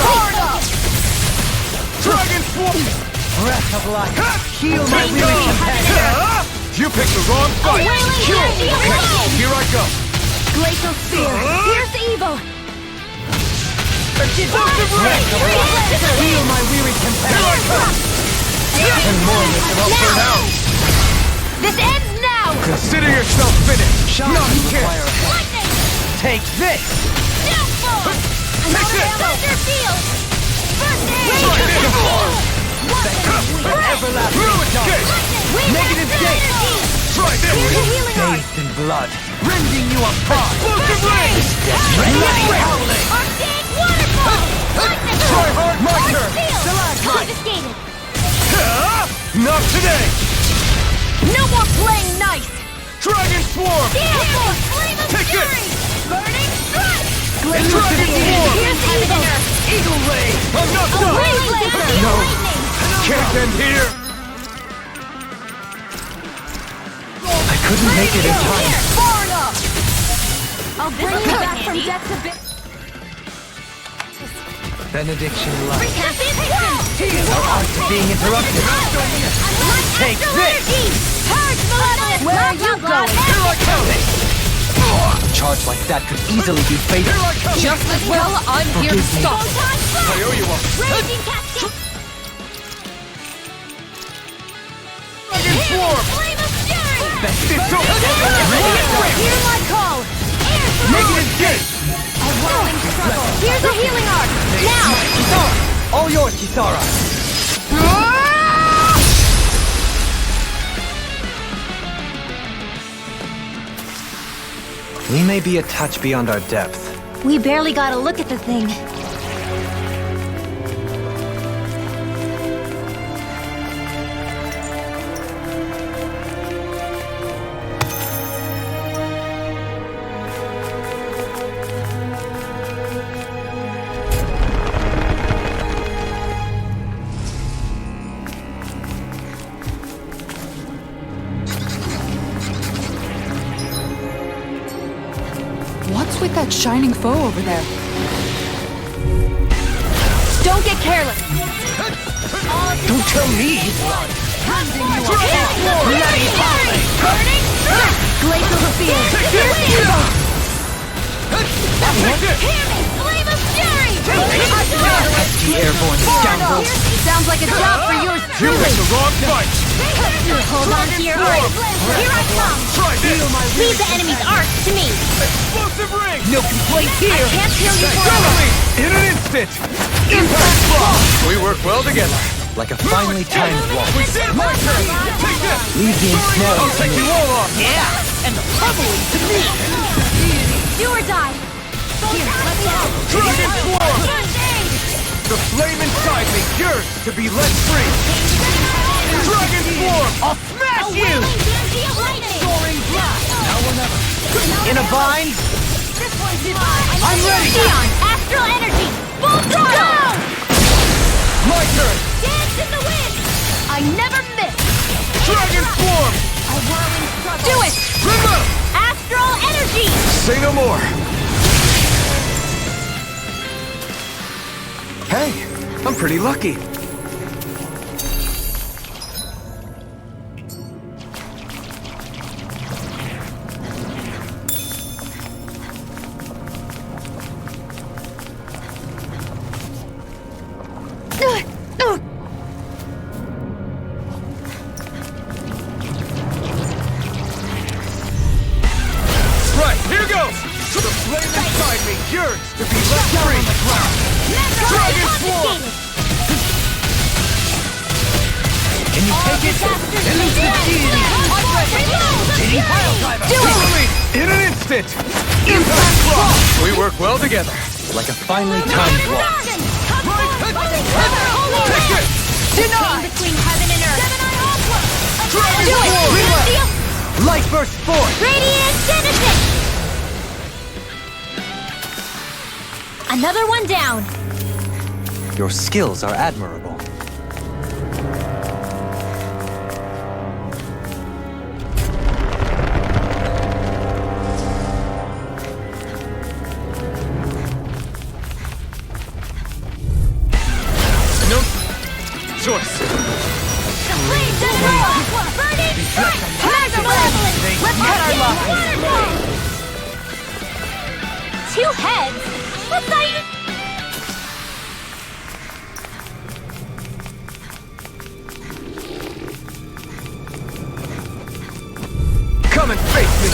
Hard up!
Dragon Swarm! Breath of life! Heal my weary companion! You picked the wrong fight!
wailing energy alone!
Here I go!
Glacial Spear! Here's evil!
Explosive ring! Heal my weary companion! And more of this will help burn out!
This ends now!
Consider yourself finished! Not here!
Lightning!
Take this!
Downfall!
Take this!
Thunder Field! First aid!
Try this!
Weapon!
Everlasting dark! Negative gate! Try this!
Here's a healing art!
Bathed in blood, rending you apart! Explosive ring! Ready howling!
Arcade Waterfall! Lightning!
Try hard, my
Arc
turn!
Field! Confiscated!
Not today!
No more playing nice!
Dragon Swarm!
Downfall! Flame of
Take
Fury!
this!
Burning Strike!
Dragon Swarm!
Here's evil!
Eagle Ray! I'm not
A
done!
wave laser!
No.
Lightning!
Can't end here! I couldn't make it in time.
Far enough! I'll bring you back from death to bit.
Benediction light.
No
art to being interrupted.
Take this! Purge malevolence! Where are you going?
Here I come!
A charge like that could easily be fatal.
Here I come!
Just as well, I'm here to stop.
I owe you one.
Raging Cascade!
Dragon Swarm!
Flame of Fury!
It's over!
Hear my call! Air throw!
Negative gate!
A whirling struggle! Here's a healing art! Now!
Kisara! All yours, Kisara! We may be a touch beyond our depth.
We barely got a look at the thing.
What's with that shining foe over there?
Don't get careless!
Don't tell me!
Burning Strike! Glacial Spear! Here's evil! Flame of Fury!
The airborne scoundrels!
Sounds like a job for yours
You
truly!
picked the wrong fight!
Hold on to your heart! Here I come!
Try this!
Leave the enemy's arc to me!
Explosive ring!
No complaints
I
here!
can't heal you forever!
In an instant! Impact block! We work well together.
Like a finely timed walk.
We did it! My turn! Take this!
Leave the ensnaring
I'll
to
take
me.
you all on!
Yeah, and the pummeling to me.
Do or die! Here, let me help!
Dragon Swarm!
First aid!
The flame inside me yearns to be let free! Dragon Swarm!
I'll smash
A
you!
wailing energy of lightning!
Soaring blast.
Now or never. In a bind?
This one's mine!
I'm ready!
Eon! Astral energy! Full throttle!
My turn!
Dance in the wind! I never miss!
Dragon Swarm!
A whirling struggle! Do it!
Remove!
Astral energy!
Say no more!
Hey, I'm pretty lucky.
Right, here goes! The flame inside me yearns to be let free! Dragon Swarm!
take it! Elusive deity!
Do it!
In an instant! Impact block! We work well together.
Like a finely timed waltz.
Take it!
Denied! Between heaven and earth.
Dragon
Do it!
Force!
Light burst forth!
Radiant Genesis! Another one down.
Your skills are admirable.
No choice.
Complete the burning strike! Let's cut our losses. Two heads? What's that?
Come and face me!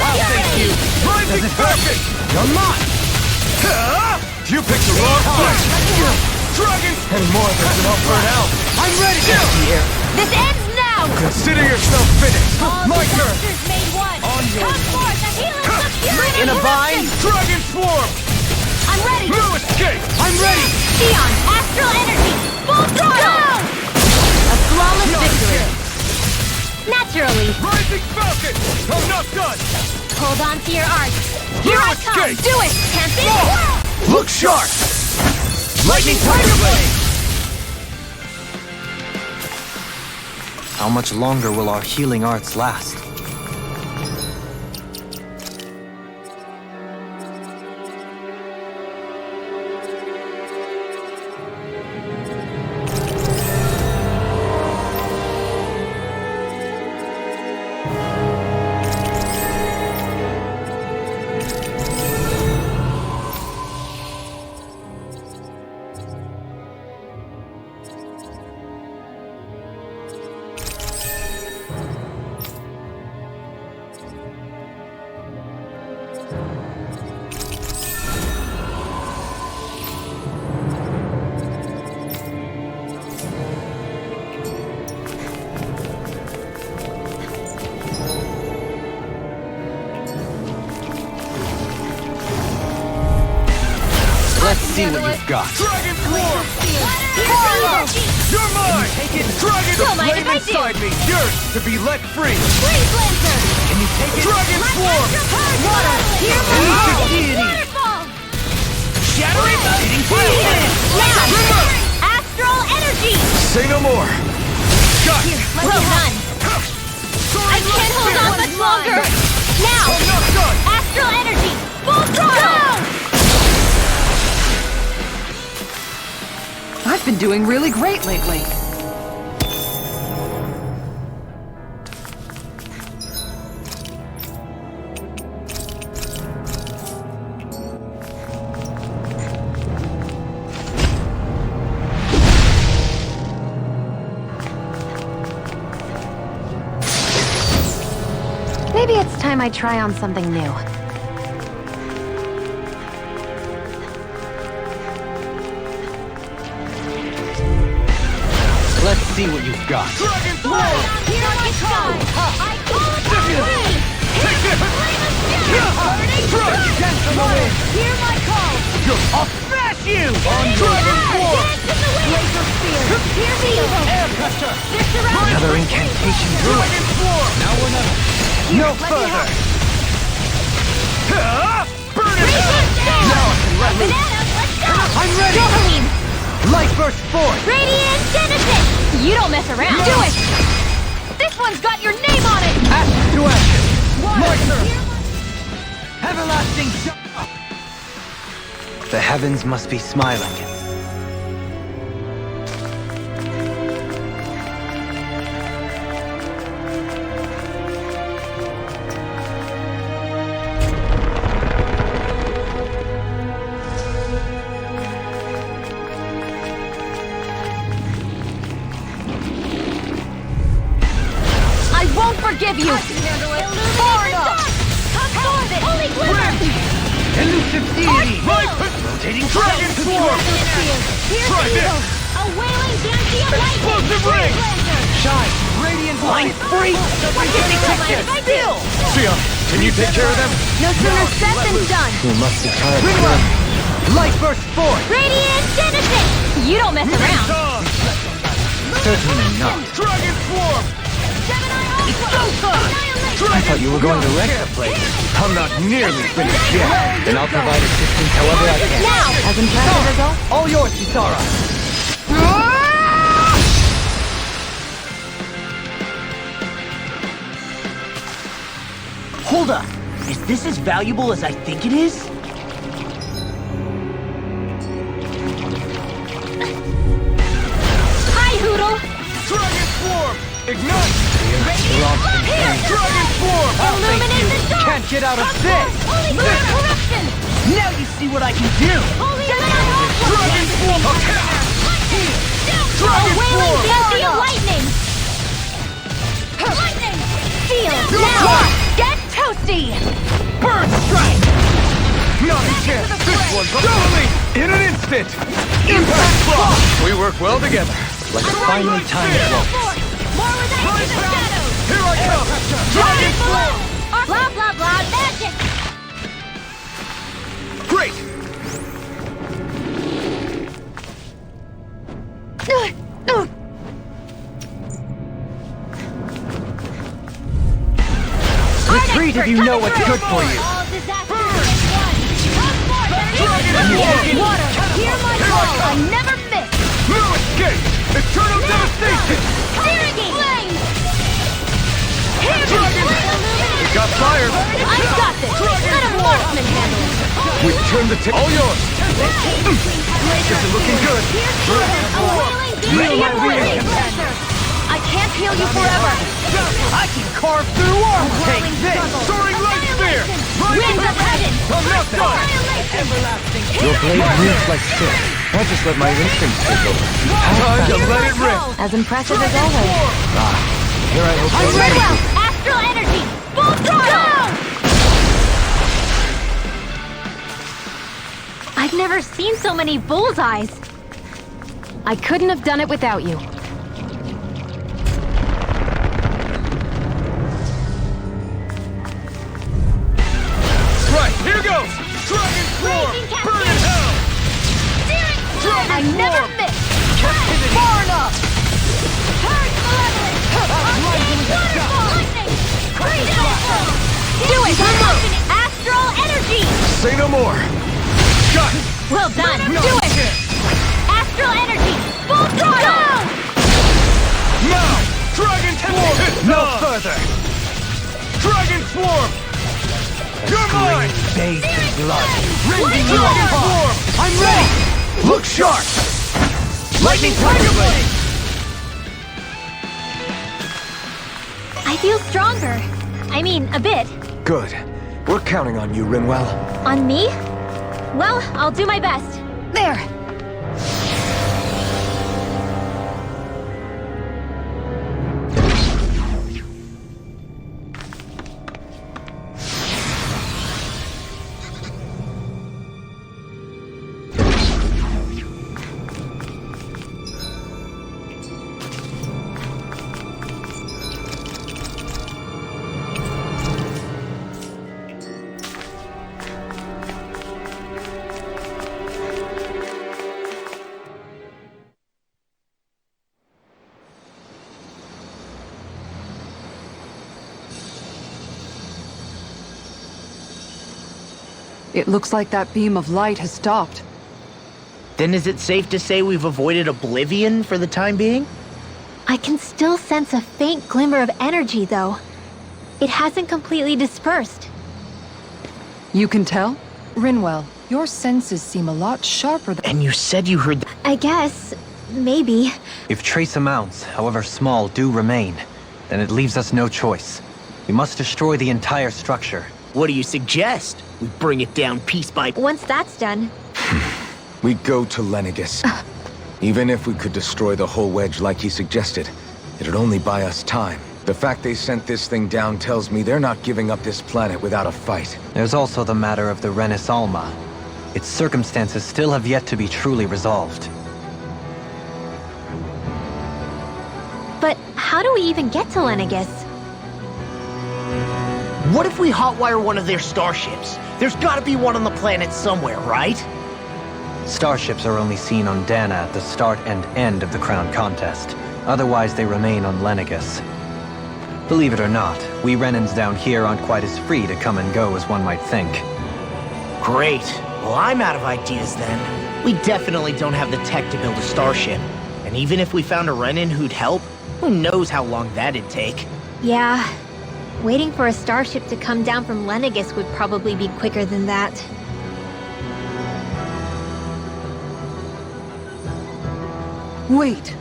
I'll thank you! Rising Falcon!
You're mine!
You picked the wrong fight! Dragon! And more than enough for now! I'm ready!
This ends now!
Consider yourself finished! My turn!
Made one.
On your
Come forth, the healing of purity!
In a bind?
Dragon Swarm!
I'm ready!
No escape! I'm ready!
Theon, astral energy! Full throttle! A flawless victory! Naturally!
Rising Falcon! I'm not done!
Hold on to your art! Here I come!
escape!
Do it! Tempest!
Look sharp! Lightning Tiger Blade!
How much longer will our healing arts last? Let's see what you've got.
Dragon Swarm! You're mine!
Take it.
Dragon
Don't mind
flame
if I do.
inside me! Yours to be let free!
Freeze Lancer!
Can you take it?
Dragon Swarm!
Water! Hear my
Elusive
call!
deity.
Waterfall!
Shattering!
Now! Astral energy!
Say no more! Got it!
Well done! I can't hold on much longer! Now!
I'm not done!
Astral energy! Full throttle!
I've been doing really great lately.
Maybe it's time I try on something new.
Let's see what you've got.
Dragon Swarm!
Hear my call! I call upon free!
Take it! Dragon Dance in the wind!
Hear my call!
I'll smash you! On Dragon Swarm!
Dance in the wind! Laser spear! Hear the evil!
Air Pressure!
They're surrounded!
Another incantation through it.
Dragon Swarm! Now we're not... No further! Burn it!
Now I can let loose! Bananas, let's go!
I'm ready!
Jolene!
Light burst forth!
Radiant Genesis! You don't mess around! Do it! This one's got your name on it!
Ashes to ashes!
My turn!
Everlasting shock! The heavens must be smiling.
I won't forgive you! I can handle it! Far enough! Come forth it! Holy Glimmer!
Elusive deity!
Rotating Dragon Swarm! Try this!
A wailing dance of lightning!
Explosive ring!
Shine! Radiant light!
Free!
Still! Sia, can you take care of them?
No sooner said than done!
You must be tired.
Ringwell!
Light burst forth!
Radiant Genesis! You don't mess around!
Dawn!
Certainly not.
Dragon Swarm!
It's showtime!
I thought you were going to wreck the place.
I'm not nearly finished yet.
Then I'll provide assistance however I can.
Now!
As impressive as all.
All yours, Kisara.
Hold up. Is this as valuable as I think it is?
Hi, Hoodle!
Dragon Swarm! Ignite!
Here!
Dragon Swarm!
Illuminate the dark!
Can't get out of this!
Holy Fire Corruption!
Now you see what I can do!
Holy Fire
Dragon Swarm!
A
Dragon
wailing
Swarm!
dance of lightning! Lightning! Steel! Now! Get toasty!
Burn Strike! Not a chance! This one's totally in an instant! Impact Block! We work well together.
Like a finely timed waltz.
More with that in the shadows!
Here I come! Dragon Swarm!
Blah, blah, blah, magic!
Great!
Retreat if you know what's good for you.
All disasters against one! Come forth and water! Hear my call! I never miss!
No escape! Eternal devastation!
Searing flames! Hear me!
We got fire!
I've got this! Let a marksman handle it!
We've turned the tip. All yours! This is looking good!
I can't heal you forever!
I can carve through armor!
Take this! Soaring Light Spear!
Winds of heaven!
I'm not done!
Your blade moves like silk. I'll just let my instincts take over.
Time to let it rip!
As impressive as always.
Here I hope
I'm ready! Astral energy! Full throttle! I've never seen so many bullseyes!
I couldn't have done it without you.
Right, here goes! Dragon Swarm!
Raging
Burn in
cascade!
hell!
Searing
Dragon
I never
Swarm!
miss!
Captivity!
Far enough! Purge malevolence! Arcane waterfall! Lightning! Freeze! Do it! Astral energy!
Say no more! Got it!
Well done! Do it! Astral energy! Full throttle!
Now! Dragon Swarm!
no further.
Dragon Swarm! You're mine!
Bathed in blood.
Raging Dragon Swarm! I'm ready! Look sharp! Lightning Tiger Blade!
I feel stronger. I mean, a bit.
Good. We're counting on you, Rinwell.
On me? Well, I'll do my best. There!
It looks like that beam of light has stopped.
Then is it safe to say we've avoided oblivion for the time being?
I can still sense a faint glimmer of energy, though. It hasn't completely dispersed.
You can tell? Rinwell, your senses seem a lot sharper than—
And you said you heard
I guess. Maybe.
If trace amounts, however small, do remain, then it leaves us no choice. We must destroy the entire structure.
What do you suggest? We bring it down piece by...
Once that's done,
We go to Lenegis. Even if we could destroy the whole wedge like he suggested, it'd only buy us time. The fact they sent this thing down tells me they're not giving up this planet without a fight.
There's also the matter of the Renis Alma. its circumstances still have yet to be truly resolved.
But how do we even get to Lenegis?
What if we hotwire one of their starships? There's gotta be one on the planet somewhere, right?
Starships are only seen on Dana at the start and end of the Crown Contest. Otherwise, they remain on Lenegis. Believe it or not, we Renans down here aren't quite as free to come and go as one might think.
Great. Well, I'm out of ideas then. We definitely don't have the tech to build a starship. And even if we found a Renan who'd help, who knows how long that'd take.
Yeah. Waiting for a starship to come down from Lenegis would probably be quicker than that.
Wait.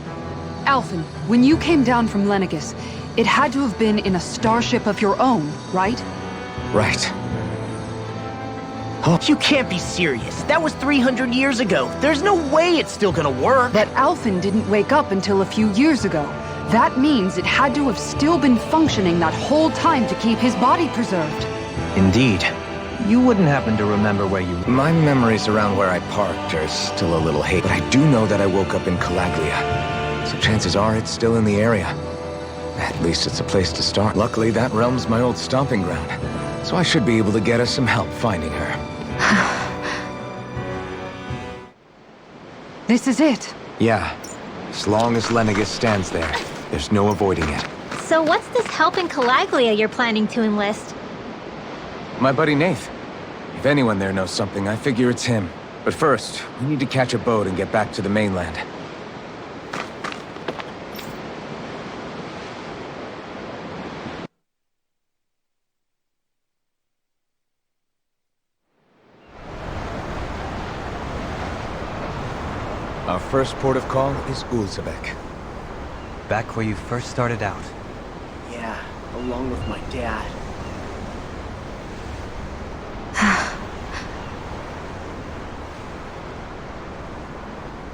Alphen, when you came down from Lenegis, it had to have been in a starship of your own, right?
Right.
You can't be serious. That was 300 years ago. There's no way it's still gonna work.
But Alphen didn't wake up until a few years ago. That means it had to have still been functioning that whole time to keep his body preserved.
Indeed. You wouldn't happen to remember where you...
My memories around where I parked are still a little hazy, but I do know that I woke up in Calaglia. So chances are it's still in the area. At least it's a place to start. Luckily, that realm's my old stomping ground. So I should be able to get us some help finding her.
This is it.
Yeah. As long as Lenegis stands there, there's no avoiding it.
So what's this help in Calaglia you're planning to enlist?
My buddy Nath. If anyone there knows something, I figure it's him. But first, we need to catch a boat and get back to the mainland. Our first port of call is Ulzabek.
Back where you first started out.
Yeah, along with my dad.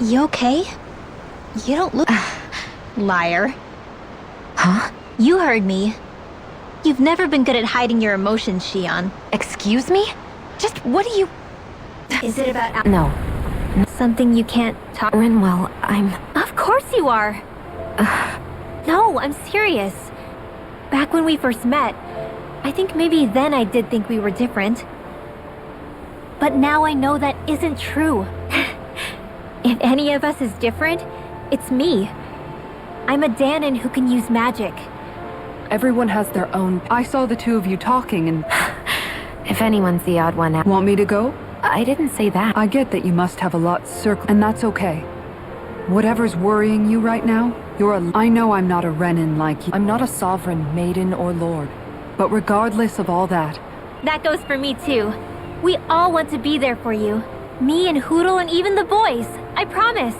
You okay? You don't look... Liar.
Huh?
You heard me. You've never been good at hiding your emotions, Shion.
Excuse me? Just what do you...
Is it about...
No.
Something you can't talk...
Rinwell, I'm...
Of course you are! No, I'm serious. Back when we first met, I think maybe then I did think we were different. But now I know that isn't true. If any of us is different, it's me. I'm a Danon who can use magic.
Everyone has their own... I saw the two of you talking and...
If anyone's the odd one out...
Want me to go?
I didn't say that.
I get that you must have a lot and that's okay. Whatever's worrying you right now, I know I'm not a Renan like you. I'm not a sovereign, maiden, or lord. But regardless of all that...
That goes for me too. We all want to be there for you. Me and Hootle and even the boys. I promise.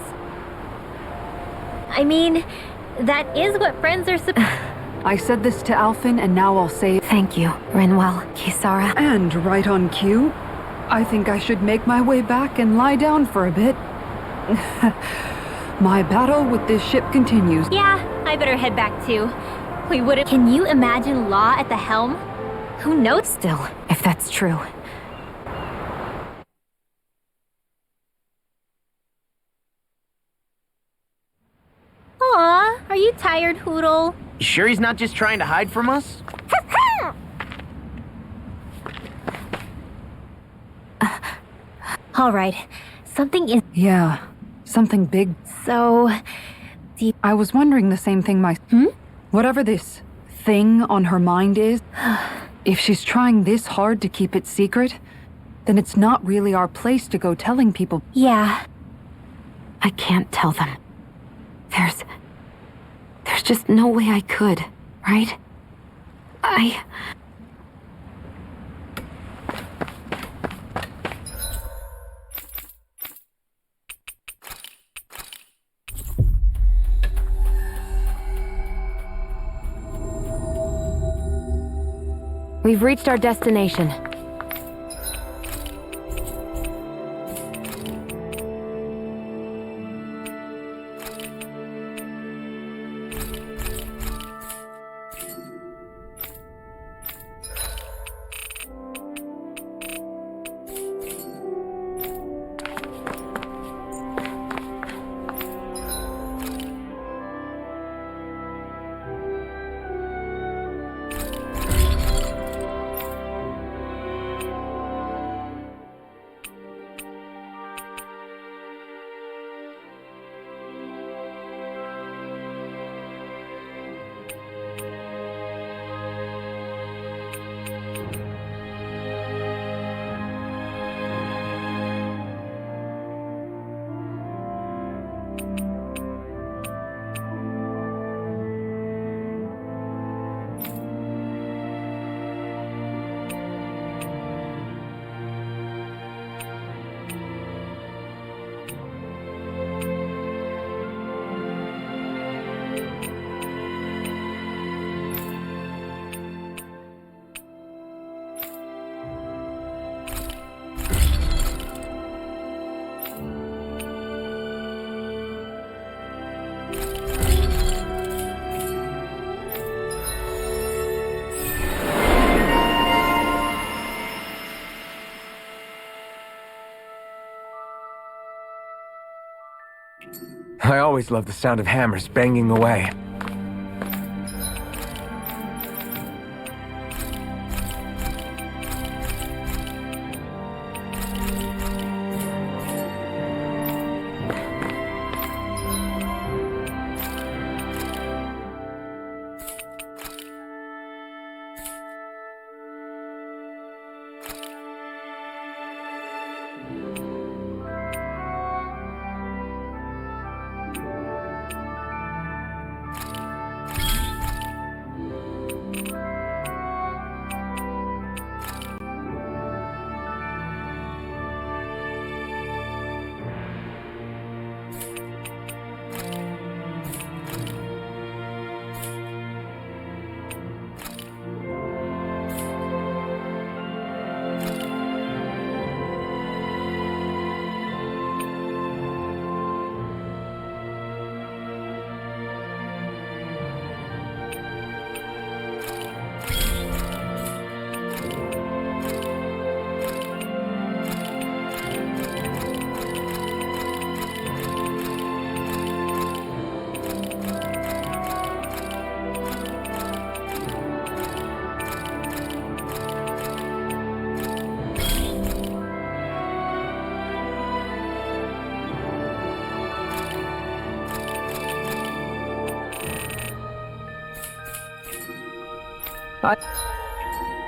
I mean, that is what friends are supposed...
I said this to Alphen and now I'll say...
Thank you, Rinwell, Kisara.
And right on cue, I think I should make my way back and lie down for a bit. My battle with this ship continues.
Yeah, I better head back too. We wouldn't... Can you imagine Law at the helm? Who knows?
Still, if that's true.
Aw, are you tired, Hootle?
You sure he's not just trying to hide from us?
All right, something is...
Yeah, something big.
So...
I was wondering the same thing Whatever this thing on her mind is, if she's trying this hard to keep it secret, then it's not really our place to go telling people.
Yeah.
I can't tell them. There's just no way I could, right? We've reached our destination.
I always love the sound of hammers banging away.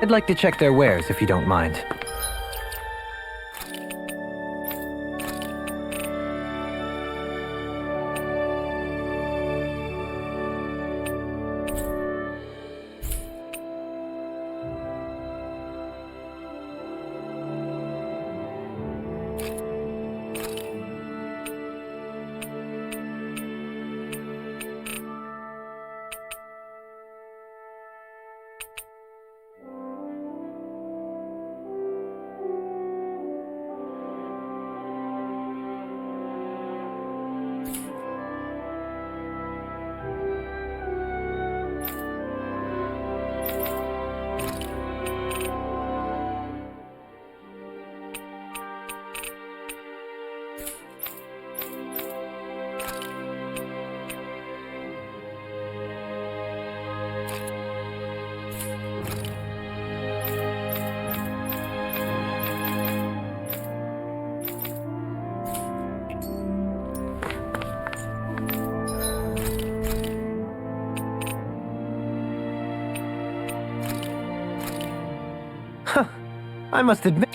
I'd like to check their wares, if you don't mind. I must admit...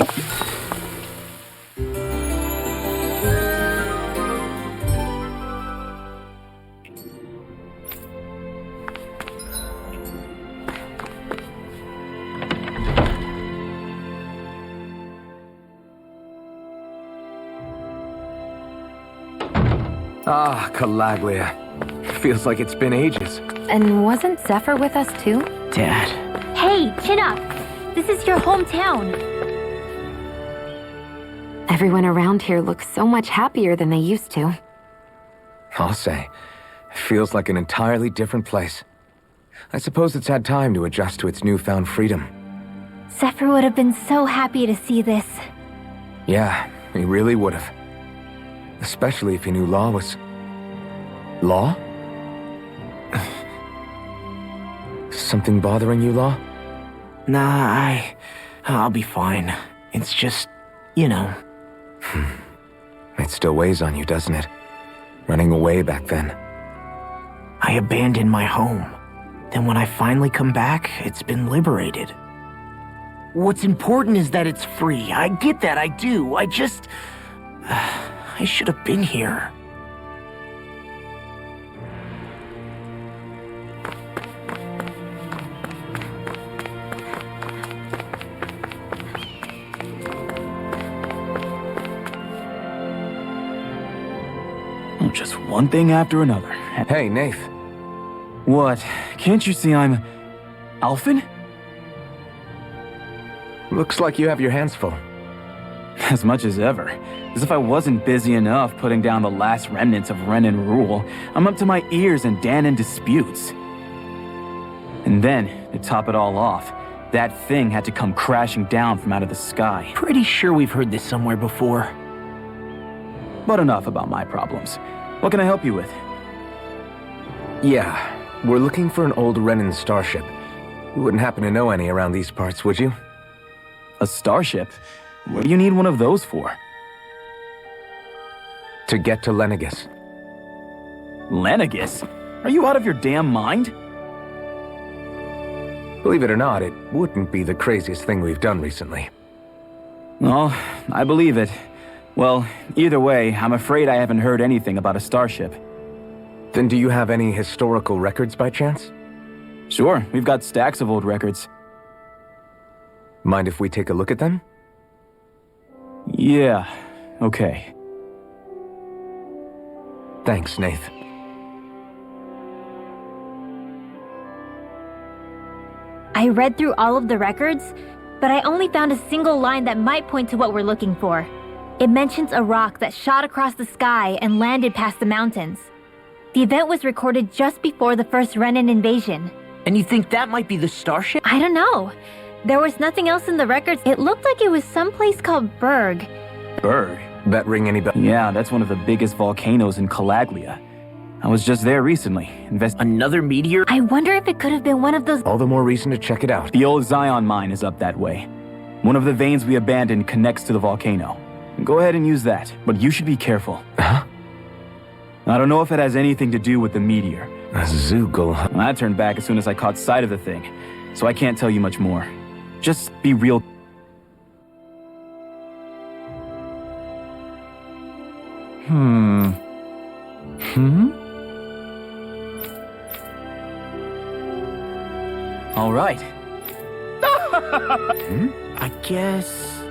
Ah, Calaglia. Feels like it's been ages.
And wasn't Zephyr with us too?
Dad.
Hey, chin up! This is your hometown.
Everyone around here looks so much happier than they used to.
I'll say. It feels like an entirely different place. I suppose it's had time to adjust to its newfound freedom.
Zephyr would have been so happy to see this.
Yeah, he really would have. Especially if he knew Law was... Law? Something bothering you, Law?
Nah, I'll be fine. It's just, you know.
It still weighs on you, doesn't it? Running away back then.
I abandoned my home. Then when I finally come back, it's been liberated. What's important is that it's free. I get that, I do. I just... I should have been here.
Just one thing after another.
Hey, Nath.
What? Can't you see I'm... Alphen?
Looks like you have your hands full.
As much as ever. As if I wasn't busy enough putting down the last remnants of Renan rule, I'm up to my ears in Danon disputes. And then, to top it all off, that thing had to come crashing down from out of the sky.
Pretty sure we've heard this somewhere before.
But enough about my problems. What can I help you with?
Yeah, we're looking for an old Renan starship. You wouldn't happen to know any around these parts, would you?
A starship? What do you need one of those for?
To get to Lenegis.
Lenegis? Are you out of your damn mind?
Believe it or not, it wouldn't be the craziest thing we've done recently.
Well, I believe it. Well, either way, I'm afraid I haven't heard anything about a starship.
Then do you have any historical records by chance?
Sure, we've got stacks of old records.
Mind if we take a look at them?
Yeah, okay.
Thanks, Nath.
I read through all of the records, but I only found a single line that might point to what we're looking for. It mentions a rock that shot across the sky and landed past the mountains. The event was recorded just before the first Renan invasion.
And you think that might be the starship?
I don't know. There was nothing else in the records. It looked like it was someplace called Berg.
Berg?
That ring any bell?
Yeah, that's one of the biggest volcanoes in Calaglia. I was just there recently.
Another meteor?
I wonder if it could have been one of those.
All the more reason to check it out.
The old Zion mine is up that way. One of the veins we abandoned connects to the volcano. Go ahead and use that, but you should be careful.
Huh?
I don't know if it has anything to do with the meteor.
A Zoogle.
I turned back as soon as I caught sight of the thing, so I can't tell you much more. Just be real. All right.
I guess...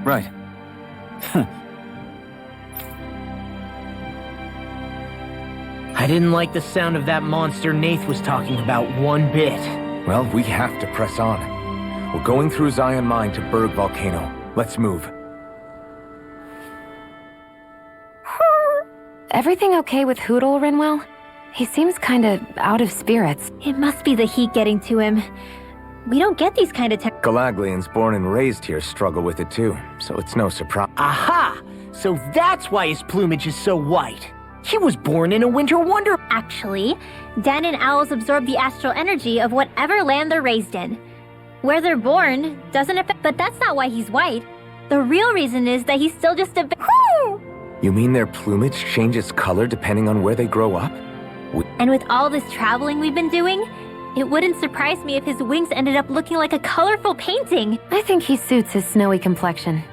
Right.
I didn't like the sound of that monster Nath was talking about one bit.
Well, we have to press on. We're going through Zion Mine to Berg Volcano. Let's move.
Everything okay with Hootle, Rinwell? He seems kinda out of spirits.
It must be the heat getting to him. We don't get these kind of
Galaglians born and raised here struggle with it too, so it's no surprise.
Aha! So that's why his plumage is so white. He was born in a winter wonder.
Actually, Dan and owls absorb the astral energy of whatever land they're raised in. Where they're born doesn't affect, but that's not why he's white. The real reason is that he's still just a bit.
You mean their plumage changes color depending on where they grow up?
And with all this traveling we've been doing, it wouldn't surprise me if his wings ended up looking like a colorful painting.
I think he suits his snowy complexion.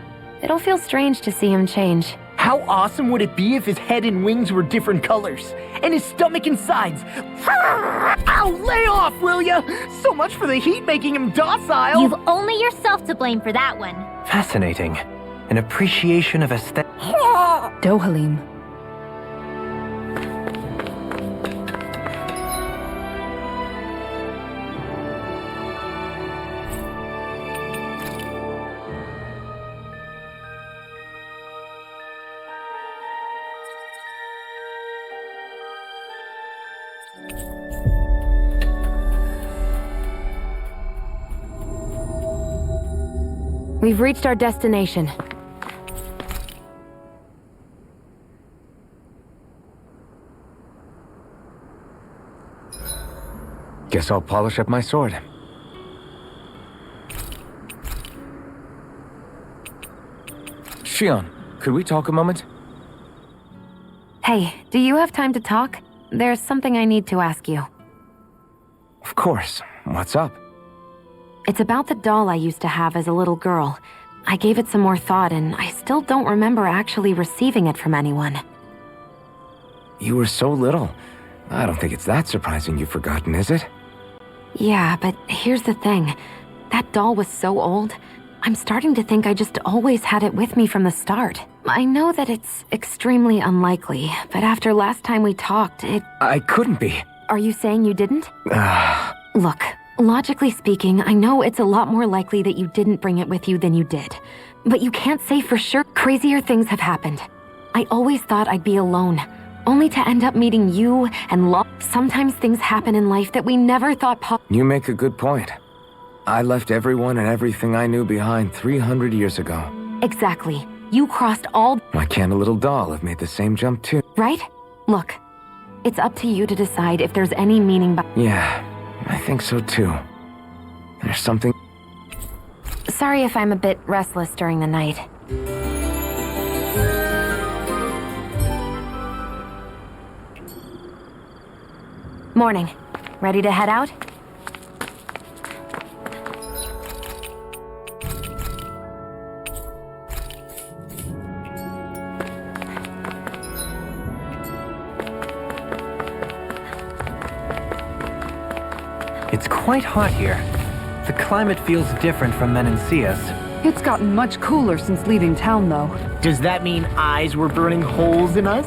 It'll feel strange to see him change.
How awesome would it be if his head and wings were different colors? And his stomach and sides. Ow, lay off, will ya? So much for the heat making him docile.
You've only yourself to blame for that one.
Fascinating. An appreciation of aesthetic.
Dohalim.
We've reached our destination.
Guess I'll polish up my sword. Shion, could we talk a moment?
Hey, do you have time to talk? There's something I need to ask you.
Of course. What's up?
It's about the doll I used to have as a little girl. I gave it some more thought, and I still don't remember actually receiving it from anyone.
You were so little. I don't think it's that surprising you've forgotten, is it?
Yeah, but here's the thing. That doll was so old, I'm starting to think I just always had it with me from the start. I know that it's extremely unlikely, but after last time we talked,
I couldn't be.
Are you saying you didn't? Look, logically speaking, I know it's a lot more likely that you didn't bring it with you than you did. But you can't say for sure. Crazier things have happened. I always thought I'd be alone, only to end up meeting you and Sometimes things happen in life that we never thought
You make a good point. I left everyone and everything I knew behind 300 years ago.
Exactly. You crossed all...
Why can't a little doll have made the same jump too?
Right? Look, it's up to you to decide if there's any meaning
Yeah, I think so too. There's something...
Sorry if I'm a bit restless during the night. Morning. Ready to head out?
It's quite hot here. The climate feels different from Menancius.
It's gotten much cooler since leaving town, though.
Does that mean eyes were burning holes in us?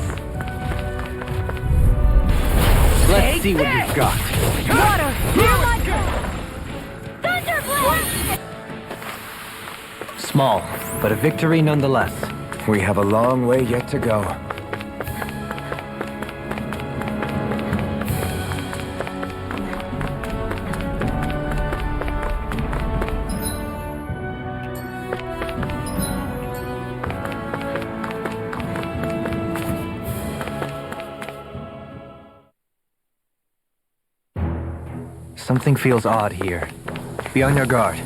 Let's see what you've got.
Water! Here I go! Thunderblast!
Small, but a victory nonetheless.
We have a long way yet to go.
Something feels odd here. Be on your guard.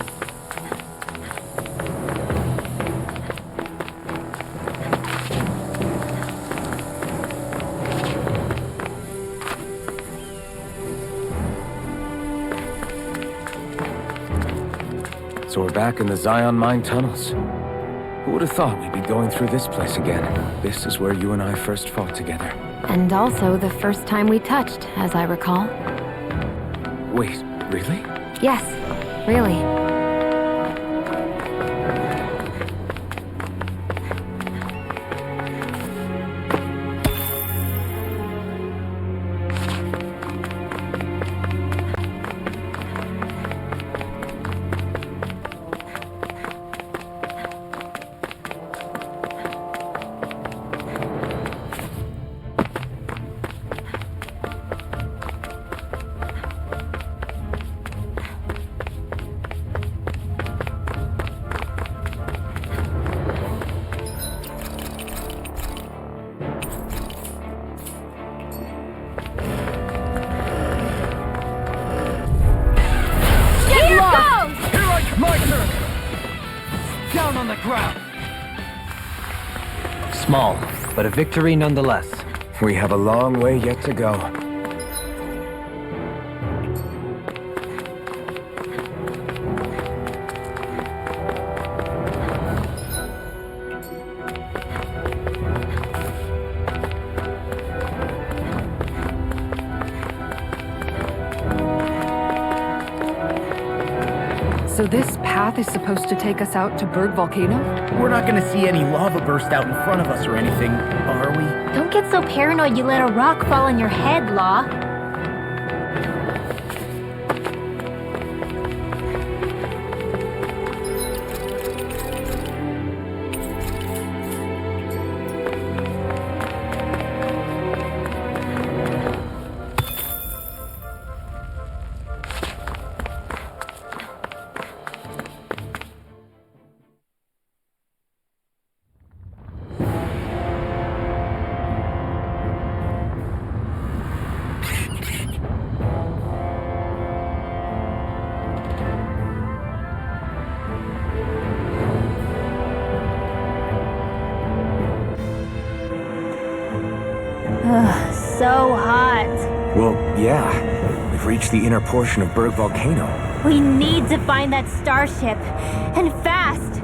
So we're back in the Zion Mine tunnels. Who would have thought we'd be going through this place again? This is where you and I first fought together.
And also the first time we touched, as I recall.
Wait, really?
Yes, really.
Down on the ground! Small, but a victory nonetheless.
We have a long way yet to go.
So this path is supposed to take us out to Berg Volcano?
We're not gonna see any lava burst out in front of us or anything, are we?
Don't get so paranoid you let a rock fall on your head, Law. Ugh, so hot.
Well, yeah. We've reached the inner portion of Berg Volcano.
We need to find that starship. And fast.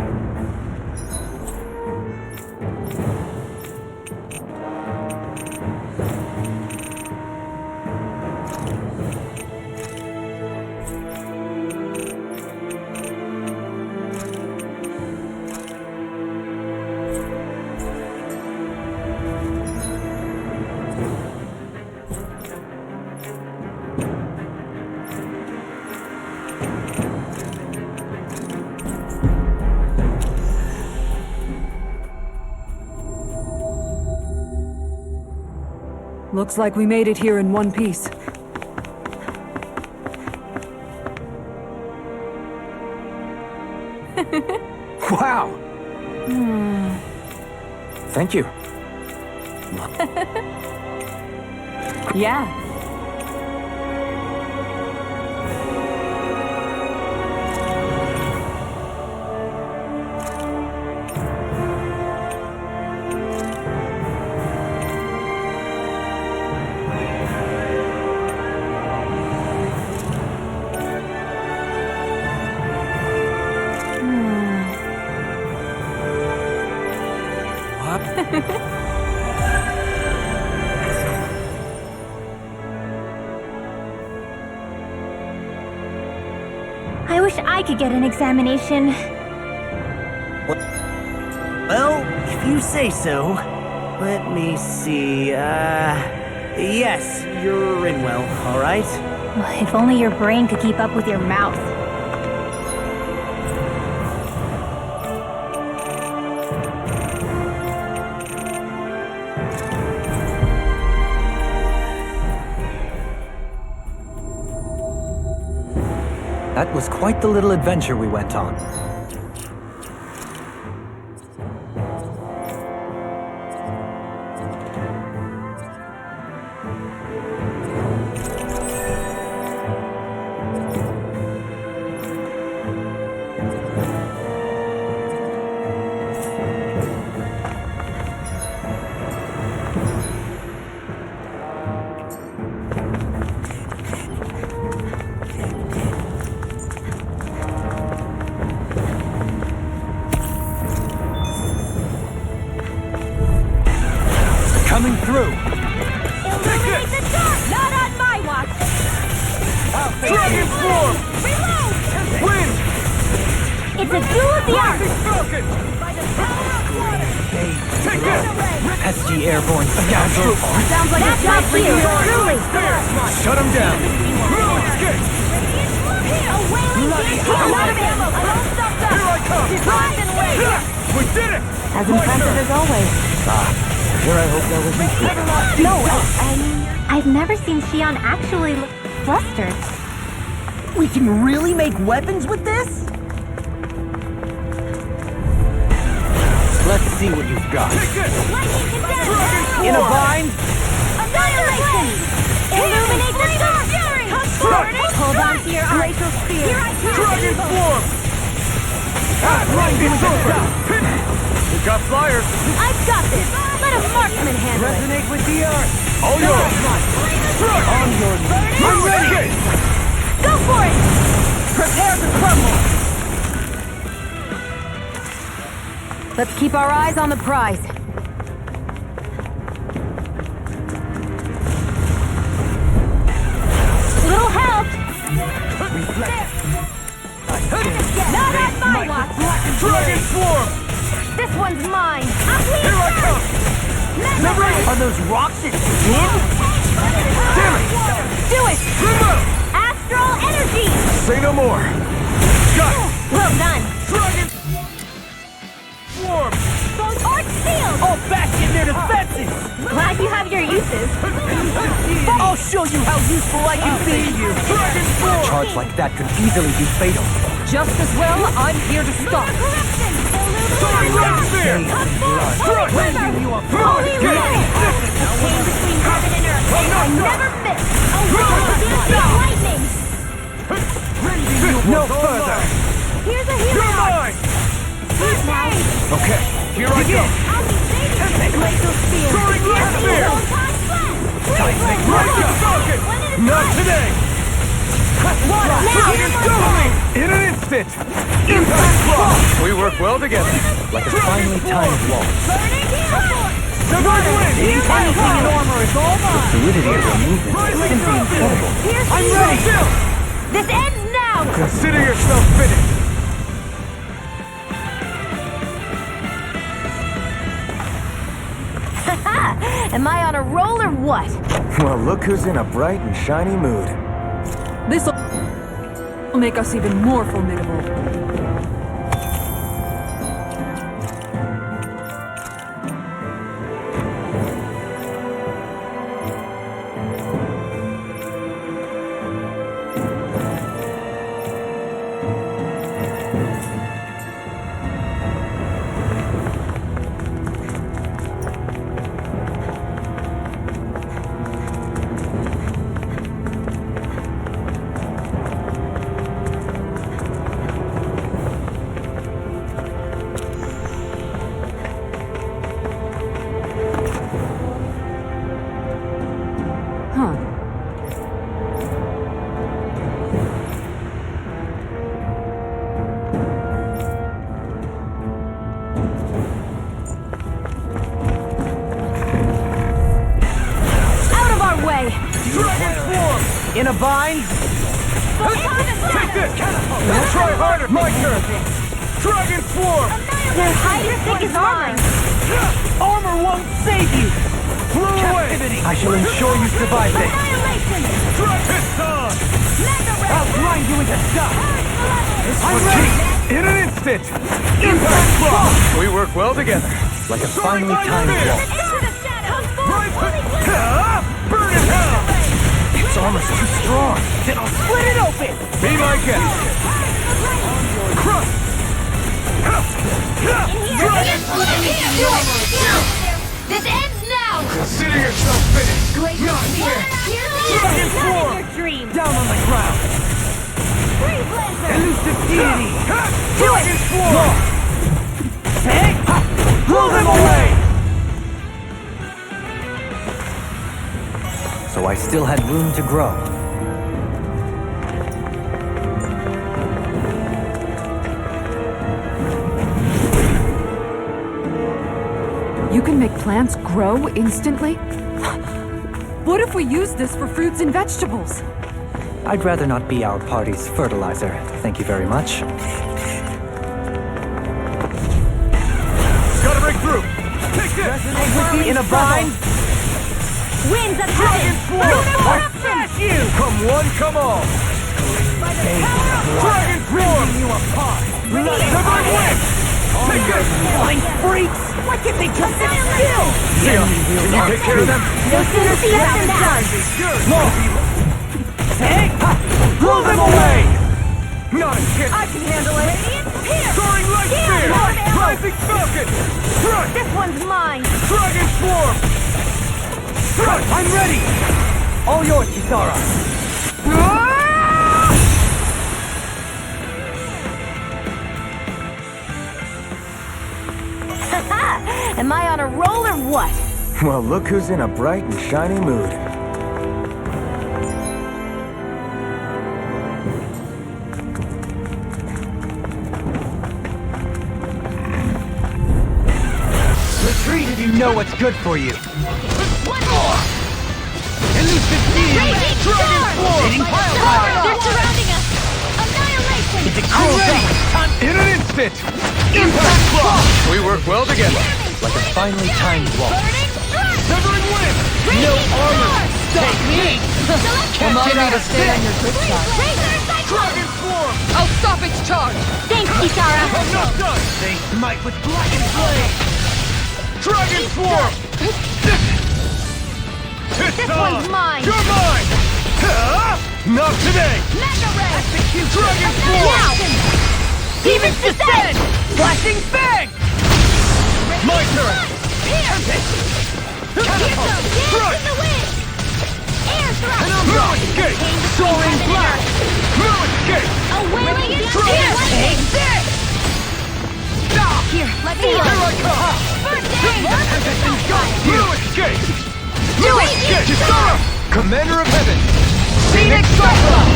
Looks like we made it here in one piece.
Wow! Thank you.
Yeah.
I wish I could get an examination.
Well, if you say so. Let me see, yes, you're in well, alright?
If only your brain could keep up with your mouth.
That was quite the little adventure we went on. Coming through!
Illuminate the dark! Not on my watch!
Dragon form!
Reload!
Wind!
It's a duel of the arts!
Falcon!
By the power of water!
Take this!
Pesky airborne scoundrel!
Sounds like
That's my cue, truly!
Shut him down!
A wailing beast! I'm out of ammo! I won't stop them!
Here I come!
She's lost and away!
We did it!
As impressive as always.
Here I hope that wasn't true.
No, I've never seen Shion actually look flustered.
We can really make weapons with this?
Let's see what you've got.
Take this!
In a bind?
Annihilation! Illuminate the dark!
Hold on to your glacial spear.
Here I come!
Dragon form! Lightning sword! We got flyers!
I've got this! Let a marksman handle it!
Resonate with the earth!
All yours! On your knees! I'm ready!
Go for it!
Prepare to crumble!
Let's keep our eyes on the prize.
Little help! Not on my watch!
Dragon swarm!
This one's mine! Up here!
Here I come!
Are those rocks at skin?
Damn it!
Do it!
Zoom out!
Astral energy!
Say no more! Got it!
Well done!
Dragon swarm!
Arch shield!
All back in their defenses!
Glad you have your uses.
I'll show you how useful I can be!
Dragon
A
swarm!
charge like that could easily be fatal.
Just as well, I'm here to stop.
Corruption!
Sorry, Red Spear! Strike!
Holy
Get
Red!
it!
The chain between heaven and earth! I never miss! A lightning!
No further!
Here's a
You're
hero!
mine!
Now!
Okay, here I go!
I'll be saving you! Glacial spear!
Soaring Red Spear! Right up, Falcon! Not today! In an instant! Impact block! We work well together.
Like a finely timed waltz.
Divine wind!
Anything in armor is all mine!
Fluidity of your movement is simply incredible.
I'm ready! Still!
This ends now!
Consider yourself finished!
Am I on a roll or what?
Well, look who's in a bright and shiny mood.
This'll make us even more formidable.
In a bind?
Take this! Try harder! My turn! Dragon Form!
Their higher thick is armor.
Armor won't save you!
Flew away!
I shall ensure you survive this.
Annihilation.
Piston!
I'll grind you into dust! I'm
For
ready!
tea! In an instant! Impact Block! We work well together.
Like a finely timed walk.
Burn in hell!
Its armor's too strong. Then I'll split it open!
Be my guest! Crush!
This ends now.
Consider yourself finished! Not fair! Dragon Form!
Your dreams.
Down on the ground!
Free blazer.
Elusive deity!
Dragon Form!
Hey! Blow them away!
So I still had room to grow.
You can make plants grow instantly? What if we use this for fruits and vegetables?
I'd rather not be our party's fertilizer. Thank you very much.
Gotta break through! Take this!
In a bind?
Winds of heaven.
I'll smash you!
Come one, come all! Dragon Form!
You apart!
Severing Wind! Take this!
Blind freaks! Why can't they just sit still?
Sia, can you take care of them?
No sooner said than done.
Hey! Blow them away!
Not a chance!
I can handle it!
Soaring Light Spear! Rising Falcon! Thrust!
This one's mine.
Dragon Form! Thrust!
I'm ready! All yours, Kisara!
Am I on a roll or what?
Well, look who's in a bright and shiny mood.
Retreat if you know what's good for you.
One more.
Elusive
Raging storm. They're surrounding us. Annihilation.
In an instant! Impact Block! We work well together.
Like a finely timed walk.
Burning strike.
Severing Wind!
No armor.
Stop me!
Come on,
Gotta stay on your good side.
Razor cyclone.
Dragon Form!
I'll stop its charge!
Thanks, Kisara.
I'm not done!
They smite with blackened blade.
Dragon Form!
This one's mine.
You're mine! Not today!
Mega Ray.
Dragon Form!
Now. Demons descend.
Flashing bang!
My turn!
Here.
Catapult!
Dance in the wind. Air thrust.
No escape!
Soaring blast.
No escape!
A wailing and
Here,
take this. Here, let me
Here I come!
First aid.
No escape!
Do it.
Kisara! Commander of Heaven!
Phoenix Cyclone!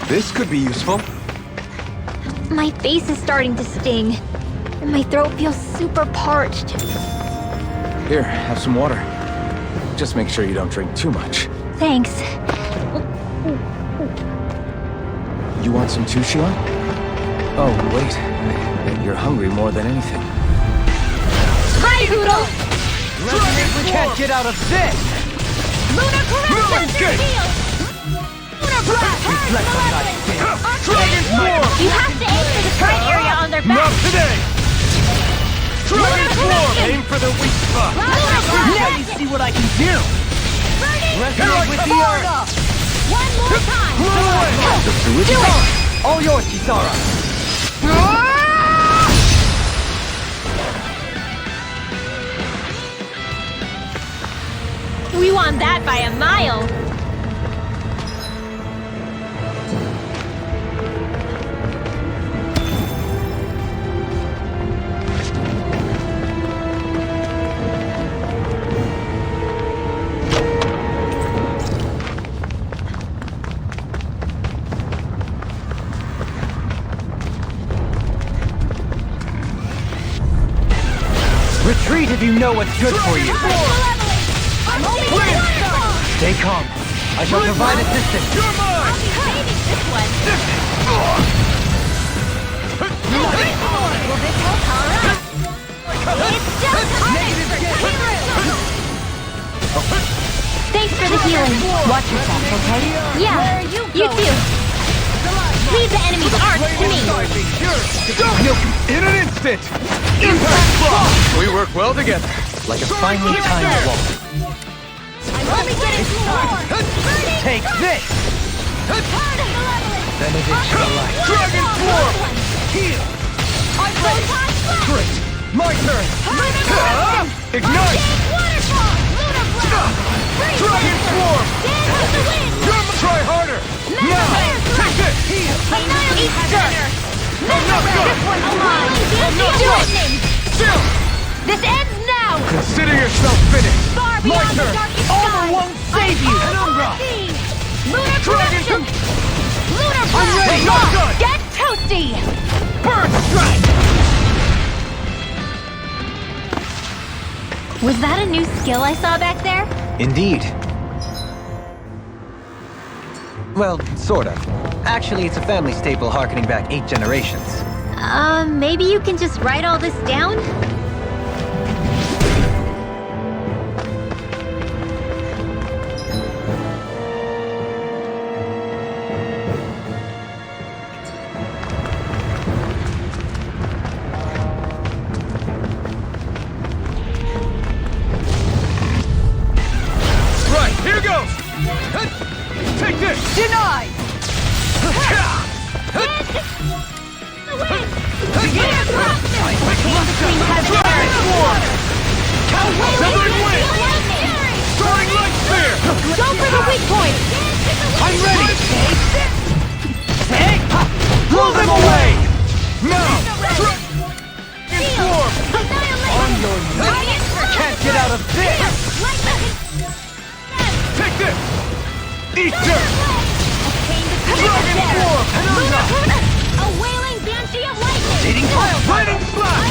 This could be useful.
My face is starting to sting, and my throat feels super parched.
Here, have some water. Just make sure you don't drink too much.
Thanks.
You want some too, Sheila? Oh, wait. You're hungry more than anything.
Hi, Poodle.
We can't get out of this!
Lunar
No
caress.
escape!
Lunar blast.
Dragon Form!
You have to aim for the right area on their
Not
back.
today! Dragon Form! Aim for the weak spot!
Now you see what I can do!
Resonate with the earth!
One more time.
Blow away!
Do it.
All yours, Kisara!
We won that by a mile.
Retreat if you know what's good for you.
I'm only one.
Stay calm. I shall provide assistance.
You're mine!
I'll be saving this one. Will this help power up? It's just time for Kangaroo! Thanks for the healing. Watch yourself, okay? Yeah, you too. Leave the enemy's arc to me.
In an instant! Impact block! We work well together.
Like a finely timed wall.
I'm only getting more.
Take this! Benediction light.
Dragon form! Heal!
I'm ready.
Great! My turn! Ignite!
Waterfall! Lunar Blast!
Dragon form!
Dance with the wind!
Try harder! Now! Take this!
Easter! This one's mine! Do it!
Still!
This ends now!
Consider yourself finished!
Far
My
beyond the
turn!
darkest
Armor
sky!
won't save you!
Penumbra! Lunar
Dragon
Corruption! Lunar Blast!
ready! Not done!
Get toasty!
Burn strike!
Was that a new skill I saw back there?
Indeed. Well, sort of. Actually, it's a family staple harkening back 8 generations.
Maybe you can just write all this down?
Right, here goes! Take this!
Denied!
Southern wind! Starting light spear!
Go for the weak point!
I'm ready! Take! Blow them away! Now! Transform! On your knees! Can't get out of this! Take this! Easter! Dragon form!
A wailing banshee of lightning!
Lightning blast!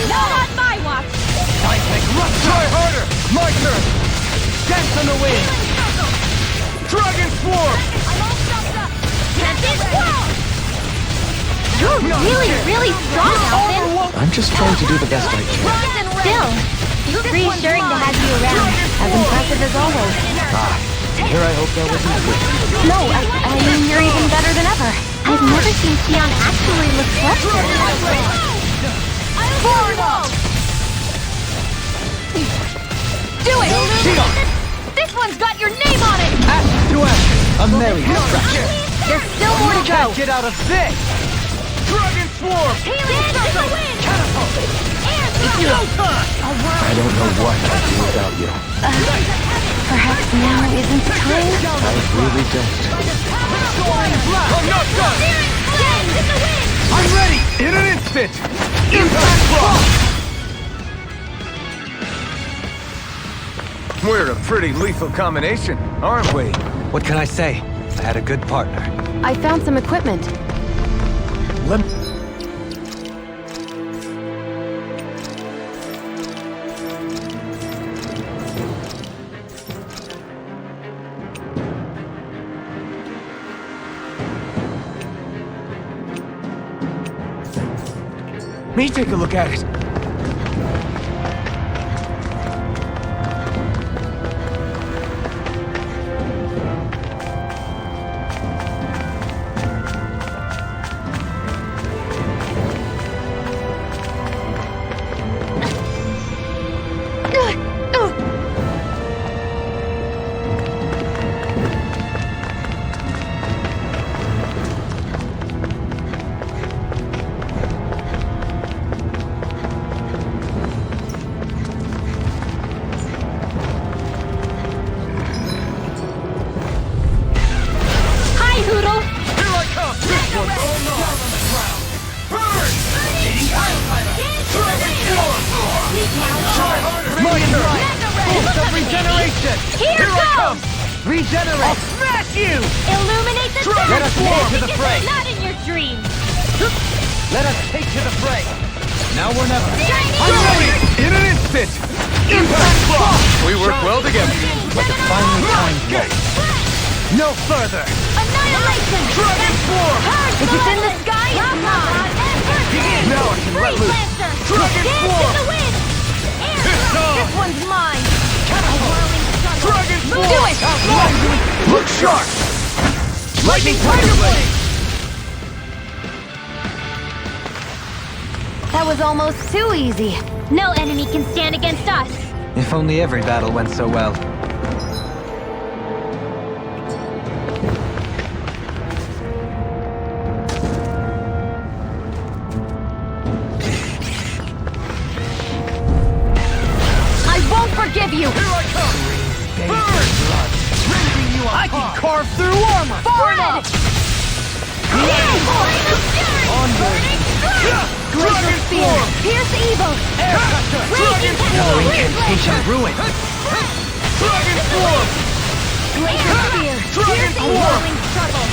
Not on my watch!
Try harder! My turn! Dance on the wind! Dragon form!
I'm all stuffed up! Tempest Swirl! You're really strong, Alvin!
I'm just trying to do the best I can.
Still, it's reassuring to have you around. As impressive as always.
Here I hope that wasn't quick.
No, I mean, you're even better than ever. I've never seen Xion actually look flustered.
Do it! This one's got your name on it!
Ash to ash! A merry distraction.
There's still more to go!
Get out of this!
Dragon form!
Dance to the wind!
Catapult!
I don't know what I'd do without you.
Perhaps now isn't the time?
I really don't.
I'm not done!
Dance to the wind!
I'm ready! In an instant! Impact block! We're a pretty lethal combination, aren't we?
What can I say? I had a good partner.
I found some equipment.
Me take a look at it.
Regenerate!
I'll smash you!
Illuminate the
Let us
dance!
take to the fray!
Not in your dreams!
Let us take to the fray!
Now or never.
I'm ready!
In an instant! Impact block! We work well together.
Like a finely timed bolt.
No further!
Annihilation!
Dragon Swarm!
If it's in the sky, it's mine!
Now I can let loose.
Lancer!
Dragon
Dance
Swarm!
in the wind! Air
It's
Blast!
on!
This one's mine! A whirling struggle!
Dragon Swarm!
Do it!
Look sharp! Lightning Tiger Blade!
That was almost too easy. No enemy can stand against us.
If only every battle went so well.
I won't forgive you!
Here I come! Burn! Ripping you apart! I can carve through armor!
Forward!
Dragon Swarm!
Pierce evil!
Dragon
Another incantation of ruin.
Dragon Swarm!
Laser spear!
Dragon
Pierce
Swarm!
whirling struggle!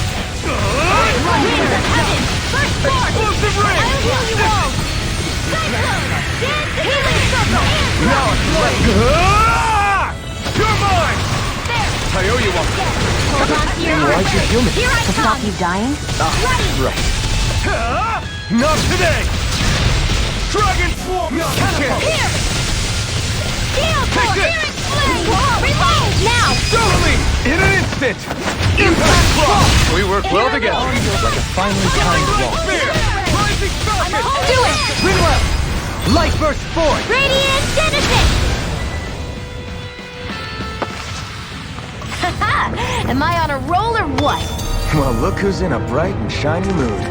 Winds of heaven! First force!
Explosive ring!
I'll heal you all! Cyclone! Dance healing circle!
Now it's ready! You're mine!
There!
I owe you one.
Hold on to your
Why'd you heal me?
Here I
To stop
come!
you dying?
Right.
Not today! Dragon Swarm! Mechanical!
Here! Steel
Take
core!
this!
Here explain! Reload! Now!
Totally! In an instant! Impact block! We work well together.
Like a finely timed bolt.
Spear! Rising Falcon!
Do it!
Rinwell! Light burst forth!
Radiant Genesis! Haha! Am I on a roll or what?
Well, look who's in a bright and shiny mood.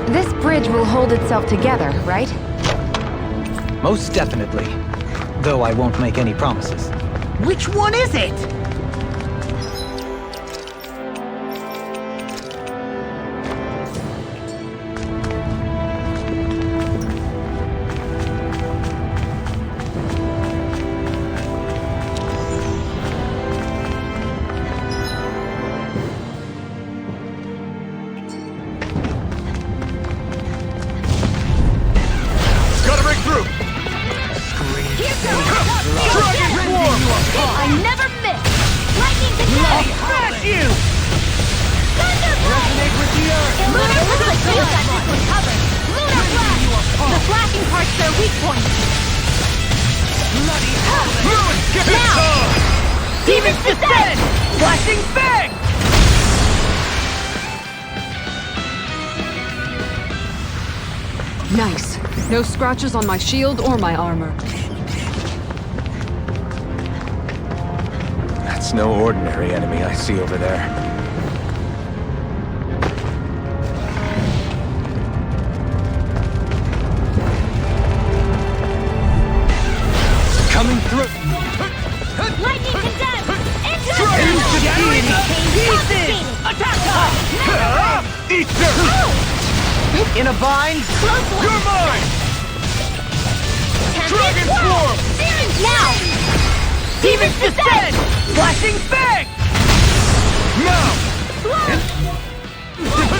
This bridge will hold itself together, right?
Most definitely. Though I won't make any promises.
Which one is it?
Gotta break through! Dragon Swarm!
I never miss! Lightning to death!
Smash you!
Thunderblast!
Resonate with the earth!
Lunar Blast! You got this one covered! Lunar Blast! The flashing part's their weak point!
Bloody hell! Ruin! Give it
Now!
time!
Demon's Descent!
Flashing Fang!
Nice. No scratches on my shield or my armor.
That's no ordinary enemy I see over there.
Coming through!
Lightning condemned! Into the
Dragon
Pieces!
Attack time! Eat them!
In a bind?
Close one!
You're mine! Dragon Swarm!
Now!
Demon's Descent! Flashing Fang!
Now!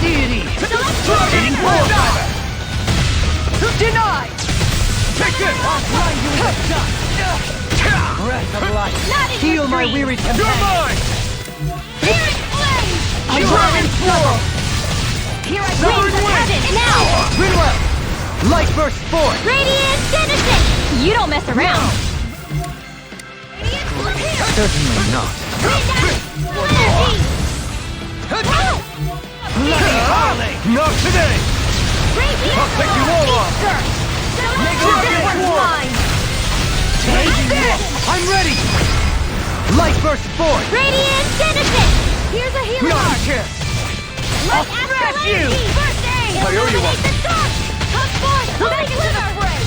Deity!
Dragon Swarm!
Denied!
Take this!
Breath of life!
Not in
Heal
your
my
dreams.
wearied
You're
companion!
mine!
Here it flames!
Dragon Swarm!
Here I go! Winds of heaven! Now!
Rinwell! Light burst forth!
Radiant Genesis! You don't mess around!
Certainly not.
Not today! I'll take you all off!
I'm ready! Light burst forth!
Radiant Genesis! Here's a healing
Not a
arc!
chance!
Light astral
you!
energy! First aid!
I owe you one.
Illuminate the dark! Come forth! Back into the fray!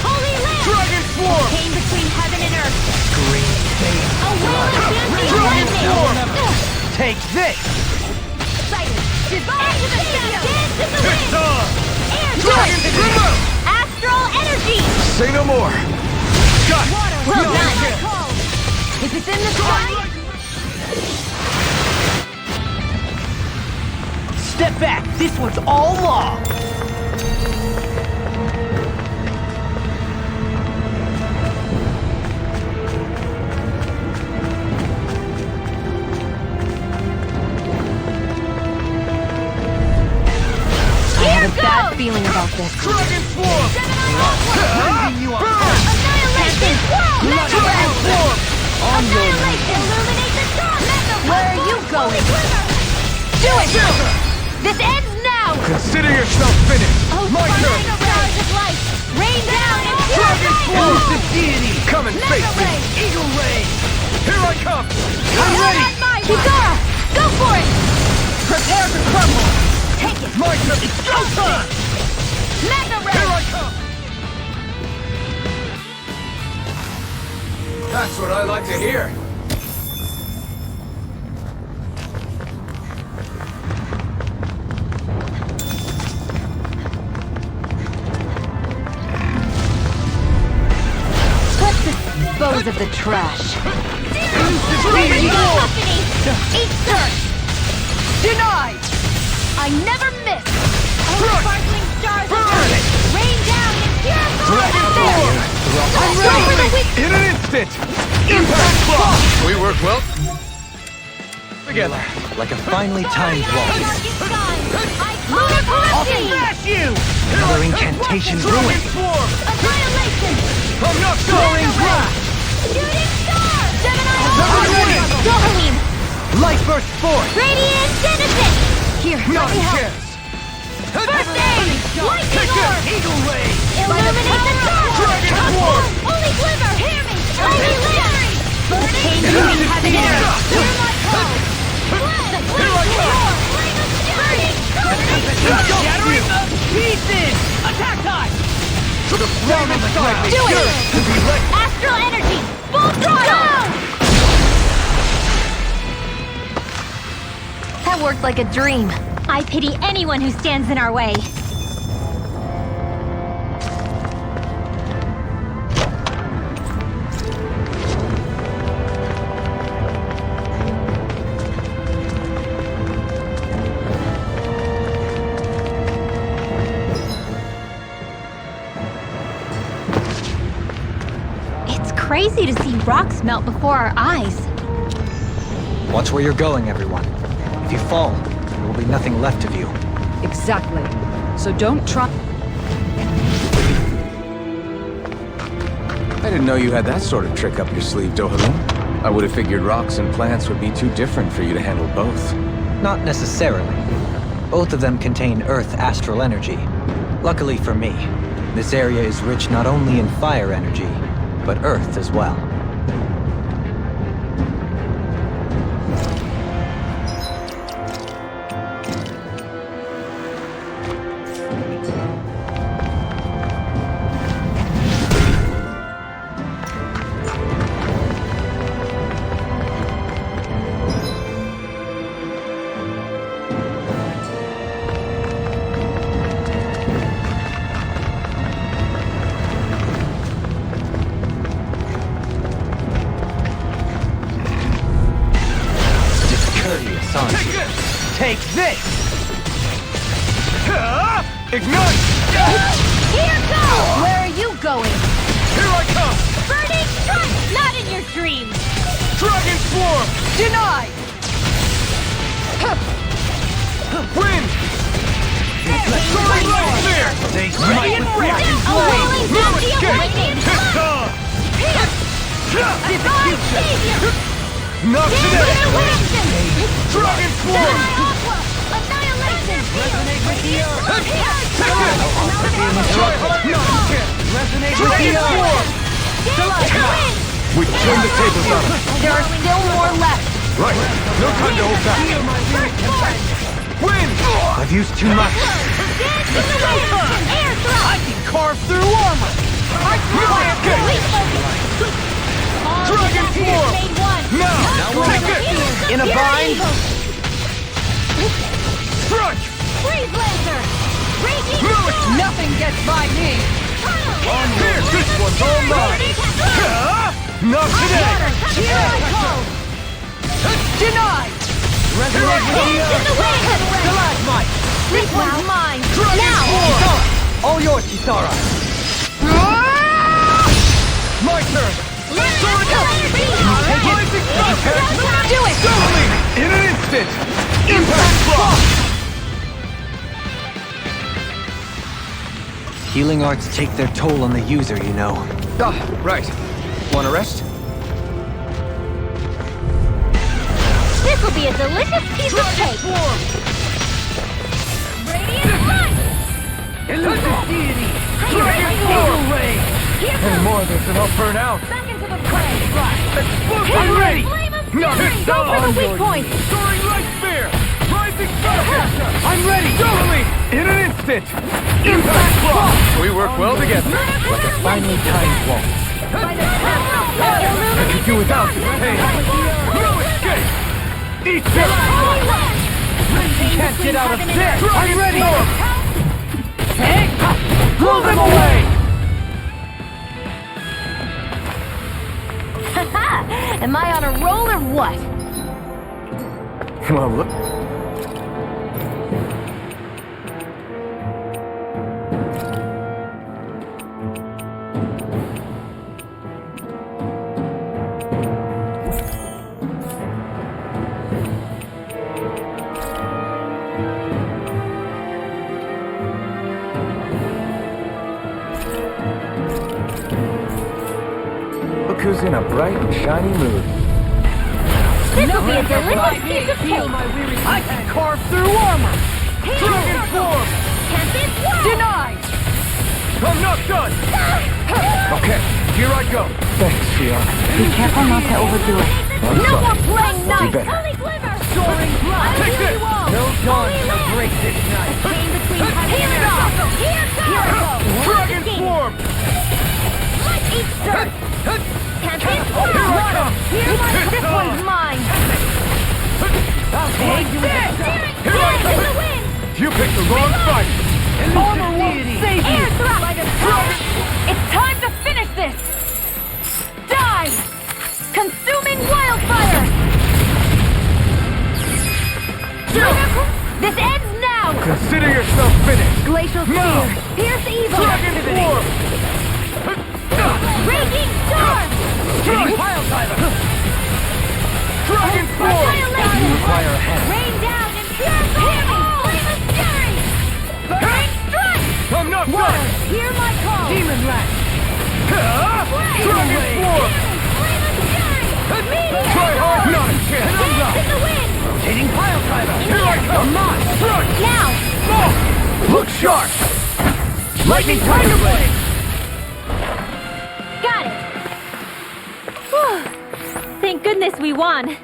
Holy lamp!
Dragon Swarm!
Came between heaven and earth!
Green fade.
A wailing dancing
Dragon Swarm!
lightning!
Take this!
Excited! Divine to the shadow! Dance in the
It's
wind!
on!
Air
Dragon
touch!
Swarm!
Astral energy!
Say no more.
Got
Well
no
done!
chance!
If it's in the sky,
Step back! This one's all law!
I had a bad feeling about this.
Dragon Swarm!
Leaving you on
Burn!
Annihilation! Whoa!
Dragon Swarm!
Annihilation! Illuminate the dark!
Where are you going?
Do it! This ends now!
Consider yourself finished! My turn!
Stars of light! Rain down and
Dragon Swarm!
Elusive deity!
Come and face me!
Eagle Ray!
Here I come!
I'm ready! Kizara! Go for it!
Prepare to crumble!
Take it!
My turn!
It's go time!
Mega
Here
Ray!
I come! That's what I like to hear.
Let's dispose of the trash.
Company! Each turn!
Denied!
I never miss!
Crush!
Sparkling stars of
Burn!
light! Rain down and purify!
Dragon
There!
Swarm!
I'm ready for the weak!
In an instant! Impact Block! We work well. Together.
Like a finely timed waltz.
I'll smash you!
Another incantation
Dragon
ruined.
Swarm!
Annihilation!
I'm not
Soaring
going!
blast!
Shooting star! Gemini
I'm ready!
Dohalim!
Light burst forth!
Radiant Citizen!
Here,
Not
let me
a
help.
chance!
First aid! Lightning orb!
Eagle Ray!
Illuminate the dark!
Dragon Swarm!
Only Glimmer! Hear me! Only Larry! Burning
Enemy
has an
defeated!
arrow! Hear my call! The flame roar! Burning!
Shattering the pieces! Attack time!
To the flaming sky!
Do it!
To be let
Astral energy! Full throttle!
That worked like a dream.
I pity anyone who stands in our way. It's crazy to see rocks melt before our eyes.
Watch where you're going, everyone. If you fall, there will be nothing left of you.
Exactly. So don't try.
I didn't know you had that sort of trick up your sleeve, Dohalim. I would have figured rocks and plants would be too different for you to handle both.
Not necessarily. Both of them contain Earth astral energy. Luckily for me, this area is rich not only in fire energy, but Earth as well.
Take this!
Ignite!
Here goes!
Where are you going?
Here I come!
Burning strike! Not in your dreams!
Dragon Swarm!
Denied!
Wind! Soaring Light Sphere!
They
Radiant Ray!
A whirling bounty of
Escape!
lightning!
It's on!
Divine savior!
Not today!
Illumination!
Dragon Swarm!
Aqua! Annihilation!
Resonate with the earth!
Try hard! Not a chance!
Resonate with the
Dragon
earth!
Swarm! We turned the tables on him.
There are still more left.
Right. No time to hold back. Wind!
I've used too much.
Air thrust!
I can carve through armor!
Dragon Swarm!
Made one!
Now! Take it!
In a bind?
Strike!
Freeze laser! Raging
Move it!
storm!
Nothing gets by me!
Here, this one's all mine! Not today!
Here I go!
Denied! Resonate with the earth!
In the wind!
Stalagmite!
This one's mine!
Dragon
Now!
Swarm!
All yours, Kisara!
My turn!
Let's
Do
it!
Suddenly! In an instant! Impact Block!
Healing arts take their toll on the user, you know.
Ah, right. Want a rest?
This will be a delicious piece of cake! Radiant light!
Elusive deity!
Dragon
Evil ray!
Any more of this and I'll burn out.
Back into the fray!
I'm ready!
Flame of
No,
fury!
it's
Go for the
on
weak point!
Soaring Light Spear! Rising Starcatcher! I'm ready! Totally! In an instant! Impact Block! We work well together.
Like a finely timed waltz.
I could do without this pain. No escape! Eat this!
Can't get out of this!
I'm ready!
Blow them away!
Am I on a roll or what?
Well, look. Look who's in a bright and shiny mood.
This will be a delicious piece of cake!
I can carve through armor!
Dragon Form!
Can't this work?
Denied!
I'm not done! Okay, here I go. Thanks, Shion.
Be careful not to overdo it.
I'm
No
sorry.
more playing
Do
nice!
better.
Holy glimmer!
Soaring blast!
Take this!
No dawn shall break this night!
Chain between heaven and earth! Here goes!
Dragon Form!
Light each dirt! Can't this work?
Here I come!
This one's mine!
I'll take this!
Here I
In
come!
the wind!
You picked the wrong fight!
Armor won't save you!
Air thrust! It's time to finish this! Die! Consuming wildfire! This ends now!
Consider yourself finished!
Glacial
Now!
spear! Pierce evil!
Dragon Form!
Raging storm!
Pile driver!
Dragon Form!
Annihilation!
You require a hand.
Rain down and purify me! Flame of fury! Burning strike!
I'm not
Water,
done!
hear my call!
Demon lash!
Dragon Form!
Flame of fury! Meteor!
Try hard! Not a chance!
Dance in the wind!
Rotating pile driver!
Here I come!
Not!
Front!
Now!
Look sharp!
Lightning Tiger Blade!
Got it! Whew. Thank goodness we won.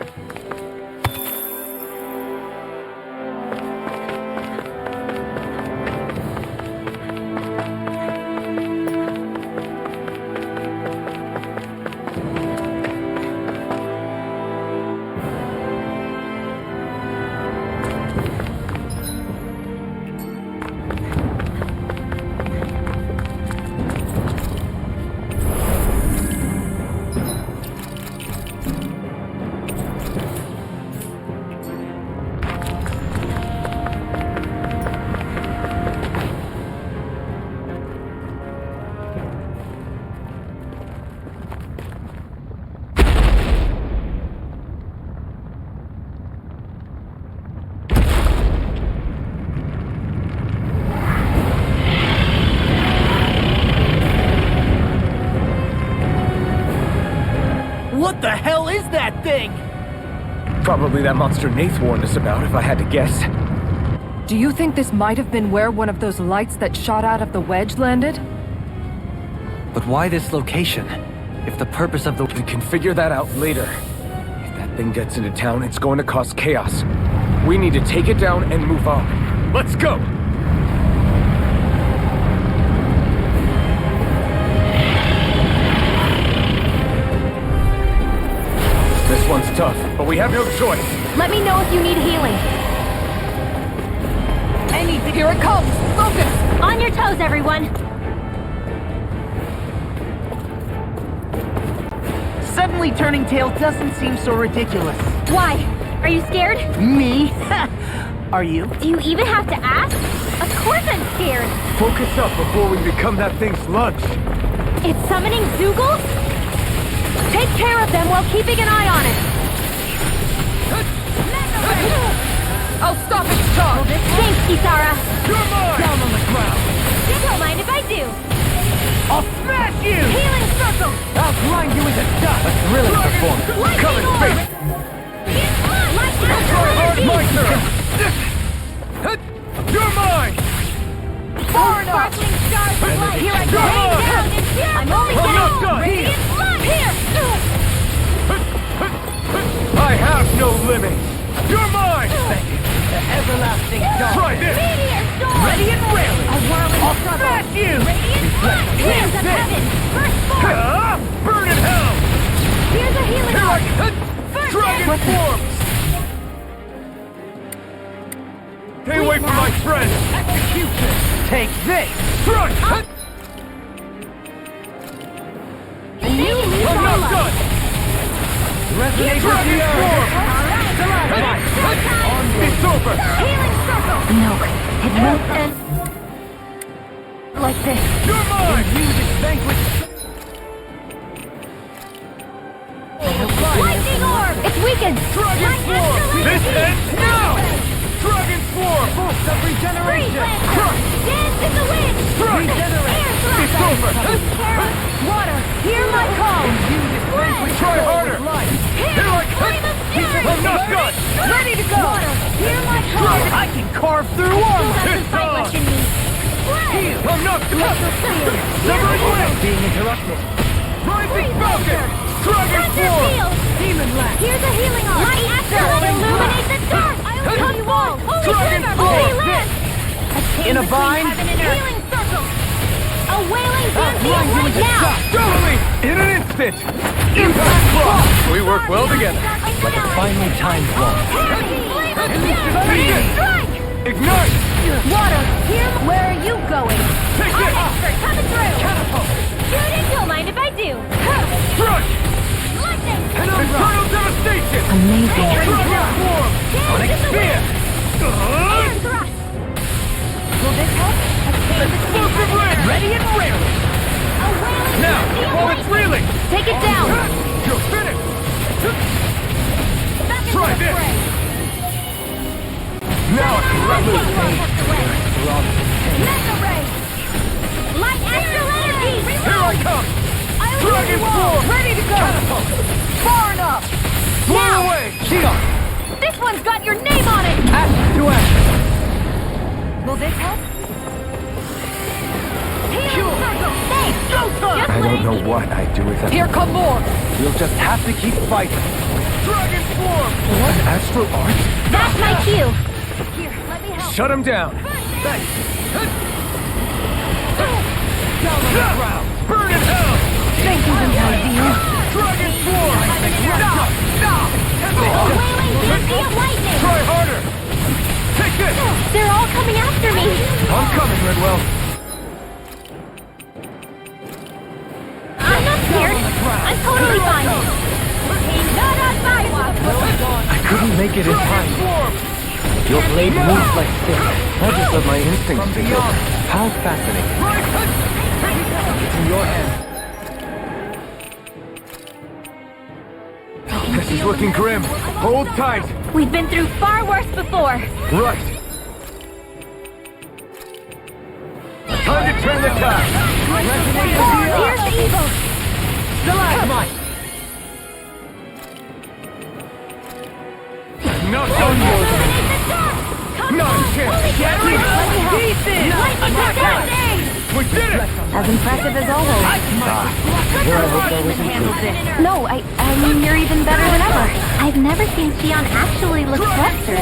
What the hell is that thing?
Probably that monster Nath warned us about, if I had to guess.
Do you think this might have been where one of those lights that shot out of the wedge landed?
But why this location? If the purpose of the...
We can figure that out later. If that thing gets into town, it's going to cause chaos. We need to take it down and move on. Let's go! This one's tough, but we have no choice.
Let me know if you need healing.
Anything. Here it comes! Focus!
On your toes, everyone!
Suddenly turning tail doesn't seem so ridiculous.
Why? Are you scared?
Me? Are you?
Do you even have to ask? Of course I'm scared.
Focus up before we become that thing's lunch.
It's summoning Zeugles? Take care of them while keeping an eye on it.
I'll stop its charge!
Thanks, Kisara.
You're mine!
Down on the ground.
Don't mind if I do.
I'll smash you!
Healing circle.
I'll grind you into dust. A thrilling performance.
Lightning
Come in,
orb.
face!
Lightning
Try hard,
energy.
my turn! You're mine!
Far enough. Sparkling stars of light. Here I go.
Come on.
Rain down and pure
I'm
flames.
not done.
Radiant light. Here.
I have no limit! You're mine!
Thank you. The everlasting dark.
Try this!
Meteor storm.
Ready and railing.
A whirling
I'll
struggle.
smash you!
Radiant light. Hands of heaven. First form.
Burn in hell!
Here's a healing
Here I
orb. First
Dragon
dance.
form! Stay away from my friend!
Execution. Take this.
Crush!
New
I'm not done!
Resonate with
Dragon
the
form!
earth.
It's over!
Healing circle.
No, it won't.
And like this.
You're mine!
Music banquet.
Lightning orb. It's weakened.
Dragon
Light
form!
astral
This
energy.
ends now! Dragon form!
Force of
Freeze
regeneration.
lancer. Dance in the wind.
Crush!
Air thrust.
It's over!
Terra. Water. Hear my call. Spread.
Try harder!
Here
I
flame of fury.
I'm not done!
Ready to go. Water. Hear my call.
I can carve through
Still
armor.
doesn't fight
on.
much in me. Spread.
I'm not done! Severing wind!
Being interrupted.
Rising
Freeze
falcon!
lancer.
Dragon
Thunder
form!
field.
Demon lash.
Here's a healing orb. Light astral. Illuminate the dark. Come wall. Holy
Dragon
swimmer.
form.
Holy land.
In a bind.
Healing circle. A wailing dance
grind you
right
into
now.
dust.
Totally! In an instant! Impact block! We work well together.
Like a finely timed ball.
Strike!
Ignite!
Water, here. Where are you going?
Take
Our
this!
expert coming through.
Catapult!
Shooting, don't mind if I do.
Crush!
Lightning.
Eternal devastation!
Amazing.
Dragon form!
Dance in the
Spear!
wind. Air thrust. Will this help?
Explosive wind!
Ready and railing.
A wailing
Now,
dance
while it's reeling!
Take it down.
You're finished!
Back into
Try
the
this.
fray.
Now I can let loose!
Mega ray. Light astral energy.
Here I come! Dragon form!
Ready to go.
Catapult!
Far enough.
Blow
Now.
away! Shion!
This one's got your name on it.
Ash to ash.
Will this help? Healing circle. Thanks. Just
I don't
wait.
know what I'd do without
Here come more!
We'll just have to keep fighting.
Dragon form! What? Astral art?
That's my cue. Here, let me help.
Shut him down! Thanks!
Down on the ground.
Burn in hell!
Thank you, Zentai.
Dragon form!
A wailing dance of lightning.
Try harder! Take this!
They're all coming after me.
I'm coming, Redwell.
I'm not scared. I'm totally fine. Not on sidewalk.
I couldn't make it in time.
Your blade moves like this.
I just let my instincts take over. How fascinating.
It's in your hands.
This is looking grim. Hold tight.
We've been through far worse before.
Right. Time to turn the tide.
Here's the evil.
Stalagmite.
Not done yet. Not a chance. We did it!
As impressive as always. No, I mean, you're even better than ever.
I've never seen Shion actually look flustered.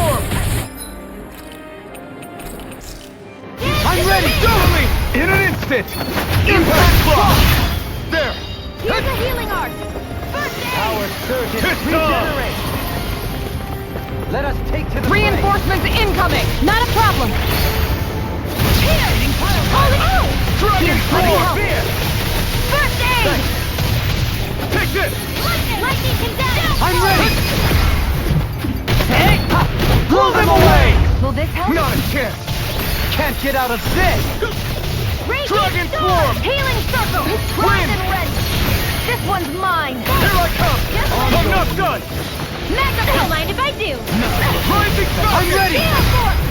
I'm ready! Totally! In an instant! Impact block! There!
Here's a healing art. First aid.
Our surgeon
Pissed off.
regenerate. Let us take to the
Reinforcements incoming!
Not a problem.
Dragon form!
First aid.
Take this!
Lightning condemned.
I'm ready.
Blow them away!
Will Will this help?
Not a chance! Can't get out of this! Dragon Swarm!
Healing circle! Rise and rend! This one's mine!
Here I come! I'm not done!
Magic, don't mind if I do!
Rising Falcon!
I'm ready!
Gale Force!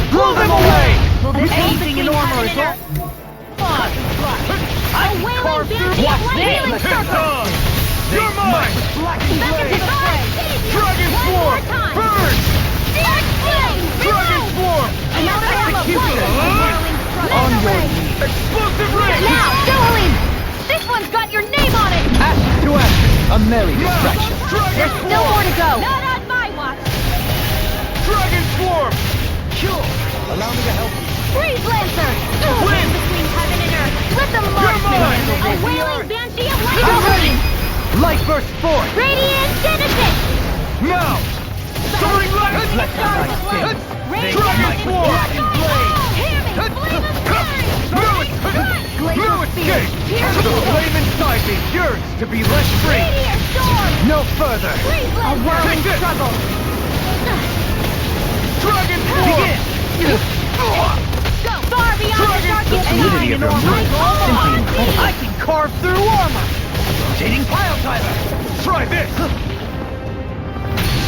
Blow them away!
Will this
Anything in armor is all... Fine!
A wailing banshee of light healing circle!
You're mine!
Back into the fray!
Dragon
One
Swarm!
more time!
Burn!
Dark flame!
Dragon Swarm!
Another
Execution!
On your
Explosive ring!
Now, Jolene! This one's got your name on it!
Ash to ash! A merry distraction.
There's still more to go! Not on my watch!
Dragon Swarm!
Sure. Allow me to help you.
Freeze Lancer!
Win!
Between heaven and earth! Let the marksman
mine!
handle this! A wailing banshee of light!
I'm ready! Light burst forth!
Radiant Genesis!
Now! Soaring light! Dragon Swarm!
Hear me! Flame of fury!
No escape! The flame inside me yearns to be let free!
Meteor Storm!
No further!
Freeze
A
Lancer!
whirling struggle! Dragon Swarm!
Begin!
Go far beyond the
Dragon
darkest
Fluidity
night!
of your mind simply incredible. I can carve through armor! Rotating pile driver!
Try this!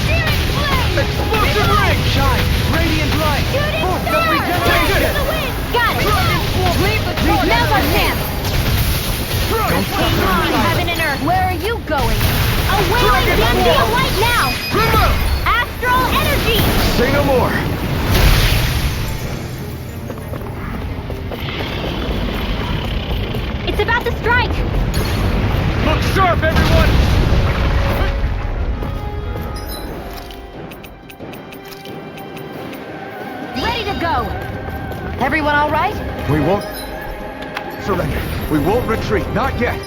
Searing flame!
Explosive ring!
Shine! Radiant light!
Shooting
Force of
star!
regeneration!
To the wind! Got it!
Dragon Swarm!
Leave the torch! Now's our chance!
Dragon
Between heaven and earth! Where are you going? A wailing
Dragon
banshee
Swarm!
of light now!
Remote!
Astral energy!
Say no more!
It's about to strike!
Look sharp, everyone!
Ready to go! Everyone all right?
We won't surrender. We won't retreat. Not yet.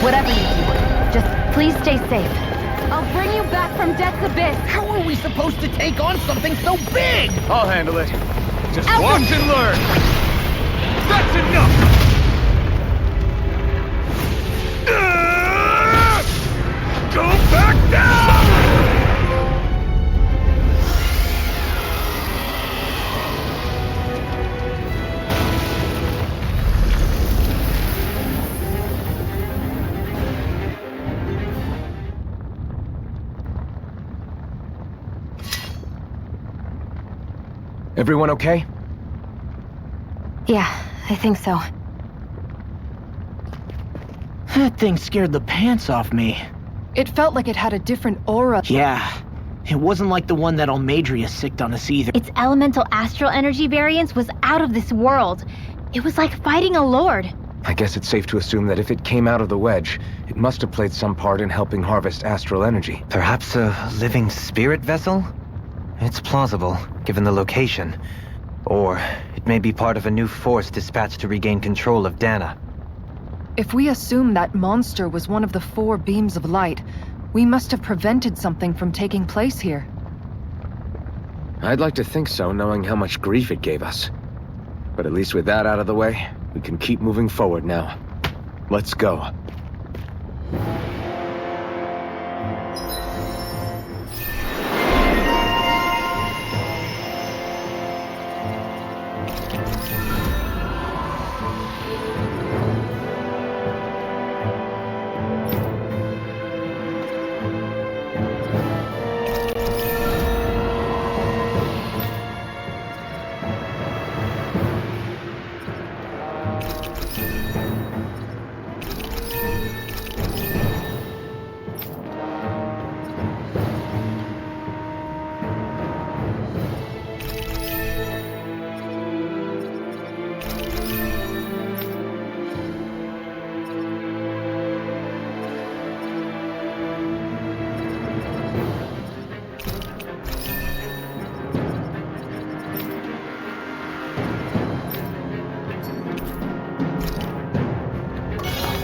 Whatever you do, just please stay safe. I'll bring you back from death's abyss.
How are we supposed to take on something so big?
I'll handle it. Just
Out
watch and learn. That's enough! Go back down! Everyone okay?
Yeah, I think so.
That thing scared the pants off me.
It felt like it had a different aura.
Yeah. It wasn't like the one that Almadria sicked on us either.
Its elemental astral energy variance was out of this world. It was like fighting a lord.
I guess it's safe to assume that if it came out of the wedge, it must have played some part in helping harvest astral energy.
Perhaps a living spirit vessel? It's plausible, given the location. Or it may be part of a new force dispatched to regain control of Dana.
If we assume that monster was one of the 4 beams of light, we must have prevented something from taking place here.
I'd like to think so, knowing how much grief it gave us. But at least with that out of the way, we can keep moving forward now. Let's go.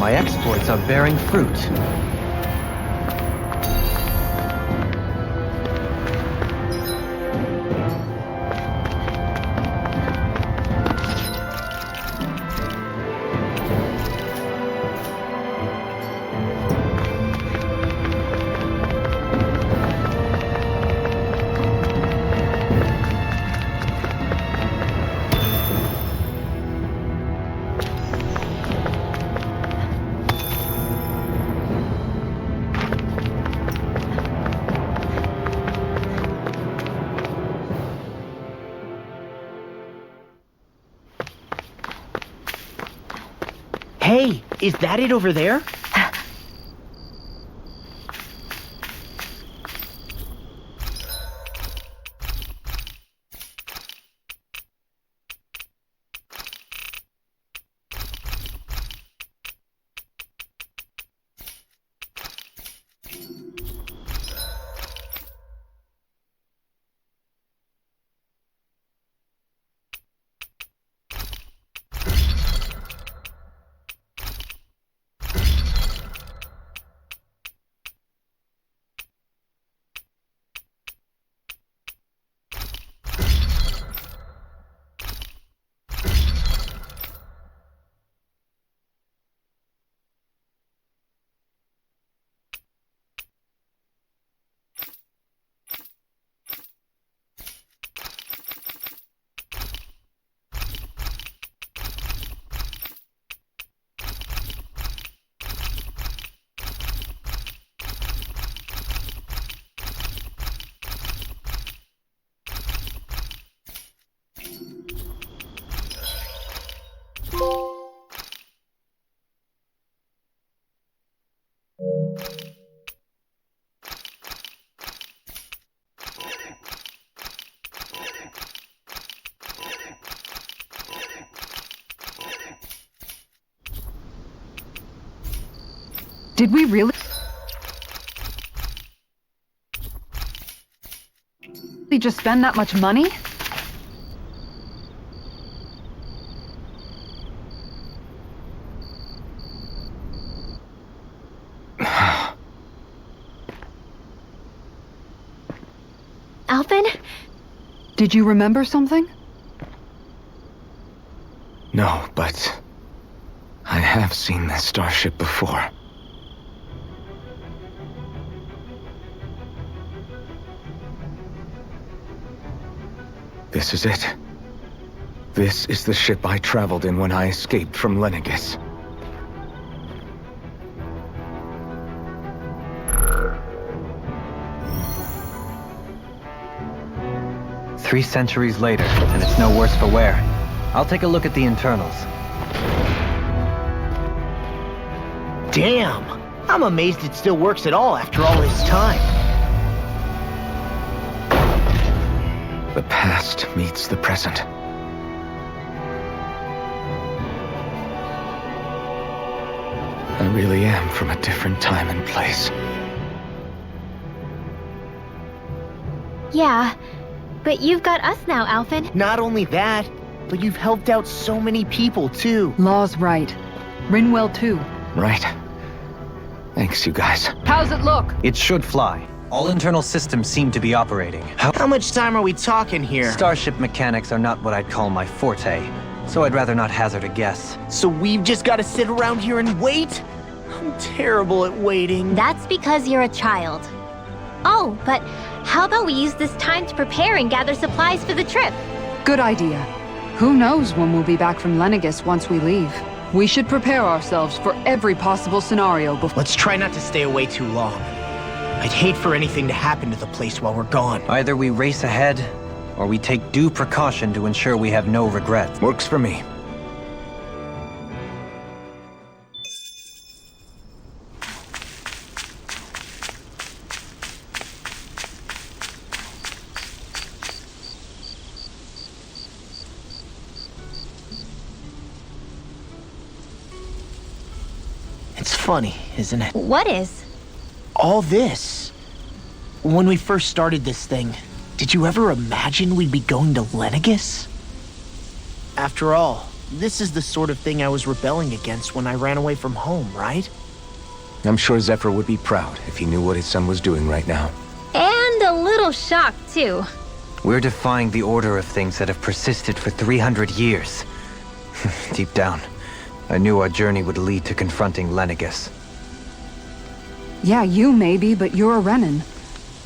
My exploits are bearing fruit.
Hey, is that it over there?
Did we really just spend that much money?
Alphen?
Did you remember something?
No, but I have seen this starship before. This is it. This is the ship I traveled in when I escaped from Lenegis.
Three centuries later, and it's no worse for wear. I'll take a look at the internals.
Damn! I'm amazed it still works at all after all this time.
The past meets the present. I really am from a different time and place.
Yeah, but you've got us now, Alphen.
Not only that, but you've helped out so many people, too.
Law's right. Rinwell too.
Right. Thanks, you guys.
How's it look?
It should fly. All internal systems seem to be operating.
How much time are we talking here?
Starship mechanics are not what I'd call my forte, so I'd rather not hazard a guess.
So we've just got to sit around here and wait? I'm terrible at waiting.
That's because you're a child. Oh, but how about we use this time to prepare and gather supplies for the trip?
Good idea. Who knows when we'll be back from Lenegis once we leave? We should prepare ourselves for every possible scenario before—
Let's try not to stay away too long. I'd hate for anything to happen to the place while we're gone.
Either we race ahead, or we take due precaution to ensure we have no regrets.
Works for me.
It's funny, isn't it?
What is?
All this. When we first started this thing, did you ever imagine we'd be going to Lenegis? After all, this is the sort of thing I was rebelling against when I ran away from home, right?
I'm sure Zephyr would be proud if he knew what his son was doing right now.
And a little shocked, too.
We're defying the order of things that have persisted for 300 years. Deep down, I knew our journey would lead to confronting Lenegis.
Yeah, you maybe, but you're a Renan.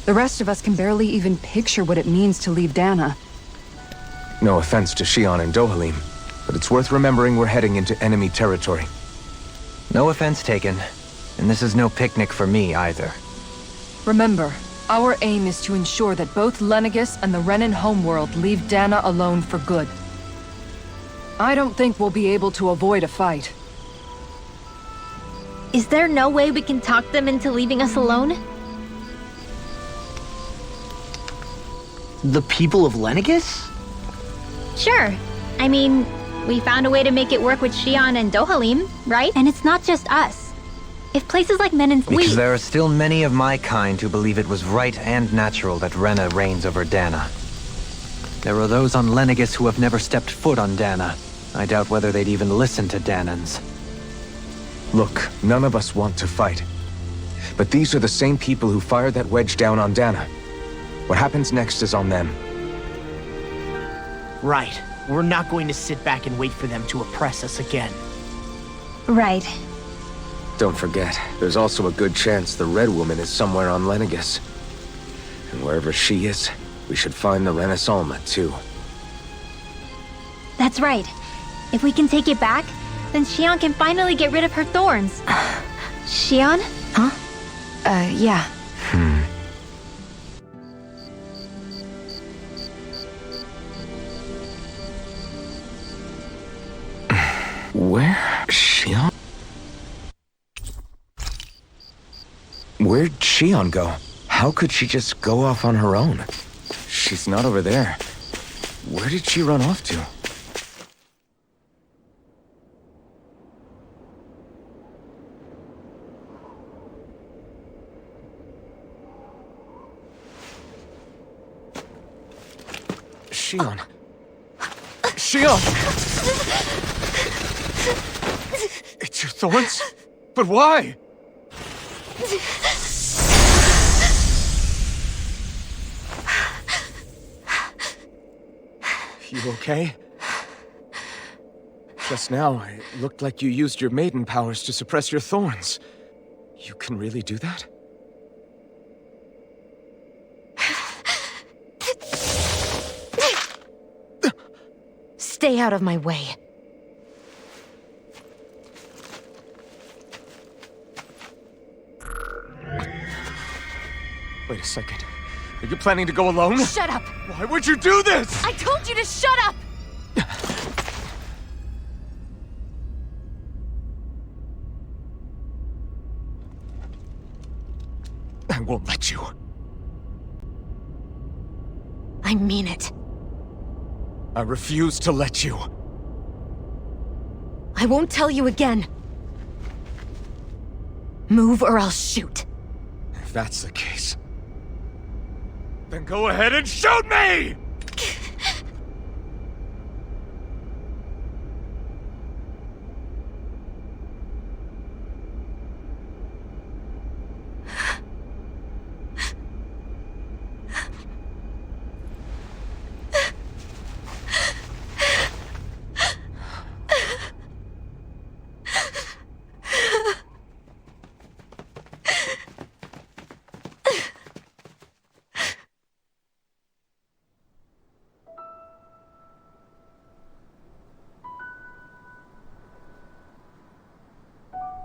The rest of us can barely even picture what it means to leave Dana.
No offense to Shion and Dohalim, but it's worth remembering we're heading into enemy territory.
No offense taken, and this is no picnic for me either.
Remember, our aim is to ensure that both Lenegis and the Renan homeworld leave Dana alone for good. I don't think we'll be able to avoid a fight.
Is there no way we can talk them into leaving us alone?
The people of Lenegus?
Sure. I mean, we found a way to make it work with Xion and Dohalim, right? And it's not just us. If places like Menin...
Because there are still many of my kind who believe it was right and natural that Rena reigns over Dana. There are those on Lenegus who have never stepped foot on Dana. I doubt whether they'd even listen to Danans.
Look, none of us want to fight. But these are the same people who fired that wedge down on Dana. What happens next is on them.
Right. We're not going to sit back and wait for them to oppress us again.
Right.
Don't forget, there's also a good chance the Red Woman is somewhere on Lenegus. And wherever she is, we should find the Renaissalma too.
That's right. If we can take it back, then Xion can finally get rid of her thorns. Xion?
Huh? Yeah.
Where? Xion? Where'd Xion go? How could she just go off on her own? She's not over there. Where did she run off to? Xion. Xion! It's your thorns? But why? You okay? Just now, it looked like you used your maiden powers to suppress your thorns. You can really do that?
Stay out of my way.
Wait a second. Are you planning to go alone?
Shut up!
Why would you do this?
I told you to shut up!
I won't let you.
I mean it.
I refuse to let you.
I won't tell you again. Move or I'll shoot.
If that's the case, then go ahead and shoot me!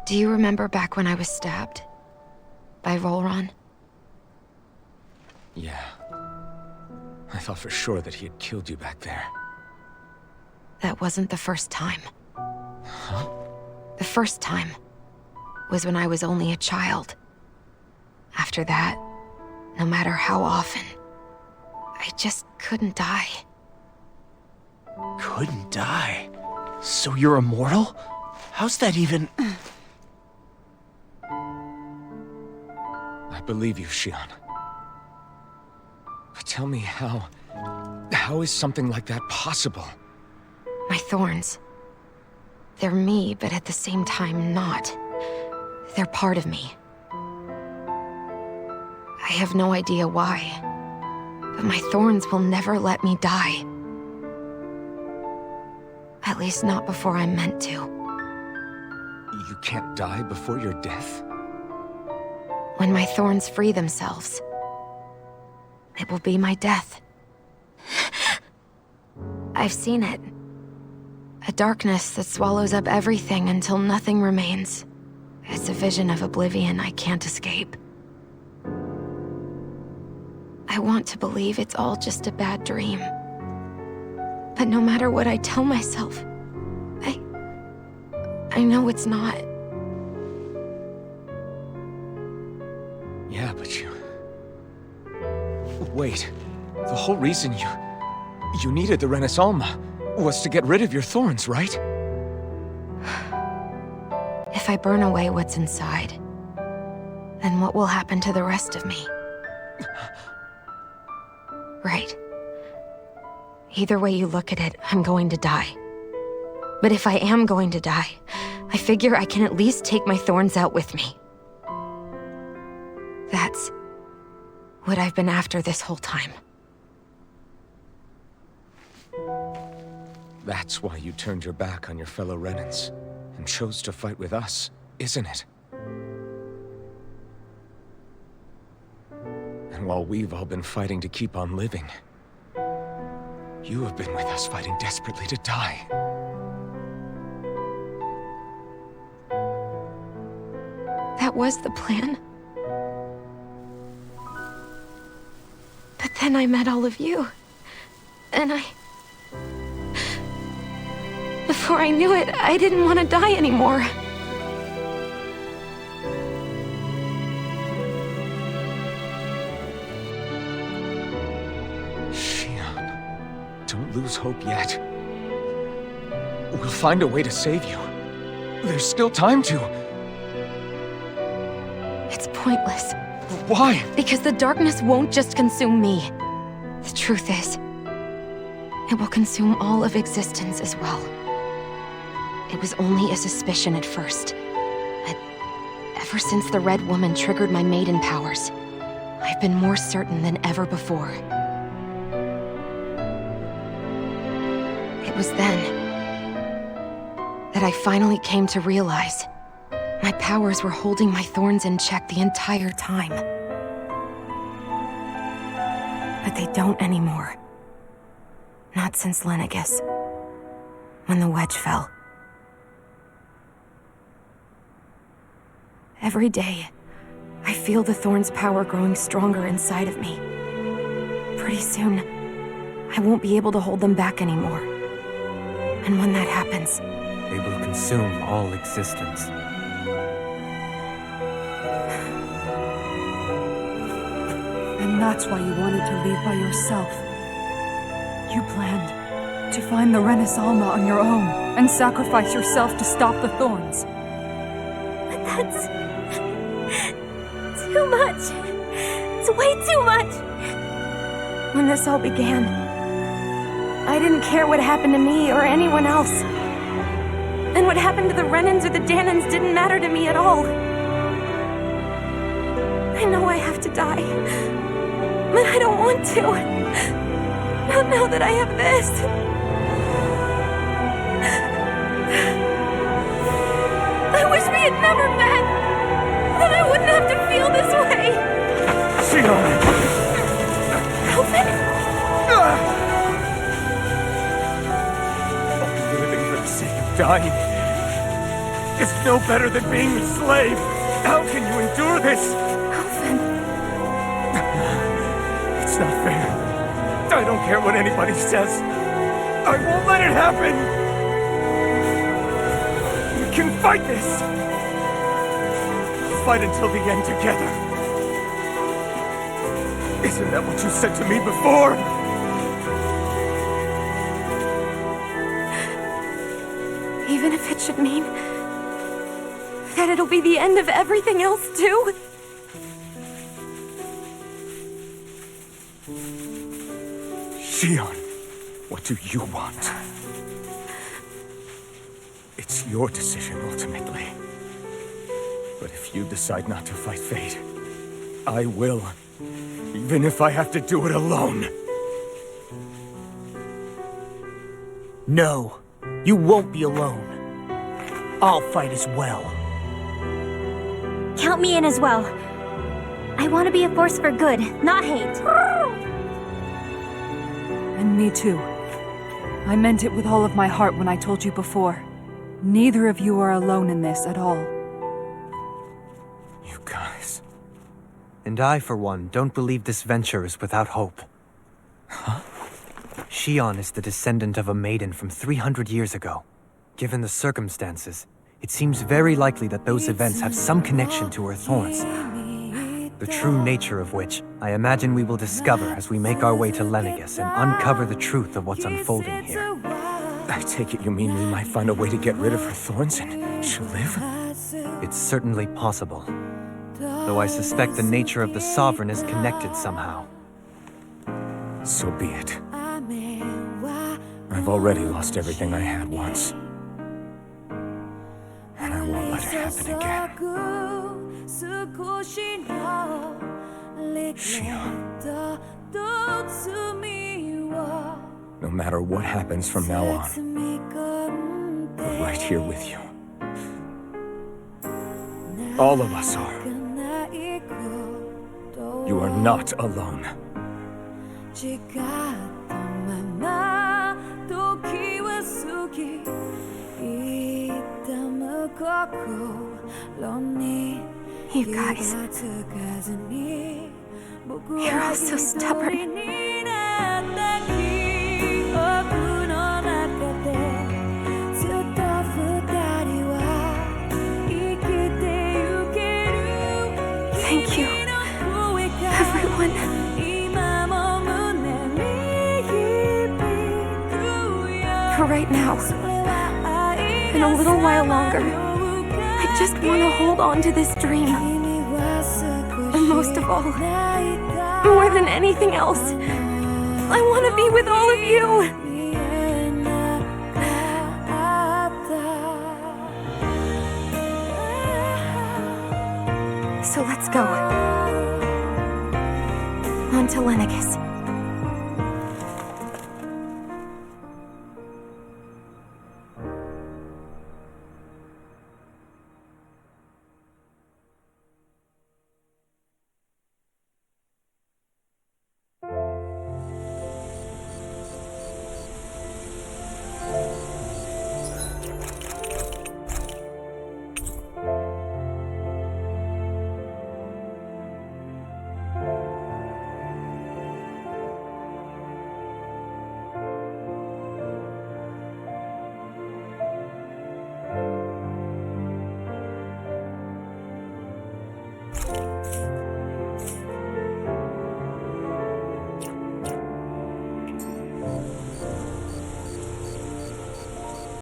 Do you remember back when I was stabbed? By Volron?
Yeah. I thought for sure that he had killed you back there.
That wasn't the first time.
Huh?
The first time was when I was only a child. After that, no matter how often, I just couldn't die.
Couldn't die? So you're immortal? How's that even...
I believe you, Xion. But tell me how is something like that possible?
My thorns. They're me, but at the same time not. They're part of me. I have no idea why, but my thorns will never let me die. At least not before I'm meant to.
You can't die before your death?
When my thorns free themselves, it will be my death. I've seen it. A darkness that swallows up everything until nothing remains. It's a vision of oblivion I can't escape. I want to believe it's all just a bad dream. But no matter what I tell myself, I know it's not.
Wait, the whole reason you needed the Renaissalma was to get rid of your thorns, right?
If I burn away what's inside, then what will happen to the rest of me? Right. Either way you look at it, I'm going to die. But if I am going to die, I figure I can at least take my thorns out with me. That's what I've been after this whole time.
That's why you turned your back on your fellow Renans and chose to fight with us, isn't it? And while we've all been fighting to keep on living, you have been with us fighting desperately to die.
That was the plan. But then I met all of you. And before I knew it, I didn't want to die anymore.
Shionne, don't lose hope yet. We'll find a way to save you. There's still time to.
It's pointless.
Why?
Because the darkness won't just consume me. The truth is, it will consume all of existence as well. It was only a suspicion at first. But ever since the Red Woman triggered my maiden powers, I've been more certain than ever before. It was then that I finally came to realize my powers were holding my thorns in check the entire time. But they don't anymore. Not since Lenegis, when the wedge fell. Every day, I feel the thorn's power growing stronger inside of me. Pretty soon, I won't be able to hold them back anymore. And when that happens,
They will consume all existence.
And that's why you wanted to leave by yourself. You planned to find the Renaissalma on your own and sacrifice yourself to stop the thorns.
But that's too much. It's way too much.
when this all began, I didn't care what happened to me or anyone else. And what happened to the Renans or the Dahnans didn't matter to me at all. I know I have to die, but I don't want to. Not now that I have this. I wish we had never met. Then I wouldn't have to feel this way.
Shionne!
Alvin?
Living for the sake of dying is no better than being a slave. How can you endure this?
Alvin.
It's not fair. I don't care what anybody says. I won't let it happen. We can fight this. Fight until the end together. Isn't that what you said to me before?
Even if it should mean that it'll be the end of everything else, too?
Shionne, what do you want? It's your decision, ultimately. But if you decide not to fight fate, I will. Even if I have to do it alone.
No, you won't be alone. I'll fight as well.
Count me in as well. I want to be a force for good, not hate.
And me too. I meant it with all of my heart when I told you before. Neither of you are alone in this at all.
You guys.
And I, for one, don't believe this venture is without hope.
Huh?
Shionne is the descendant of a maiden from 300 years ago. Given the circumstances, it seems very likely that those events have some connection to her thorns. the true nature of which I imagine we will discover as we make our way to Lenegis and uncover the truth of what's unfolding here.
I take it you mean we might find a way to get rid of her thorns and she'll live?
It's certainly possible, though I suspect the nature of the Sovereign is connected somehow.
So be it. I've already lost everything I had once. And I won't let it happen again. Shion. No matter what happens from now on, we're right here with you. All of us are. You are not alone.
You guys. You're all so stubborn. Thank you, everyone. For right now, and a little while longer, I just want to hold on to this dream. And most of all, more than anything else, I want to be with all of you. So let's go. On to Lenegis.